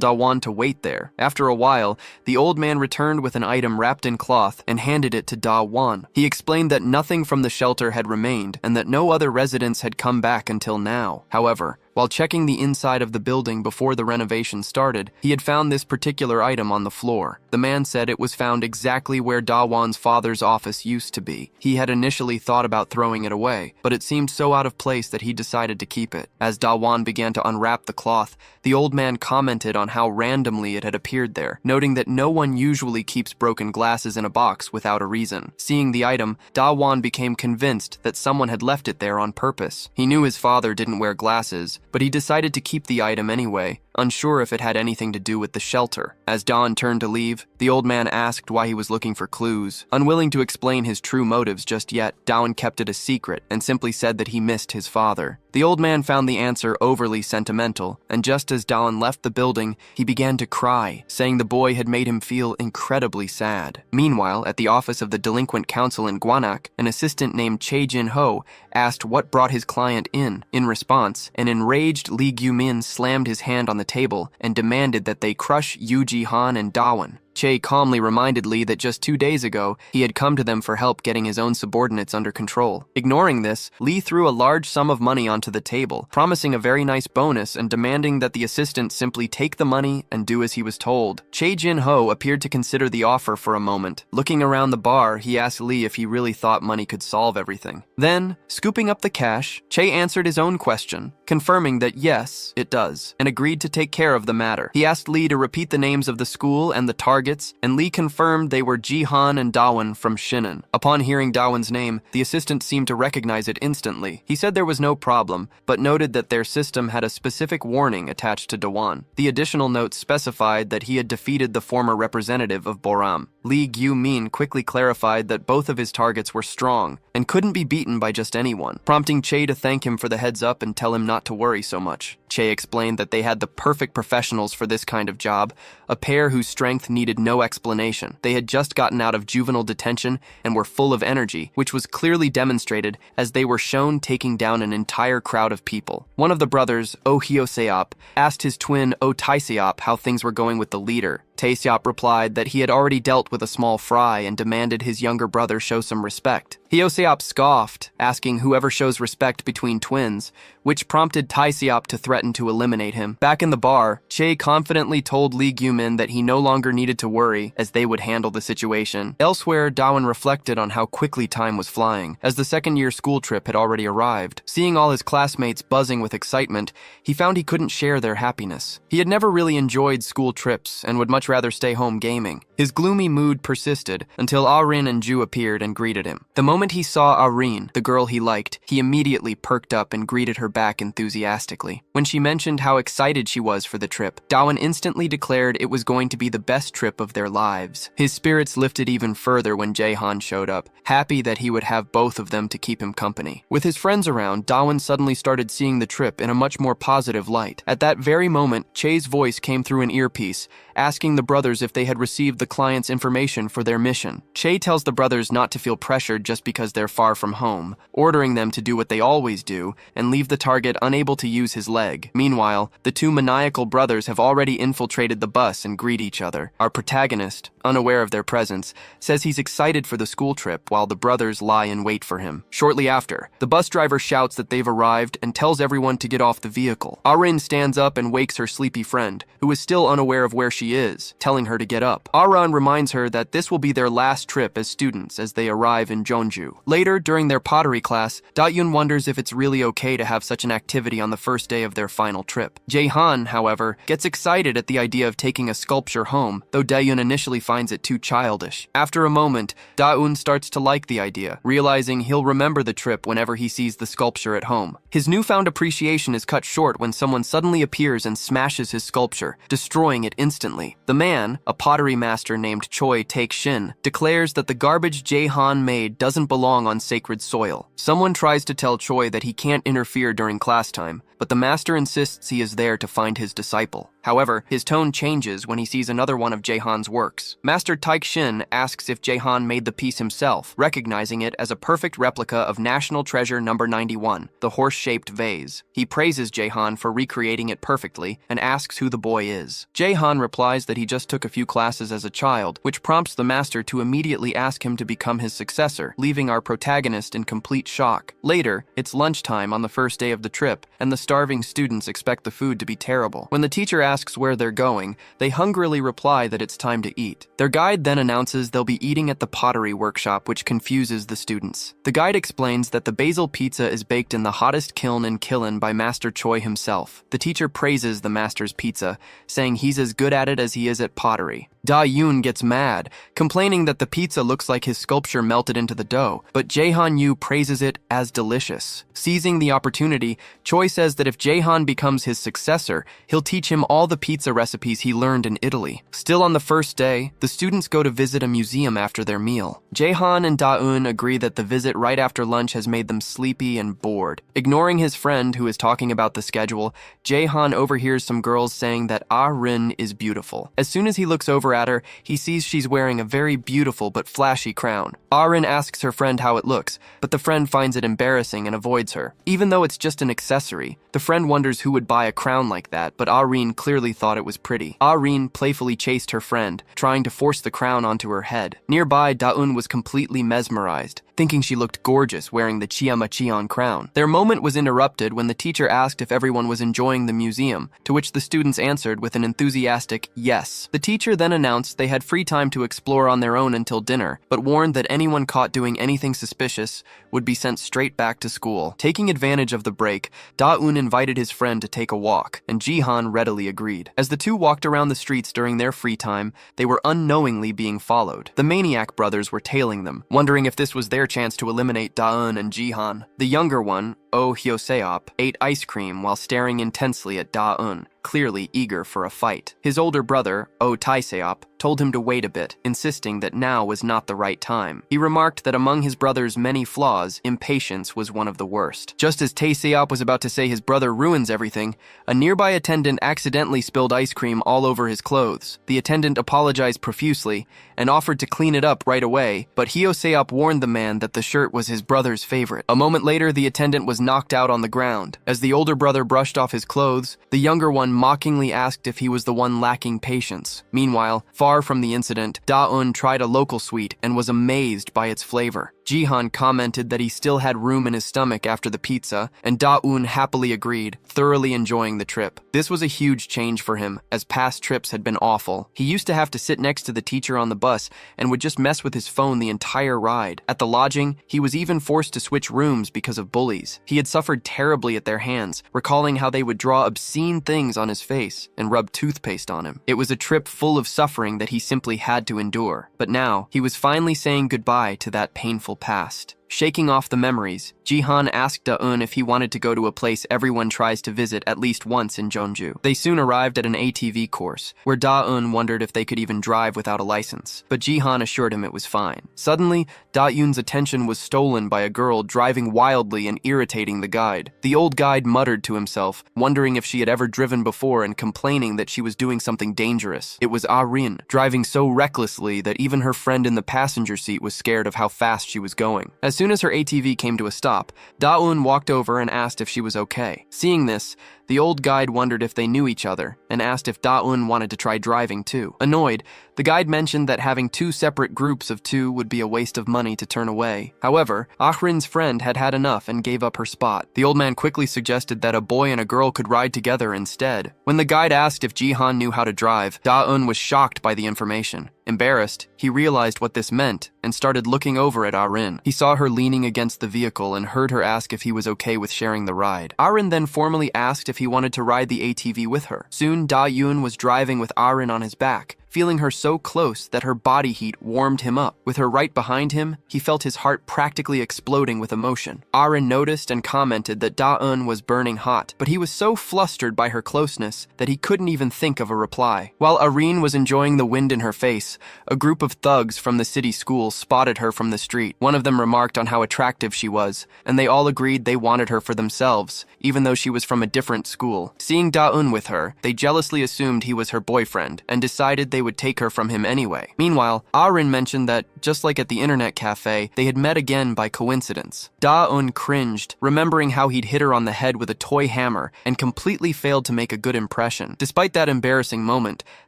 Da-won to wait there. After a while, the old man returned with an item wrapped in cloth and handed it to Da-won. He explained that nothing from the shelter had remained and that no other residents had come back until now. However, while checking the inside of the building before the renovation started, he had found this particular item on the floor. The man said it was found exactly where Da-won's father's office used to be. He had initially thought about throwing it away, but it seemed so out of place that he decided to keep it. As Da-won began to unwrap the cloth, the old man commented on how randomly it had appeared there, noting that no one usually keeps broken glasses in a box without a reason. Seeing the item, Da-won became convinced that someone had left it there on purpose. He knew his father didn't wear glasses, but he decided to keep the item anyway, unsure if it had anything to do with the shelter. As Don turned to leave, the old man asked why he was looking for clues. Unwilling to explain his true motives just yet, Don kept it a secret and simply said that he missed his father. The old man found the answer overly sentimental, and just as Don left the building, he began to cry, saying the boy had made him feel incredibly sad. Meanwhile, at the office of the delinquent counsel in Gwanak, an assistant named Chae Jin-ho asked what brought his client in. In response, an enraged Lee Gyu-min slammed his hand on the table and demanded that they crush Yoo Ji-han and Da-won. Chae calmly reminded Lee that just 2 days ago, he had come to them for help getting his own subordinates under control. Ignoring this, Lee threw a large sum of money onto the table, promising a very nice bonus and demanding that the assistant simply take the money and do as he was told. Chae Jin-ho appeared to consider the offer for a moment. Looking around the bar, he asked Lee if he really thought money could solve everything. Then, scooping up the cash, Chae answered his own question, confirming that yes, it does, and agreed to take care of the matter. He asked Lee to repeat the names of the school and the targets, and Lee confirmed they were Ji-han and Da-won from Shinan. Upon hearing Da-won's name, the assistant seemed to recognize it instantly. He said there was no problem, but noted that their system had a specific warning attached to Da-won. The additional note specified that he had defeated the former representative of Boram. Lee Gyu-min quickly clarified that both of his targets were strong and couldn't be beaten by just anyone, prompting Chae to thank him for the heads up and tell him not not to worry so much. Che explained that they had the perfect professionals for this kind of job, a pair whose strength needed no explanation. They had just gotten out of juvenile detention and were full of energy, which was clearly demonstrated as they were shown taking down an entire crowd of people. One of the brothers, Oh Hyo-seop, asked his twin Oh Tae-seop how things were going with the leader. Tae-seop replied that he had already dealt with a small fry and demanded his younger brother show some respect. Hyo-seop scoffed, asking whoever shows respect between twins, which prompted Tae-seop to threaten to eliminate him. Back in the bar, Che confidently told Lee Gyu-min that he no longer needed to worry, as they would handle the situation. Elsewhere, Dawon reflected on how quickly time was flying, as the second-year school trip had already arrived. Seeing all his classmates buzzing with excitement, he found he couldn't share their happiness. He had never really enjoyed school trips and would much rather stay home gaming. His gloomy mood persisted until Ah-rin and Ju appeared and greeted him. The moment he saw Ah-rin, the girl he liked, he immediately perked up and greeted her back enthusiastically. When she mentioned how excited she was for the trip, Dawon instantly declared it was going to be the best trip of their lives. His spirits lifted even further when Jae-han showed up, happy that he would have both of them to keep him company. With his friends around, Dawon suddenly started seeing the trip in a much more positive light. At that very moment, Che's voice came through an earpiece, asking the brothers if they had received the client's information for their mission. Che tells the brothers not to feel pressured just because they're far from home, ordering them to do what they always do and leave the target unable to use his leg. Meanwhile, the two maniacal brothers have already infiltrated the bus and greet each other. Our protagonist, unaware of their presence, says he's excited for the school trip while the brothers lie in wait for him. Shortly after, the bus driver shouts that they've arrived and tells everyone to get off the vehicle. Ah-rin stands up and wakes her sleepy friend, who is still unaware of where she is, telling her to get up. Ah-ran reminds her that this will be their last trip as students as they arrive in Jeonju. Later, during their pottery class, Da-yoon wonders if it's really okay to have such an activity on the first day of their final trip. Jae-han, however, gets excited at the idea of taking a sculpture home, though Da-yoon initially finds it too childish. After a moment, Da-eun starts to like the idea, realizing he'll remember the trip whenever he sees the sculpture at home. His newfound appreciation is cut short when someone suddenly appears and smashes his sculpture, destroying it instantly. The man, a pottery master named Choi Taek-shin, declares that the garbage Jae-han made doesn't belong on sacred soil. Someone tries to tell Choi that he can't interfere during class time, but the master insists he is there to find his disciple. However, his tone changes when he sees another one of Jae-han's works. Master Taek-shin asks if Jae-han made the piece himself, recognizing it as a perfect replica of National Treasure number 91, the horse-shaped vase. He praises Jae-han for recreating it perfectly and asks who the boy is. Jae-han replies that he just took a few classes as a child, which prompts the master to immediately ask him to become his successor, leaving our protagonist in complete shock. Later, it's lunchtime on the first day of the trip, and the starving students expect the food to be terrible. When the teacher asks where they're going, they hungrily reply that it's time to eat. Their guide then announces they'll be eating at the pottery workshop, which confuses the students. The guide explains that the basil pizza is baked in the hottest kiln in Kiln by Master Choi himself. The teacher praises the master's pizza, saying he's as good at it as he is at pottery. Da-yoon gets mad, complaining that the pizza looks like his sculpture melted into the dough, but Jae-han-yu praises it as delicious. Seizing the opportunity, Choi says that if Jae-han becomes his successor, he'll teach him all the pizza recipes he learned in Italy. Still on the first day, the students go to visit a museum after their meal. Jae-han and Da-eun agree that the visit right after lunch has made them sleepy and bored. Ignoring his friend who is talking about the schedule, Jae-han overhears some girls saying that Ah-rin is beautiful. As soon as he looks over at her, he sees she's wearing a very beautiful but flashy crown. Ah-rin asks her friend how it looks, but the friend finds it embarrassing and avoids her. Even though it's just an accessory, the friend wonders who would buy a crown like that, but Ah-rin clearly thought it was pretty. Ah-rin playfully chased her friend, trying to force the crown onto her head. Nearby, Da-eun was completely mesmerized, thinking she looked gorgeous wearing the Chiama-cheon crown. Their moment was interrupted when the teacher asked if everyone was enjoying the museum, to which the students answered with an enthusiastic yes. The teacher then announced they had free time to explore on their own until dinner, but warned that anyone caught doing anything suspicious would be sent straight back to school. Taking advantage of the break, Da-eun invited his friend to take a walk, and Ji-han readily agreed. As the two walked around the streets during their free time, they were unknowingly being followed. The maniac brothers were tailing them, wondering if this was their chance to eliminate Da-eun and Ji-han. The younger one, Oh Hyoseop, ate ice cream while staring intensely at Da-eun, clearly eager for a fight. His older brother, Oh Taeseop, told him to wait a bit, insisting that now was not the right time. He remarked that among his brother's many flaws, impatience was one of the worst. Just as Taeseop was about to say his brother ruins everything, a nearby attendant accidentally spilled ice cream all over his clothes. The attendant apologized profusely and offered to clean it up right away, but Hyoseop warned the man that the shirt was his brother's favorite. A moment later, the attendant was knocked out on the ground. As the older brother brushed off his clothes, the younger one mockingly asked if he was the one lacking patience. Meanwhile, far from the incident, Da-eun tried a local sweet and was amazed by its flavor. Jihan commented that he still had room in his stomach after the pizza, and Da-eun happily agreed, thoroughly enjoying the trip. This was a huge change for him, as past trips had been awful. He used to have to sit next to the teacher on the bus and would just mess with his phone the entire ride. At the lodging, he was even forced to switch rooms because of bullies. He had suffered terribly at their hands, recalling how they would draw obscene things on his face and rub toothpaste on him. It was a trip full of suffering that he simply had to endure. But now, he was finally saying goodbye to that painful past. Shaking off the memories, Jihan asked Da-eun if he wanted to go to a place everyone tries to visit at least once in Jeonju. They soon arrived at an ATV course, where Da-eun wondered if they could even drive without a license, but Jihan assured him it was fine. Suddenly, Da-eun's attention was stolen by a girl driving wildly and irritating the guide. The old guide muttered to himself, wondering if she had ever driven before and complaining that she was doing something dangerous. It was Ah-rin, driving so recklessly that even her friend in the passenger seat was scared of how fast she was going. As soon as her ATV came to a stop, Da-eun walked over and asked if she was okay. Seeing this, the old guide wondered if they knew each other and asked if Da-eun wanted to try driving too. Annoyed, the guide mentioned that having two separate groups of two would be a waste of money to turn away. However, Ah-rin's friend had had enough and gave up her spot. The old man quickly suggested that a boy and a girl could ride together instead. When the guide asked if Jihan knew how to drive, Da-eun was shocked by the information. Embarrassed, he realized what this meant and started looking over at Ah-rin. He saw her leaning against the vehicle and heard her ask if he was okay with sharing the ride. Ah-rin then formally asked if he wanted to ride the ATV with her. Soon, Da-eun was driving with Ah-rin on his back, feeling her so close that her body heat warmed him up. With her right behind him, he felt his heart practically exploding with emotion. Ah-rin noticed and commented that Da-eun was burning hot, but he was so flustered by her closeness that he couldn't even think of a reply. While Ah-rin was enjoying the wind in her face, a group of thugs from the city school spotted her from the street. One of them remarked on how attractive she was, and they all agreed they wanted her for themselves, even though she was from a different school. Seeing Da-eun with her, they jealously assumed he was her boyfriend and decided they would take her from him anyway. Meanwhile, Ah-rin mentioned that, just like at the internet cafe, they had met again by coincidence. Da-eun cringed, remembering how he'd hit her on the head with a toy hammer and completely failed to make a good impression. Despite that embarrassing moment,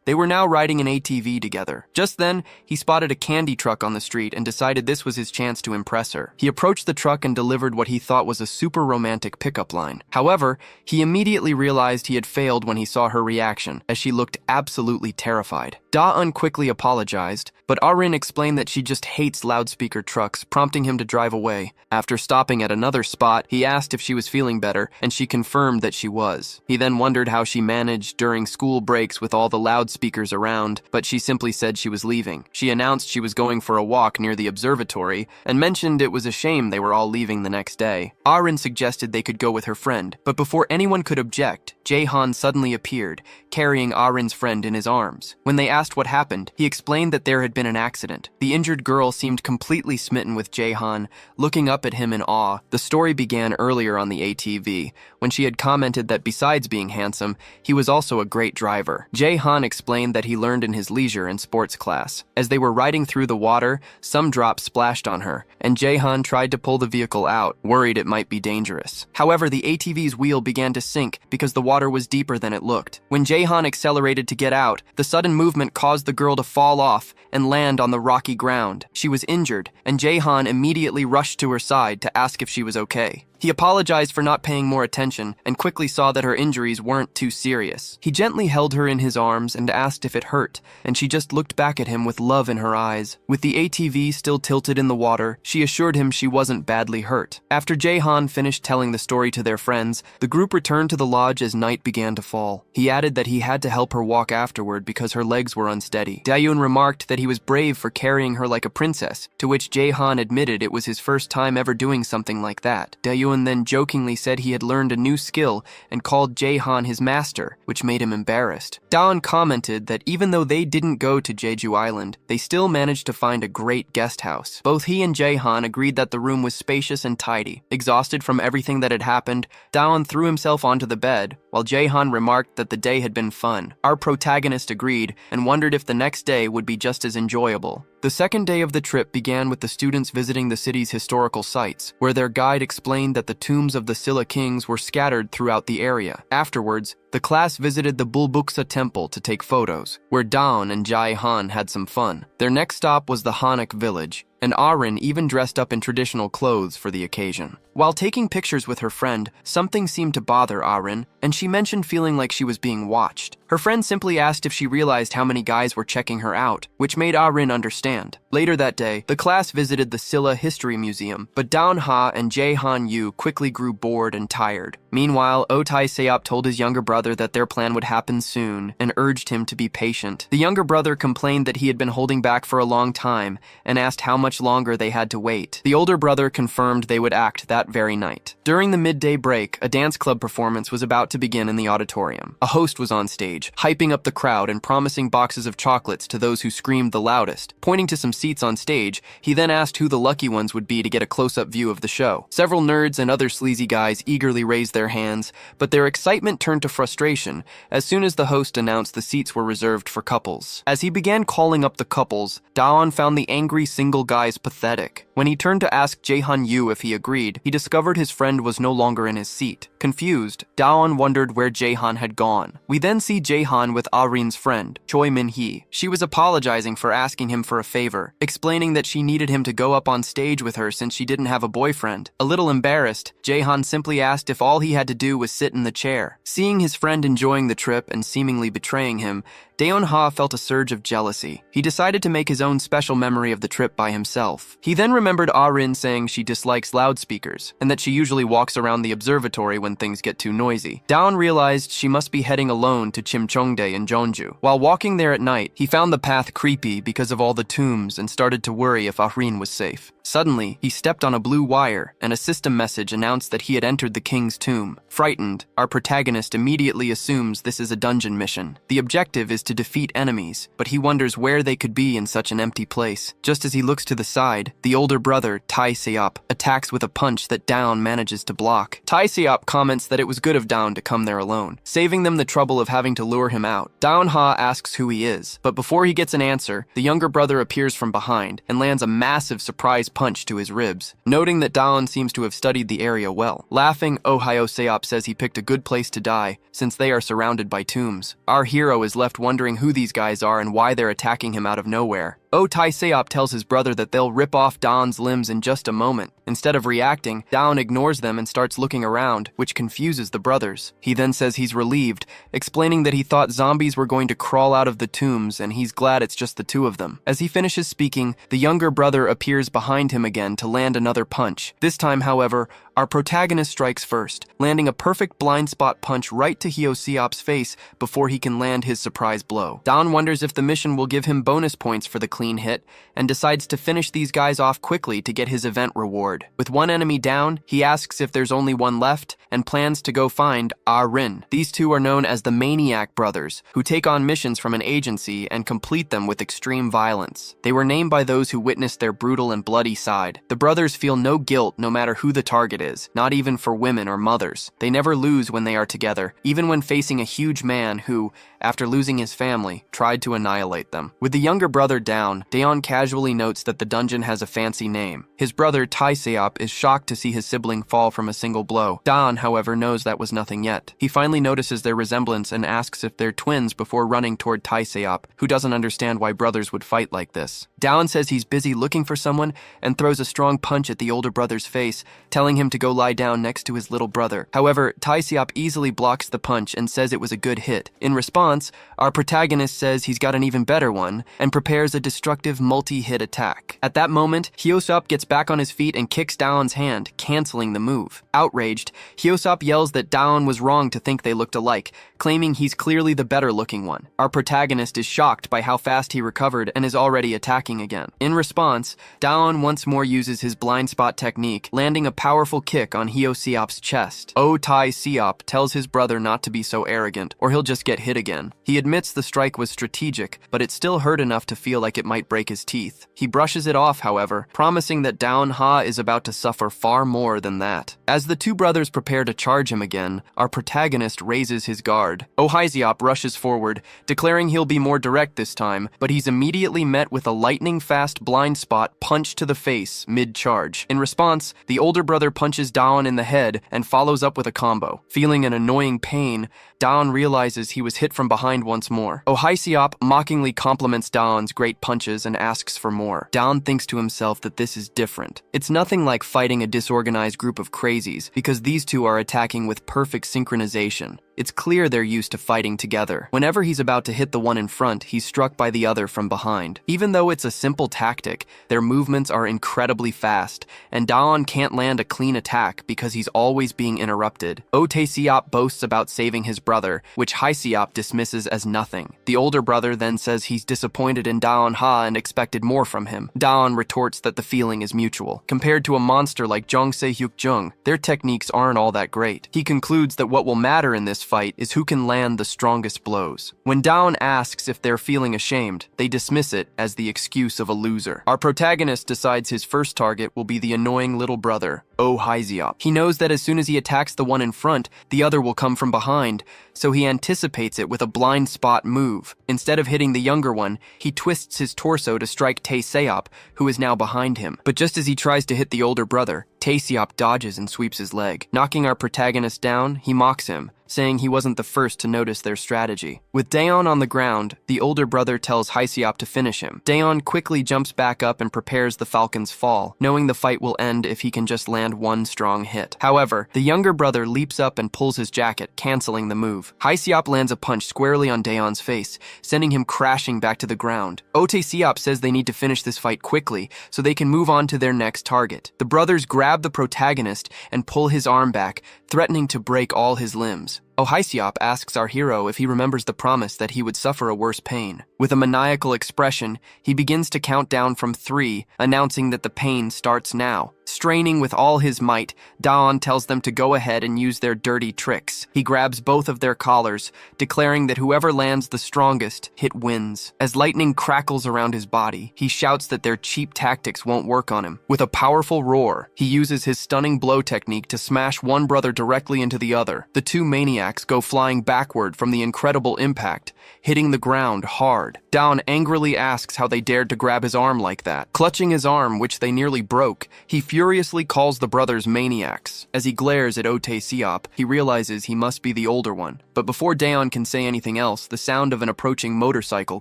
they were now riding an ATV together. Just then, he spotted a candy truck on the street and decided this was his chance to impress her. He approached the truck and delivered what he thought was a super romantic pickup line. However, he immediately realized he had failed when he saw her reaction, as she looked absolutely terrified. Da-eun quickly apologized, but Ah-rin explained that she just hates loudspeaker trucks, prompting him to drive away. After stopping at another spot, he asked if she was feeling better, and she confirmed that she was. He then wondered how she managed during school breaks with all the loudspeakers around, but she simply said she was leaving. She announced she was going for a walk near the observatory, and mentioned it was a shame they were all leaving the next day. Ah-rin suggested they could go with her friend, but before anyone could object, Jaehan suddenly appeared, carrying Ah-rin's friend in his arms. When they asked what happened, he explained that there had been an accident. The injured girl seemed completely smitten with Jaehan, looking up at him in awe. The story began earlier on the ATV, when she had commented that besides being handsome, he was also a great driver. Jaehan explained that he learned in his leisure and sports class. As they were riding through the water, some drops splashed on her, and Jaehan tried to pull the vehicle out, worried it might be dangerous. However, the ATV's wheel began to sink because the water was deeper than it looked. When Jaehan accelerated to get out, the sudden movement caused the girl to fall off and land on the rocky ground. She was injured, and Jaehan immediately rushed to her side to ask if she was okay. He apologized for not paying more attention and quickly saw that her injuries weren't too serious. He gently held her in his arms and asked if it hurt, and she just looked back at him with love in her eyes. With the ATV still tilted in the water, she assured him she wasn't badly hurt. After Jaehan finished telling the story to their friends, the group returned to the lodge as night began to fall. He added that he had to help her walk afterward because her legs were unsteady. Da-eun remarked that he was brave for carrying her like a princess, to which Jaehan admitted it was his first time ever doing something like that. Da-eun Hyun then jokingly said he had learned a new skill and called Jaehan his master, which made him embarrassed. Dawn commented that even though they didn't go to Jeju Island, they still managed to find a great guest house. Both he and Jaehan agreed that the room was spacious and tidy. Exhausted from everything that had happened, Dawn threw himself onto the bed, while Jaehan remarked that the day had been fun. Our protagonist agreed and wondered if the next day would be just as enjoyable. The second day of the trip began with the students visiting the city's historical sites, where their guide explained that the tombs of the Silla kings were scattered throughout the area. Afterwards, the class visited the Bulbuksa temple to take photos, where Dawn and Jaehan had some fun. Their next stop was the Hanak village, and Arin even dressed up in traditional clothes for the occasion. While taking pictures with her friend, something seemed to bother Arin, and she mentioned feeling like she was being watched. Her friend simply asked if she realized how many guys were checking her out, which made Arin understand. Later that day, the class visited the Silla History Museum, but Dawn Ha and Jaehan Yu quickly grew bored and tired. Meanwhile, Otai Seop told his younger brother that their plan would happen soon and urged him to be patient. The younger brother complained that he had been holding back for a long time and asked how much longer they had to wait. The older brother confirmed they would act that very night. During the midday break, a dance club performance was about to begin in the auditorium. A host was on stage, hyping up the crowd and promising boxes of chocolates to those who screamed the loudest. Pointing to some seats on stage, he then asked who the lucky ones would be to get a close-up view of the show. Several nerds and other sleazy guys eagerly raised their hands, but their excitement turned to frustration as soon as the host announced the seats were reserved for couples. As he began calling up the couples, Dawn found the angry single guys pathetic. When he turned to ask Jaehan Yu if he agreed, he discovered his friend was no longer in his seat. Confused, Dawn wondered where Jaehan had gone. We then see Jaehan with Arin's friend, Choi Min-hee. She was apologizing for asking him for a favor, explaining that she needed him to go up on stage with her since she didn't have a boyfriend. A little embarrassed, Jaehan simply asked if all he had to do was sit in the chair. Seeing his friend enjoying the trip and seemingly betraying him, Daeon Ha felt a surge of jealousy. He decided to make his own special memory of the trip by himself. He then remembered Arin saying she dislikes loudspeakers, and that she usually walks around the observatory when things get too noisy. Dawn realized she must be heading alone to Chimcheongdae in Jeonju. While walking there at night, he found the path creepy because of all the tombs and started to worry if Arin was safe. Suddenly, he stepped on a blue wire, and a system message announced that he had entered the king's tomb. Frightened, our protagonist immediately assumes this is a dungeon mission. The objective is to defeat enemies, but he wonders where they could be in such an empty place. Just as he looks to the side, the older brother, Tai Seop, attacks with a punch that Dawn manages to block. Tai Seop comments that it was good of Dawn to come there alone, saving them the trouble of having to lure him out. Dawn Ha asks who he is, but before he gets an answer, the younger brother appears from behind and lands a massive surprise punch to his ribs, noting that Dawn seems to have studied the area well. Laughing, Ohio Seop says he picked a good place to die, since they are surrounded by tombs. Our hero is left wondering who these guys are and why they're attacking him out of nowhere. Tai Seop tells his brother that they'll rip off Dawn's limbs in just a moment. Instead of reacting, Dawn ignores them and starts looking around, which confuses the brothers. He then says he's relieved, explaining that he thought zombies were going to crawl out of the tombs and he's glad it's just the two of them. As he finishes speaking, the younger brother appears behind him again to land another punch. This time, however, our protagonist strikes first, landing a perfect blind spot punch right to Hyo Seop's face before he can land his surprise blow. Dawn wonders if the mission will give him bonus points for the clean hit, and decides to finish these guys off quickly to get his event reward. With one enemy down, he asks if there's only one left, and plans to go find Rin. These two are known as the Maniac Brothers, who take on missions from an agency and complete them with extreme violence. They were named by those who witnessed their brutal and bloody side. The brothers feel no guilt no matter who the target is, not even for women or mothers. They never lose when they are together, even when facing a huge man who, after losing his family, tried to annihilate them. With the younger brother down, Daeon casually notes that the dungeon has a fancy name. His brother, Tai Seop, is shocked to see his sibling fall from a single blow. Dawn, however, knows that was nothing yet. He finally notices their resemblance and asks if they're twins before running toward Tai Seop, who doesn't understand why brothers would fight like this. Dawn says he's busy looking for someone and throws a strong punch at the older brother's face, telling him to go lie down next to his little brother. However, Tai Seop easily blocks the punch and says it was a good hit. In response, our protagonist says he's got an even better one and prepares a destructive multi-hit attack. At that moment, Hyosop gets back on his feet and kicks Daon's hand, canceling the move. Outraged, Hyosop yells that Daon was wrong to think they looked alike, claiming he's clearly the better-looking one. Our protagonist is shocked by how fast he recovered and is already attacking again. In response, Daon once more uses his blind spot technique, landing a powerful kick on Hyosop's chest. Hyosop tells his brother not to be so arrogant, or he'll just get hit again. He admits the strike was strategic, but it still hurt enough to feel like it might break his teeth. He brushes it off, however, promising that Daon Ha is about to suffer far more than that. As the two brothers prepare to charge him again, our protagonist raises his guard. Hyosop rushes forward, declaring he'll be more direct this time, but he's immediately met with a lightning-fast blind spot punch to the face mid-charge. In response, the older brother punches Daon in the head and follows up with a combo. Feeling an annoying pain, Daon realizes he was hit from behind once more. Hyosop mockingly compliments Daon's great punches and asks for more. Daon thinks to himself that this is different. It's nothing like fighting a disorganized group of crazies, because these two are attacking with perfect synchronization. It's clear they're used to fighting together. Whenever he's about to hit the one in front, he's struck by the other from behind. Even though it's a simple tactic, their movements are incredibly fast, and Daon can't land a clean attack because he's always being interrupted. Hyosop boasts about saving his brother, which Hyosop dismisses as nothing. The older brother then says he's disappointed in Daon Ha and expected more from him. Daon retorts that the feeling is mutual. Compared to a monster like Jongse Hyuk-jung, their techniques aren't all that great. He concludes that what will matter in this fight is who can land the strongest blows. When Daon asks if they're feeling ashamed, they dismiss it as the excuse of a loser. Our protagonist decides his first target will be the annoying little brother, Hyosop. He knows that as soon as he attacks the one in front, the other will come from behind, so he anticipates it with a blind spot move. Instead of hitting the younger one, he twists his torso to strike Taeseop, who is now behind him. But just as he tries to hit the older brother, Taeseop dodges and sweeps his leg. Knocking our protagonist down, he mocks him, saying he wasn't the first to notice their strategy. With Daon on the ground, the older brother tells Hyosop to finish him. Daon quickly jumps back up and prepares the Falcon's fall, knowing the fight will end if he can just land one strong hit. However, the younger brother leaps up and pulls his jacket, canceling the move. Hyosop lands a punch squarely on Daon's face, sending him crashing back to the ground. Taeseop says they need to finish this fight quickly so they can move on to their next target. The brothers grab the protagonist and pull his arm back, threatening to break all his limbs. Hyosop asks our hero if he remembers the promise that he would suffer a worse pain. With a maniacal expression, he begins to count down from 3, announcing that the pain starts now. Straining with all his might, Daon tells them to go ahead and use their dirty tricks. He grabs both of their collars, declaring that whoever lands the strongest hit wins. As lightning crackles around his body, he shouts that their cheap tactics won't work on him. With a powerful roar, he uses his stunning blow technique to smash one brother directly into the other. The two maniacs go flying backward from the incredible impact, hitting the ground hard. Daon angrily asks how they dared to grab his arm like that. Clutching his arm, which they nearly broke, he furiously calls the brothers maniacs. As he glares at Taeseop, he realizes he must be the older one. But before Daon can say anything else, the sound of an approaching motorcycle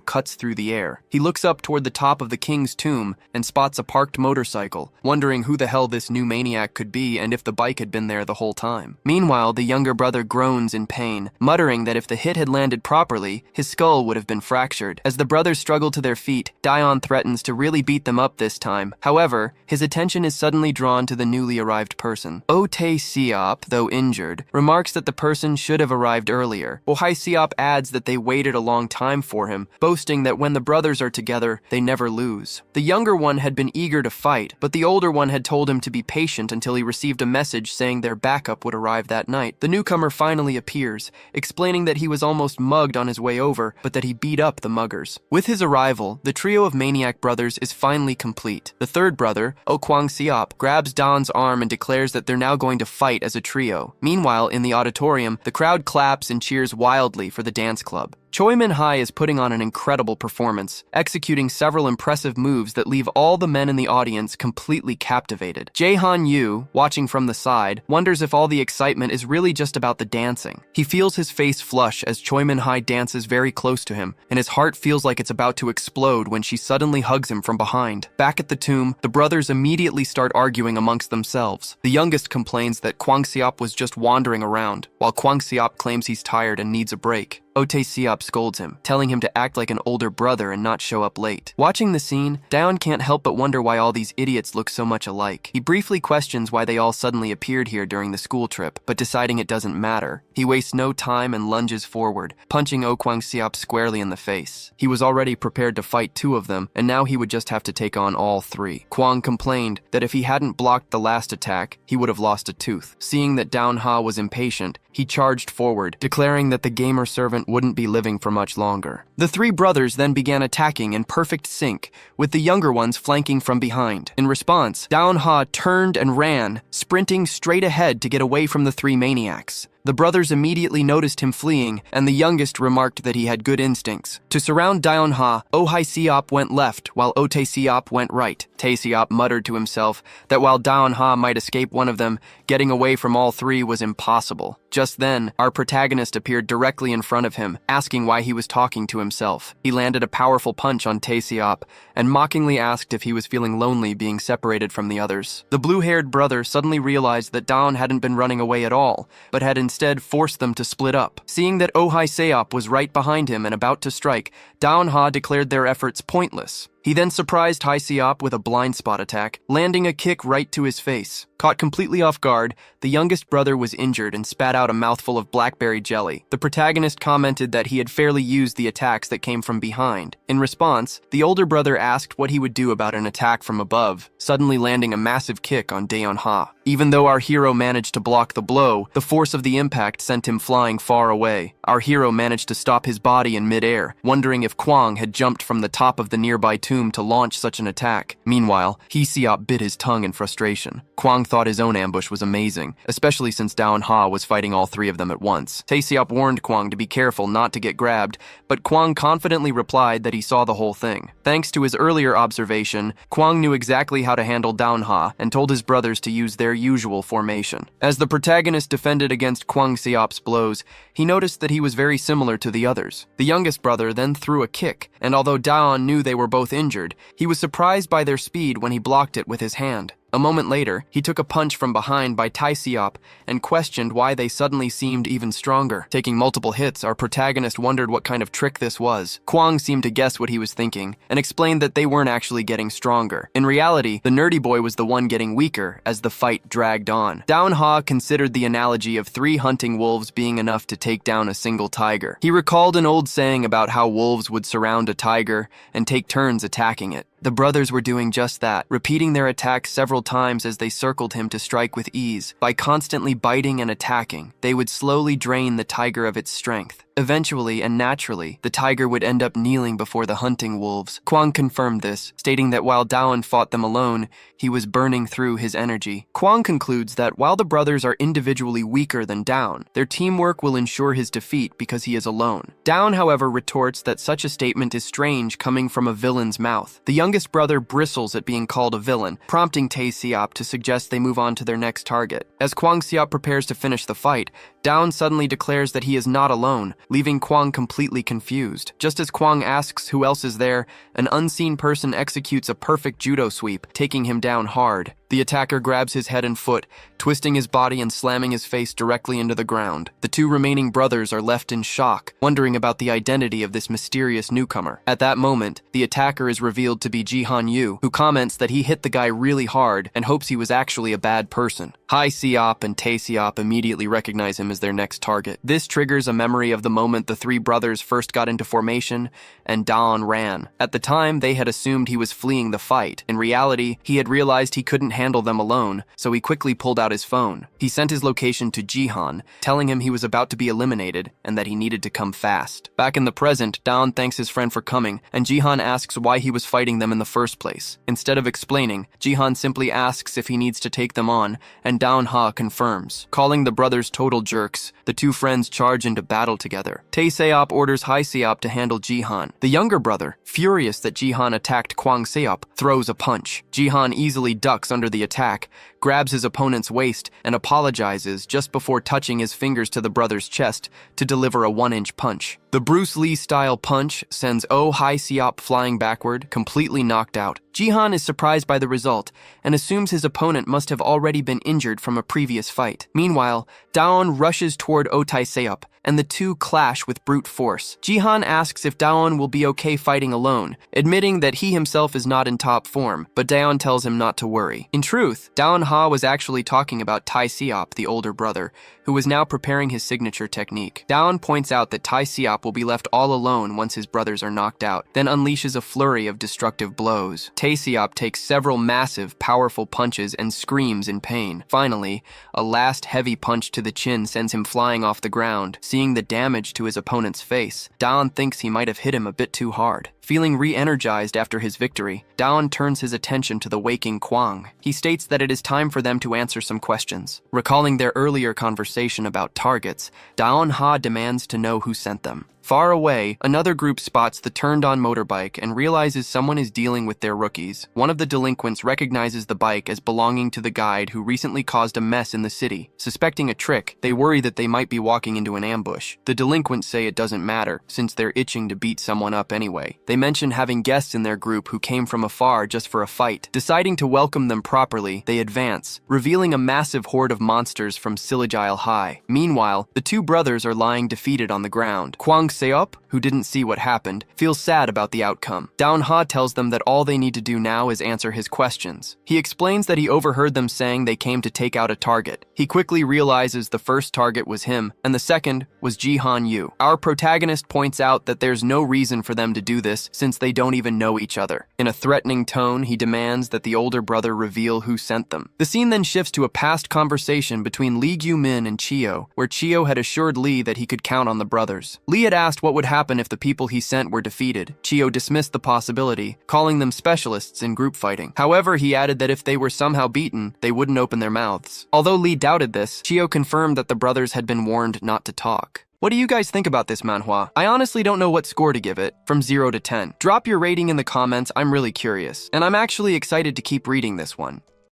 cuts through the air. He looks up toward the top of the king's tomb and spots a parked motorcycle, wondering who the hell this new maniac could be and if the bike had been there the whole time. Meanwhile, the younger brother groans in pain, muttering that if the hit had landed properly, his skull would have been fractured. As the brothers struggle to their feet, Daon threatens to really beat them up this time. However, his attention is suddenly drawn to the newly arrived person. Taeseop, though injured, remarks that the person should have arrived earlier. Hyosop adds that they waited a long time for him, boasting that when the brothers are together, they never lose. The younger one had been eager to fight, but the older one had told him to be patient until he received a message saying their backup would arrive that night. The newcomer finally appears, explaining that he was almost mugged on his way over, but that he beat up the muggers. With his arrival, the trio of maniac brothers is finally complete. The third brother, Kwang-seop, grabs Daon's arm and declares that they're now going to fight as a trio. Meanwhile, in the auditorium, the crowd claps and cheers wildly for the dance club. Choi Min-hai is putting on an incredible performance, executing several impressive moves that leave all the men in the audience completely captivated. Jae-han-yu, watching from the side, wonders if all the excitement is really just about the dancing. He feels his face flush as Choi Min-hai dances very close to him, and his heart feels like it's about to explode when she suddenly hugs him from behind. Back at the tomb, the brothers immediately start arguing amongst themselves. The youngest complains that Kwang-seop was just wandering around, while Kwang-seop claims he's tired and needs a break. Tae-seop scolds him, telling him to act like an older brother and not show up late. Watching the scene, Daeon can't help but wonder why all these idiots look so much alike. He briefly questions why they all suddenly appeared here during the school trip, but deciding it doesn't matter, he wastes no time and lunges forward, punching Kwang-seop squarely in the face. He was already prepared to fight two of them, and now he would just have to take on all three. Kwang complained that if he hadn't blocked the last attack, he would have lost a tooth. Seeing that Daeon was impatient, he charged forward, declaring that the gamer servant wouldn't be living for much longer. The three brothers then began attacking in perfect sync, with the younger ones flanking from behind. In response, Daeon turned and ran, sprinting straight ahead to get away from the three maniacs. The brothers immediately noticed him fleeing, and the youngest remarked that he had good instincts. To surround Daeon, Tae-seop went left, while Tae-seop went right. Tae-seop muttered to himself that while Daeon might escape one of them, getting away from all three was impossible. Just then, our protagonist appeared directly in front of him, asking why he was talking to himself. He landed a powerful punch on Tae-seop, and mockingly asked if he was feeling lonely being separated from the others. The blue-haired brother suddenly realized that Daeon hadn't been running away at all, but had instead forced them to split up. Seeing that Tae-seop was right behind him and about to strike, Daeon declared their efforts pointless. He then surprised Tae-seop with a blind spot attack, landing a kick right to his face. Caught completely off guard, the youngest brother was injured and spat out a mouthful of blackberry jelly. The protagonist commented that he had fairly used the attacks that came from behind. In response, the older brother asked what he would do about an attack from above, suddenly landing a massive kick on Daeon. Even though our hero managed to block the blow, the force of the impact sent him flying far away. Our hero managed to stop his body in midair, wondering if Kwang had jumped from the top of the nearby tomb to launch such an attack. Meanwhile, Tae-seop bit his tongue in frustration. Kwang thought his own ambush was amazing, especially since Daeon was fighting all three of them at once. Tae-seop warned Kwang to be careful not to get grabbed, but Kwang confidently replied that he saw the whole thing. Thanks to his earlier observation, Kwang knew exactly how to handle Daeon and told his brothers to use their usual formation. As the protagonist defended against Kwang-seop's blows, he noticed that he was very similar to the others. The youngest brother then threw a kick, and although Daeon knew they were both injured, he was surprised by their speed when he blocked it with his hand. A moment later, he took a punch from behind by Tae-seop and questioned why they suddenly seemed even stronger. Taking multiple hits, our protagonist wondered what kind of trick this was. Kwang seemed to guess what he was thinking and explained that they weren't actually getting stronger. In reality, the nerdy boy was the one getting weaker as the fight dragged on. Daeon considered the analogy of 3 hunting wolves being enough to take down a single tiger. He recalled an old saying about how wolves would surround a tiger and take turns attacking it. The brothers were doing just that, repeating their attacks several times as they circled him to strike with ease. By constantly biting and attacking, they would slowly drain the tiger of its strength. Eventually and naturally, the tiger would end up kneeling before the hunting wolves. Kwang confirmed this, stating that while Daeon fought them alone, he was burning through his energy. Kwang concludes that while the brothers are individually weaker than Daeon, their teamwork will ensure his defeat because he is alone. Daeon, however, retorts that such a statement is strange coming from a villain's mouth. The youngest brother bristles at being called a villain, prompting Tae-seop to suggest they move on to their next target. As Kwang-seop prepares to finish the fight, Daeon suddenly declares that he is not alone, leaving Kwang completely confused. Just as Kwang asks who else is there, an unseen person executes a perfect judo sweep, taking him down hard. The attacker grabs his head and foot, twisting his body and slamming his face directly into the ground. The 2 remaining brothers are left in shock, wondering about the identity of this mysterious newcomer. At that moment, the attacker is revealed to be Ji-han-yu, who comments that he hit the guy really hard and hopes he was actually a bad person. Tae-seop and Tae-seop immediately recognize him as their next target. This triggers a memory of the moment the 3 brothers first got into formation and Daeon ran. At the time, they had assumed he was fleeing the fight. In reality, he had realized he couldn't handle them alone, so he quickly pulled out his phone. He sent his location to Ji-han, telling him he was about to be eliminated and that he needed to come fast. Back in the present, Daeon thanks his friend for coming, and Ji-han asks why he was fighting them in the first place. Instead of explaining, Ji-han simply asks if he needs to take them on, and Daeon confirms. Calling the brothers total jerks, the 2 friends charge into battle together. Tae-seop orders Tae-seop to handle Ji-han. The younger brother, furious that Ji-han attacked Kwang-seop, throws a punch. Ji-han easily ducks under the attack, grabs his opponent's waist, and apologizes just before touching his fingers to the brother's chest to deliver a 1-inch punch. The Bruce Lee-style punch sends Tae-seop flying backward, completely knocked out. Ji-han is surprised by the result and assumes his opponent must have already been injured from a previous fight. Meanwhile, Daeon rushes toward Tae-seop and the two clash with brute force. Jihan asks if Daon will be okay fighting alone, admitting that he himself is not in top form, but Daon tells him not to worry. In truth, Daon Ha was actually talking about Tai Siop, the older brother, who was now preparing his signature technique. Daon points out that Tai Siop will be left all alone once his brothers are knocked out, then unleashes a flurry of destructive blows. Tai Siop takes several massive, powerful punches and screams in pain. Finally, a last heavy punch to the chin sends him flying off the ground. Seeing the damage to his opponent's face, Daon thinks he might have hit him a bit too hard. Feeling re-energized after his victory, Daon turns his attention to the waking Kwang. He states that it is time for them to answer some questions. Recalling their earlier conversation about targets, Daon Ha demands to know who sent them. Far away, another group spots the turned-on motorbike and realizes someone is dealing with their rookies. One of the delinquents recognizes the bike as belonging to the guide who recently caused a mess in the city. Suspecting a trick, they worry that they might be walking into an ambush. The delinquents say it doesn't matter, since they're itching to beat someone up anyway. They mention having guests in their group who came from afar just for a fight. Deciding to welcome them properly, they advance, revealing a massive horde of monsters from Silagile High. Meanwhile, the two brothers are lying defeated on the ground. Kwang Seop, who didn't see what happened, feels sad about the outcome. Daon Ha tells them that all they need to do now is answer his questions. He explains that he overheard them saying they came to take out a target. He quickly realizes the first target was him, and the second was Jihan Yu. Our protagonist points out that there's no reason for them to do this since they don't even know each other. In a threatening tone, he demands that the older brother reveal who sent them. The scene then shifts to a past conversation between Lee Gyu-min and Chio, where Chio had assured Lee that he could count on the brothers. Lee had asked what would happen if the people he sent were defeated. Chio dismissed the possibility, calling them specialists in group fighting. However, he added that if they were somehow beaten, they wouldn't open their mouths. Although Lee doubted this, Chio confirmed that the brothers had been warned not to talk. What do you guys think about this manhwa? I honestly don't know what score to give it, from 0 to 10. Drop your rating in the comments, I'm really curious. And I'm actually excited to keep reading this one.